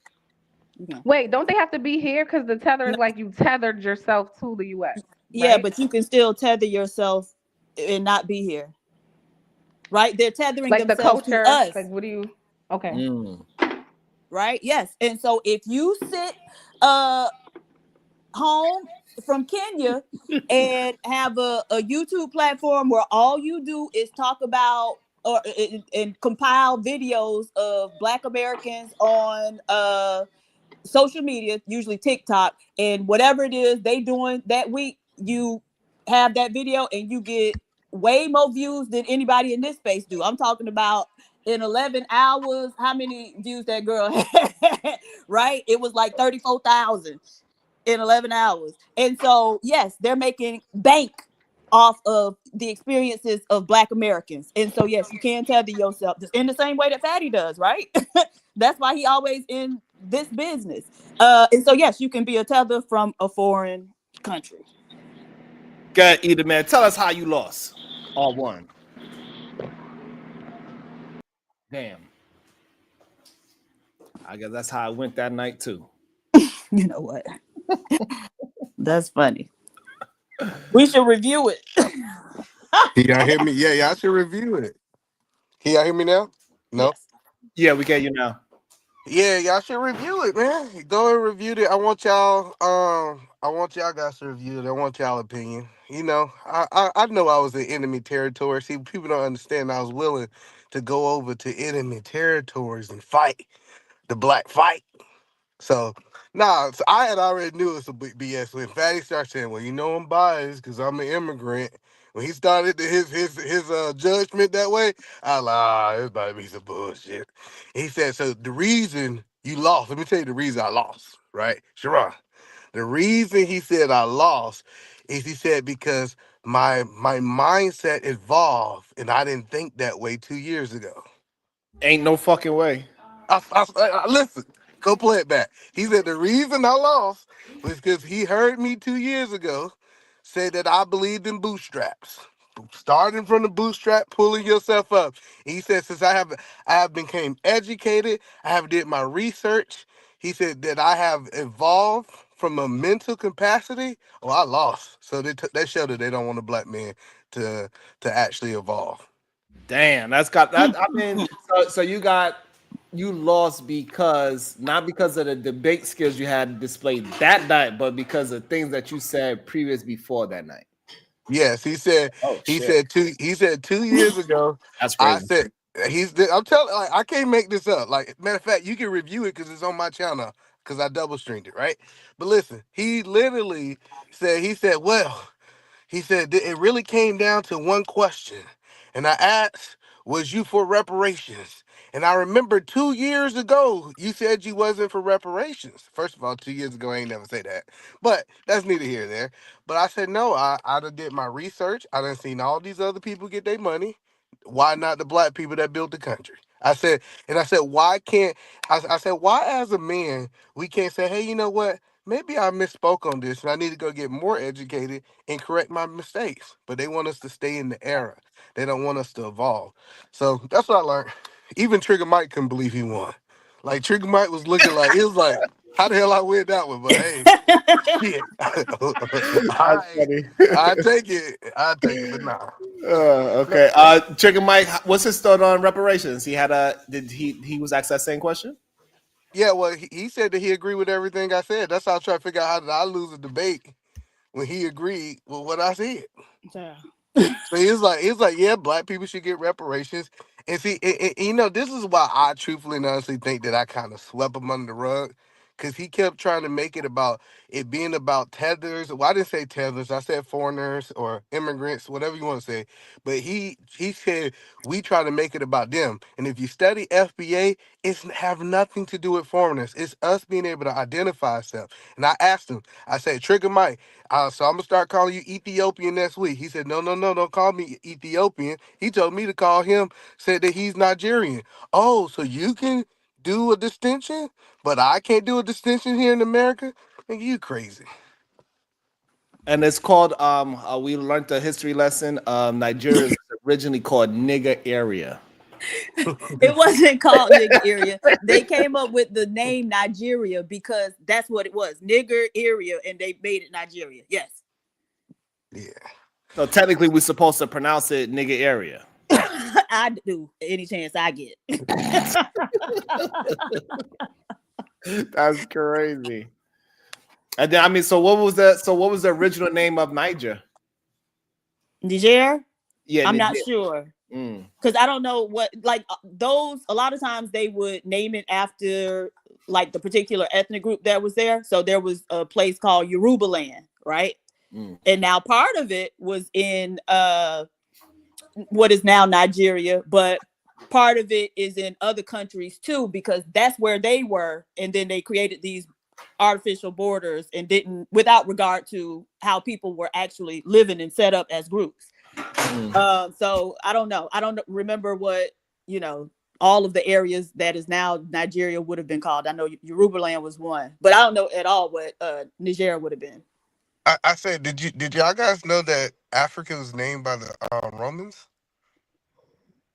Wait, don't they have to be here? Because the tether is like you tethered yourself to the US. Right? Yeah, but you can still tether yourself and not be here. Right? They're tethering like themselves the culture, to us. Like, what do you? Okay. Right? Yes. And so if you sit home from Kenya and have a YouTube platform where all you do is talk about and compile videos of Black Americans on social media, usually TikTok, and whatever it is they doing that week, you have that video and you get way more views than anybody in this space do. I'm talking about in 11 hours, how many views that girl had, right? It was like 34,000 in 11 hours. And so, yes, they're making bank off of the experiences of Black Americans. And so, yes, you can tether yourself just in the same way that Fatty does, right? That's why he always in this business. And so, yes, you can be a tether from a foreign country. Good, Either man. Tell us how you lost or won. Damn. I guess that's how I went that night too. You know what? That's funny. We should review it. Y'all hear me? Yeah, y'all should review it. Can y'all hear me now? No. Yes. Yeah, we get you now. Yeah, y'all should review it, man. Go and review it. I want y'all guys to review it. I want y'all opinion. You know, I know I was in enemy territory. See, people don't understand I was willing to go over to enemy territories and fight the black fight. So so I had already knew it was a big BS when Fatty started saying, "Well, you know I'm biased because I'm an immigrant." When he started his judgment that way, I was like, it's about to be some bullshit. He said, "So the reason you lost, let me tell you the reason I lost, right, Sharon? The reason he said I lost is he said because my mindset evolved and I didn't think that way 2 years ago." Ain't no fucking way. I listen, go play it back. He said the reason I lost was because he heard me 2 years ago say that I believed in bootstraps. Starting from the bootstrap, pulling yourself up. He said, since I have became educated, I have did my research. He said that I have evolved from a mental capacity. Oh, I lost. So they showed that they don't want a black man to actually evolve. Damn, that's got that. I mean, so you lost because not because of the debate skills you had displayed that night, but because of things that you said previous before that night. Yes, he said. He said 2 years ago. That's crazy. I said I'm telling. Like, I can't make this up. Like, matter of fact, you can review it because it's on my channel because I double streamed it, right? But listen, he literally said. He said, well. He said it really came down to one question. And I asked, was you for reparations? And I remember 2 years ago, you said you wasn't for reparations. First of all, 2 years ago, I ain't never say that. But that's neither here nor there. But I said, no, I done did my research. I done seen all these other people get their money. Why not the black people that built the country? I said, why can't, I said, why as a man, we can't say, hey, you know what? Maybe I misspoke on this and I need to go get more educated and correct my mistakes. But they want us to stay in the era. They don't want us to evolve. So that's what I learned. Even Trigger Mike couldn't believe he won. Like, Trigger Mike was looking like, he was like, how the hell I win that one? But hey, shit. I take it, but nah. Okay. Trigger Mike, what's his thought on reparations? He was asked that same question? Yeah, well, he said that he agreed with everything I said. That's how I try to figure out how did I lose a debate when he agreed with what I said. Yeah. So he was like, yeah, black people should get reparations. And see, you know, this is why I truthfully and honestly think that I kind of swept him under the rug. Because he kept trying to make it about it being about tethers. Well, I didn't say tethers. I said foreigners or immigrants, whatever you want to say. But he said we try to make it about them. And if you study FBA, it's have nothing to do with foreigners. It's us being able to identify ourselves. And I asked him, I said, Trigger Mike, so I'm going to start calling you Ethiopian next week. He said, no, don't call me Ethiopian. He told me to call him, said that he's Nigerian. Oh, so you can do a distinction, but I can't do a distinction here in America? Nigga, you crazy. And it's called, we learned a history lesson. Nigeria is originally called nigger area. It wasn't called nigger area. They came up with the name Nigeria because that's what it was, nigger area, and they made it Nigeria. Yes. Yeah. So technically, we're supposed to pronounce it nigger area. I do any chance I get. That's crazy. And then I mean, so what was that? So what was the original name of Niger? Niger? Yeah, I'm Niger. not sure. Because I don't know what, like those, a lot of times they would name it after like the particular ethnic group that was there. So there was a place called Yoruba land, right? And now part of it was in what is now Nigeria, but part of it is in other countries too, because that's where they were. And then they created these artificial borders and didn't, without regard to how people were actually living and set up as groups. So I don't know. I don't remember what, you know, all of the areas that is now Nigeria would have been called. I know Yoruba land was one, but I don't know at all what Niger would have been. I said, did y'all guys know that Africa was named by the Romans?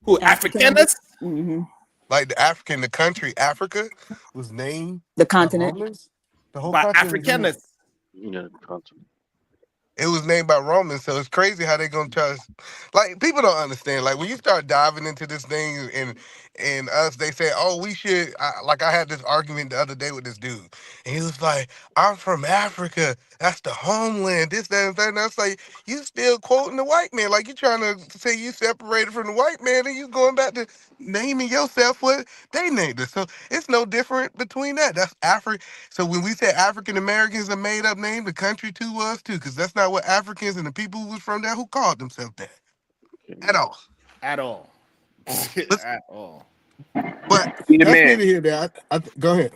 Who, Africanus? Mm-hmm. Like the country Africa was named the continent by Romans. The whole by continent was named. Africanus. Yeah, continent. It was named by Romans, so it's crazy how they gonna try to, like, people don't understand. Like when you start diving into this thing and us, they say, oh, we should. Like I had this argument the other day with this dude, and he was like, I'm from Africa. That's the homeland. This, that, and that. And I was like, you still quoting the white man? Like you trying to say you separated from the white man, and you going back to naming yourself what they named it. So it's no different between that. That's Africa. So when we say African Americans a made up name, the country too was too, because that's not what Africans and the people who was from there who called themselves that at all. At all. At all. But Be the that's man. neither here there. Go ahead.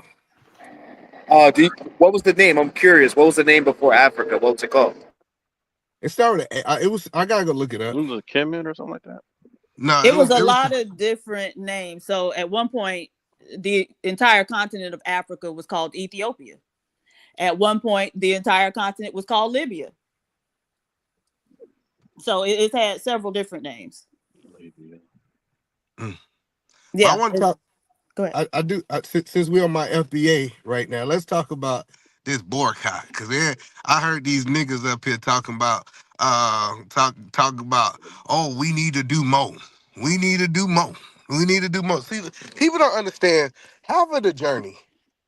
What was the name? I'm curious. What was the name before Africa? What was it called? It started. It was. I gotta go look it up. It was a Kemet or something like that. No, it was a lot of different names. So at one point, the entire continent of Africa was called Ethiopia. At one point, the entire continent was called Libya. So it's had several different names. Yeah, I want to talk. Go ahead. I do. Since we're on my FBA right now, let's talk about this boycott, because I heard these niggas up here talking about talk about, oh, we need to do more. We need to do more. We need to do more. See, people don't understand how the journey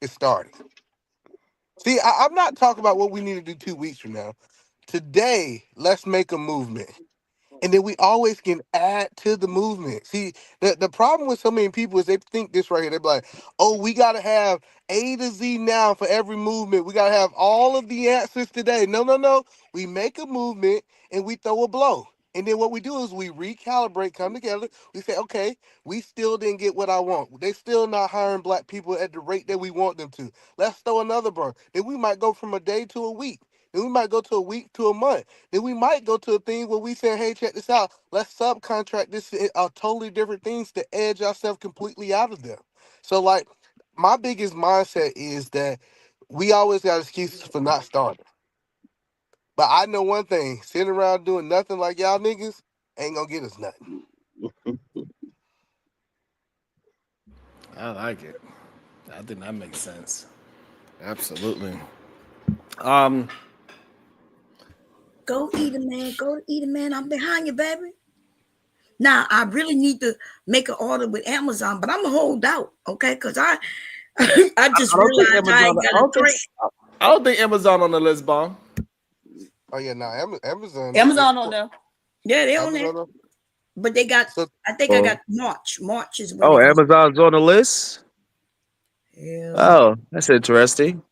is starting. See, I'm not talking about what we need to do 2 weeks from now. Today, let's make a movement. And then we always can add to the movement. See, the problem with so many people is they think this right here. They're like, oh, we got to have A to Z now for every movement. We got to have all of the answers today. No. We make a movement and we throw a blow. And then what we do is we recalibrate, come together. We say, okay, we still didn't get what I want. They still not hiring black people at the rate that we want them to. Let's throw another burn. Then we might go from a day to a week. Then we might go to a week to a month. Then we might go to a thing where we say, hey, check this out. Let's subcontract this totally different things to edge ourselves completely out of them. So, like, my biggest mindset is that we always got excuses for not starting. But I know one thing, sitting around doing nothing like y'all niggas ain't gonna get us nothing. I like it. I think that makes sense. Absolutely. Go eat it, man. Go eat it, man. I'm behind you, baby. Now I really need to make an order with Amazon, but I'm gonna hold out, okay? Because I just realized I ain't got a thread. I don't think Amazon on the list, Bomb. Oh yeah, no, Amazon. Amazon on there. Yeah, they on there. But they got. I think I got March. March is when. Oh, Amazon's on the list. Yeah. Oh, that's interesting.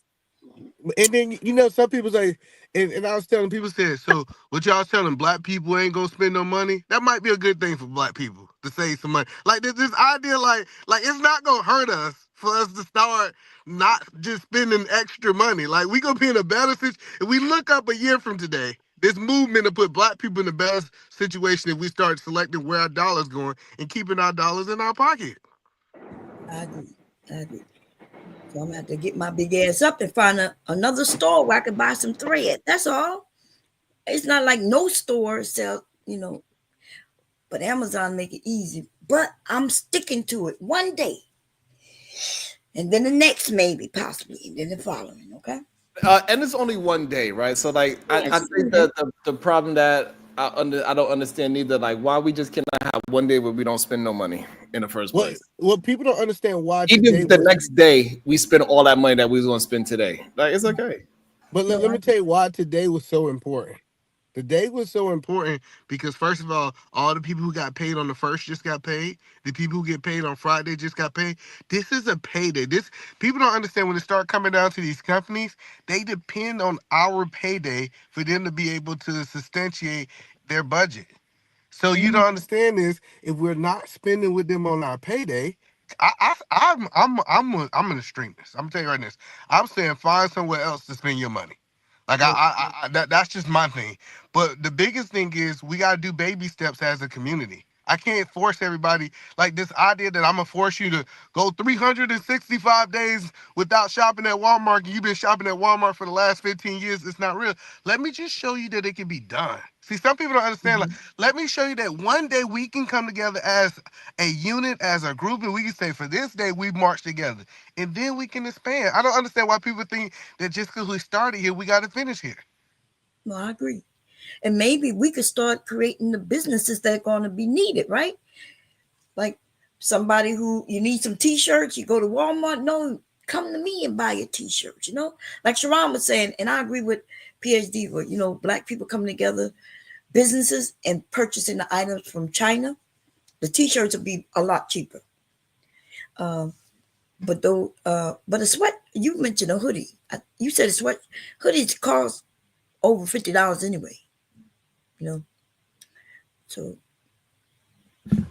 And then some people say, and I was telling people, said, so what y'all telling black people ain't gonna spend no money? That might be a good thing for black people to save some money. Like this idea, like it's not gonna hurt us for us to start not just spending extra money. Like we gonna be in a better situation. If we look up a year from today, this movement to put black people in the best situation if we start selecting where our dollars going and keeping our dollars in our pocket. I agree. So I'm gonna have to get my big ass up and find another store where I can buy some thread. That's all. It's not like no store sell, but Amazon make it easy. But I'm sticking to it one day. And then the next maybe, possibly, and then the following, okay? And it's only one day, right? So I think the problem that I don't understand neither, like why we just cannot have one day where we don't spend no money in the first place. Well, people don't understand why. Even the next day we spend all that money that we was going to spend today. Like it's okay. But let me tell you why today was so important. The day was so important because, first of all the people who got paid on the first just got paid. The people who get paid on Friday just got paid. This is a payday. This people don't understand when it start coming down to these companies. They depend on our payday for them to be able to substantiate their budget. So you don't understand this. If we're not spending with them on our payday, I'm an extremist. I'm gonna tell you right now. I'm saying find somewhere else to spend your money. Like that's just my thing. But the biggest thing is we gotta do baby steps as a community. I can't force everybody like this idea that I'm gonna force you to go 365 days without shopping at Walmart and you've been shopping at Walmart for the last 15 years. It's not real. Let me just show you that it can be done. See, some people don't understand. Like, let me show you that one day we can come together as a unit, as a group, and we can say, for this day we march together, and then we can expand. I don't understand why people think that just because we started here, we got to finish here. No, I agree. And maybe we could start creating the businesses that are going to be needed, right? Like somebody who you need some t-shirts, you go to Walmart, no, come to me and buy your t-shirts, you know? Like Sharon was saying, and I agree with PhD, where, you know, Black people coming together, businesses, and purchasing the items from China, the t-shirts will be a lot cheaper. But a sweat, you mentioned a hoodie. You said a sweat, hoodies cost over $50 anyway, you know? So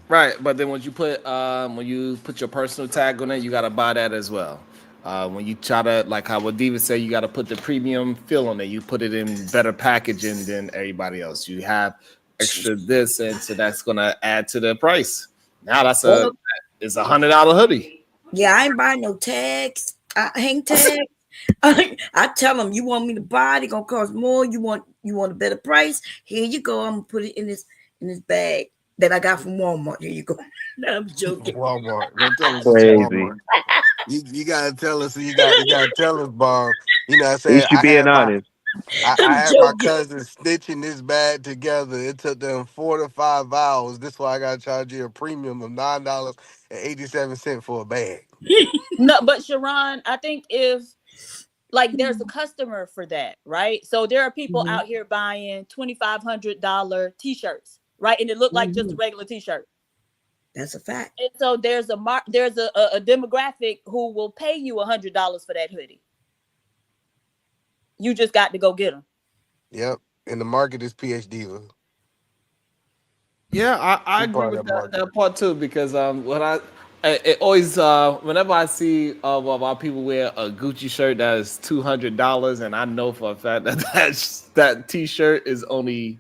right, but then when you put your personal tag on it, you gotta buy that as well. When you try to, like how what Diva said, you gotta put the premium feel on it. You put it in better packaging than everybody else. You have extra this, and so that's gonna add to the price. Now it's $100 hoodie. Yeah, I ain't buying no tags. I hang tags. I tell them, you want me to buy it, it's gonna cost more. You want a better price? Here you go. I'm gonna put it in this bag that I got from Walmart. Here you go. No, I'm joking. Walmart. Don't tell us Crazy. it's Walmart. You gotta tell us. You gotta tell us, Bob. You know what I'm At saying? least you being honest. I had my cousins stitching this bag together. It took them 4 to 5 hours. This is why I gotta charge you a premium of $9.87 for a bag. No, but Sharon, I think if like there's a customer for that, right? So there are people out here buying $2,500 t-shirts, right? And it looked like just a regular t-shirt. That's a fact. And so there's a demographic who will pay you $100 for that hoodie. You just got to go get them. Yep. And the market is PhD. Yeah, I agree with that part too, because it always whenever I see about people wear a Gucci shirt that is $200, and I know for a fact that that t-shirt is only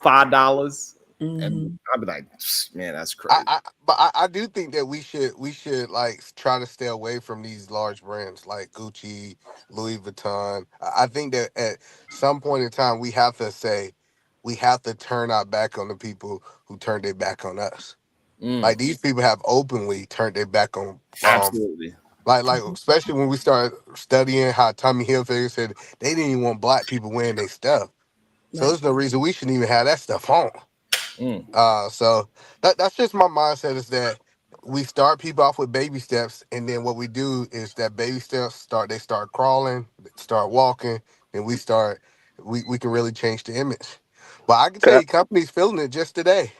$5, and I'd be like, man, that's crazy. But I do think that we should like try to stay away from these large brands like Gucci, Louis Vuitton. I think that at some point in time we have to turn our back on the people who turned their back on us. Like these people have openly turned their back on. Absolutely. Like especially when we started studying how Tommy Hilfiger said they didn't even want Black people wearing their stuff. So there's no reason we shouldn't even have that stuff on. So that's just my mindset, is that we start people off with baby steps, and then what we do is that baby steps start crawling, start walking, and we can really change the image. But I can tell you, companies feeling it just today.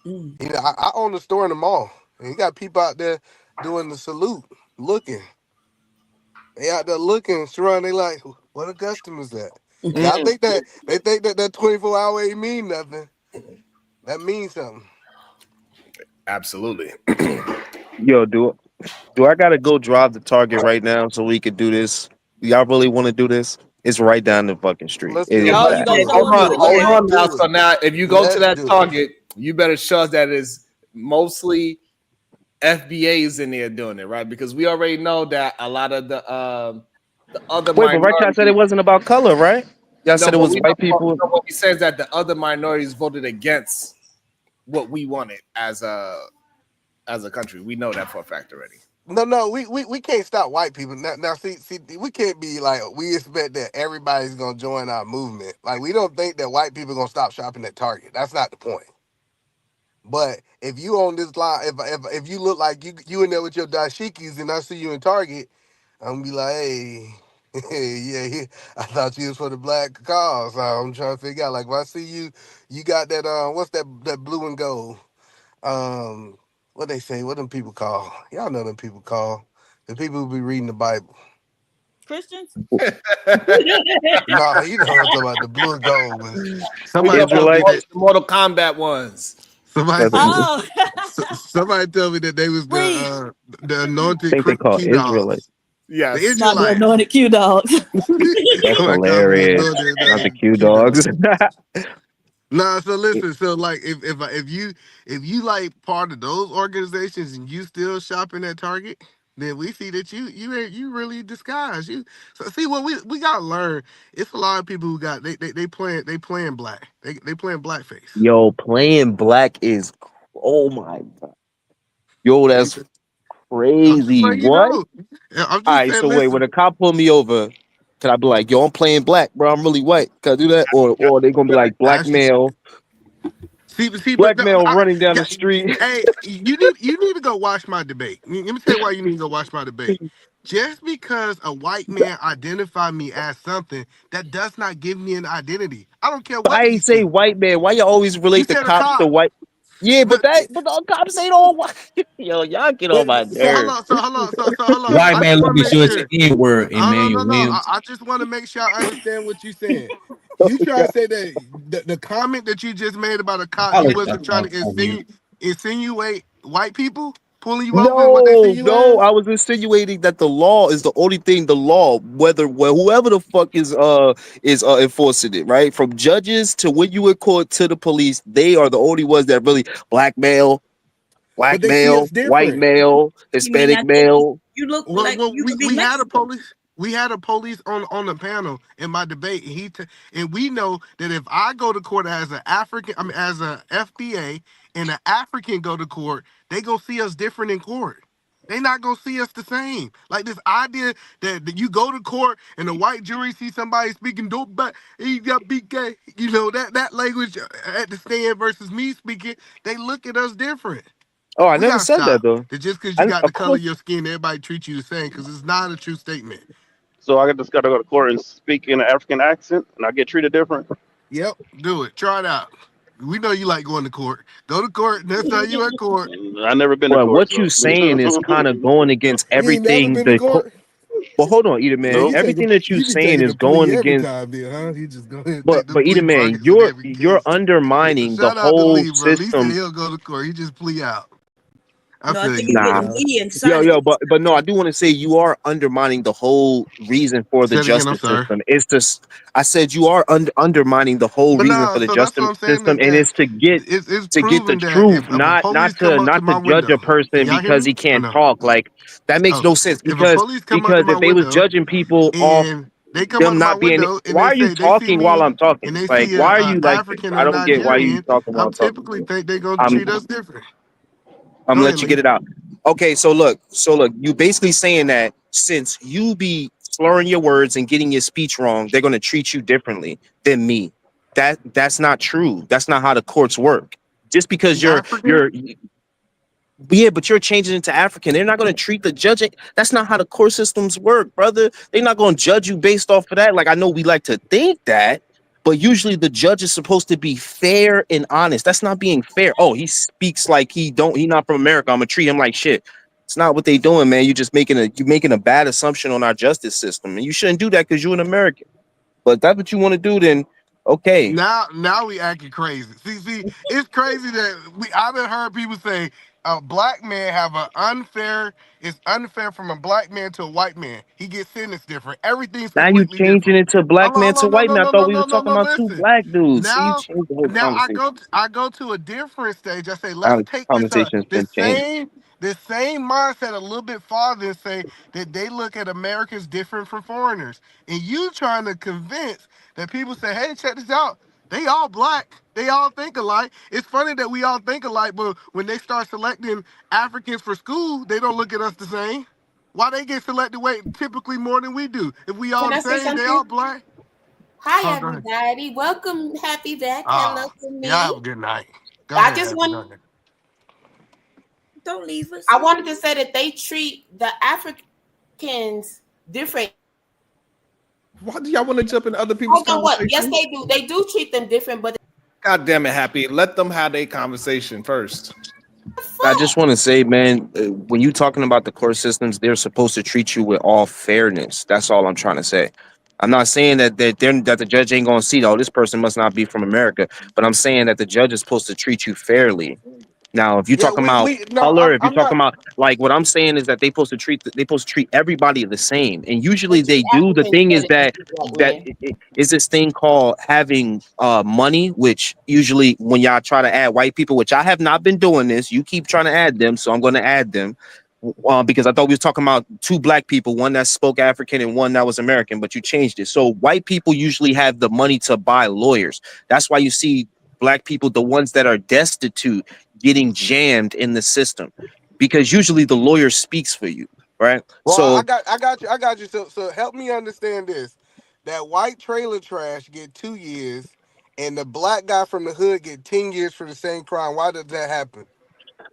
You know, I own a store in the mall, and you got people out there doing the salute, looking. They out there looking, Sharon, they like, what a customer's that? I think that they think that 24-hour ain't mean nothing. That means something. Absolutely. Yo, do I gotta go drive the Target right now so we could do this? Y'all really want to do this? It's right down the fucking street. Hold on now. So now, if you go to that Target, you better show us that it's mostly FBAs in there doing it, right? Because we already know that a lot of the other Wait, but right, y'all said it wasn't about color, right? Y'all said it was white people. What we said is that the other minorities voted against what we wanted as a country. We know that for a fact already. No, we can't stop white people. Now see, we can't be like, we expect that everybody's gonna join our movement. Like, we don't think that white people are gonna stop shopping at Target. That's not the point. But if you on this line, if you look like you in there with your dashikis and I see you in Target, I'm gonna be like, hey, Yeah, I thought you was for the black cause. So I'm trying to figure out. Like, if I see you, you got that. What's that blue and gold? What they say? What them people call? Y'all know them people call the people who be reading the Bible. Christians? Nah, you know what I'm talking about. The blue and gold ones. We Somebody talking told about me that. the Mortal Kombat ones. Somebody, Oh, somebody told me that they was Read. the I anointed think they call Q Israelite. dogs. The Yes. Not the Israelites. anointed Q dogs. That's Somebody called them the hilarious. anointed Not the Q Q dogs. dogs. Nah, so listen, so like if you like part of those organizations and you still shopping at Target, then we see that you really disguised. You so see what we gotta learn. It's a lot of people who got they playing black. They playing blackface. Yo, playing black is oh my god. Yo, that's I'm just crazy. letting you What? know. I'm All just right, saying, so wait, when listen. a cop pull me over, can I be like, yo, I'm playing black, bro, I'm really white. Can I do that? Or they gonna be like black Actually, male, but no, running down the street. hey, you need to go watch my debate. Let me tell you why you need to go watch my debate. Just because a white man identify me as something, that does not give me an identity. I don't care But I what you ain't say say. white man. Why you always You relate the said a cops to cop, white? Yeah, but but the cops ain't all white. Yo, y'all get on my so hold nerves. on, so hold on, so hold on. White I man, just let want to me make show it's an sure. N word, No, Emmanuel no. Williams. I just want to make sure I understand what you're saying. You try to say that the comment that you just made about a cop, I'll you let wasn't trying to on mute. insinuate white people pulling you over and what they see No, you no, as. I was insinuating that the law is the only thing. The law, whoever the fuck is enforcing it, right? From judges to when you in court to the police, they are the only ones that really black male, But they see us white different. male, You mean Hispanic I think male. you look Well, like you could be we had a Mexican? police. We had a police on the panel in my debate, and and we know that if I go to court as an African, I mean as a FBA, and an African go to court, they gonna see us different in court. They not gonna see us the same. Like this idea that you go to court and the white jury see somebody speaking dope, but he got BK. You know that language at the stand versus me speaking, they look at us different. Oh, I We never gotta said that stop. though. That just because you got the Of color course. of your skin, everybody treats you the same. Because it's not a true statement. So I just got to go to court and speak in an African accent, and I get treated different. Yep, do it. Try it out. We know you like going to court. Go to court. Next time you at court, I never been to But court, what you so saying is kind of going against you ain't never everything. been to court. Well, hold on, Edith So man. nope. Everything that you you be saying taking is a plea going every against. time, then, huh? You just go ahead and But take them plea Edith man, bargains in every you're case. undermining the Shout out to whole Lee, bro. Lee said system. he'll go to court. He just plea out. I No, I feel think you, you Lee, get Nah, an man. E and yo, sign it. yo, but no, I do want to say you are undermining the whole reason for the Say it again. I'm justice sorry. system. It's just, I said you are undermining the whole But reason no, for the so that's what justice I'm saying system, is and that it's to get it's the proven that truth, if a not police come up to to my judge a window, can person y'all hear because me he or can't no? talk. Like that makes Oh, no sense if a police come up to because my if they was window judging people off and they come up them to my not being, window and why they are you say they see talking while me I'm and talking? they Like, see why are a you like this? African or I a don't get why you Nigerian, talking while I'm I'm talking. typically think they're gonna I'm treat us different. I'm Go gonna ahead, let you get Lee. it out. Okay, so look, you basically saying that since you be slurring your words and getting your speech wrong, they're gonna treat you differently than me. That's not true. That's not how the courts work. Just because The African? you're yeah, but you're changing it to African. They're not going to treat the judging. That's not how the court systems work, brother. They're not going to judge you based off of that. Like I know we like to think that, but usually the judge is supposed to be fair and honest. That's not being fair. Oh, he speaks like he not from America. I'm gonna treat him like shit. It's not what they doing, man. You're making a bad assumption on our justice system, and you shouldn't do that because you're an American. But if that's what you want to do, then okay. Now we acting crazy. See, it's crazy that I've been heard people say a black man have an unfair. It's unfair from a black man to a white man. He gets sentenced different. Everything's Now you completely changing different. it to black man Hold to on, no, white no, man. I no, thought no, we no, was no, talking no. about two Listen. black dudes. See, you Now, changed the whole now conversation. I go to a different stage. I say let's take this Conversation's the been changed. same mindset a little bit farther and say that they look at Americans different from foreigners. And you trying to convince that people say, hey, check this out. They all black. They all think alike. It's funny that we all think alike, but when they start selecting Africans for school, they don't look at us the same. Why they get selected way typically more than we do? If we all Can the I say same, they all something? black. Hi, Oh, go ahead. everybody. Welcome. Happy back. Hello Ah, to y'all have me. a good night. Go I ahead, just Abby. Go want. ahead. Don't leave us. I wanted to say that they treat the Africans different. Why do y'all want to jump in other people's conversations? Yes, they do. They do treat them different, but God damn it, Happy. Let them have their conversation first. I just want to say, man, when you talking about the court systems, they're supposed to treat you with all fairness. That's all I'm trying to say. I'm not saying that that the judge ain't gonna see, oh, this person must not be from America, but I'm saying that the judge is supposed to treat you fairly. Now, if you're Yeah, talking about we no, color, if you're I'm not. talking about like what I'm saying is that they supposed to treat everybody the same, and usually but you they do. The African thing is better than that you, black man. is this thing called having money, which usually when y'all try to add white people, which I have not been doing this, you keep trying to add them, so I'm going to add them. Because I thought we was talking about two black people, one that spoke African and one that was American, but you changed it. So white people usually have the money to buy lawyers. That's why you see black people, the ones that are destitute, getting jammed in the system, because usually the lawyer speaks for you, right? Well, So I got you. So help me understand this. That white trailer trash get 2 years, and the black guy from the hood get 10 years for the same crime. Why does that happen?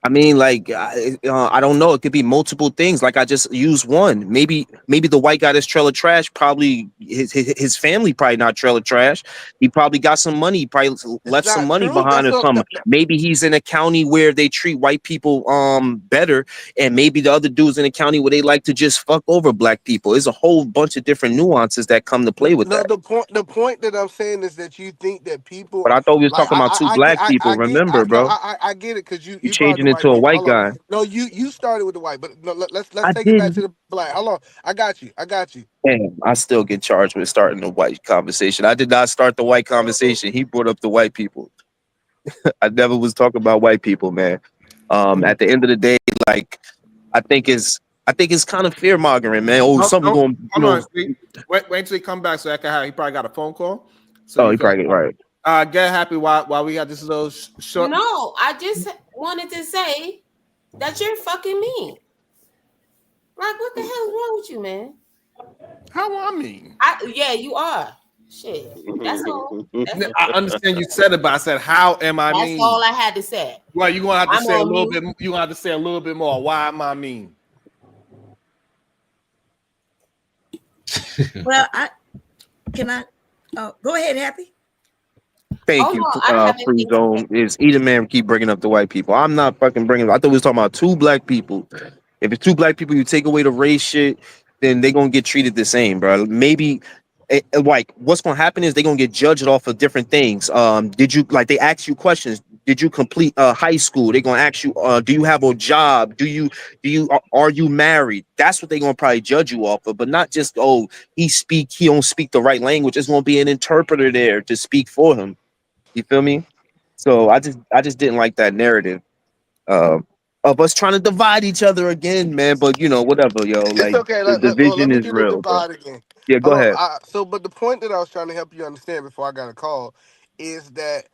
I mean, like, I don't know. It could be multiple things. Like I just used one. Maybe the white guy that's trailer trash, probably his family probably not trailer trash. He probably got some money. He probably It's left some not money true. behind That's or what. something. Maybe he's in a county where they treat white people better, and maybe the other dude's in a county where they like to just fuck over black people. There's a whole bunch of different nuances that come to play with No, that. the point that I'm saying is that you think that But people I thought we was like talking about two black people. Remember, bro? I get it because You you brought changing the white into a people. white Hold on, guy. no, you started with the white, but no, let's I take it back to didn't. the black. Hold on, I got you. Damn, I still get charged with starting the white conversation. I did not start the white conversation. He brought up the white people. I never was talking about white people, man. At the end of the day, like I think it's kind of fear mongering, man. Oh, something Oh, going, hold on, Steve. Wait until he come back so I can have. He probably got a phone call, so Oh, you he can probably right. get Happy while we got this little short. No, I just wanted to say that you're fucking mean. Like, what the hell is wrong with you, man? How I mean? Yeah, you are. Shit. That's all. I understand you said it, but I said, "How am I That's mean?" all I had to say. Well, you're gonna have to I'm say a on little mute. bit. You gonna have to say a little bit more. Why am I mean? Well, go ahead, Happy. Thank you, Free Zone. Is either man keep bringing up the white people? I'm not fucking bringing. I thought we was talking about two black people. If it's two black people, you take away the race shit, then they gonna get treated the same, bro. Maybe, like, what's gonna happen is they gonna get judged off of different things. Did you like they ask you questions? Did you complete high school? They gonna ask you, do you have a job? Are you married? That's what they gonna probably judge you off of, but not just he don't speak the right language. There's gonna be an interpreter there to speak for him. You feel me? So I just didn't like that narrative of us trying to divide each other again, man. But whatever, yo. It's Like okay. the Let division me is get the real, bro. divide again. Yeah, go Hold ahead. on. But the point that I was trying to help you understand before I got a call is that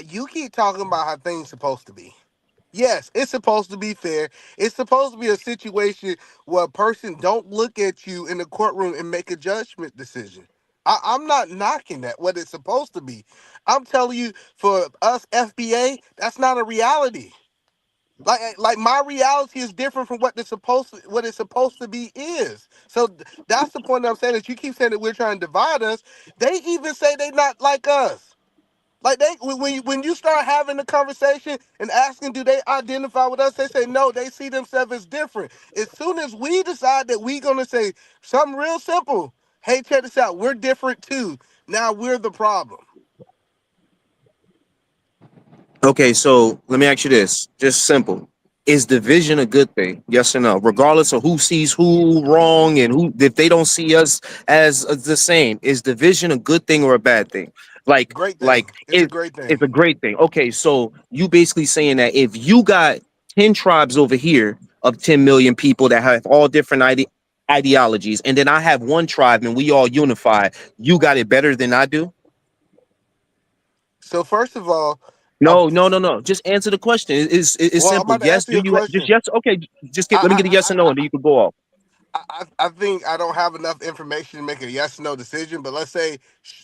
you keep talking about how things supposed to be. Yes, it's supposed to be fair. It's supposed to be a situation where a person don't look at you in the courtroom and make a judgment decision. I'm not knocking that, what it's supposed to be. I'm telling you, for us FBA, that's not a reality. Like my reality is different from what it's supposed to be is. So that's the point that I'm saying, that you keep saying that we're trying to divide us. They even say they not like us. Like when you start having the conversation and asking, do they identify with us? They say no. They see themselves as different. As soon as we decide that we're gonna say something real simple, hey, check this out. We're different too. Now we're the problem. Okay, so let me ask you this. Just simple. Is division a good thing? Yes or no? Regardless of who sees who wrong and who, if they don't see us as the same, is division a good thing or a bad thing? Like, Great thing. like It's a great thing. it's a great thing. Okay, so you basically saying that if you got 10 tribes over here of 10 million people that have all different ideologies, and then I have one tribe and we all unified, you got it better than I do? So first of all, No. Just answer the question. It's well, I'm simple. about to Yes. answer Do your you just question. yes? Okay. Let me get a yes or no, and then you can go off. I think I don't have enough information to make a yes or no decision, but let's say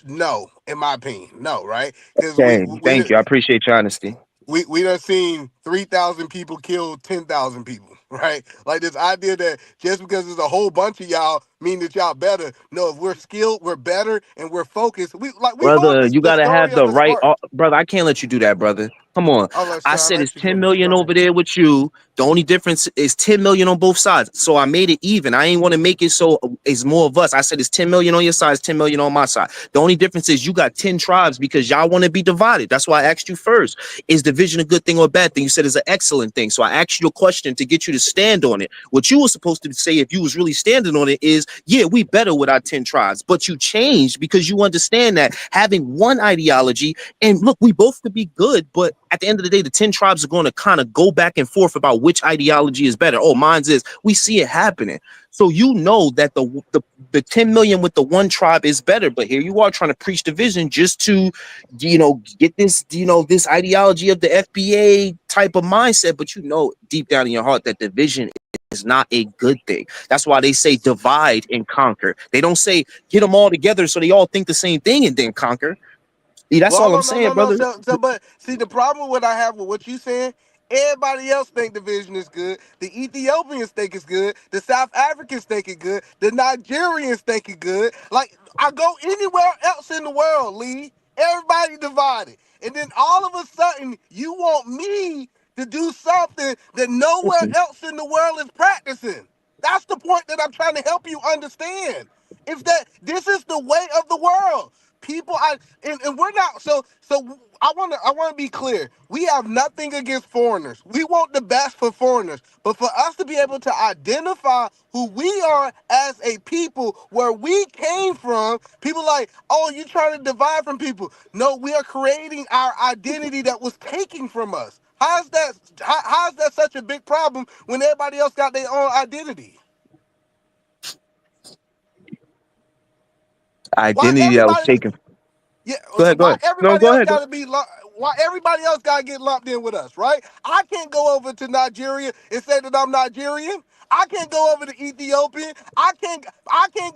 no, in my opinion, no, right? Because Thank you. I appreciate your honesty. we done seen 3,000 people kill 10,000 people, right? Like this idea that just because there's a whole bunch of y'all mean that y'all better. No, if we're skilled, we're better, and we're focused. We hold Brother, you the gotta story have of the the right, Spartan. brother. I can't let you do that, brother. Come on. Oh, look, I Sean, said I it's asked you 10 to keep million going. over there with you. The only difference is 10 million on both sides. So I made it even. I ain't want to make it so it's more of us. I said it's 10 million on your side, it's 10 million on my side. The only difference is you got 10 tribes because y'all want to be divided. That's why I asked you first. Is division a good thing or a bad thing? You said it's an excellent thing. So I asked you a question to get you to stand on it. What you were supposed to say if you was really standing on it is, yeah, we better with our 10 tribes. But you changed because you understand that having one ideology, and look, we both could be good, but at the end of the day, the 10 tribes are going to kind of go back and forth about which ideology is better. Oh, mine's is. We see it happening. So you know that the 10 million with the one tribe is better. But here you are trying to preach division just to, get this, this ideology of the FBA type of mindset. But you know deep down in your heart that division is not a good thing. That's why they say divide and conquer. They don't say get them all together so they all think the same thing and then conquer. That's Well, all hold I'm on, saying, brother. but see, the problem what I have with what you saying, everybody else think division is good. The Ethiopians think it's good. The South Africans think it's good. The Nigerians think it's good. Like, I go anywhere else in the world, Lee, everybody divided. And then all of a sudden, you want me to do something that nowhere else in the world is practicing. That's the point that I'm trying to help you understand. If that this is the way of the world. People, and we're not so. I want to be clear. We have nothing against foreigners. We want the best for foreigners, but for us to be able to identify who we are as a people, where we came from, people like, oh, you trying to divide from people? No, we are creating our identity that was taken from us. How's that? How's that such a big problem when everybody else got their own identity? Why Identity that was everybody? taken. Yeah, Go ahead. why No, everybody go else ahead. got to be? Why everybody else got to get lumped in with us, right? I can't go over to Nigeria and say that I'm Nigerian. I can't go over to Ethiopian. I can't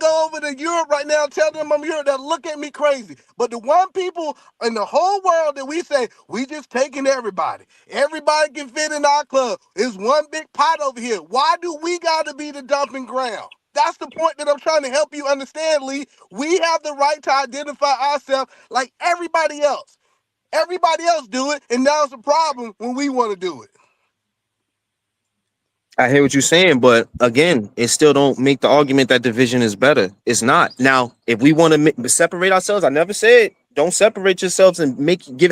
go over to Europe right now and tell them I'm Europe. They'll look at me crazy. But the one people in the whole world that we say we just taking everybody. Everybody can fit in our club. It's one big pot over here. Why do we got to be the dumping ground? That's the point that I'm trying to help you understand, Lee. We have the right to identify ourselves like everybody else. Everybody else do it, and now it's a problem when we want to do it. I hear what you're saying, but again, it still don't make the argument that division is better. It's not. Now, if we want to separate ourselves, I never said don't separate yourselves and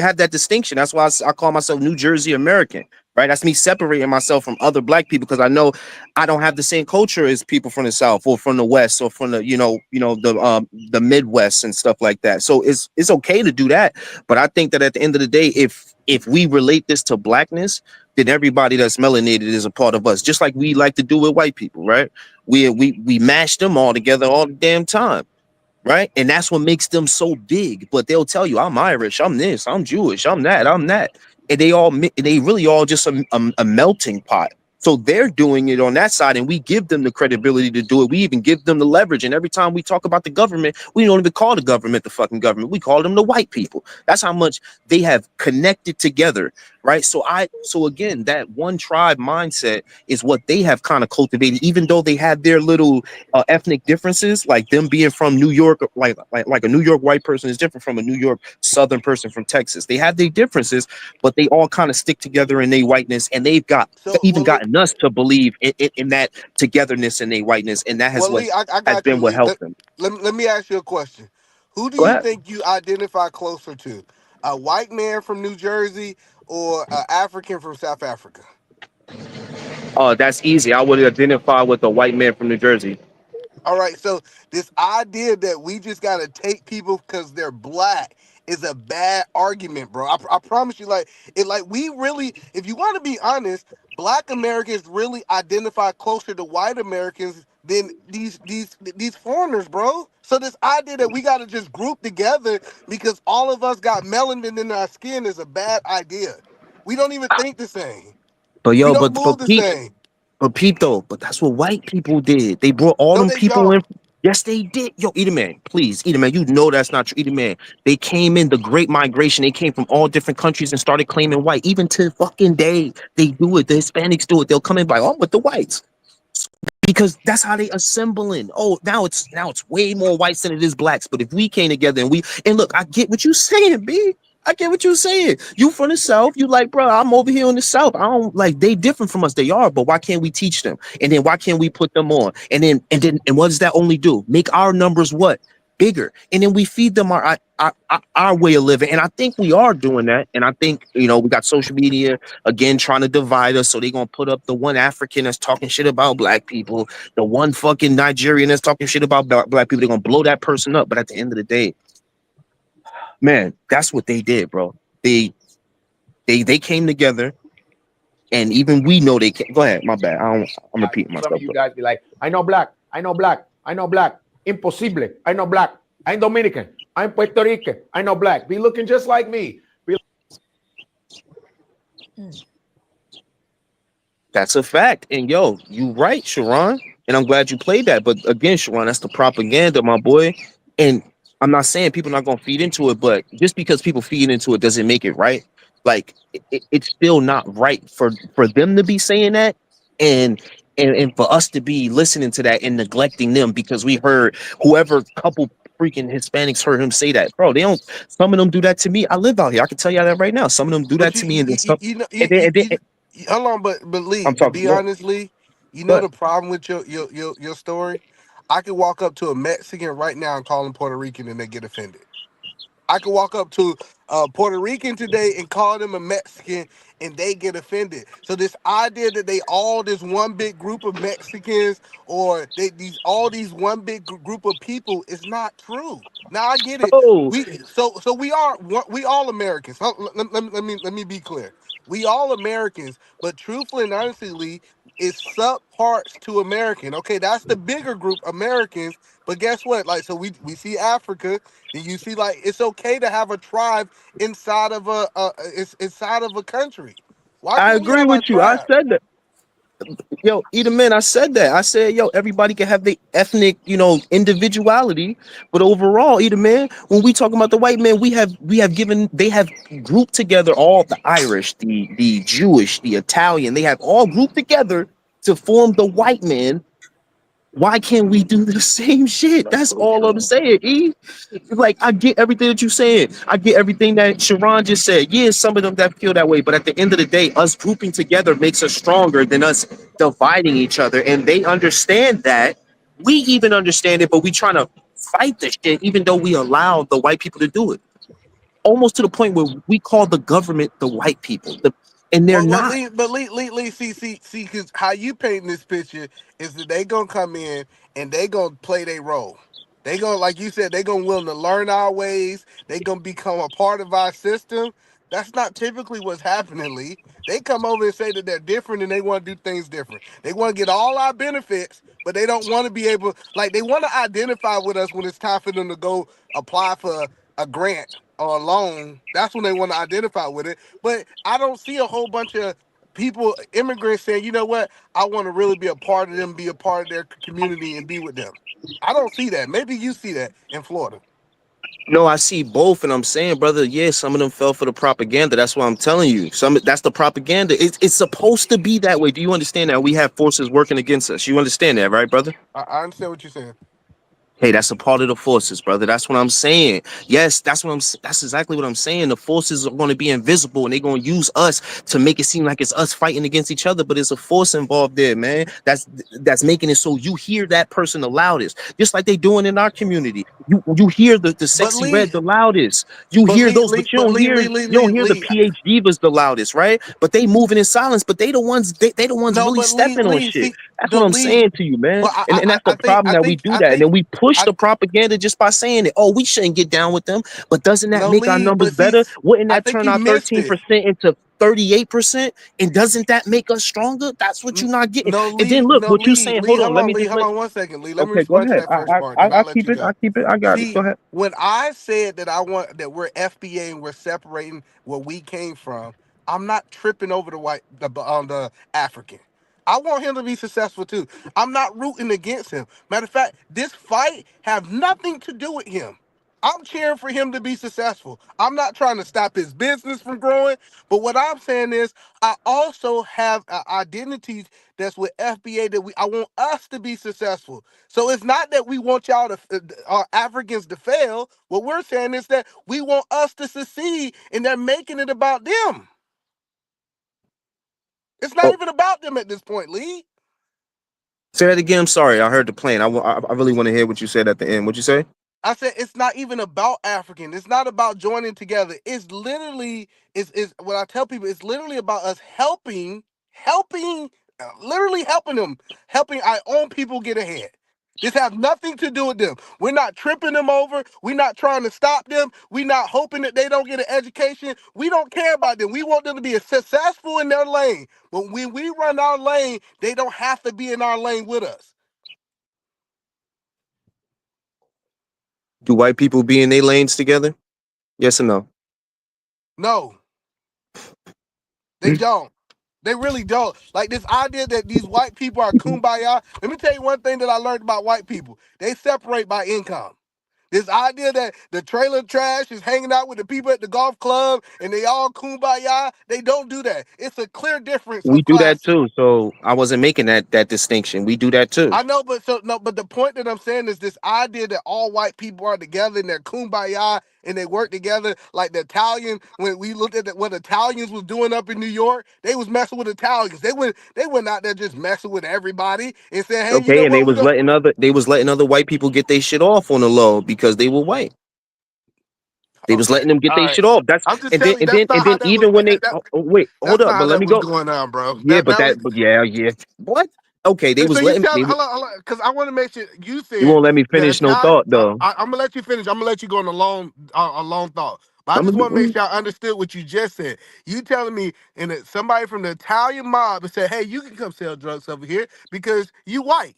have that distinction. That's why I call myself New Jersey American, right? That's me separating myself from other black people because I know I don't have the same culture as people from the South or from the West or from the the Midwest and stuff like that. So it's okay to do that, but I think that at the end of the day, if we relate this to blackness, then everybody that's melanated is a part of us, just like we like to do with white people, right? We mash them all together all the damn time, right? And that's what makes them so big. But they'll tell you, I'm Irish, I'm this, I'm Jewish, I'm that, and they really all just a melting pot. So they're doing it on that side, and we give them the credibility to do it. We even give them the leverage. And every time we talk about the government, we don't even call the government the fucking government. We call them the white people. That's how much they have connected together, right? So again, that one tribe mindset is what they have kind of cultivated, even though they have their little ethnic differences, like them being from New York, like a New York white person is different from a New York Southern person from Texas. They have their differences, but they all kind of stick together in their whiteness, and they've gotten us to believe in that togetherness and their whiteness, and that has Well, Lee, I has got you, been what Lee. helped them. Let me ask you a question. Who do Go you ahead. think you identify closer to? A white man from New Jersey or an African from South Africa? That's easy. I would identify with a white man from New Jersey. All right, so this idea that we just gotta take people because they're black is a bad argument, bro. I promise you, like we really, if you want to be honest, black Americans really identify closer to white Americans than these foreigners, bro. So this idea that we gotta just group together because all of us got melanin in our skin is a bad idea. We don't even think the same. But We yo, don't but move the same. Pete though, but that's what white people did. They brought all No, them they people don't. in. Yes, they did. Yo, Eat Man, please, Eat Man. You know that's not true, Eat Man. They came in the Great Migration. They came from all different countries and started claiming white. Even to fucking day, they do it. The Hispanics do it. They'll come in by, oh, with the whites, because that's how they assembling. Oh, now it's way more whites than it is blacks. But if we came together and look, I get what you saying, B. I get what you're saying. You from the South, you like, bro, I'm over here in the South. I don't like, they different from us. They are, but why can't we teach them? And then why can't we put them on? And what does that only do? Make our numbers what? Bigger. And then we feed them our way of living. And I think we are doing that. And I think, we got social media again trying to divide us. So they're gonna put up the one African that's talking shit about black people, the one fucking Nigerian that's talking shit about black people. They're gonna blow that person up. But at the end of the day, man, that's what they did, bro. They came together, and even we know they can't. Go ahead, my bad. I'm repeating myself. Some of you guys be like, I know black, I know black, I know black. Impossible, I know black. I'm Dominican, I'm Puerto Rican, I know black. Be looking just like me. That's a fact. And yo, you right, Sharon. And I'm glad you played that. But again, Sharon, that's the propaganda, my boy. And I'm not saying people are not gonna feed into it, but just because people feed into it doesn't make it right. Like it's still not right for them to be saying that, and for us to be listening to that and neglecting them because we heard whoever couple freaking Hispanics heard him say that. Bro, they don't. Some of them do that to me. I live out here. I can tell you that right now. Some of them do that to me, and then some. Hold on, but Lee, I'm to talking. be honest, Lee, you know But the problem with your story? I could walk up to a Mexican right now and call him Puerto Rican and they get offended. I could walk up to a Puerto Rican today and call them a Mexican and they get offended. So this idea that they all this one big group of Mexicans or these one big group of people is not true. Now I get it. Oh, We all Americans. Let me be clear. We all Americans, but truthfully and honestly, Lee, it's subparts to American. Okay, that's the bigger group, Americans. But guess what? Like, so we see Africa, and you see, like, it's okay to have a tribe inside of inside of a country. Why I can't we agree have our with you. I tribe? said that. Yo, either man, I said that. I said, yo, everybody can have the ethnic, individuality, but overall, either man, when we talk about the white man, they have grouped together all the Irish, the Jewish, the Italian, they have all grouped together to form the white man. Why can't we do the same shit? That's all I'm saying, E. Like, I get everything that you're saying. I get everything that Sharon just said. Yeah, some of them that feel that way, but at the end of the day, us grouping together makes us stronger than us dividing each other. And they understand that. We even understand it, but we trying to fight this shit, even though we allow the white people to do it. Almost to the point where we call the government the white people. And they're not. Lee, see, because how you paint this picture is that they gonna come in and they gonna play their role. They gonna, like you said, they gonna willing to learn our ways. They gonna become a part of our system. That's not typically what's happening, Lee. They come over and say that they're different and they want to do things different. They want to get all our benefits, but they don't want to be able, like, they want to identify with us when it's time for them to go apply for a grant or a loan. That's when they want to identify with it. But I don't see a whole bunch of people, immigrants, saying, you know what, I want to really be a part of them, be a part of their community, and be with them. I don't see that. Maybe you see that in Florida. No, I see both, and I'm saying, brother, yeah, some of them fell for the propaganda. That's why I'm telling you. That's the propaganda. It's supposed to be that way. Do you understand that we have forces working against us? You understand that, right, brother? I understand what you're saying. Hey, that's a part of the forces, brother. That's what I'm saying. Yes, that's exactly what I'm saying. The forces are going to be invisible and they're going to use us to make it seem like it's us fighting against each other, but it's a force involved there, man. That's making it so you hear that person the loudest, just like they doing in our community. You hear the sexy red the loudest. You hear those, but you don't hear the PhD divas the loudest, right? But they moving in silence, but they the ones really stepping on shit. That's what I'm saying to you, man. And that's the problem that we do that, and then we push the propaganda just by saying it. Oh, we shouldn't get down with them, but doesn't that make our numbers better? Wouldn't that turn our 13% into 38%? And doesn't that make us stronger? That's what you're not getting. And then look, what you saying? Hold on, hold on 1 second, Lee. Let me Okay, go respond to ahead. that first part. Then I I'll let keep you it. go. I keep it. I got it. Go ahead. When I said that we're FBA and we're separating where we came from, I'm not tripping over the African. I want him to be successful too. I'm not rooting against him. Matter of fact, this fight have nothing to do with him. I'm cheering for him to be successful. I'm not trying to stop his business from growing, but what I'm saying is I also have identities that's with FBA that I want us to be successful. So it's not that we want y'all to, our Africans to fail. What we're saying is that we want us to succeed, and they're making it about them. It's not even about them at this point, Lee. Say that again. I'm sorry. I heard the plane. I really want to hear what you said at the end. What'd you say? I said it's not even about African. It's not about joining together. It's literally is what I tell people. It's literally about us helping, literally helping them, helping our own people get ahead. This has nothing to do with them. We're not tripping them over. We're not trying to stop them. We're not hoping that they don't get an education. We don't care about them. We want them to be successful in their lane. But when we run our lane, they don't have to be in our lane with us. Do white people be in their lanes together? Yes or no? No. They don't. They really don't. Like this idea that these white people are kumbaya. Let me tell you one thing that I learned about white people. They separate by income. This idea that the trailer trash is hanging out with the people at the golf club and they all kumbaya, they don't do that. It's a clear difference We of do that classes. too. So I wasn't making that distinction. We do that too. I know, but the point that I'm saying is this idea that all white people are together and they're kumbaya and they work together. Like the Italian, when we looked at what Italians was doing up in New York, they was messing with Italians. They went out there just messing with everybody and saying, hey, you know Okay, and what? they was letting other white people get their shit off on the low because they were white. They was letting them get their shit off. That's I'm just and then telling you, that's not how that was. even when they wait, hold That's up, not but how let that me was go. going on, bro. Yeah, but yeah. What? Okay, they was So you letting. tell, hold on, because I want to make sure you You said won't let me the finish no Italian. thought though. I'm gonna let you finish. I'm gonna let you go on a long thought. But I just want to make sure I understood what you just said. You telling me somebody from the Italian mob said, "Hey, you can come sell drugs over here because you white."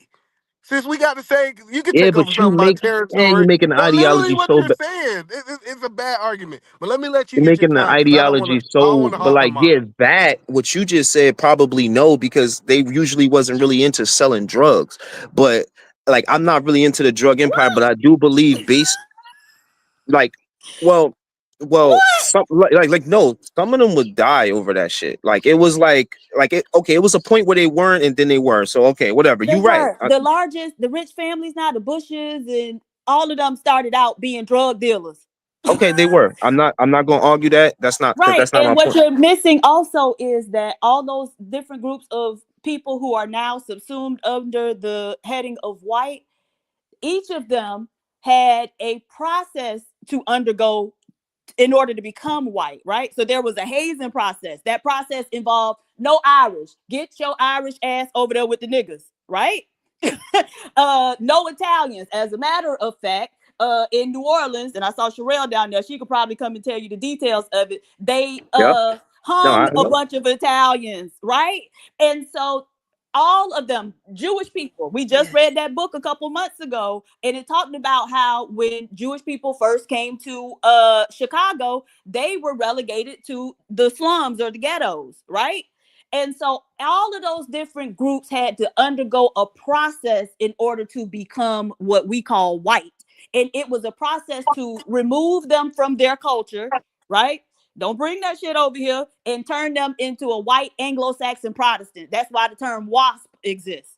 Since we got to say you can Yeah, take but over some you of my make territory. you making the That's literally ideology what so you're bad. saying. It's a bad argument. But let me let you You're get your making the time because I don't ideology want so, to but hog the like, mic. yeah, that what you just said probably no, because they usually wasn't really into selling drugs. But like, I'm not really into the drug empire, but I do believe like, well, some no, some of them would die over that shit. Like it was like it. Okay, it was a point where they weren't, and then they were. So okay, whatever. They You right. were the rich families now, the Bushes, and all of them started out being drug dealers. Okay, they were. I'm not gonna argue that. That's not Right. my And what point. you're missing also is that all those different groups of people who are now subsumed under the heading of white, each of them had a process to undergo in order to become white, right? So there was a hazing process. That process involved no Irish. Get your Irish ass over there with the niggas, right? No Italians. As a matter of fact, in New Orleans, and I saw Sherelle down there, she could probably come and tell you the details of it. They hung a bunch of Italians, right? And so all of them Jewish people. We just read that book a couple months ago, and it talked about how when Jewish people first came to Chicago, they were relegated to the slums or the ghettos, right? And so all of those different groups had to undergo a process in order to become what we call white. And it was a process to remove them from their culture, right? Don't bring that shit over here and turn them into a white Anglo-Saxon Protestant. That's why the term WASP exists.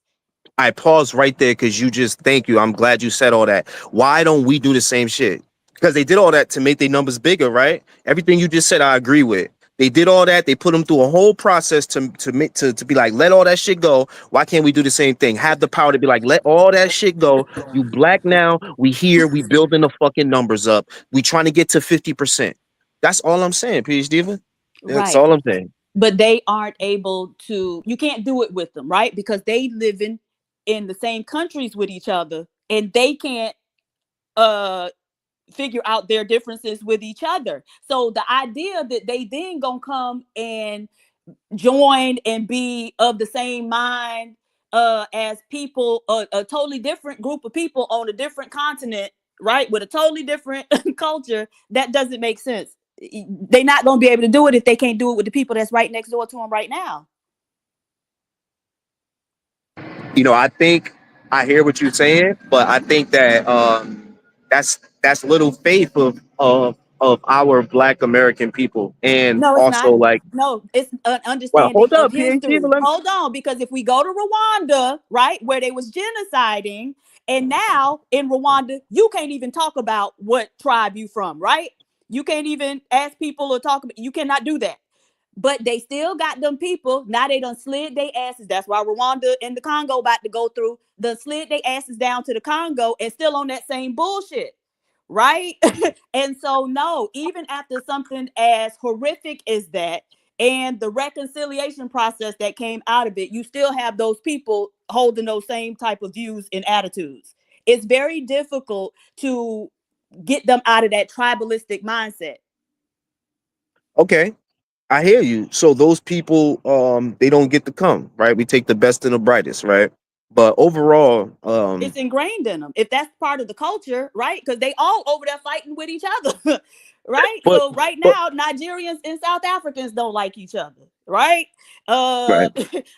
I paused right there because thank you. I'm glad you said all that. Why don't we do the same shit? Because they did all that to make their numbers bigger, right? Everything you just said, I agree with. They did all that. They put them through a whole process to be like, let all that shit go. Why can't we do the same thing? Have the power to be like, let all that shit go. You black now. We here. We building the fucking numbers up. We trying to get to 50%. That's all I'm saying, PhD Diva. That's Right. all I'm saying. But they aren't able to, you can't do it with them, right? Because they live in the same countries with each other, and they can't figure out their differences with each other. So the idea that they then gonna come and join and be of the same mind as people, a totally different group of people on a different continent, right, with a totally different culture, that doesn't make sense. They're not going to be able to do it if they can't do it with the people that's right next door to them right now. You know, I think I hear what you're saying, but I think that that's little faith of our Black American people, and No, it's also not. like, No, it's an well, understanding hold of up, PhD, history. Hold on, because if we go to Rwanda, right, where they was genociding, and now in Rwanda, you can't even talk about what tribe you from, right? You can't even ask people or talk about, you cannot do that. But they still got them people. Now they done slid their asses. That's why Rwanda and the Congo about to go through. Done slid their asses down to the Congo and still on that same bullshit. Right? And so, no, even after something as horrific as that and the reconciliation process that came out of it, you still have those people holding those same type of views and attitudes. It's very difficult to get them out of that tribalistic mindset. okay, I hear you. So those people, they don't get to come, right? We take the best and the brightest, right? But overall, It's ingrained in them. If that's part of the culture, right? Because they all over there fighting with each other, right? but So right but now, Nigerians and South Africans don't like each other, right? right.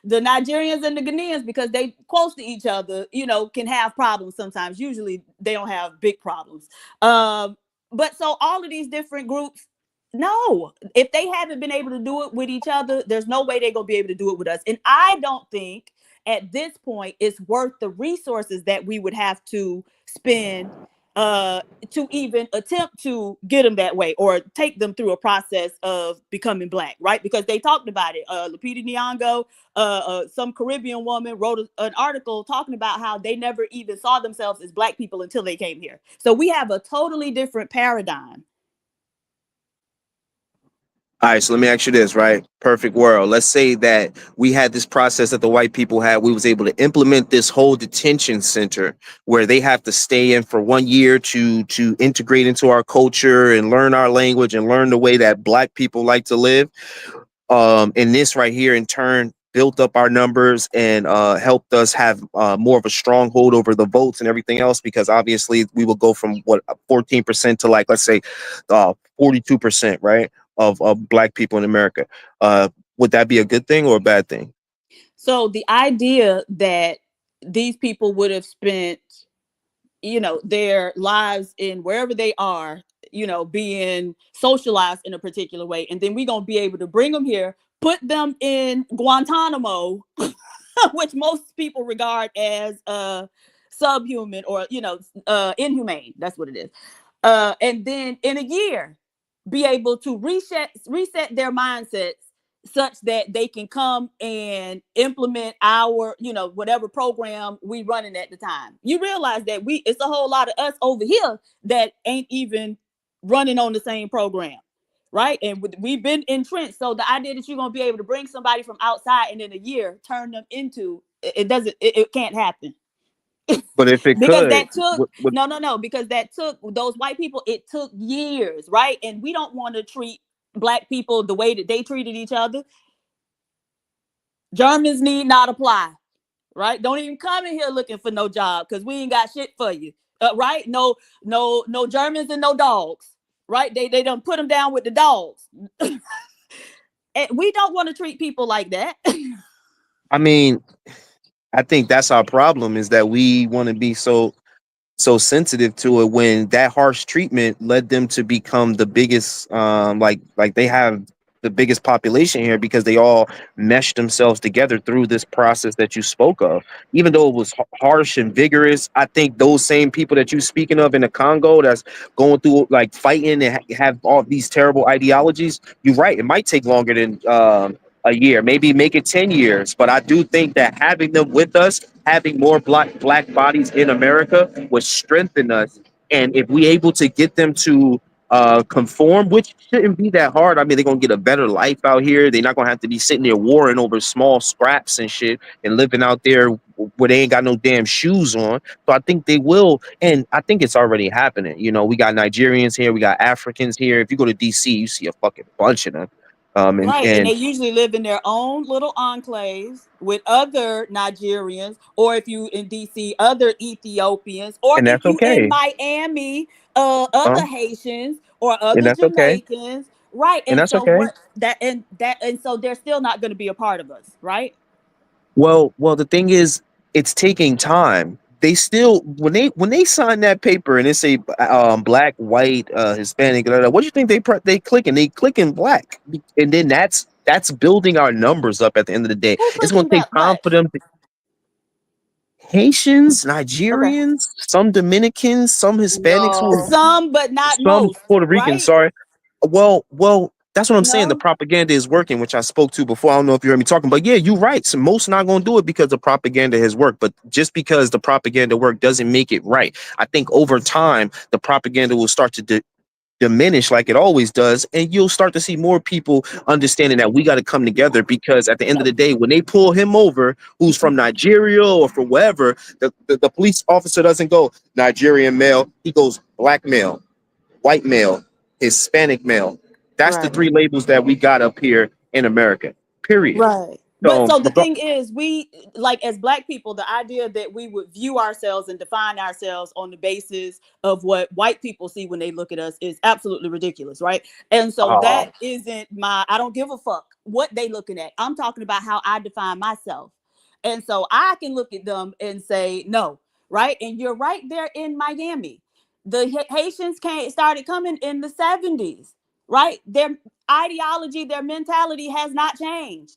The Nigerians and the Ghanaians, because they close to each other, you know, can have problems sometimes. Usually they don't have big problems. But so all of these different groups, no, if they haven't been able to do it with each other, there's no way they're gonna be able to do it with us. And I don't think at this point it's worth the resources that we would have to spend to even attempt to get them that way or take them through a process of becoming Black, right? Because they talked about it. Lupita Nyong'o, some Caribbean woman wrote an article talking about how they never even saw themselves as Black people until they came here. So we have a totally different paradigm. All right, so let me ask you this, right? Perfect world. Let's say that we had this process that the white people had. We was able to implement this whole detention center where they have to stay in for 1 year to integrate into our culture and learn our language and learn the way that Black people like to live. And this right here in turn built up our numbers and helped us have more of a stronghold over the votes and everything else, because obviously we will go from what 14% to, like, let's say 42%, right, of Black people in America. Would that be a good thing or a bad thing? So the idea that these people would have spent, you know, their lives in wherever they are, you know, being socialized in a particular way, and then we're gonna be able to bring them here, put them in Guantanamo, which most people regard as subhuman or, you know, inhumane. That's what it is. And then in a year be able to reset their mindsets such that they can come and implement our, you know, whatever program we running at the time. You realize that it's a whole lot of us over here that ain't even running on the same program, right? And we've been entrenched. So the idea that you're gonna be able to bring somebody from outside and in a year turn them into it can't happen. But if it Because could, that took no, because that took those white people, it took years, right? And we don't want to treat Black people the way that they treated each other. Germans need not apply, right? Don't even come in here looking for no job because we ain't got shit for you, right? No Germans and no dogs, right? They done put them down with the dogs. And we don't want to treat people like that. I mean, I think that's our problem, is that we want to be so sensitive to it, when that harsh treatment led them to become the biggest, like they have the biggest population here because they all meshed themselves together through this process that you spoke of. Even though it was harsh and vigorous, I think those same people that you speaking of in the Congo that's going through, like, fighting and have all these terrible ideologies, you're right, it might take longer than a year, maybe make it 10 years. But I do think that having them with us, having more black bodies in America would strengthen us. And if we able to get them to conform, which shouldn't be that hard. I mean, they're gonna get a better life out here. They're not gonna have to be sitting there warring over small scraps and shit and living out there where they ain't got no damn shoes on. So I think they will, and I think it's already happening. You know, we got Nigerians here, we got Africans here. If you go to DC, you see a fucking bunch of them. Right, and they usually live in their own little enclaves with other Nigerians, or if you in DC, other Ethiopians, or and if that's you in okay. Miami, other Haitians or And other that's okay. Jamaicans, right? And And that's so okay. and so they're still not going to be a part of us, right? Well, the thing is, it's taking time. They still when they sign that paper and they say black, white, Hispanic, what do you think they clicking? They clicking black, and then that's building our numbers up. At the end of the day, it's going to take time for them. Haitians, Nigerians, some Dominicans, some Hispanics, some, but not some most, Puerto Ricans. right? Sorry. Well, that's what I'm saying. The propaganda is working, which I spoke to before. I don't know if you heard me talking, but yeah, you're right. So most not going to do it because the propaganda has worked. But just because the propaganda worked doesn't make it right. I think over time, the propaganda will start to diminish like it always does, and you'll start to see more people understanding that we got to come together, because at the end of the day, when they pull him over, who's from Nigeria or from wherever, the police officer doesn't go Nigerian male, he goes black male, white male, Hispanic male. That's the three labels that we got up here in America, period. Right. But so the thing is, we, like, as Black people, the idea that we would view ourselves and define ourselves on the basis of what white people see when they look at us is absolutely ridiculous, right? And so that isn't I don't give a fuck what they looking at. I'm talking about how I define myself. And so I can look at them and say, no, right? And you're right there in Miami. The Haitians started coming in the 70s, right? Their ideology, their mentality has not changed.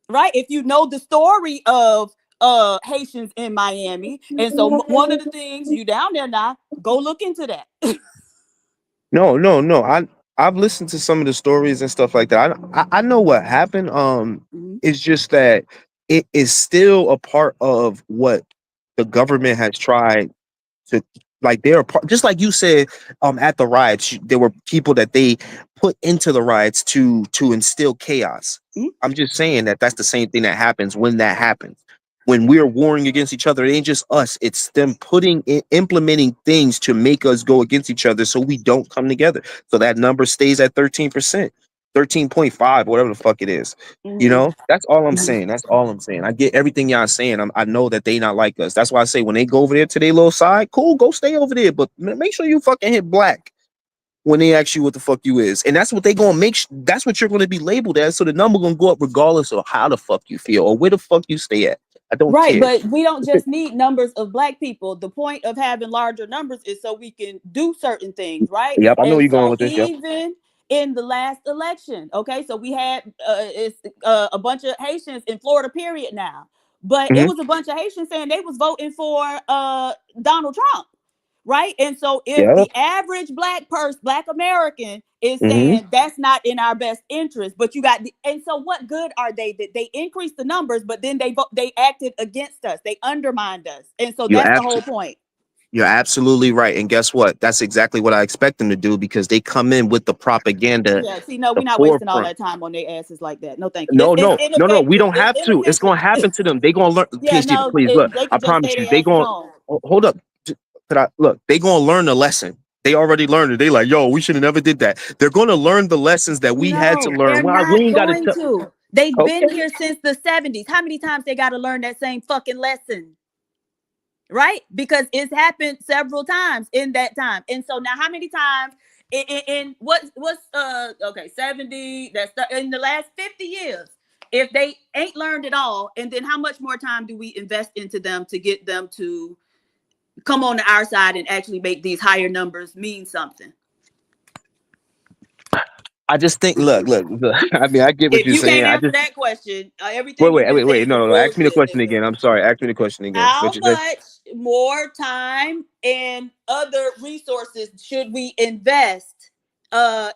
Right? If you know the story of Haitians in Miami. And so one of the things, you down there now, go look into that. No. I've listened to some of the stories and stuff like that. I know what happened. It's just that it is still a part of what the government has tried to, like, they're just like you said, at the riots, there were people that they put into the riots to instill chaos. I'm just saying that's the same thing that happens when that happens. When we're warring against each other, it ain't just us. It's them implementing things to make us go against each other so we don't come together. So that number stays at 13%, 13.5, whatever the fuck it is. You know, that's all I'm saying. That's all I'm saying. I get everything y'all saying. I know that they not like us. That's why I say when they go over there to their little side, cool, go stay over there. But make sure you fucking hit black when they ask you what the fuck you is. And that's what they gonna make. That's what you're gonna be labeled as. So the number gonna go up regardless of how the fuck you feel or where the fuck you stay at. I don't care. But we don't just need numbers of Black people. The point of having larger numbers is so we can do certain things, right? Yep, I know where you're going with this. Yep. Even in the last election, okay, so we had a bunch of Haitians in Florida, period now. But it was a bunch of Haitians saying they was voting for Donald Trump. Right. And so if the average Black American is saying that's not in our best interest, but you got and so what good are they that they increased the numbers, but then they acted against us, they undermined us. And so that's the whole point. You're absolutely right. And guess what? That's exactly what I expect them to do, because they come in with the propaganda. Yeah, see, no, we're not wasting all that time on their asses like that. No, thank you. No, we don't have to. It's going to happen to them. They're going to learn. PhD, please, look, I promise you, they're going to, hold up. Look, they're going to learn the lesson. They already learned it. They like, yo, we should have never did that. They're going to learn the lessons that we had to learn. Well, we ain't going to. They've been here since the 70s. How many times they got to learn that same fucking lesson? Right? Because it's happened several times in that time. And so now how many times in what's 70, that's in the last 50 years, if they ain't learned it all, and then how much more time do we invest into them to get them to come on to our side and actually make these higher numbers mean something? I just think, look. I mean, I get what you're saying. If you can't answer that question, everything. Wait. No. Ask me the question again. I'm sorry. Ask me the question again. How much more time and other resources should we invest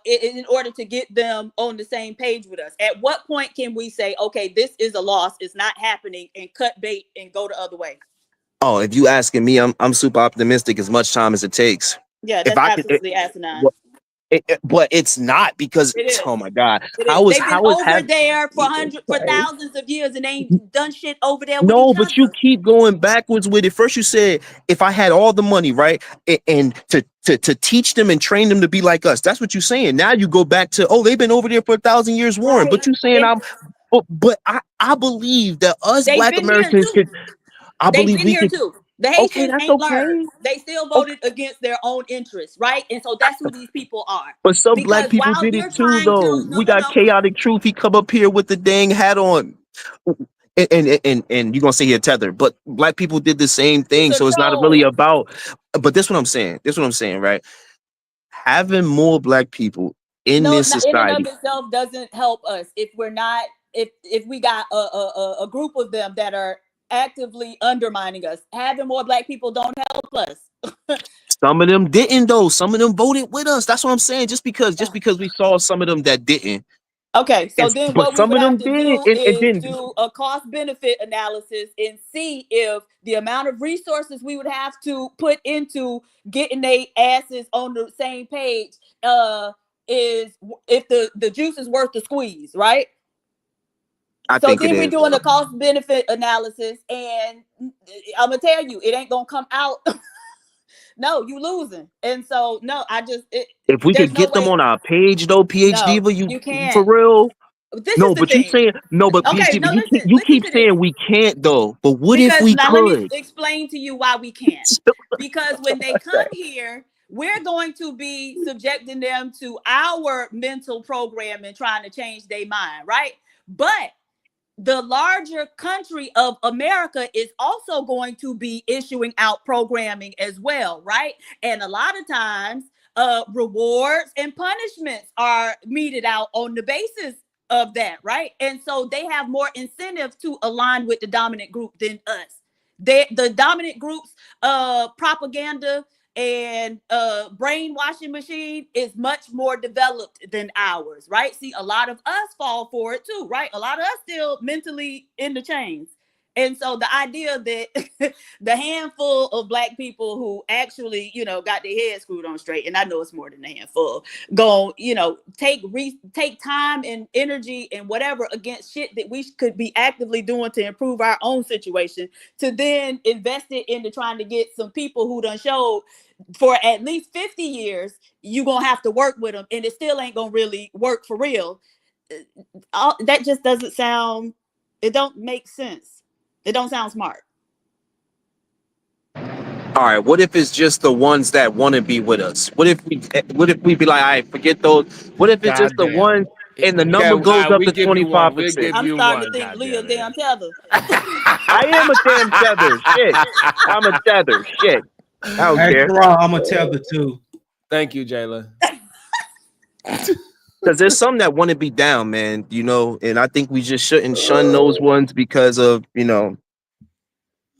in order to get them on the same page with us? At what point can we say, okay, this is a loss, it's not happening, and cut bait and go the other way? Oh, if you asking me, I'm super optimistic. As much time as it takes. Yeah, that's absolutely asinine. But it's not, because oh my God, they've been over there for thousands of years and ain't done shit over there. No, but you keep going backwards with it. First, you said if I had all the money, right, and to teach them and train them to be like us. That's what you're saying. Now you go back to they've been over there for 1,000 years, warring. But you're saying but I believe that us Black Americans could. I believe we could. Too. The Haitians ain't learned. They still voted against their own interests, right? And so that's who these people are. But some Black people did it too, though. We got Chaotic Truth. He come up here with the dang hat on. and you're gonna say you're tethered, but black people did the same thing. So it's not really about. But this what I'm saying. This what I'm saying, right? Having more black people in this in and society. of itself doesn't help us if we're not if we got a group of them that are actively undermining us. Having more black people don't help us. Some of them didn't though. Some of them voted with us. That's what I'm saying. Just because we saw some of them that didn't. Okay, so then but what we some would of have them to did, do and is then do a cost benefit analysis and see if the amount of resources we would have to put into getting their asses on the same page is if the juice is worth the squeeze, right? I So think it then we're is. doing a cost benefit analysis, and I'm gonna tell you, it ain't gonna come out. No, you losing. And so no, If we there's could no get them way. on our page though, PhD, No, but you can't. for real. This is No, the but you thing. saying no, but Okay, PhD, no, but listen you keep to this. saying we can't though. But what if Because we now let me could? explain to you why we can't. Because when they come here, we're going to be subjecting them to our mental program and trying to change their mind, right? But the larger country of America is also going to be issuing out programming as well, right? And a lot of times, rewards and punishments are meted out on the basis of that, right? And so they have more incentive to align with the dominant group than us. The dominant group's propaganda and brainwashing machine is much more developed than ours, right? See, a lot of us fall for it too, right? A lot of us still mentally in the chains. And so the idea that the handful of black people who actually, got their heads screwed on straight, and I know it's more than a handful, go, take time and energy and whatever against shit that we could be actively doing to improve our own situation, to then invest it into trying to get some people who done showed for at least 50 years, you're going to have to work with them, and it still ain't going to really work for real. That just doesn't sound, it don't make sense. It don't sound smart. All right, what if it's just the ones that want to be with us? What if we be like, all right, forget those. What if it's just the ones and the number goes up to 25%? I'm starting to think Leah damn tether. I am a damn tether. Shit. I'm a tether. Shit. I don't care. I'm a tether too. Thank you, Jayla. Because there's some that want to be down, man, and I think we just shouldn't shun those ones because of,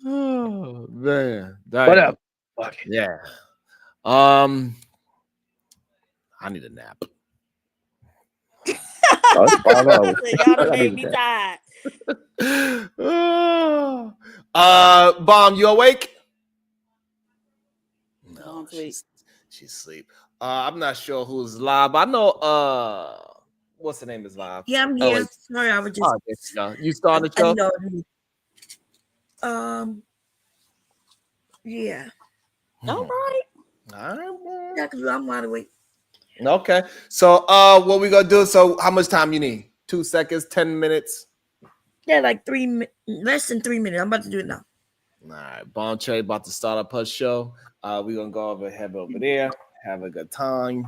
Oh man. Whatever. Yeah. I need a nap. Y'all done made me tired. Bomb, you awake? No, she's asleep. I'm not sure who's live. I know what's the name is live. Yeah, I'm here. Sorry, I was just there you go. You started the show? Yeah. All right. Yeah, because I'm wide awake. Okay. So what we gonna do? So how much time you need? 2 seconds, 10 minutes? Yeah, like less than 3 minutes. I'm about to do it now. All right, Bomb Cherry about to start up her show. We're gonna go over there, have a good time.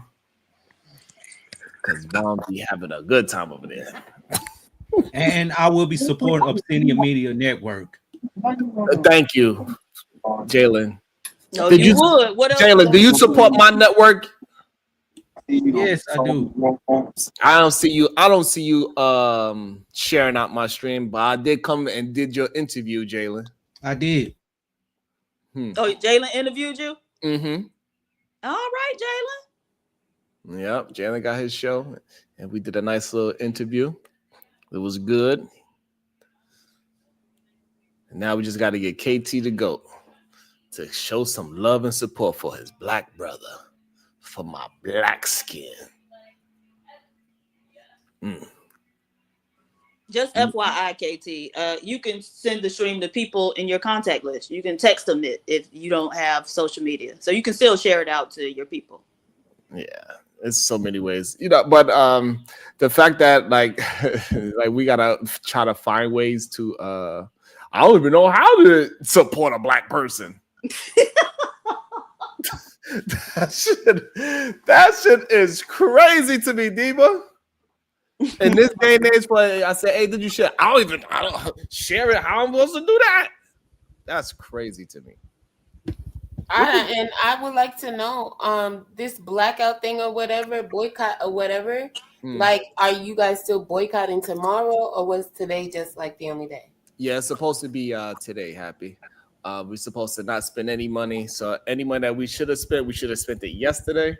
Because Bomb be having a good time over there. And I will be supporting Obsidian Media Network. Thank you, Jalen. No, you would. What else? Jalen, do you support my network? Yes, I do. I don't see you sharing out my stream, but I did come and did your interview, Jalen. I did. Oh, Jalen interviewed you? Mm-hmm. All right, Jalen. Yep, Jalen got his show, and we did a nice little interview. It was good. And now we just got to get KT to go to show some love and support for his black brother, for my black skin. Just FYI, KT, you can send the stream to people in your contact list. You can text them it if you don't have social media. So you can still share it out to your people. Yeah, it's so many ways. But the fact that like we gotta try to find ways to I don't even know how to support a black person. That shit is crazy to me, Diva. In this day and age, I said, "Hey, did you share?" I don't share it. How I'm supposed to do that? That's crazy to me. And I would like to know, this blackout thing or whatever, boycott or whatever. Like, are you guys still boycotting tomorrow, or was today just like the only day? Yeah, it's supposed to be today. Happy. We're supposed to not spend any money. So any money that we should have spent it yesterday,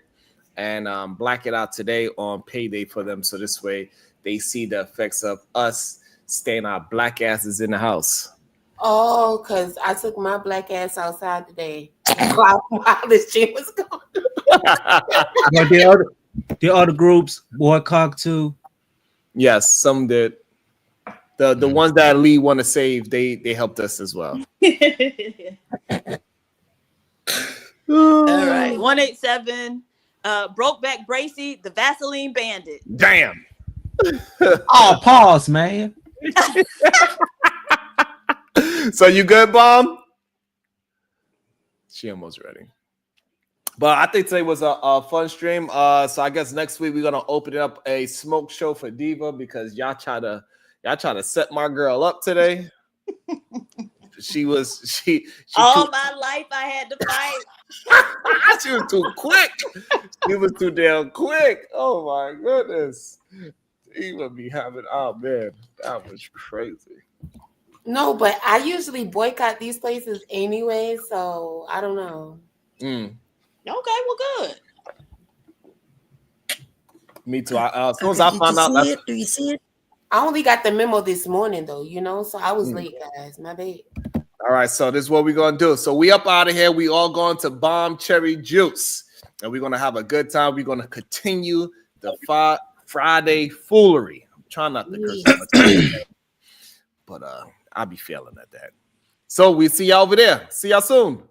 and black it out today on payday for them. So this way they see the effects of us staying our black asses in the house. Oh, because I took my black ass outside today while this shit was going. The other groups boycott too. Yes, some did. The ones that Lee want to save, they helped us as well. All right, 187. Brokeback Bracy, the Vaseline Bandit. Damn. Oh, pause, man. So you good, Bomb? She almost ready. But I think today was a fun stream. So I guess next week we're gonna open up a smoke show for Diva because y'all try to set my girl up today. She all my life I had to fight. She was too quick. She was too damn quick. Oh my goodness. Diva be having, oh man, that was crazy. No, but I usually boycott these places anyway, so I don't know. Okay, well, good. Me too. As soon as I found out, Do you see it? I only got the memo this morning, though. So I was late, guys. My bad. All right, so this is what we're gonna do. So we up out of here. We all going to Bomb Cherry Juice, and we're gonna have a good time. We're gonna continue the Friday foolery. I'm trying not to curse so much, but I'll be failing at that. So we see y'all over there. See y'all soon.